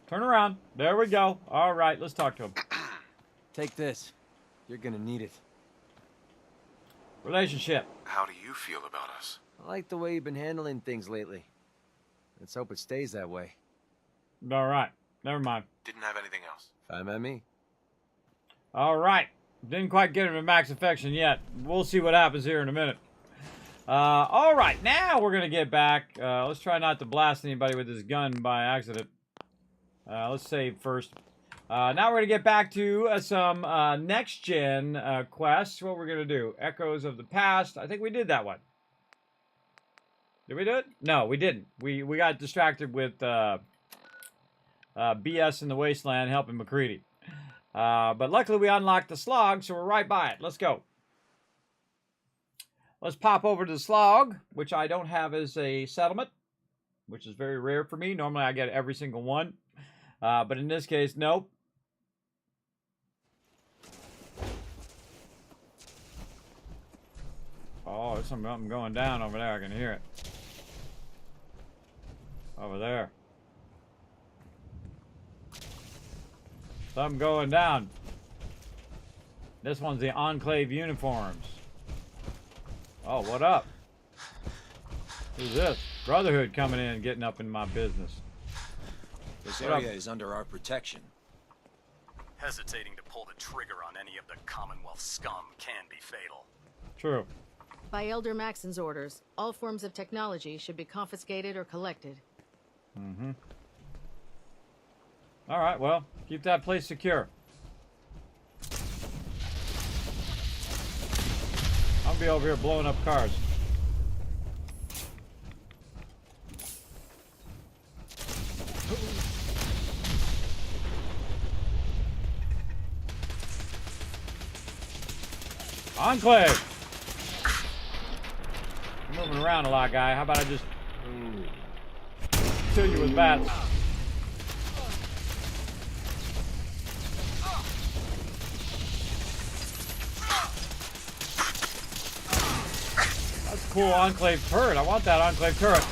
Turn around. There we go. All right, let's talk to him. Take this. You're gonna need it. Relationship. How do you feel about us? I like the way you've been handling things lately. Let's hope it stays that way. All right. Never mind. Didn't have anything else. Fine by me. All right. Didn't quite get him to max affection yet. We'll see what happens here in a minute. All right. Now we're going to get back. Let's try not to blast anybody with this gun by accident. Let's save first. Now we're going to get back to some next-gen quests. What we're going to do. Echoes of the Past. I think we did that one. Did we do it? No, we didn't. We got distracted with BS in the Wasteland helping McCready. But luckily we unlocked the slog, so we're right by it. Let's go. Let's pop over to the slog, which I don't have as a settlement, which is very rare for me. Normally I get every single one. But in this case, nope. Oh, there's something going down over there. I can hear it. Over there. Something going down. This one's the Enclave uniforms. Oh, what up? Who's this? Brotherhood coming in and getting up in my business. This What area up? is under our protection. Hesitating to pull the trigger on any of the Commonwealth scum can be fatal. True. By Elder Maxon's orders, all forms of technology should be confiscated or collected. Mm-hmm. All right, well, keep that place secure. I'll be over here blowing up cars. Enclave! You're moving around a lot, guy. How about I just kill you with bats? That's a cool Enclave turret. I want that Enclave turret.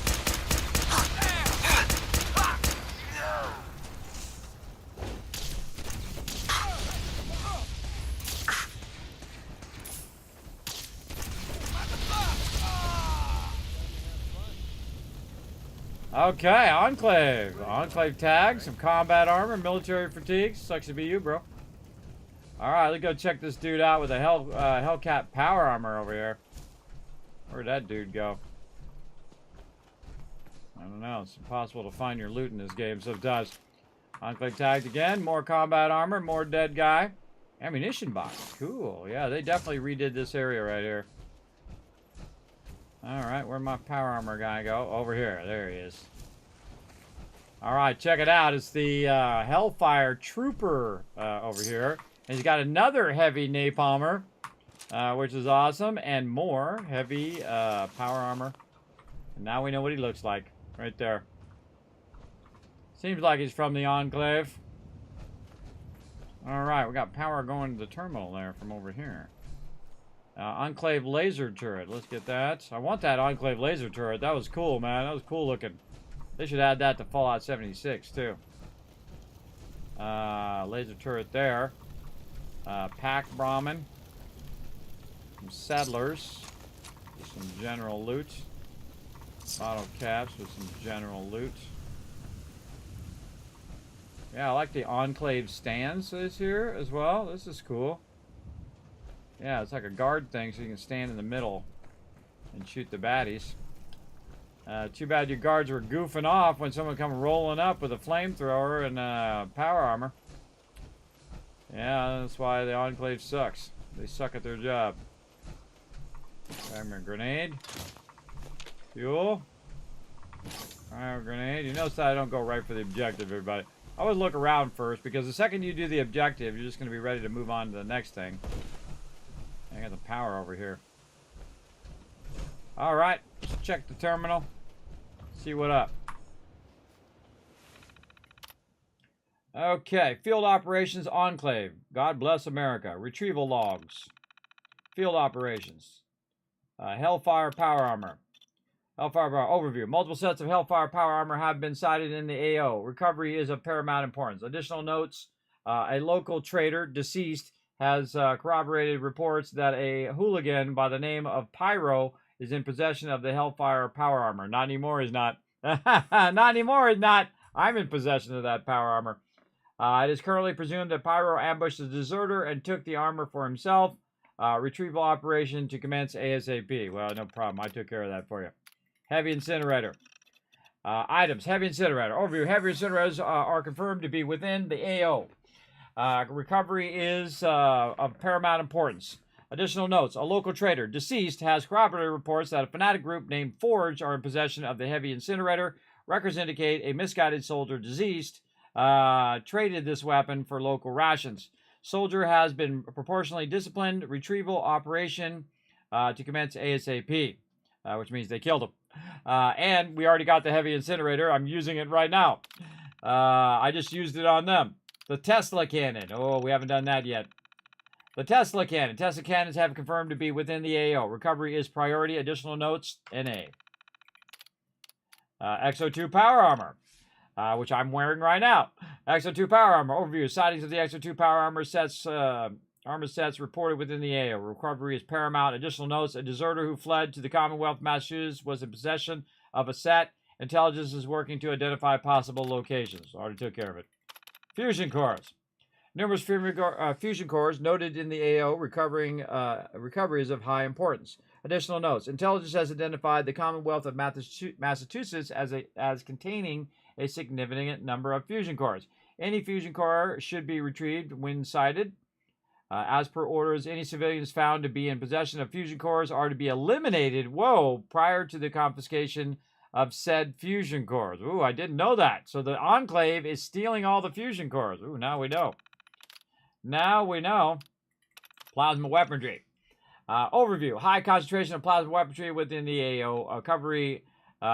Okay, Enclave. Enclave tag, some combat armor, military fatigue. Sucks to be you, bro. Alright, let's go check this dude out with a Hellcat power armor over here. Where'd that dude go? I don't know. It's impossible to find your loot in this game sometimes. Enclave tagged again. More combat armor, more dead guy. Ammunition box. Cool. Yeah, they definitely redid this area right here. Alright, where'd my power armor guy go? Over here. There he is. Alright, check it out. It's the Hellfire Trooper over here. And he's got another heavy napalmer, which is awesome. And more heavy power armor. And now we know what he looks like. Right there. Seems like he's from the Enclave. Alright, we got power going to the terminal there from over here. Enclave laser turret. Let's get that. I want that Enclave laser turret. That was cool, man. That was cool looking. They should add that to Fallout 76, too. Laser turret there. Pack Brahmin. Some settlers. With some general loot. Bottle caps with some general loot. Yeah, I like the Enclave stands this here as well. This is cool. Yeah, it's like a guard thing, so you can stand in the middle and shoot the baddies. Too bad your guards were goofing off when someone come rolling up with a flamethrower and power armor. Yeah, that's why the Enclave sucks. They suck at their job. Grab a grenade. Fuel. Fire grenade. You notice that I don't go right for the objective, everybody. I always look around first, because the second you do the objective, you're just going to be ready to move on to the next thing. I got the power over here. Alright, let's check the terminal. See what up. Okay, Field Operations Enclave. God bless America. Retrieval logs. Field Operations. Hellfire Power Armor. Hellfire Power Overview. Multiple sets of Hellfire Power Armor have been sighted in the AO. Recovery is of paramount importance. Additional notes. A local trader, deceased, has corroborated reports that a hooligan by the name of Pyro is in possession of the Hellfire Power Armor. Not anymore, he's not. Not anymore, he's not. I'm in possession of that power armor. It is currently presumed that Pyro ambushed the deserter and took the armor for himself. Retrieval operation to commence ASAP. Well, no problem. I took care of that for you. Heavy incinerator. Items. Heavy incinerator. Overview. Heavy incinerators are confirmed to be within the AO. Recovery is of paramount importance. Additional notes. A local trader, deceased, has corroborated reports that a fanatic group named Forge are in possession of the heavy incinerator. Records indicate a misguided soldier, deceased, traded this weapon for local rations. Soldier has been proportionally disciplined. Retrieval operation to commence ASAP, which means they killed him. And we already got the heavy incinerator. I'm using it right now. I just used it on them. The Tesla cannon. Oh, we haven't done that yet. The Tesla cannon. Tesla cannons have confirmed to be within the AO. Recovery is priority. Additional notes, NA. XO2 power armor, which I'm wearing right now. XO2 power armor. Overview. Sightings of the XO2 power armor sets reported within the AO. Recovery is paramount. Additional notes. A deserter who fled to the Commonwealth of Massachusetts was in possession of a set. Intelligence is working to identify possible locations. Already took care of it. Fusion cores. Numerous fusion cores noted in the AO. Recovery is of high importance. Additional notes. Intelligence has identified the Commonwealth of Massachusetts as containing a significant number of fusion cores. Any fusion core should be retrieved when sighted. As per orders, any civilians found to be in possession of fusion cores are to be eliminated, prior to the confiscation of said fusion cores. Ooh, I didn't know that. So the Enclave is stealing all the fusion cores. Ooh, now we know. Now we know. Plasma weaponry. Overview. High concentration of plasma weaponry within the AO. Recovery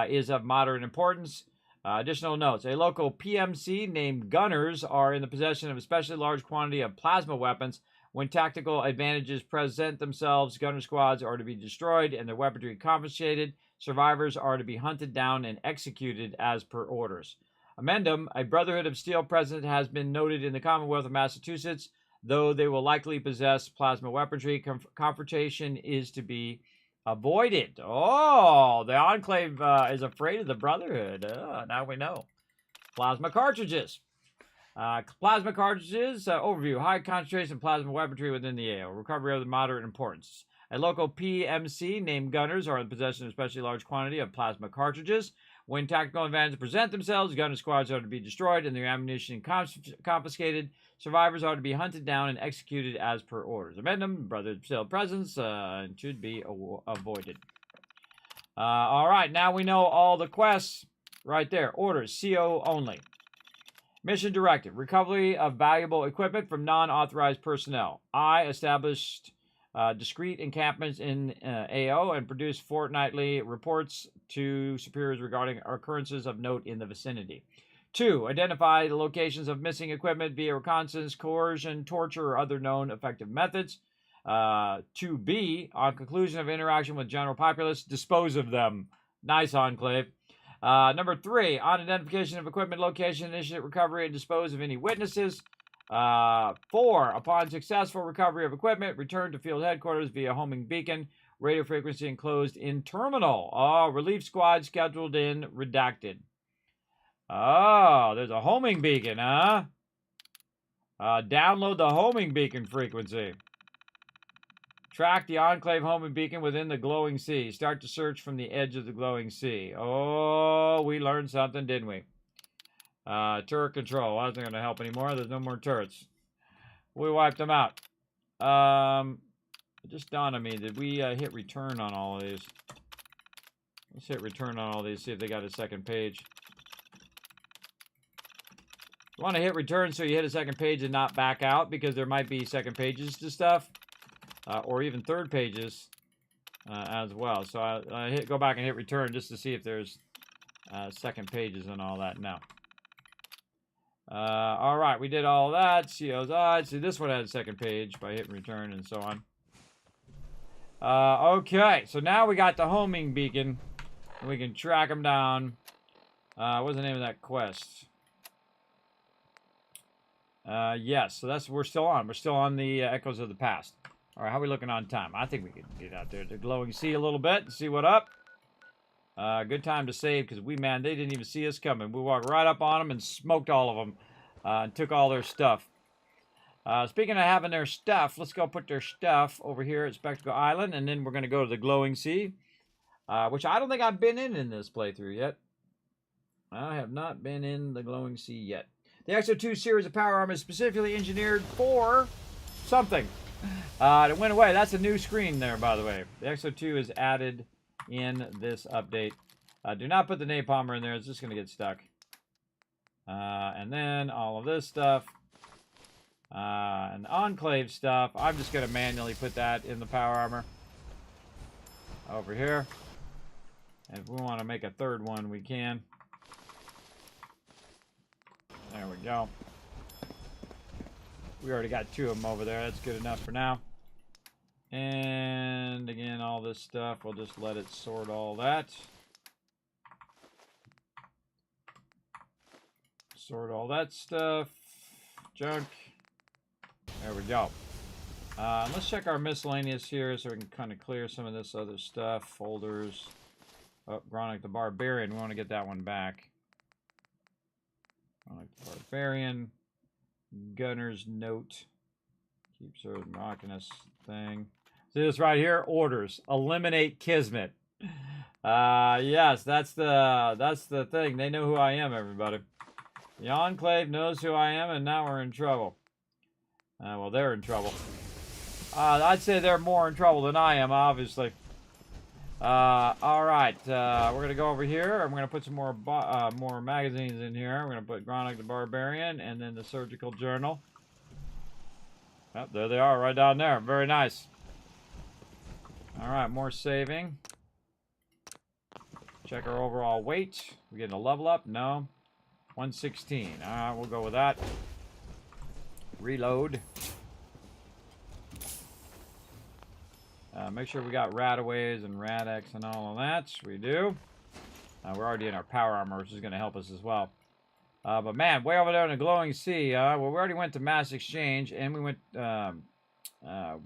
is of moderate importance. Additional notes. A local PMC named Gunners are in the possession of a especially large quantity of plasma weapons. When tactical advantages present themselves, gunner squads are to be destroyed and their weaponry confiscated. Survivors are to be hunted down and executed as per orders. Amendum. A Brotherhood of Steel presence has been noted in the Commonwealth of Massachusetts, though they will likely possess plasma weaponry. Confrontation is to be avoided. Oh, the Enclave is afraid of the Brotherhood. Now we know. Plasma cartridges. Plasma cartridges. Overview. High concentration of plasma weaponry within the AO. Recovery of the moderate importance. A local PMC named Gunners are in possession of a especially large quantity of plasma cartridges. When tactical advantages present themselves, gunner squads are to be destroyed and their ammunition confiscated. Survivors are to be hunted down and executed as per orders. Amendment, Brotherhood Steel presence should be avoided. All right, now we know all the quests right there. Orders, CO only. Mission directive, recovery of valuable equipment from non-authorized personnel. I established discrete encampments in AO and produce fortnightly reports to superiors regarding occurrences of note in the vicinity. 2. Identify the locations of missing equipment via reconnaissance, coercion, torture, or other known effective methods. 2B. On conclusion of interaction with general populace, dispose of them. Nice, Enclave. Number 3. On identification of equipment location, initiate recovery and dispose of any witnesses. 4. Upon successful recovery of equipment, return to field headquarters via homing beacon. Radio frequency enclosed in terminal. Relief squad scheduled in redacted. Oh, there's a homing beacon, huh? Download the homing beacon frequency. Track the Enclave homing beacon within the glowing sea. Start to search from the edge of the glowing sea. Oh, we learned something, didn't we? Turret control. Well, that's not going to help anymore. There's no more turrets. We wiped them out. It just dawned on me. Did we hit return on all of these? Let's hit return on all these, see if they got a second page. You want to hit return so you hit a second page and not back out, because there might be second pages to stuff, or even third pages as well. So I go back and hit return just to see if there's second pages and all that. No. All right, we did all that. CO's odd. See, this one had a second page by hitting return and so on. Okay, so now we got the homing beacon. And we can track them down. What's the name of that quest? Yes, so we're still on. We're still on the Echoes of the Past. All right, how are we looking on time? I think we can get out there to Glowing Sea a little bit and see what up. Good time to save, because they didn't even see us coming. We walked right up on them and smoked all of them and took all their stuff. Speaking of having their stuff, let's go put their stuff over here at Spectacle Island, and then we're going to go to the Glowing Sea, which I don't think I've been in this playthrough yet. I have not been in the Glowing Sea yet. The XO2 series of power armor is specifically engineered for something. It went away. That's a new screen there, by the way. The XO2 is added in this update. Do not put the napalmer in there. It's just going to get stuck. And then all of this stuff. And the Enclave stuff. I'm just going to manually put that in the power armor. Over here. And if we want to make a third one, we can. There we go. We already got 2 of them over there. That's good enough for now. And again, all this stuff, we'll just let it sort all that. Sort all that stuff. Junk. There we go. Let's check our miscellaneous here so we can kind of clear some of this other stuff. Folders. Oh, Gronic the Barbarian. We want to get that one back. Gronic the Barbarian. Gunner's Note. Keeps her mocking us thing. See this right here? Orders. Eliminate Kismet. Yes, that's the thing. They know who I am, everybody. The Enclave knows who I am, and now we're in trouble. Well, they're in trouble. I'd say they're more in trouble than I am, obviously. All right, we're gonna go over here. I'm gonna put some more magazines in here. We're gonna put Gronic the Barbarian, and then the Surgical Journal. Oh, there they are, right down there. Very nice. All right, more saving. Check our overall weight. We getting a level up? No. 116. All right, we'll go with that. Reload. Make sure we got Radaways and Radex and all of that. We do. We're already in our power armor, which is going to help us as well. But man, way over there in the Glowing Sea. Well, we already went to Mass Exchange, and we went.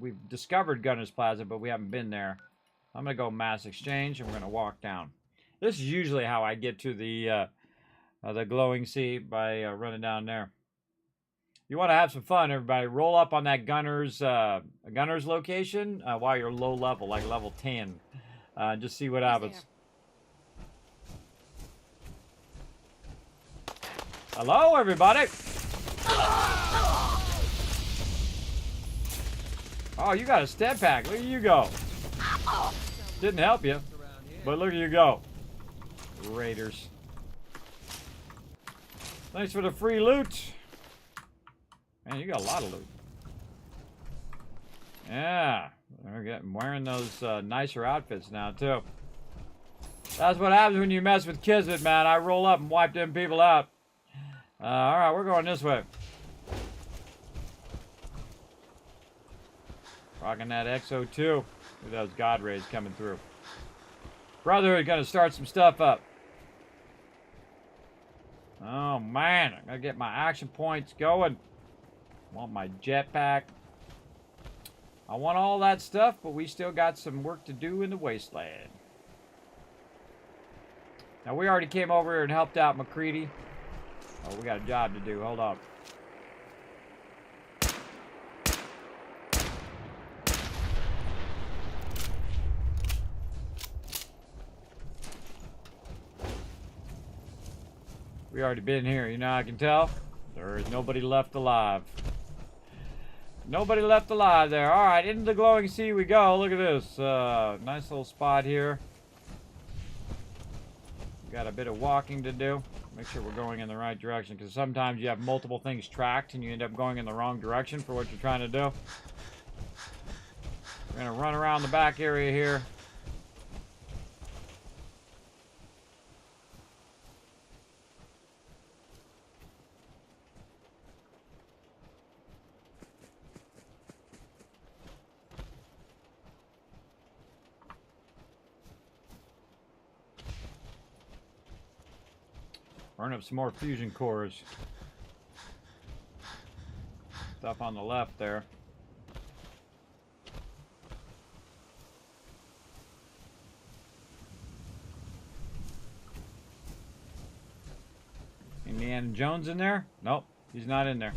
We've discovered Gunner's Plaza, but we haven't been there. I'm going to go Mass Exchange, and we're going to walk down. This is usually how I get to the Glowing Sea, by running down there. You want to have some fun, everybody. Roll up on that gunner's location while you're low level, like level 10. Just see what happens. Hello, everybody. Oh, you got a step pack. Look at you go. Didn't help you, but look at you go. Raiders. Thanks for the free loot. Man, you got a lot of loot. Yeah, they're wearing those nicer outfits now, too. That's what happens when you mess with Kismet, man. I roll up and wipe them people out. All right, we're going this way. Rocking that XO2. Look at those God rays coming through. Brotherhood gonna start some stuff up. Oh, man. I gotta get my action points going. Want my jetpack. I want all that stuff, but we still got some work to do in the wasteland. Now, we already came over here and helped out McCready. Oh, we got a job to do. Hold on. We already been here, you know, I can tell. There is nobody left alive. Nobody left alive there. All right, into the Glowing Sea we go. Look at this. Nice little spot here. Got a bit of walking to do. Make sure we're going in the right direction, because sometimes you have multiple things tracked and you end up going in the wrong direction for what you're trying to do. We're gonna run around the back area here. Burn up some more fusion cores. Stuff on the left there. Indiana Jones in there? Nope, he's not in there.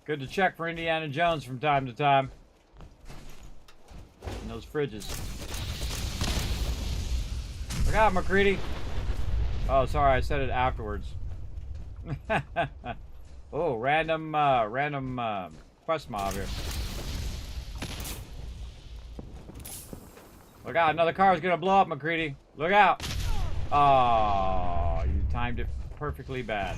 Good to check for Indiana Jones from time to time. In those fridges. Look out, McCready. Oh, sorry, I said it afterwards. Oh, random quest mob here. Look out, another car is gonna blow up, McCready. Look out. Oh, you timed it perfectly bad.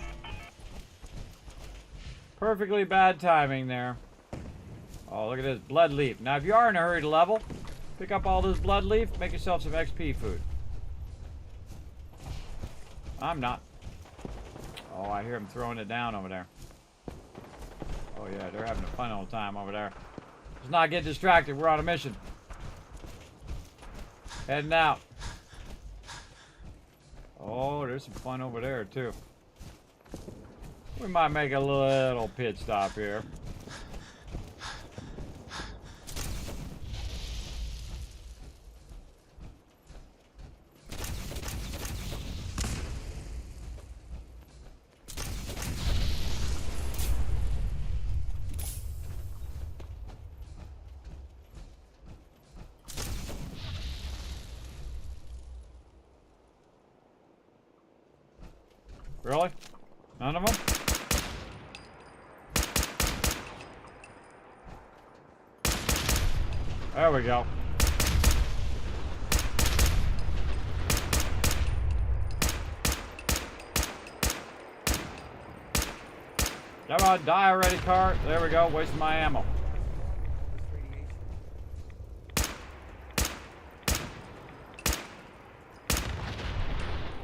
Perfectly bad timing there. Oh, look at this, blood leaf. Now, if you are in a hurry to level, pick up all this blood leaf, make yourself some XP food. I'm not. Oh, I hear him throwing it down over there. Oh yeah, they're having a fun old time over there. Let's not get distracted. We're on a mission. Heading out. Oh, there's some fun over there too. We might make a little pit stop here. Really? None of them? There we go. Come on, die already, car. There we go, wasting my ammo.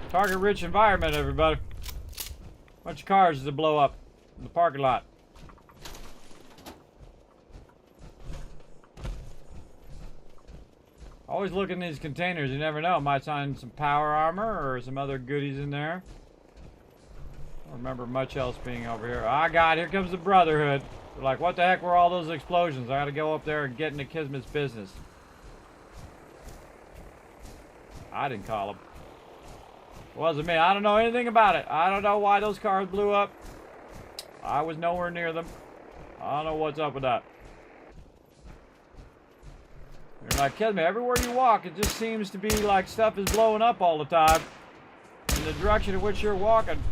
Target-rich environment, everybody. Bunch of cars to blow up in the parking lot. Always look in these containers. You never know. Might find some power armor or some other goodies in there. I don't remember much else being over here. Ah, God, here comes the Brotherhood. They're like, what the heck were all those explosions? I gotta go up there and get into Kismet's business. I didn't call them. It wasn't me. I don't know anything about it. I don't know why those cars blew up. I was nowhere near them. I don't know what's up with that. You're like, Kismet, everywhere you walk, it just seems to be like stuff is blowing up all the time. In the direction in which you're walking.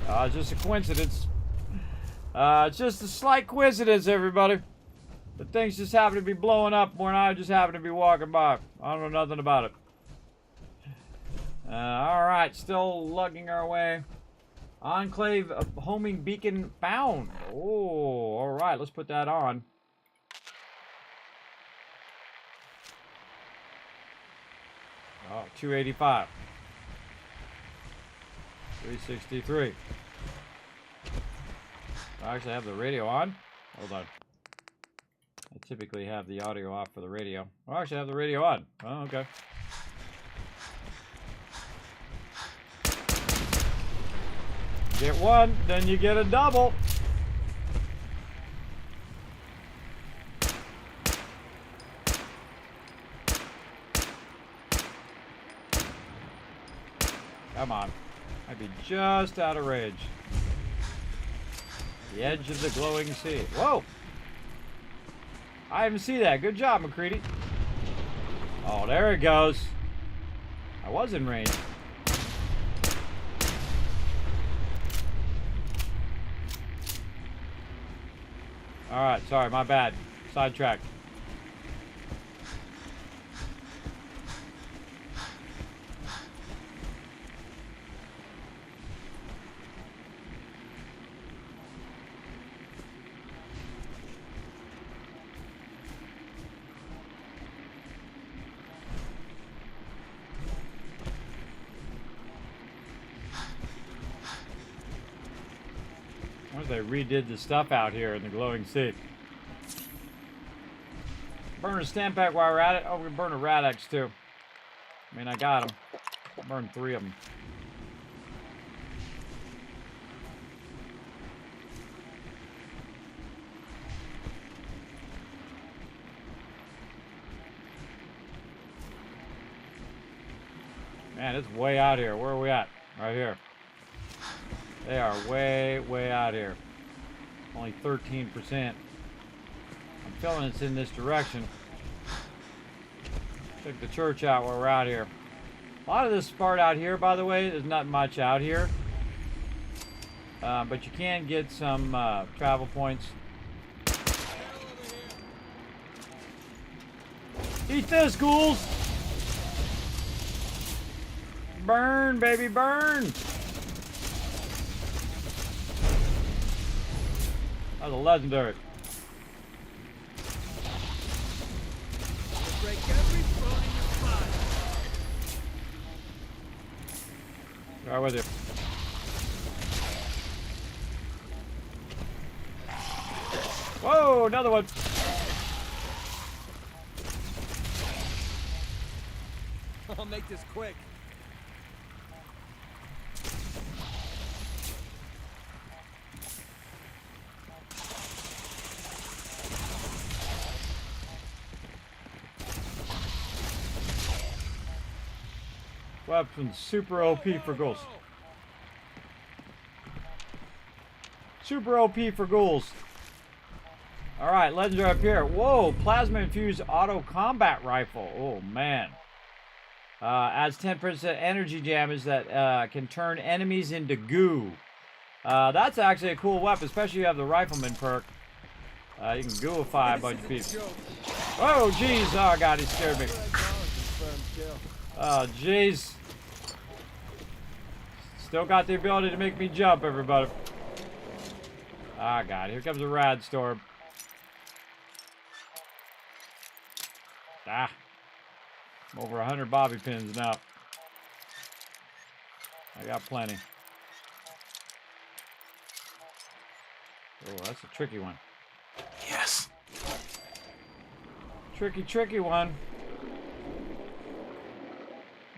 It's just a coincidence. It's just a slight coincidence, everybody. The things just happen to be blowing up when I just happen to be walking by. I don't know nothing about it. Alright, still lugging our way. Enclave of homing beacon found. Oh, alright, let's put that on. Oh, 285. 363. I actually have the radio on. Hold on. I typically have the audio off for the radio. I actually have the radio on. Oh, okay. Get one, then you get a double. Come on. I'd be just out of range. The edge of the glowing sea. Whoa! I didn't see that. Good job, McCready. Oh, there it goes. I was in range. Alright, sorry, my bad. Sidetrack. they redid the stuff out here in the glowing sea. Burn a stamp pack while we're at it. Oh, we're gonna burn a Rad-X too. I mean, I got them. Burned 3 of them. Man, it's way out here. Where are we at? Right here. They are way, way out here. Only 13%. I'm feeling it's in this direction. Check the church out while we're out here. A lot of this part out here, by the way, there's not much out here. But you can get some travel points. Eat this, ghouls! Burn, baby, burn! That was a legendary. Break every bone in your body. Right with you. Whoa, another one. I'll make this quick. Weapons super OP for ghouls. Super OP for ghouls. Alright, legendary up here. Whoa, plasma infused auto combat rifle. Oh man. Adds 10% energy damage that can turn enemies into goo. That's actually a cool weapon, especially if you have the rifleman perk. You can gooify a bunch of people. Oh jeez, oh god, he scared me. Oh jeez. Still got the ability to make me jump, everybody. Ah, God, here comes a rad storm. Ah. I'm over 100 bobby pins now. I got plenty. Oh, that's a tricky one. Yes. Tricky, tricky one.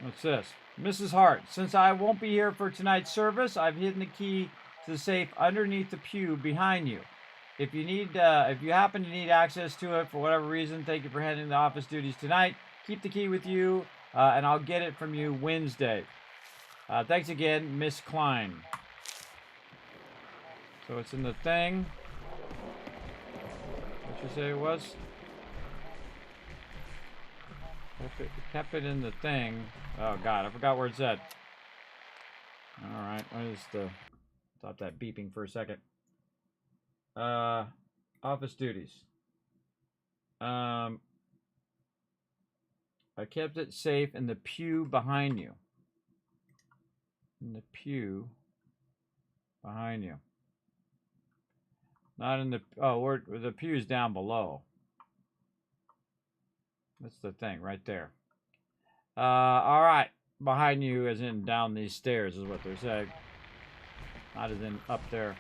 What's this? Mrs. Hart, since I won't be here for tonight's service, I've hidden the key to the safe underneath the pew behind you. If you happen to need access to it for whatever reason, thank you for handling the office duties tonight. Keep the key with you, and I'll get it from you Wednesday. Thanks again, Miss Klein. So it's in the thing. What you say it was? Kept it in the thing. Oh god, I forgot where it's at. Alright, what is the... Stop that beeping for a second. Office duties. I kept it safe in the pew behind you. In the pew behind you. Not in the... Oh, the pew's down below. That's the thing, right there. Alright. Behind you as in down these stairs is what they're saying. Not as in up there.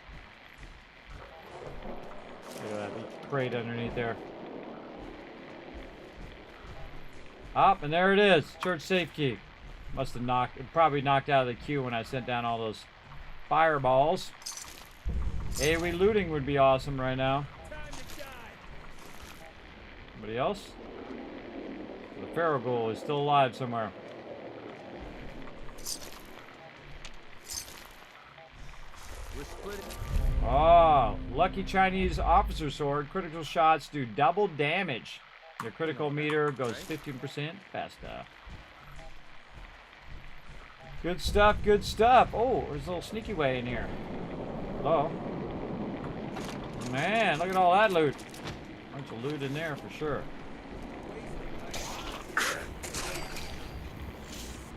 Look at that crate underneath there. Up, and there it is. Church safe key. Must have probably knocked out of the queue when I sent down all those fireballs. AoE looting would be awesome right now. Somebody else? The Pharaoh Ghoul is still alive somewhere. Oh, lucky Chinese officer sword. Critical shots do double damage. Your critical meter goes 15% faster. Good stuff, good stuff. Oh, there's a little sneaky way in here. Hello. Man, look at all that loot. Bunch of loot in there for sure.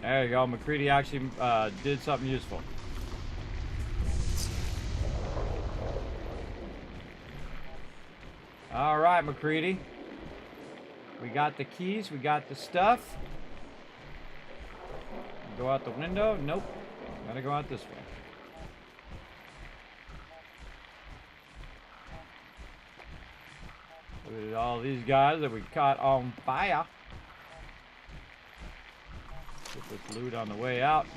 There you go. McCready actually did something useful. All right, McCready. We got the keys. We got the stuff. Go out the window. Nope. Gotta go out this way. Loot all these guys that we caught on fire. Get this loot on the way out.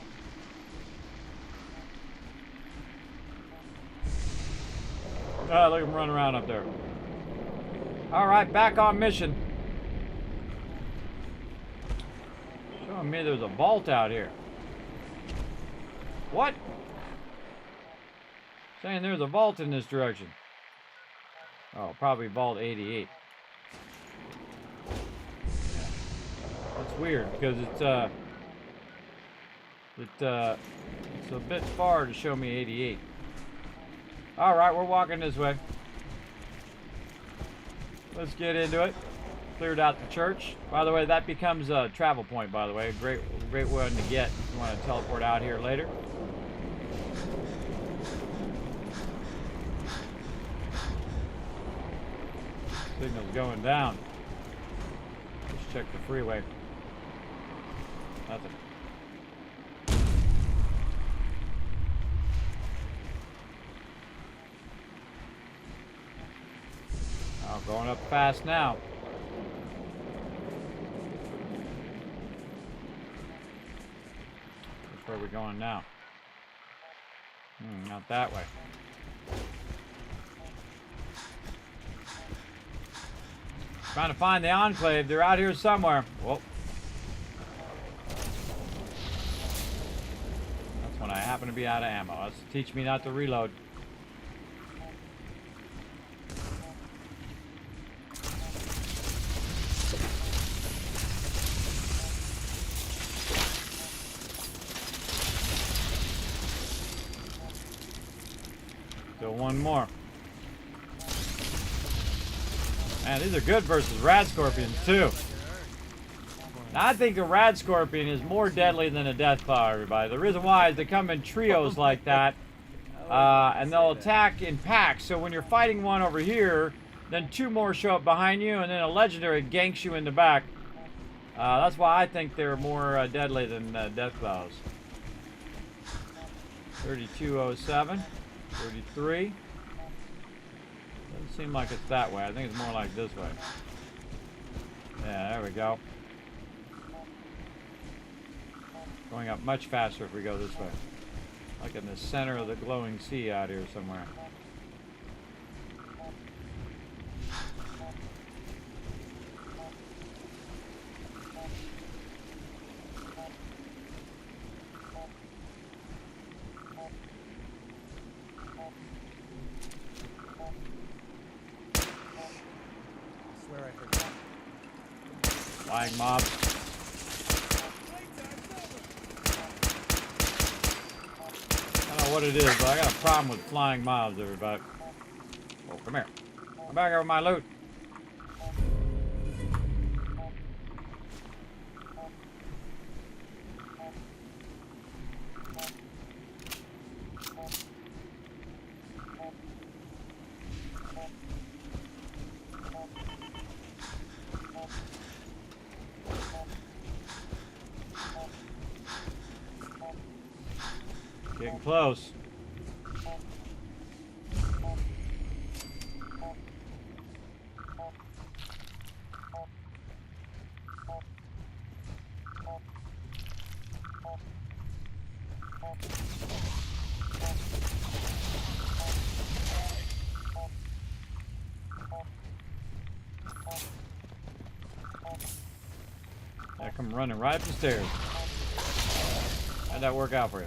Ah, look at him running around up there. Alright, back on mission. Showing me there's a vault out here. What? Saying there's a vault in this direction. Oh, probably vault 88. Yeah. That's weird because it's a bit far to show me 88. All right, we're walking this way. Let's get into it. Cleared out the church. By the way, that becomes a travel point. By the way, great one to get if you want to teleport out here later. Signal's going down. Let's check the freeway. Nothing. Oh, going up fast now. That's where we're going now. Not that way. Trying to find the Enclave. They're out here somewhere. Whoa. That's when I happen to be out of ammo. That's to teach me not to reload. Still one more. Man, these are good versus rad scorpions too. Now, I think the rad scorpion is more deadly than a death claw, everybody. The reason why is they come in trios like that, and they'll attack in packs. So when you're fighting one over here, then two more show up behind you, and then a legendary ganks you in the back. That's why I think they're more deadly than death claws. 3207, 33. Doesn't seem like it's that way. I think it's more like this way. Yeah, there we go. Going up much faster if we go this way. Like in the center of the glowing sea out here somewhere. Flying mobs. I don't know what it is, but I got a problem with flying mobs, everybody. Oh, come here. Come back here with my loot. Getting close. I come running right up the stairs. How'd that work out for you?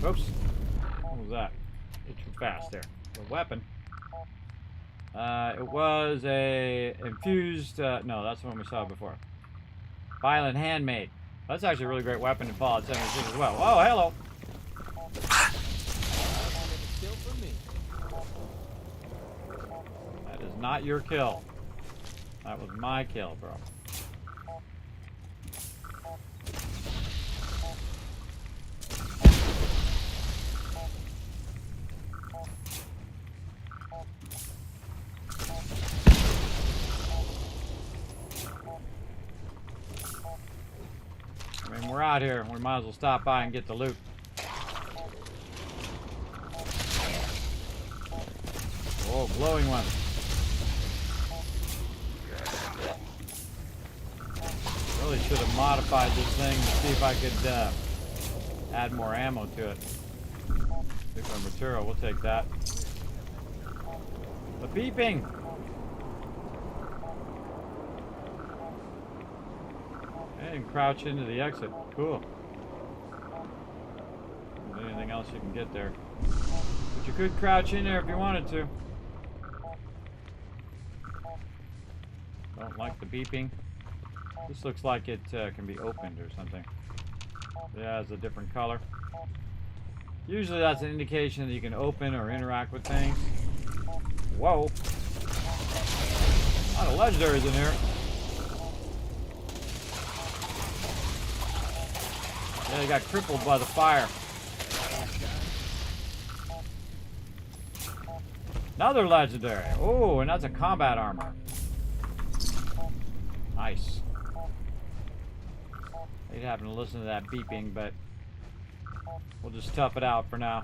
Oops. What was that? It's too fast there. The weapon. It was a infused, no, that's the one we saw before. Violent handmade. That's actually a really great weapon in Fallout 76 as well. Oh, hello. That is not your kill. That was my kill, bro. out here, we might as well stop by and get the loot. Oh, glowing one. Really should have modified this thing to see if I could add more ammo to it. Different material, we'll take that. The beeping! And crouch into the exit. Cool. Is there anything else you can get there? But you could crouch in there if you wanted to. Don't like the beeping. This looks like it can be opened or something. Yeah, it's a different color. Usually that's an indication that you can open or interact with things. Whoa. A lot of legendaries in here. Yeah, they got crippled by the fire. Another legendary. Oh, and that's a combat armor. Nice. They'd happen to listen to that beeping, but we'll just tough it out for now.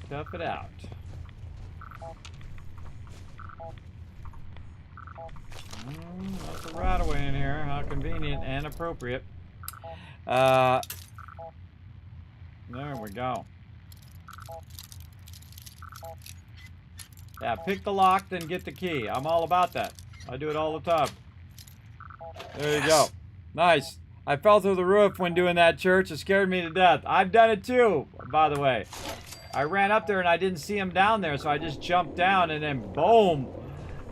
Tough it out. That's a right-of-way in here. How convenient and appropriate. There we go. Yeah, pick the lock, then get the key. I'm all about that. I do it all the time. There you go. Nice. I fell through the roof when doing that church. It scared me to death. I've done it too, by the way. I ran up there and I didn't see him down there, so I just jumped down and then boom.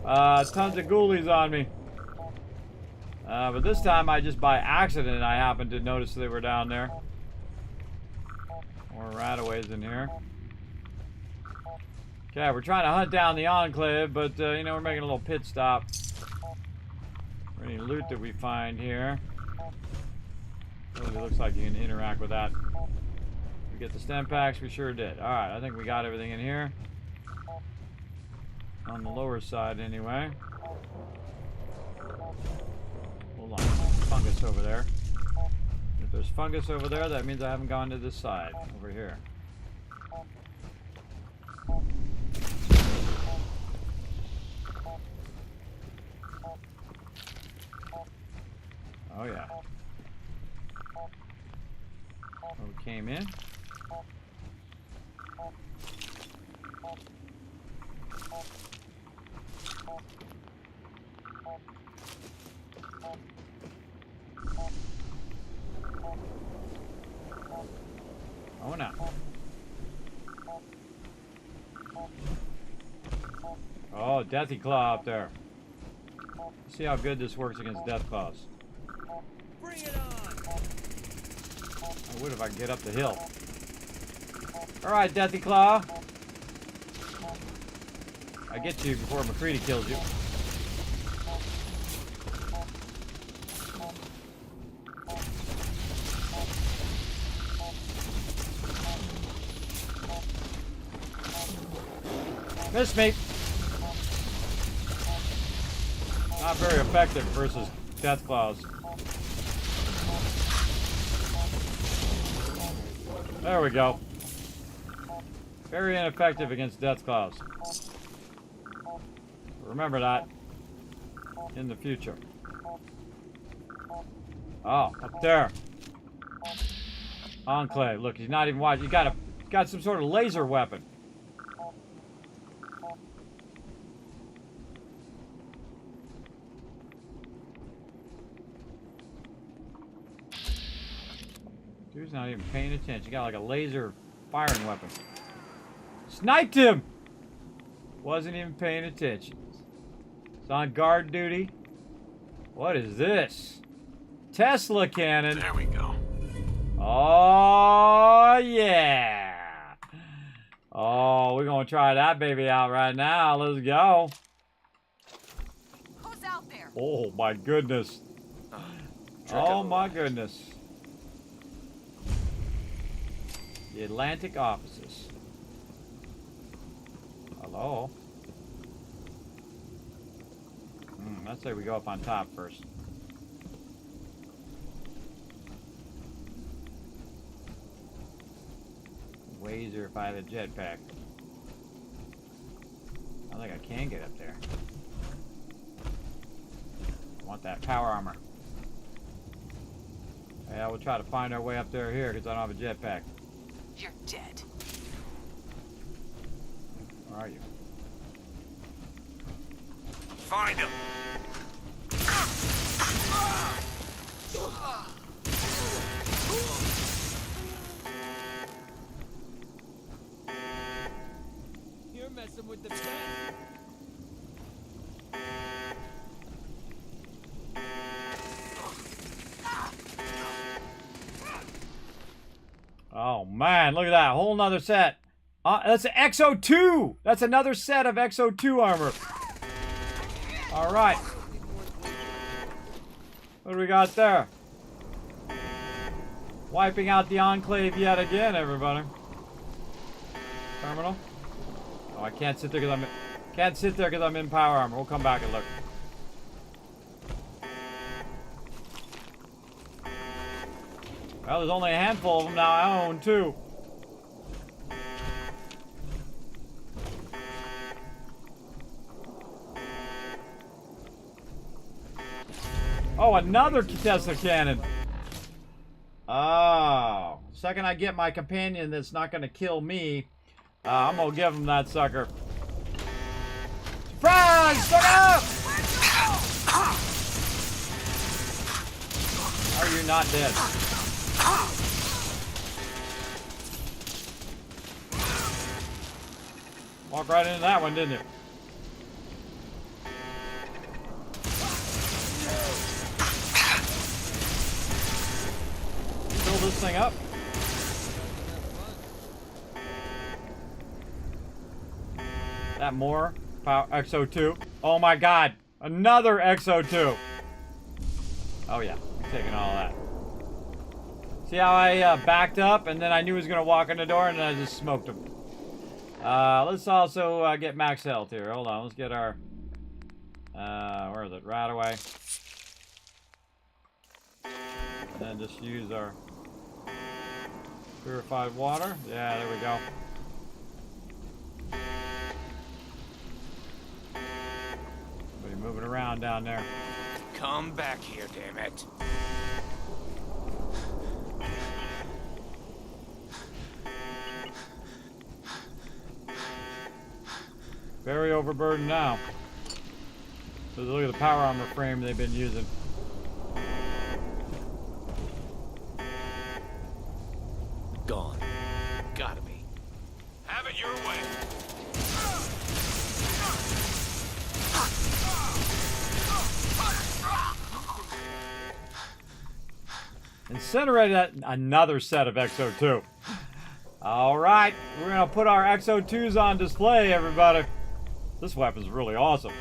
Tons of ghoulies on me. But this time I just by accident I happened to notice they were down there. More rataways in here. Okay, we're trying to hunt down the Enclave, but you know, we're making a little pit stop. For any loot that we find here. Really looks like you can interact with that. We get the stem packs, we sure did. Alright, I think we got everything in here. On the lower side anyway. Hold on, fungus over there. If there's fungus over there, that means I haven't gone to this side, over here. Oh yeah. Oh, we came in. Oh no. Oh, Deathy Claw up there. Let's see how good this works against Death Claws. Bring it on! I would if I could get up the hill. Alright, Deathy Claw. I get you before McCready kills you. Miss me. Not very effective versus Death Claws. There we go. Very ineffective against Death Claws. Remember that in the future. Oh, up there. Enclave. Look, he's not even watching. You got some sort of laser weapon. Dude's not even paying attention. You got like a laser firing weapon. Sniped him! Wasn't even paying attention. It's on guard duty. What is this? Tesla cannon. There we go. Oh, yeah. Oh, we're going to try that baby out right now. Let's go. Who's out there? Oh, my goodness. Oh, my goodness. The Atlantic offices. Hello. Let's say we go up on top first. way easier if I had a jetpack. I think I can get up there. I want that power armor. Yeah, we'll try to find our way up there here because I don't have a jetpack. You're dead. Where are you? Find him! You're messing with the pen. Oh man, look at that. Whole nother set. That's an XO2! That's another set of XO2 armor. Alright. What do we got there? Wiping out the Enclave yet again, everybody. Terminal. Oh, I can't sit there because I'm in power armor. We'll come back and look. Well, there's only a handful of them now. I own 2. Oh, another Tesla cannon. Oh. Second I get my companion that's not going to kill me, I'm going to give him that sucker. Surprise! Look up! How are you not dead? Walk right into that one, didn't you? Fill this thing up. That more power XO2. Oh my god, another XO2. Oh yeah, I'm taking all that. See how I backed up and then I knew he was gonna walk in the door and then I just smoked him. Let's also get max health here. Hold on, let's get our where is it? Right away. And then just use our purified water. Yeah, there we go. Somebody moving around down there. Come back here, damn it. Very overburdened now. So look at the power armor frame they've been using. Gone. Gotta be. Have it your way. Incinerate another set of XO2. All right, we're gonna put our XO2s on display, everybody. This weapon's really awesome.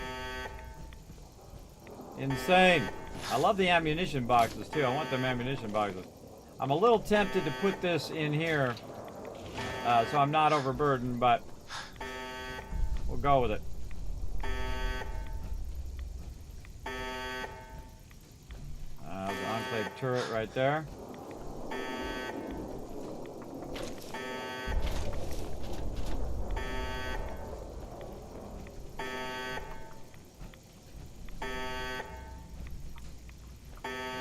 Insane. I love the ammunition boxes too. I want them ammunition boxes. I'm a little tempted to put this in here so I'm not overburdened, but we'll go with it. The Enclave turret right there.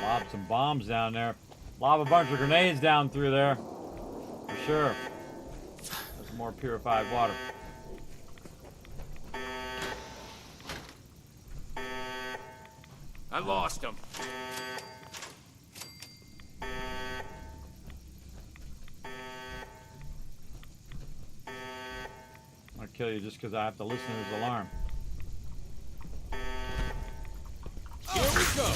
Lob some bombs down there. Lob a bunch of grenades down through there. For sure. There's some more purified water. I lost him. I'll kill you just because I have to listen to his alarm. Here we go.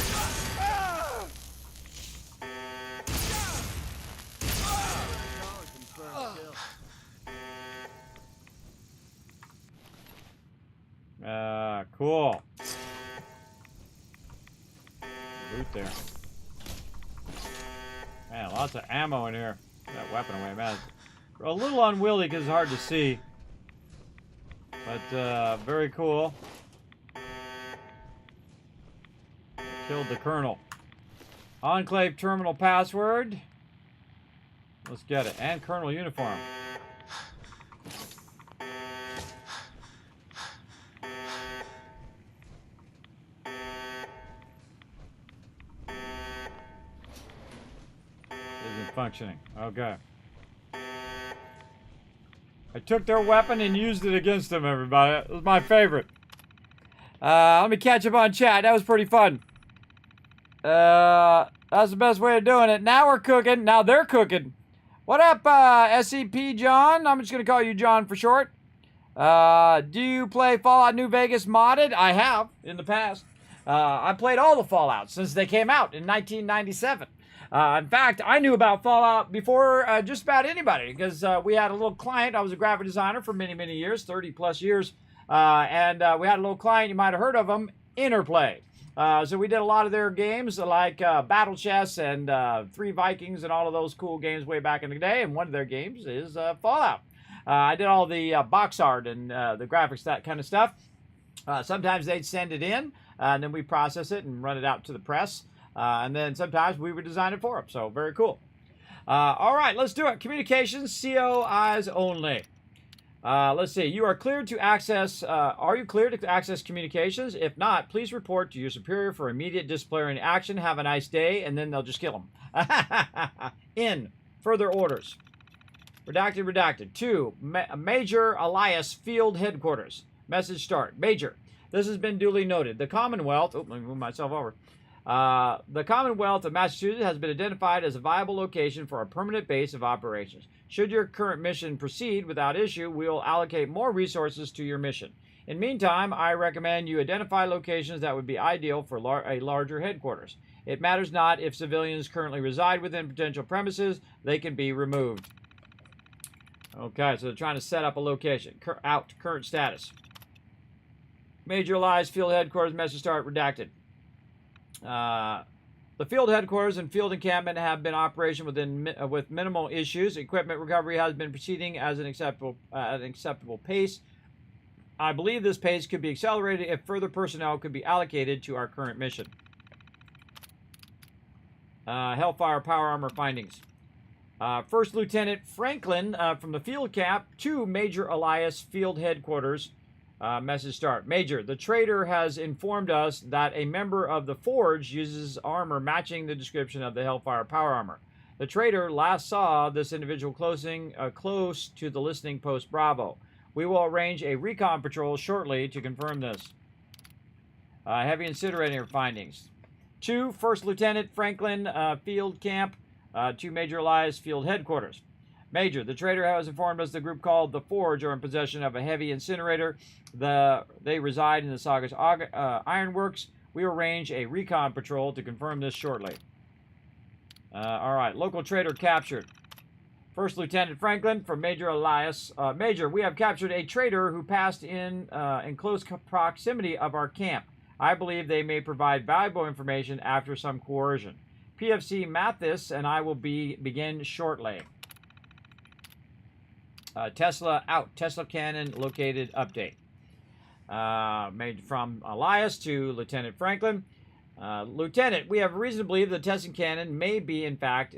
Cool. Loot there. Man, lots of ammo in here. That weapon away, man. A little unwieldy because it's hard to see. But, very cool. Killed the Colonel. Enclave terminal password. Let's get it. And Colonel uniform. functioning. Okay. I took their weapon and used it against them, everybody. It was my favorite. Let me catch up on chat. That was pretty fun. That's the best way of doing it. Now we're cooking. Now they're cooking. What up, SCP John? I'm just going to call you John for short. Do you play Fallout New Vegas modded? I have, in the past. I played all the Fallouts since they came out in 1997. In fact, I knew about Fallout before just about anybody because we had a little client. I was a graphic designer for many, many years, 30 plus years. And we had a little client, you might have heard of them, Interplay. So we did a lot of their games like Battle Chess and Three Vikings and all of those cool games way back in the day. And one of their games is Fallout. I did all the box art and the graphics, that kind of stuff. Sometimes they'd send it in, and then we process it and run it out to the press. And then sometimes we would design it for them. So very cool. All right, let's do it. Communications, CO eyes only. Let's see. You are cleared to access. Are you cleared to access communications? If not, please report to your superior for immediate disciplinary action. Have a nice day, and then they'll just kill them. In further orders. Redacted, redacted. 2. Major Elias Field Headquarters. Message start. Major. This has been duly noted. The Commonwealth. Oh, let me move myself over. The Commonwealth of Massachusetts has been identified as a viable location for a permanent base of operations. Should your current mission proceed without issue, we will allocate more resources to your mission. In the meantime, I recommend you identify locations that would be ideal for a larger headquarters. It matters not if civilians currently reside within potential premises, they can be removed. Okay, so they're trying to set up a location. Current status. Major Elias Field Headquarters, message start, redacted. The field headquarters and field encampment have been in operation with minimal issues. Equipment recovery has been proceeding at an acceptable pace. I believe this pace could be accelerated if further personnel could be allocated to our current mission. Hellfire Power Armor findings. First Lieutenant Franklin from the field camp to Major Elias Field Headquarters. Message start. Major, the trader has informed us that a member of the Forge uses armor matching the description of the Hellfire Power Armor. The trader last saw this individual close to the listening post Bravo. We will arrange a recon patrol shortly to confirm this. Heavy incinerator findings. 2. First Lieutenant Franklin Field Camp to Major Elias Field Headquarters. Major, the trader has informed us the group called the Forge are in possession of a heavy incinerator. They reside in the Saga's Ironworks. We will arrange a recon patrol to confirm this shortly. All right, local trader captured. First Lieutenant Franklin from Major Elias. Major, we have captured a trader who passed in close proximity of our camp. I believe they may provide valuable information after some coercion. PFC Mathis and I will begin shortly. Tesla out. Tesla cannon located update. Made from Elias to Lieutenant Franklin. Lieutenant, we have reason to believe the Tesla cannon may be, in fact,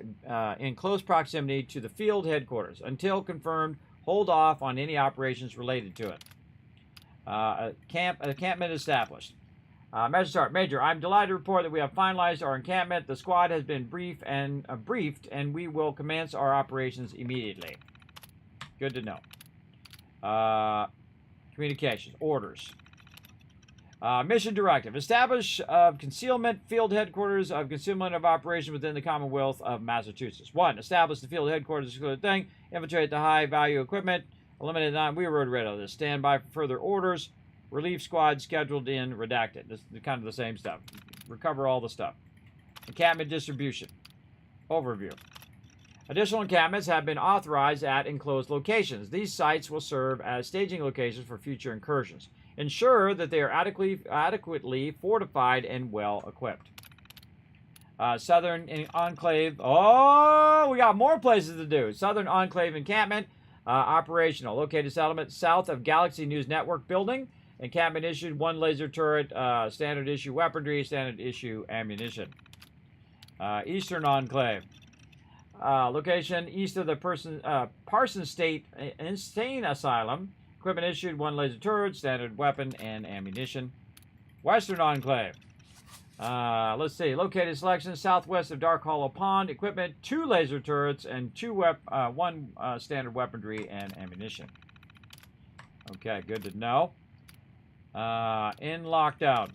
in close proximity to the field headquarters. Until confirmed, hold off on any operations related to it. Encampment established. Message start. Major, I'm delighted to report that we have finalized our encampment. The squad has been briefed, and we will commence our operations immediately. Good to know. Communications. Orders. Mission directive. Establish concealment field headquarters of concealment of operation within the Commonwealth of Massachusetts. 1. Establish the field headquarters of thing. Infiltrate the high-value equipment. Eliminate 9. We were rid of this. Stand by for further orders. Relief squad scheduled in. Redacted. This is kind of the same stuff. Recover all the stuff. Encampment distribution. Overview. Additional encampments have been authorized at enclosed locations. These sites will serve as staging locations for future incursions. Ensure that they are adequately fortified and well equipped. Southern Enclave. Oh, we got more places to do. Southern Enclave encampment. Operational. Located settlement south of Galaxy News Network building. Encampment issued 1 laser turret. Standard issue weaponry. Standard issue ammunition. Eastern Enclave. Location east of the Parsons State Insane Asylum. Equipment issued 1 laser turret, standard weapon, and ammunition. Western Enclave. Let's see. Located selection southwest of Dark Hollow Pond. Equipment: 2 laser turrets and 1 standard weaponry and ammunition. Okay, good to know. In lockdown.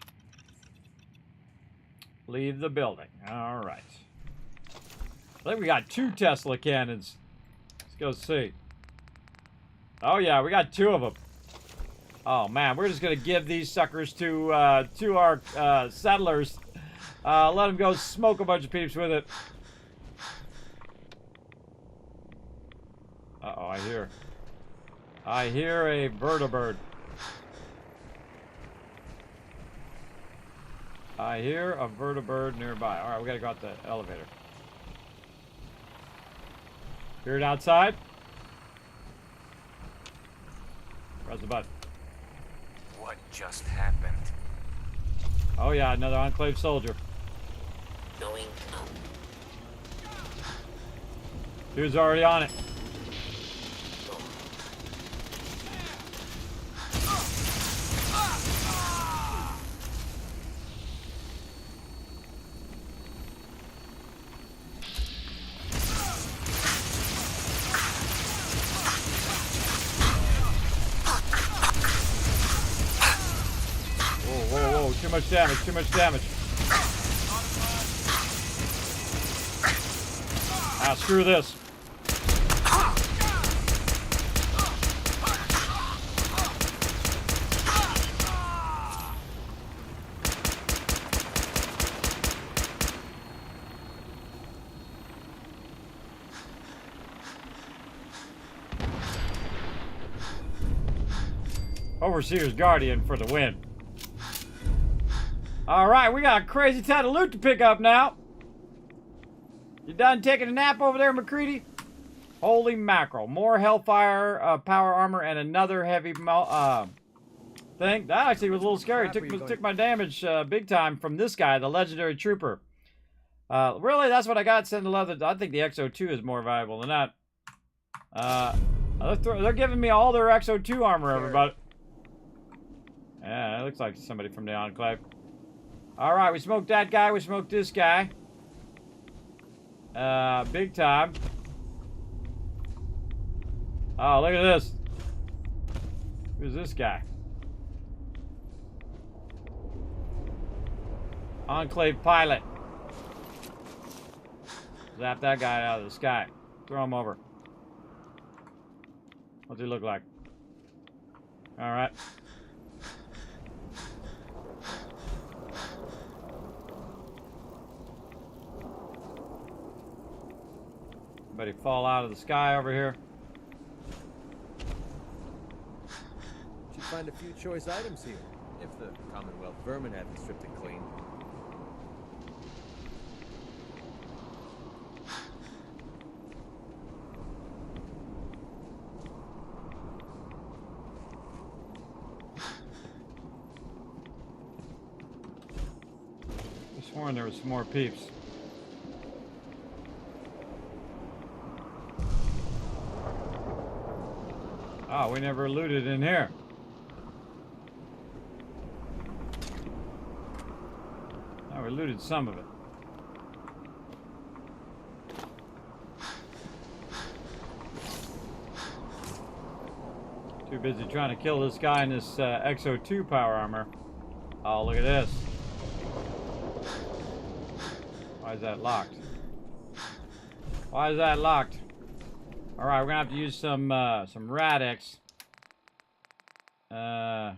Leave the building. All right. I think we got 2 Tesla cannons. Let's go see. Oh yeah, we got 2 of them. Oh man, we're just gonna give these suckers to our settlers. Let them go smoke a bunch of peeps with it. Uh-oh, I hear a vertibird. I hear a vertibird nearby. All right, we gotta go out the elevator. Hear it outside? Press the button. What just happened? Oh yeah, another Enclave soldier. Going up. Dude's already on it. Whoa, too much damage, too much damage. Ah, screw this. Overseer's Guardian for the win. Alright, we got a crazy ton of loot to pick up now. You done taking a nap over there, McCready? Holy mackerel. More Hellfire power armor and another heavy thing. That actually was a little scary. Took my damage big time from this guy, the Legendary Trooper. Really, that's what I got. Send leather. I think the XO2 is more valuable than that. They're giving me all their XO2 armor, everybody. Yeah, it looks like somebody from the Enclave. Alright, we smoked that guy. We smoked this guy. Big time. Oh, look at this. Who's this guy? Enclave pilot. Zap that guy out of the sky. Throw him over. What's he look like? Alright. Anybody fall out of the sky over here? Should find a few choice items here, if the Commonwealth vermin haven't stripped it clean. I sworn there was some more peeps. Oh, we never looted in here. Oh, we looted some of it. Too busy trying to kill this guy in this XO2 power armor. Oh, look at this. Why is that locked? Why is that locked? All right, we're gonna have to use some Radix. I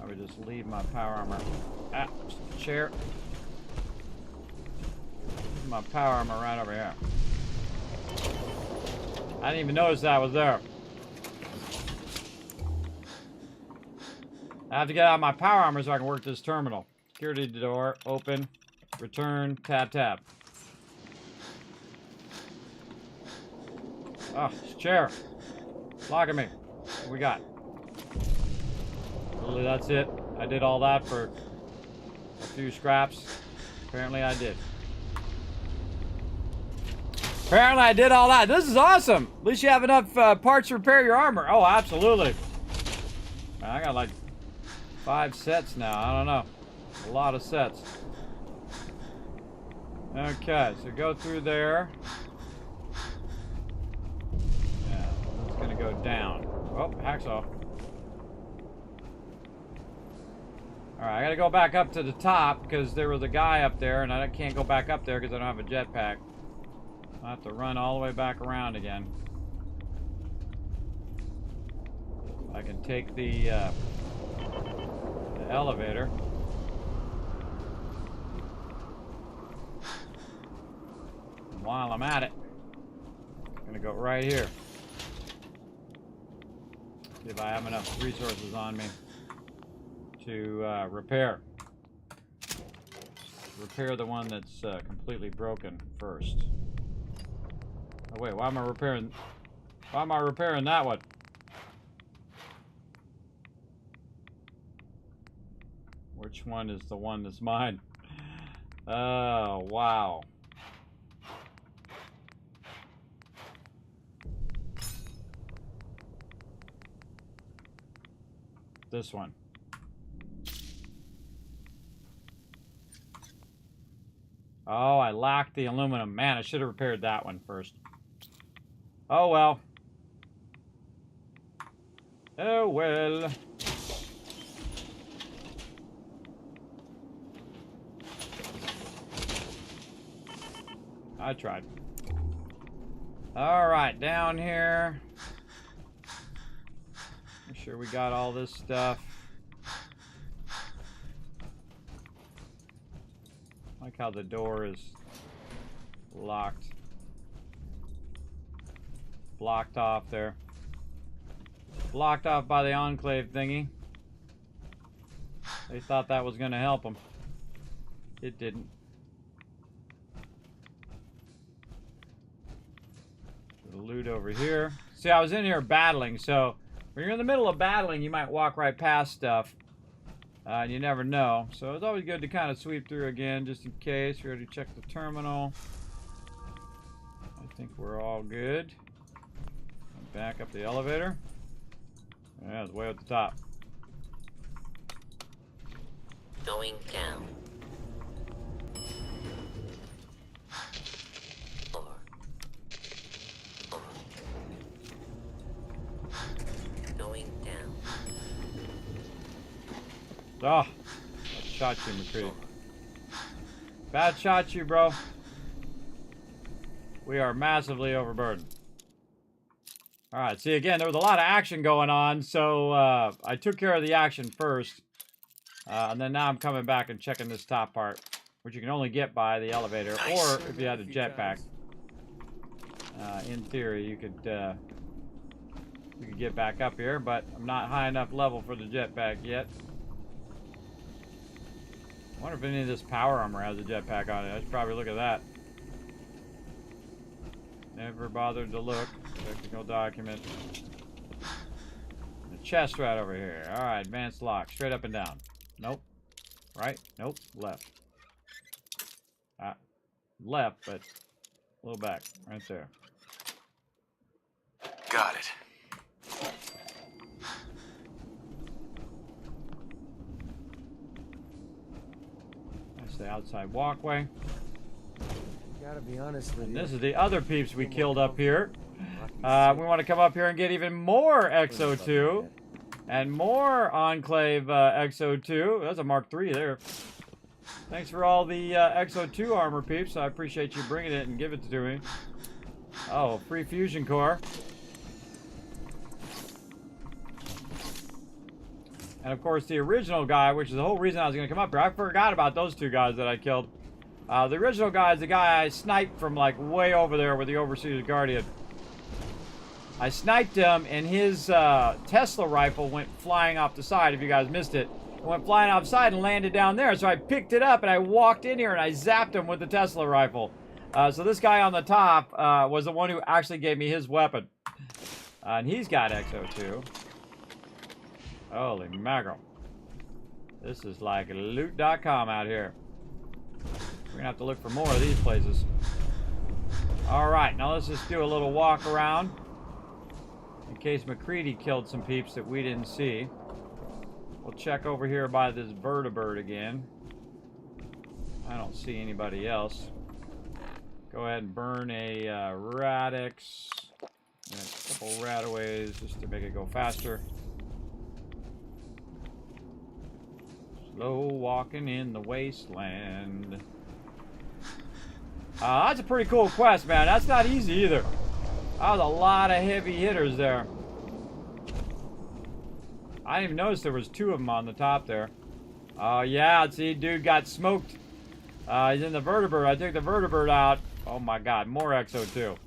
would just leave my power armor. Ah, chair. My power armor right over here. I didn't even notice that was there. I have to get out my power armor so I can work this terminal. Security door, open, return, tab, tab. Oh, this chair. Locking me. What we got? Really, that's it. I did all that for a few scraps. Apparently I did. Apparently I did all that. This is awesome. At least you have enough parts to repair your armor. Oh, absolutely. Man, I got like 5 sets now. I don't know. A lot of sets. Okay, so go through there. Yeah, it's gonna go down. Oh, hacksaw. Alright, I gotta go back up to the top because there was a guy up there and I can't go back up there because I don't have a jetpack. I'll have to run all the way back around again. I can take the elevator. And while I'm at it, I'm gonna go right here. See if I have enough resources on me to repair the one that's completely broken first. Oh wait, why am I repairing that one? Which one is the one that's mine? Oh, wow. This one. Oh, I lacked the aluminum. Man, I should have repaired that one first. Oh, well. Oh, well. I tried. All right, down here. Make sure we got all this stuff. I like how the door is locked. Blocked off there. Blocked off by the enclave thingy. They thought that was going to help them. It didn't. Loot over here. See, I was in here battling, so when you're in the middle of battling, you might walk right past stuff. And you never know. So it's always good to kind of sweep through again, just in case. We already checked the terminal. I think we're all good. Back up the elevator. Yeah, it's way at the top. Going down. Going down. Oh, bad shot you, McCready. Bad shot you, bro. We are massively overburdened. Alright, see, again, there was a lot of action going on, so I took care of the action first. And then now I'm coming back and checking this top part, which you can only get by the elevator, or if you had a jetpack. In theory, you could get back up here, but I'm not high enough level for the jetpack yet. I wonder if any of this power armor has a jetpack on it. I should probably look at that. Never bothered to look. Technical document. The chest right over here. Alright, advanced lock. Straight up and down. Nope. Right? Nope. Left. Left, but a little back. Right there. Got it. That's the outside walkway. Gotta be honest with you. And this is the other peeps we killed up here. We want to come up here and get even more XO2 and more Enclave XO2. That's a Mark III there. Thanks for all the XO2 armor, peeps. I appreciate you bringing it and giving it to me. Oh, free fusion core. And of course, the original guy, which is the whole reason I was going to come up here. I forgot about those two guys that I killed. The original guy is the guy I sniped from like way over there with the Overseer's Guardian. I sniped him and his Tesla rifle went flying off the side, if you guys missed it. It went flying off the side and landed down there. So I picked it up and I walked in here and I zapped him with the Tesla rifle. So this guy on the top was the one who actually gave me his weapon. And he's got XO2. Holy mackerel. This is like loot.com out here. We're gonna have to look for more of these places. Alright, now let's just do a little walk around. In case McCready killed some peeps that we didn't see. We'll check over here by this vertibird again. I don't see anybody else. Go ahead and burn a radix. And a couple rataways just to make it go faster. Slow walking in the wasteland. That's a pretty cool quest, man. That's not easy either. That was a lot of heavy hitters there. I didn't even notice there was 2 of them on the top there. Oh, yeah. See, dude got smoked. He's in the vertibird. I took the vertibird out. Oh, my God. More XO2.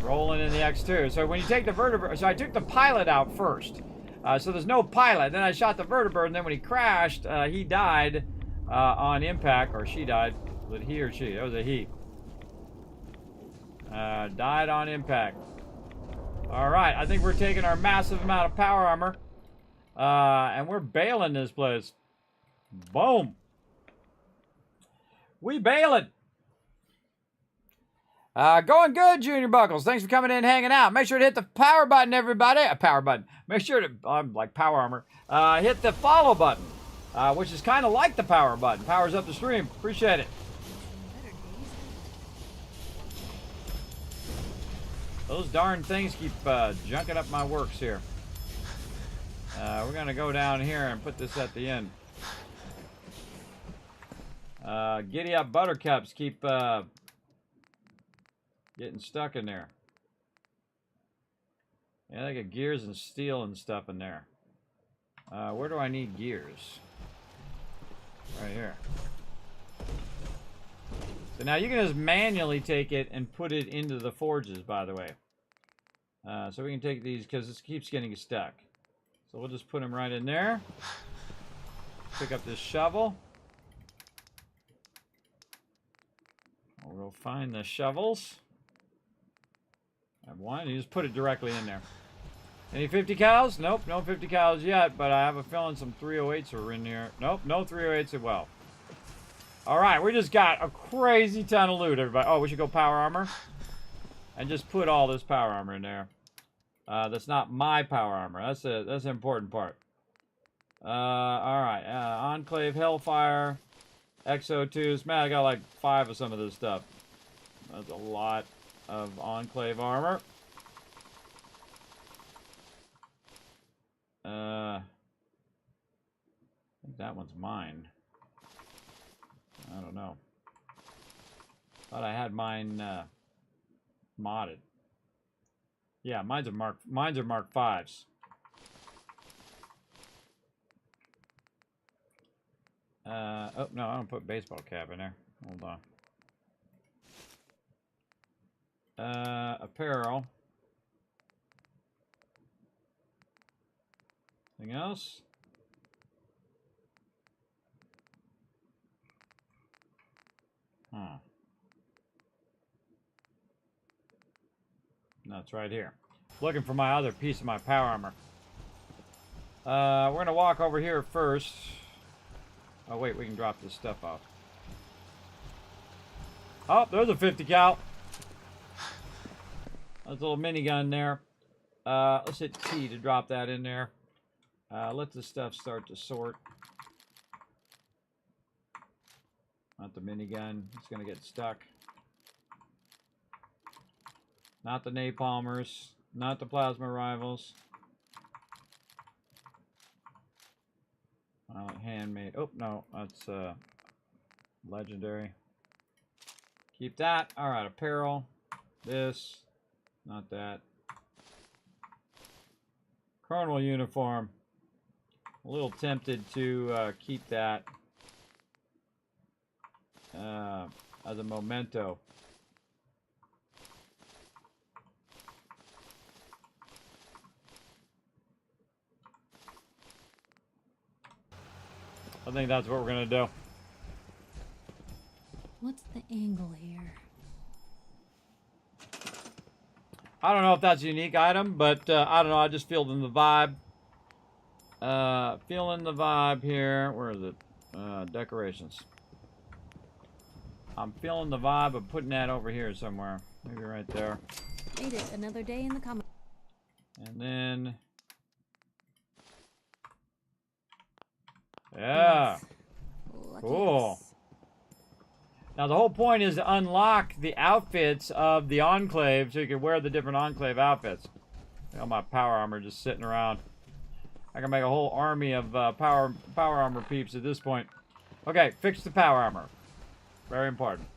Rolling in the X2. So when you take the vertibird... So I took the pilot out first. So there's no pilot. Then I shot the vertibird, and then when he crashed, he died on impact. Or she died. Was it he or she? That was a he. Died on impact. Alright, I think we're taking our massive amount of power armor. And we're bailing this place. Boom. We bailing. Going good, Junior Buckles. Thanks for coming in and hanging out. Make sure to hit the power button, everybody. Power button. Make sure to, I'm like power armor. Hit the follow button, which is kind of like the power button. Powers up the stream. Appreciate it. Those darn things keep junking up my works here. We're going to go down here and put this at the end. Giddy up buttercups keep getting stuck in there. Yeah, they got gears and steel and stuff in there. Where do I need gears? Right here. So now you can just manually take it and put it into the forges, by the way. So we can take these because this keeps getting stuck. So we'll just put them right in there. Pick up this shovel. We'll go find the shovels. I have one. You just put it directly in there. Any 50 cows? Nope, no 50 cows yet, but I have a feeling some 308s are in here. Nope, no 308s as well. Alright, we just got a crazy ton of loot, everybody. Oh, we should go power armor. And just put all this power armor in there. That's not my power armor. That's an important part. Alright, Enclave Hellfire. XO2s. Man, I got like 5 of some of this stuff. That's a lot of Enclave armor. I think that one's mine. I don't know. Thought I had mine modded. Yeah, mine's are Mark 5s. Oh no, I don't put baseball cap in there. Hold on. Apparel. Anything else? Huh. No, it's right here. Looking for my other piece of my power armor. We're gonna walk over here first. Oh wait, we can drop this stuff off. Oh, there's a 50 cal. There's a little minigun there. Let's hit T to drop that in there. Let the stuff start to sort. Not the minigun. It's gonna get stuck. Not the napalmers. Not the plasma rivals. Handmade. Oh, no. That's legendary. Keep that. Alright, apparel. This. Not that. Colonel uniform. A little tempted to keep that as a memento. I think that's what we're gonna do. What's the angle here? I don't know if that's a unique item, but I don't know. I just feel in the vibe. Feeling the vibe here. Where is it? Decorations. I'm feeling the vibe of putting that over here somewhere. Maybe right there. Made it another day in the comic. And then Yeah. Lucky Cool. us. Now the whole point is to unlock the outfits of the Enclave so you can wear the different Enclave outfits. All my power armor just sitting around. I can make a whole army of power armor peeps at this point. Okay, fix the power armor. Very important.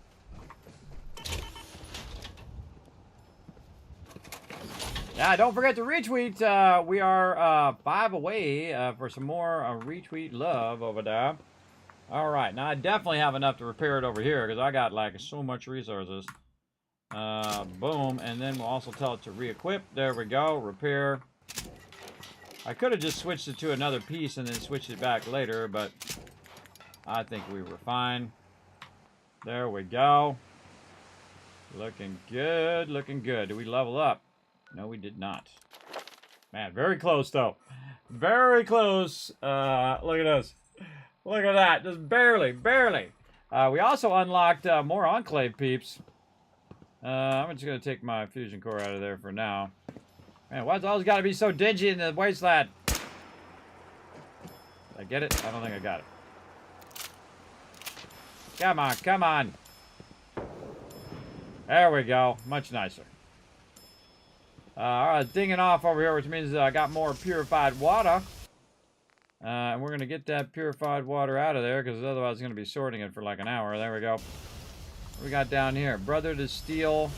Yeah, don't forget to retweet. We are 5 away for some more retweet love over there. All right, now I definitely have enough to repair it over here because I got like so much resources. Boom, and then we'll also tell it to re-equip. There we go, repair. I could have just switched it to another piece and then switched it back later, but I think we were fine. There we go. Looking good, looking good. Did we level up? No, we did not. Man, very close though. Very close. Look at this. Look at that. Just barely, barely. We also unlocked more Enclave peeps. I'm just going to take my fusion core out of there for now. Man, why's it always got to be so dingy in the wasteland? Did I get it? I don't think I got it. Come on, come on. There we go. Much nicer. Alright, dinging off over here, which means I got more purified water. And we're going to get that purified water out of there, because otherwise it's going to be sorting it for like an hour. There we go. What we got down here? Brother to Steel.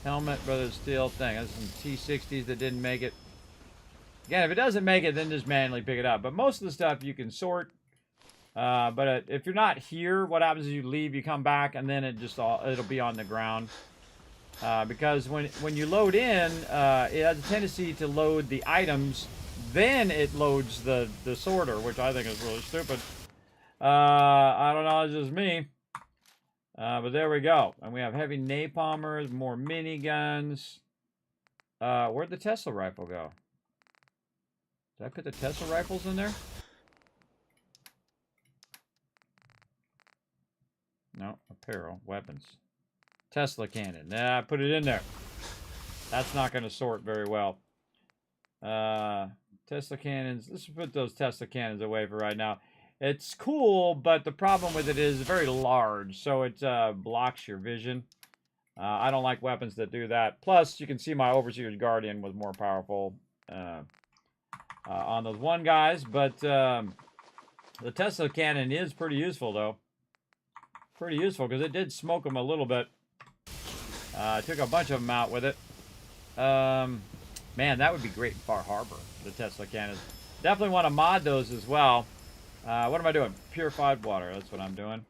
Helmet, Brother to Steel thing. That's some T60s that didn't make it. Again, if it doesn't make it, then just manually pick it up. But most of the stuff you can sort. But if you're not here, what happens is you leave, you come back, and then it'll be on the ground. Because when you load in, it has a tendency to load the items, then it loads the sorter, which I think is really stupid. I don't know, it's just me. But there we go. And we have heavy napalmers, more miniguns. Where'd the Tesla rifle go? Did I put the Tesla rifles in there? No, apparel, weapons. Tesla cannon. Nah, I put it in there. That's not going to sort very well. Tesla cannons. Let's put those Tesla cannons away for right now. It's cool, but the problem with it is very large, so it blocks your vision. I don't like weapons that do that. Plus, you can see my Overseer's Guardian was more powerful on those one guys, but the Tesla cannon is pretty useful, though. Pretty useful, because it did smoke them a little bit. I took a bunch of them out with it. Man, that would be great in Far Harbor, the Tesla cannons. Definitely want to mod those as well. What am I doing? Purified water. That's what I'm doing.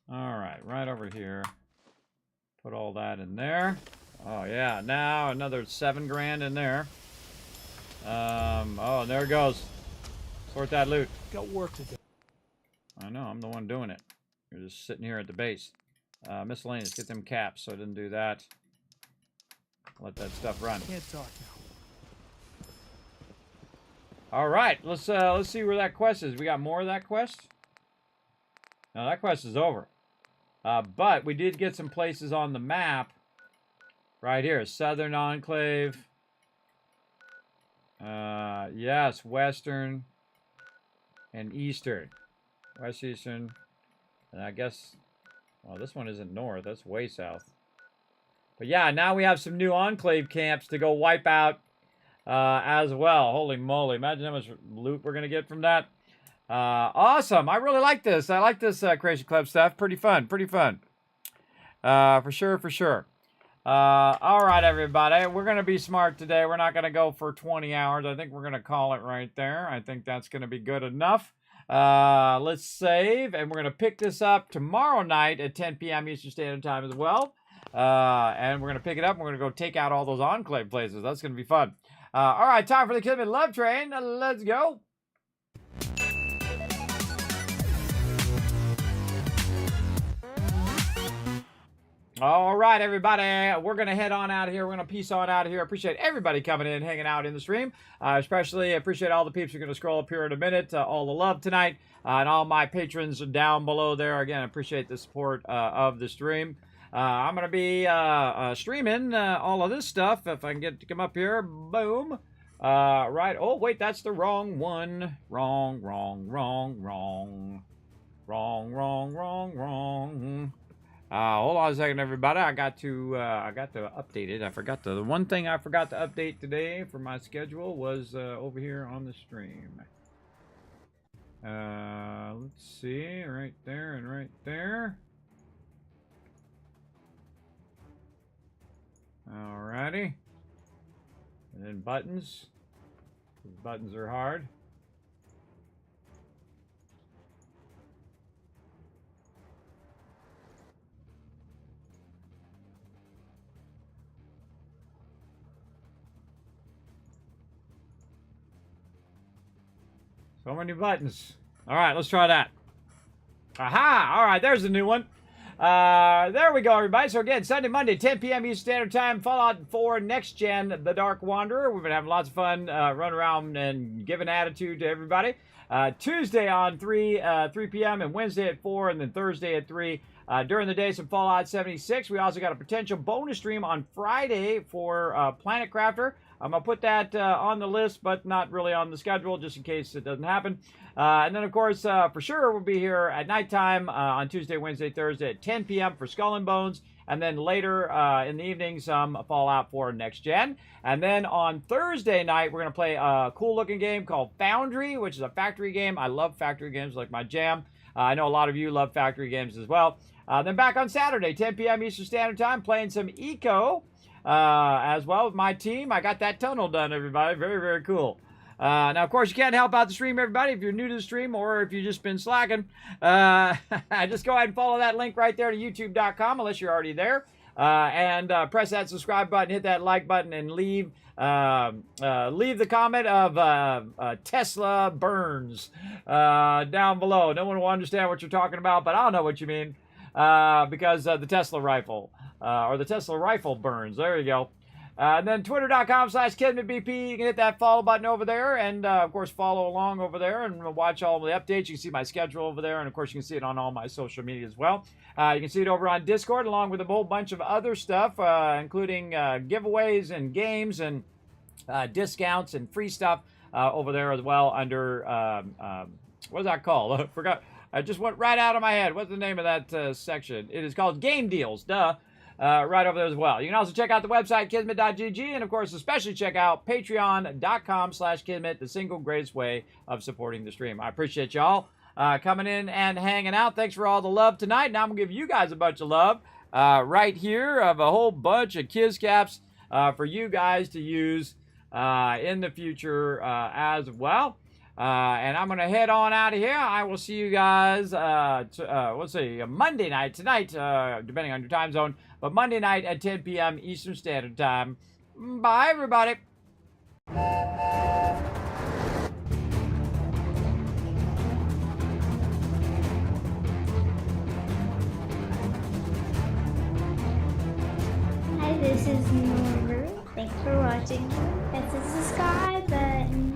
Alright, right over here. Put all that in there. Oh, yeah. Now another 7 grand in there. Oh, and there it goes. Sort that loot. Got work to do. I know, I'm the one doing it. You're just sitting here at the base. Miscellaneous, get them caps, so I didn't do that. Let that stuff run. Can't talk now. All right, let's see where that quest is. We got more of that quest? No, that quest is over. But we did get some places on the map. Right here, Southern Enclave. Yes, Western and Eastern. West Eastern. And I guess, well, this one isn't north. That's way south. But yeah, now we have some new Enclave camps to go wipe out as well. Holy moly. Imagine how much loot we're going to get from that. Awesome. I really like this. I like this Creation Club stuff. Pretty fun. Pretty fun. For sure, for sure. All right, everybody. We're going to be smart today. We're not going to go for 20 hours. I think we're going to call it right there. I think that's going to be good enough. Let's save, and we're going to pick this up tomorrow night at 10 p.m. Eastern Standard Time as well. And we're going to pick it up, and we're going to go take out all those Enclave places. That's going to be fun. All right, time for the Kismet Love Train. Let's go. All right, everybody, we're going to head on out of here. We're going to peace on out of here. I appreciate everybody coming in, hanging out in the stream. Especially appreciate all the peeps who are going to scroll up here in a minute. All the love tonight. And all my patrons down below there. Again, I appreciate the support of the stream. I'm going to be streaming all of this stuff. If I can get to come up here, boom. Right. Oh, wait, that's the wrong one. Wrong. Hold on a second, everybody. I got to update it. I forgot the one thing I forgot to update today for my schedule was over here on the stream. Let's see, right there and right there. Alrighty. And then buttons. These buttons are hard. So many buttons. All right, let's try that. Aha! All right, there's the new one. There we go, everybody. So again, Sunday, Monday, 10 p.m. Eastern Standard Time, Fallout 4 Next Gen, The Dark Wanderer. We've been having lots of fun running around and giving attitude to everybody. Tuesday on 3 p.m. and Wednesday at 4 and then Thursday at 3. During the day, some Fallout 76. We also got a potential bonus stream on Friday for Planet Crafter. I'm going to put that on the list, but not really on the schedule, just in case it doesn't happen. And then, of course, for sure, we'll be here at nighttime on Tuesday, Wednesday, Thursday at 10 p.m. for Skull and Bones. And then later in the evening, some Fallout 4 Next Gen. And then on Thursday night, we're going to play a cool-looking game called Foundry, which is a factory game. I love factory games, like my jam. I know a lot of you love factory games as well. Then back on Saturday, 10 p.m. Eastern Standard Time, playing some Eco. As well with my team. I got that tunnel done, everybody. Very, very cool. Now, of course, you can't help out the stream, everybody, if you're new to the stream or if you've just been slacking. Just go ahead and follow that link right there to youtube.com, unless you're already there. And press that subscribe button, hit that like button, and leave the comment of Tesla burns down below. No one will understand what you're talking about, but I'll know what you mean because the Tesla rifle. Or the Tesla rifle burns. There you go. And then twitter.com/KismetBP. You can hit that follow button over there. And, of course, follow along over there and watch all the updates. You can see my schedule over there. And, of course, you can see it on all my social media as well. You can see it over on Discord along with a whole bunch of other stuff, including giveaways and games and discounts and free stuff over there as well under, what's that called? I forgot. I just went right out of my head. What's the name of that section? It is called Game Deals. Duh. Right over there as well. You can also check out the website, Kismet.gg, and, of course, especially check out Patreon.com/Kismet, the single greatest way of supporting the stream. I appreciate y'all coming in and hanging out. Thanks for all the love tonight. Now I'm going to give you guys a bunch of love right here of a whole bunch of Kiz Caps for you guys to use in the future as well. And I'm going to head on out of here. I will see you guys, let's see, Monday night, tonight, depending on your time zone, but Monday night at 10 p.m. Eastern Standard Time. Bye, everybody. Hi, this is Norma. Thanks for watching. Hit the subscribe button.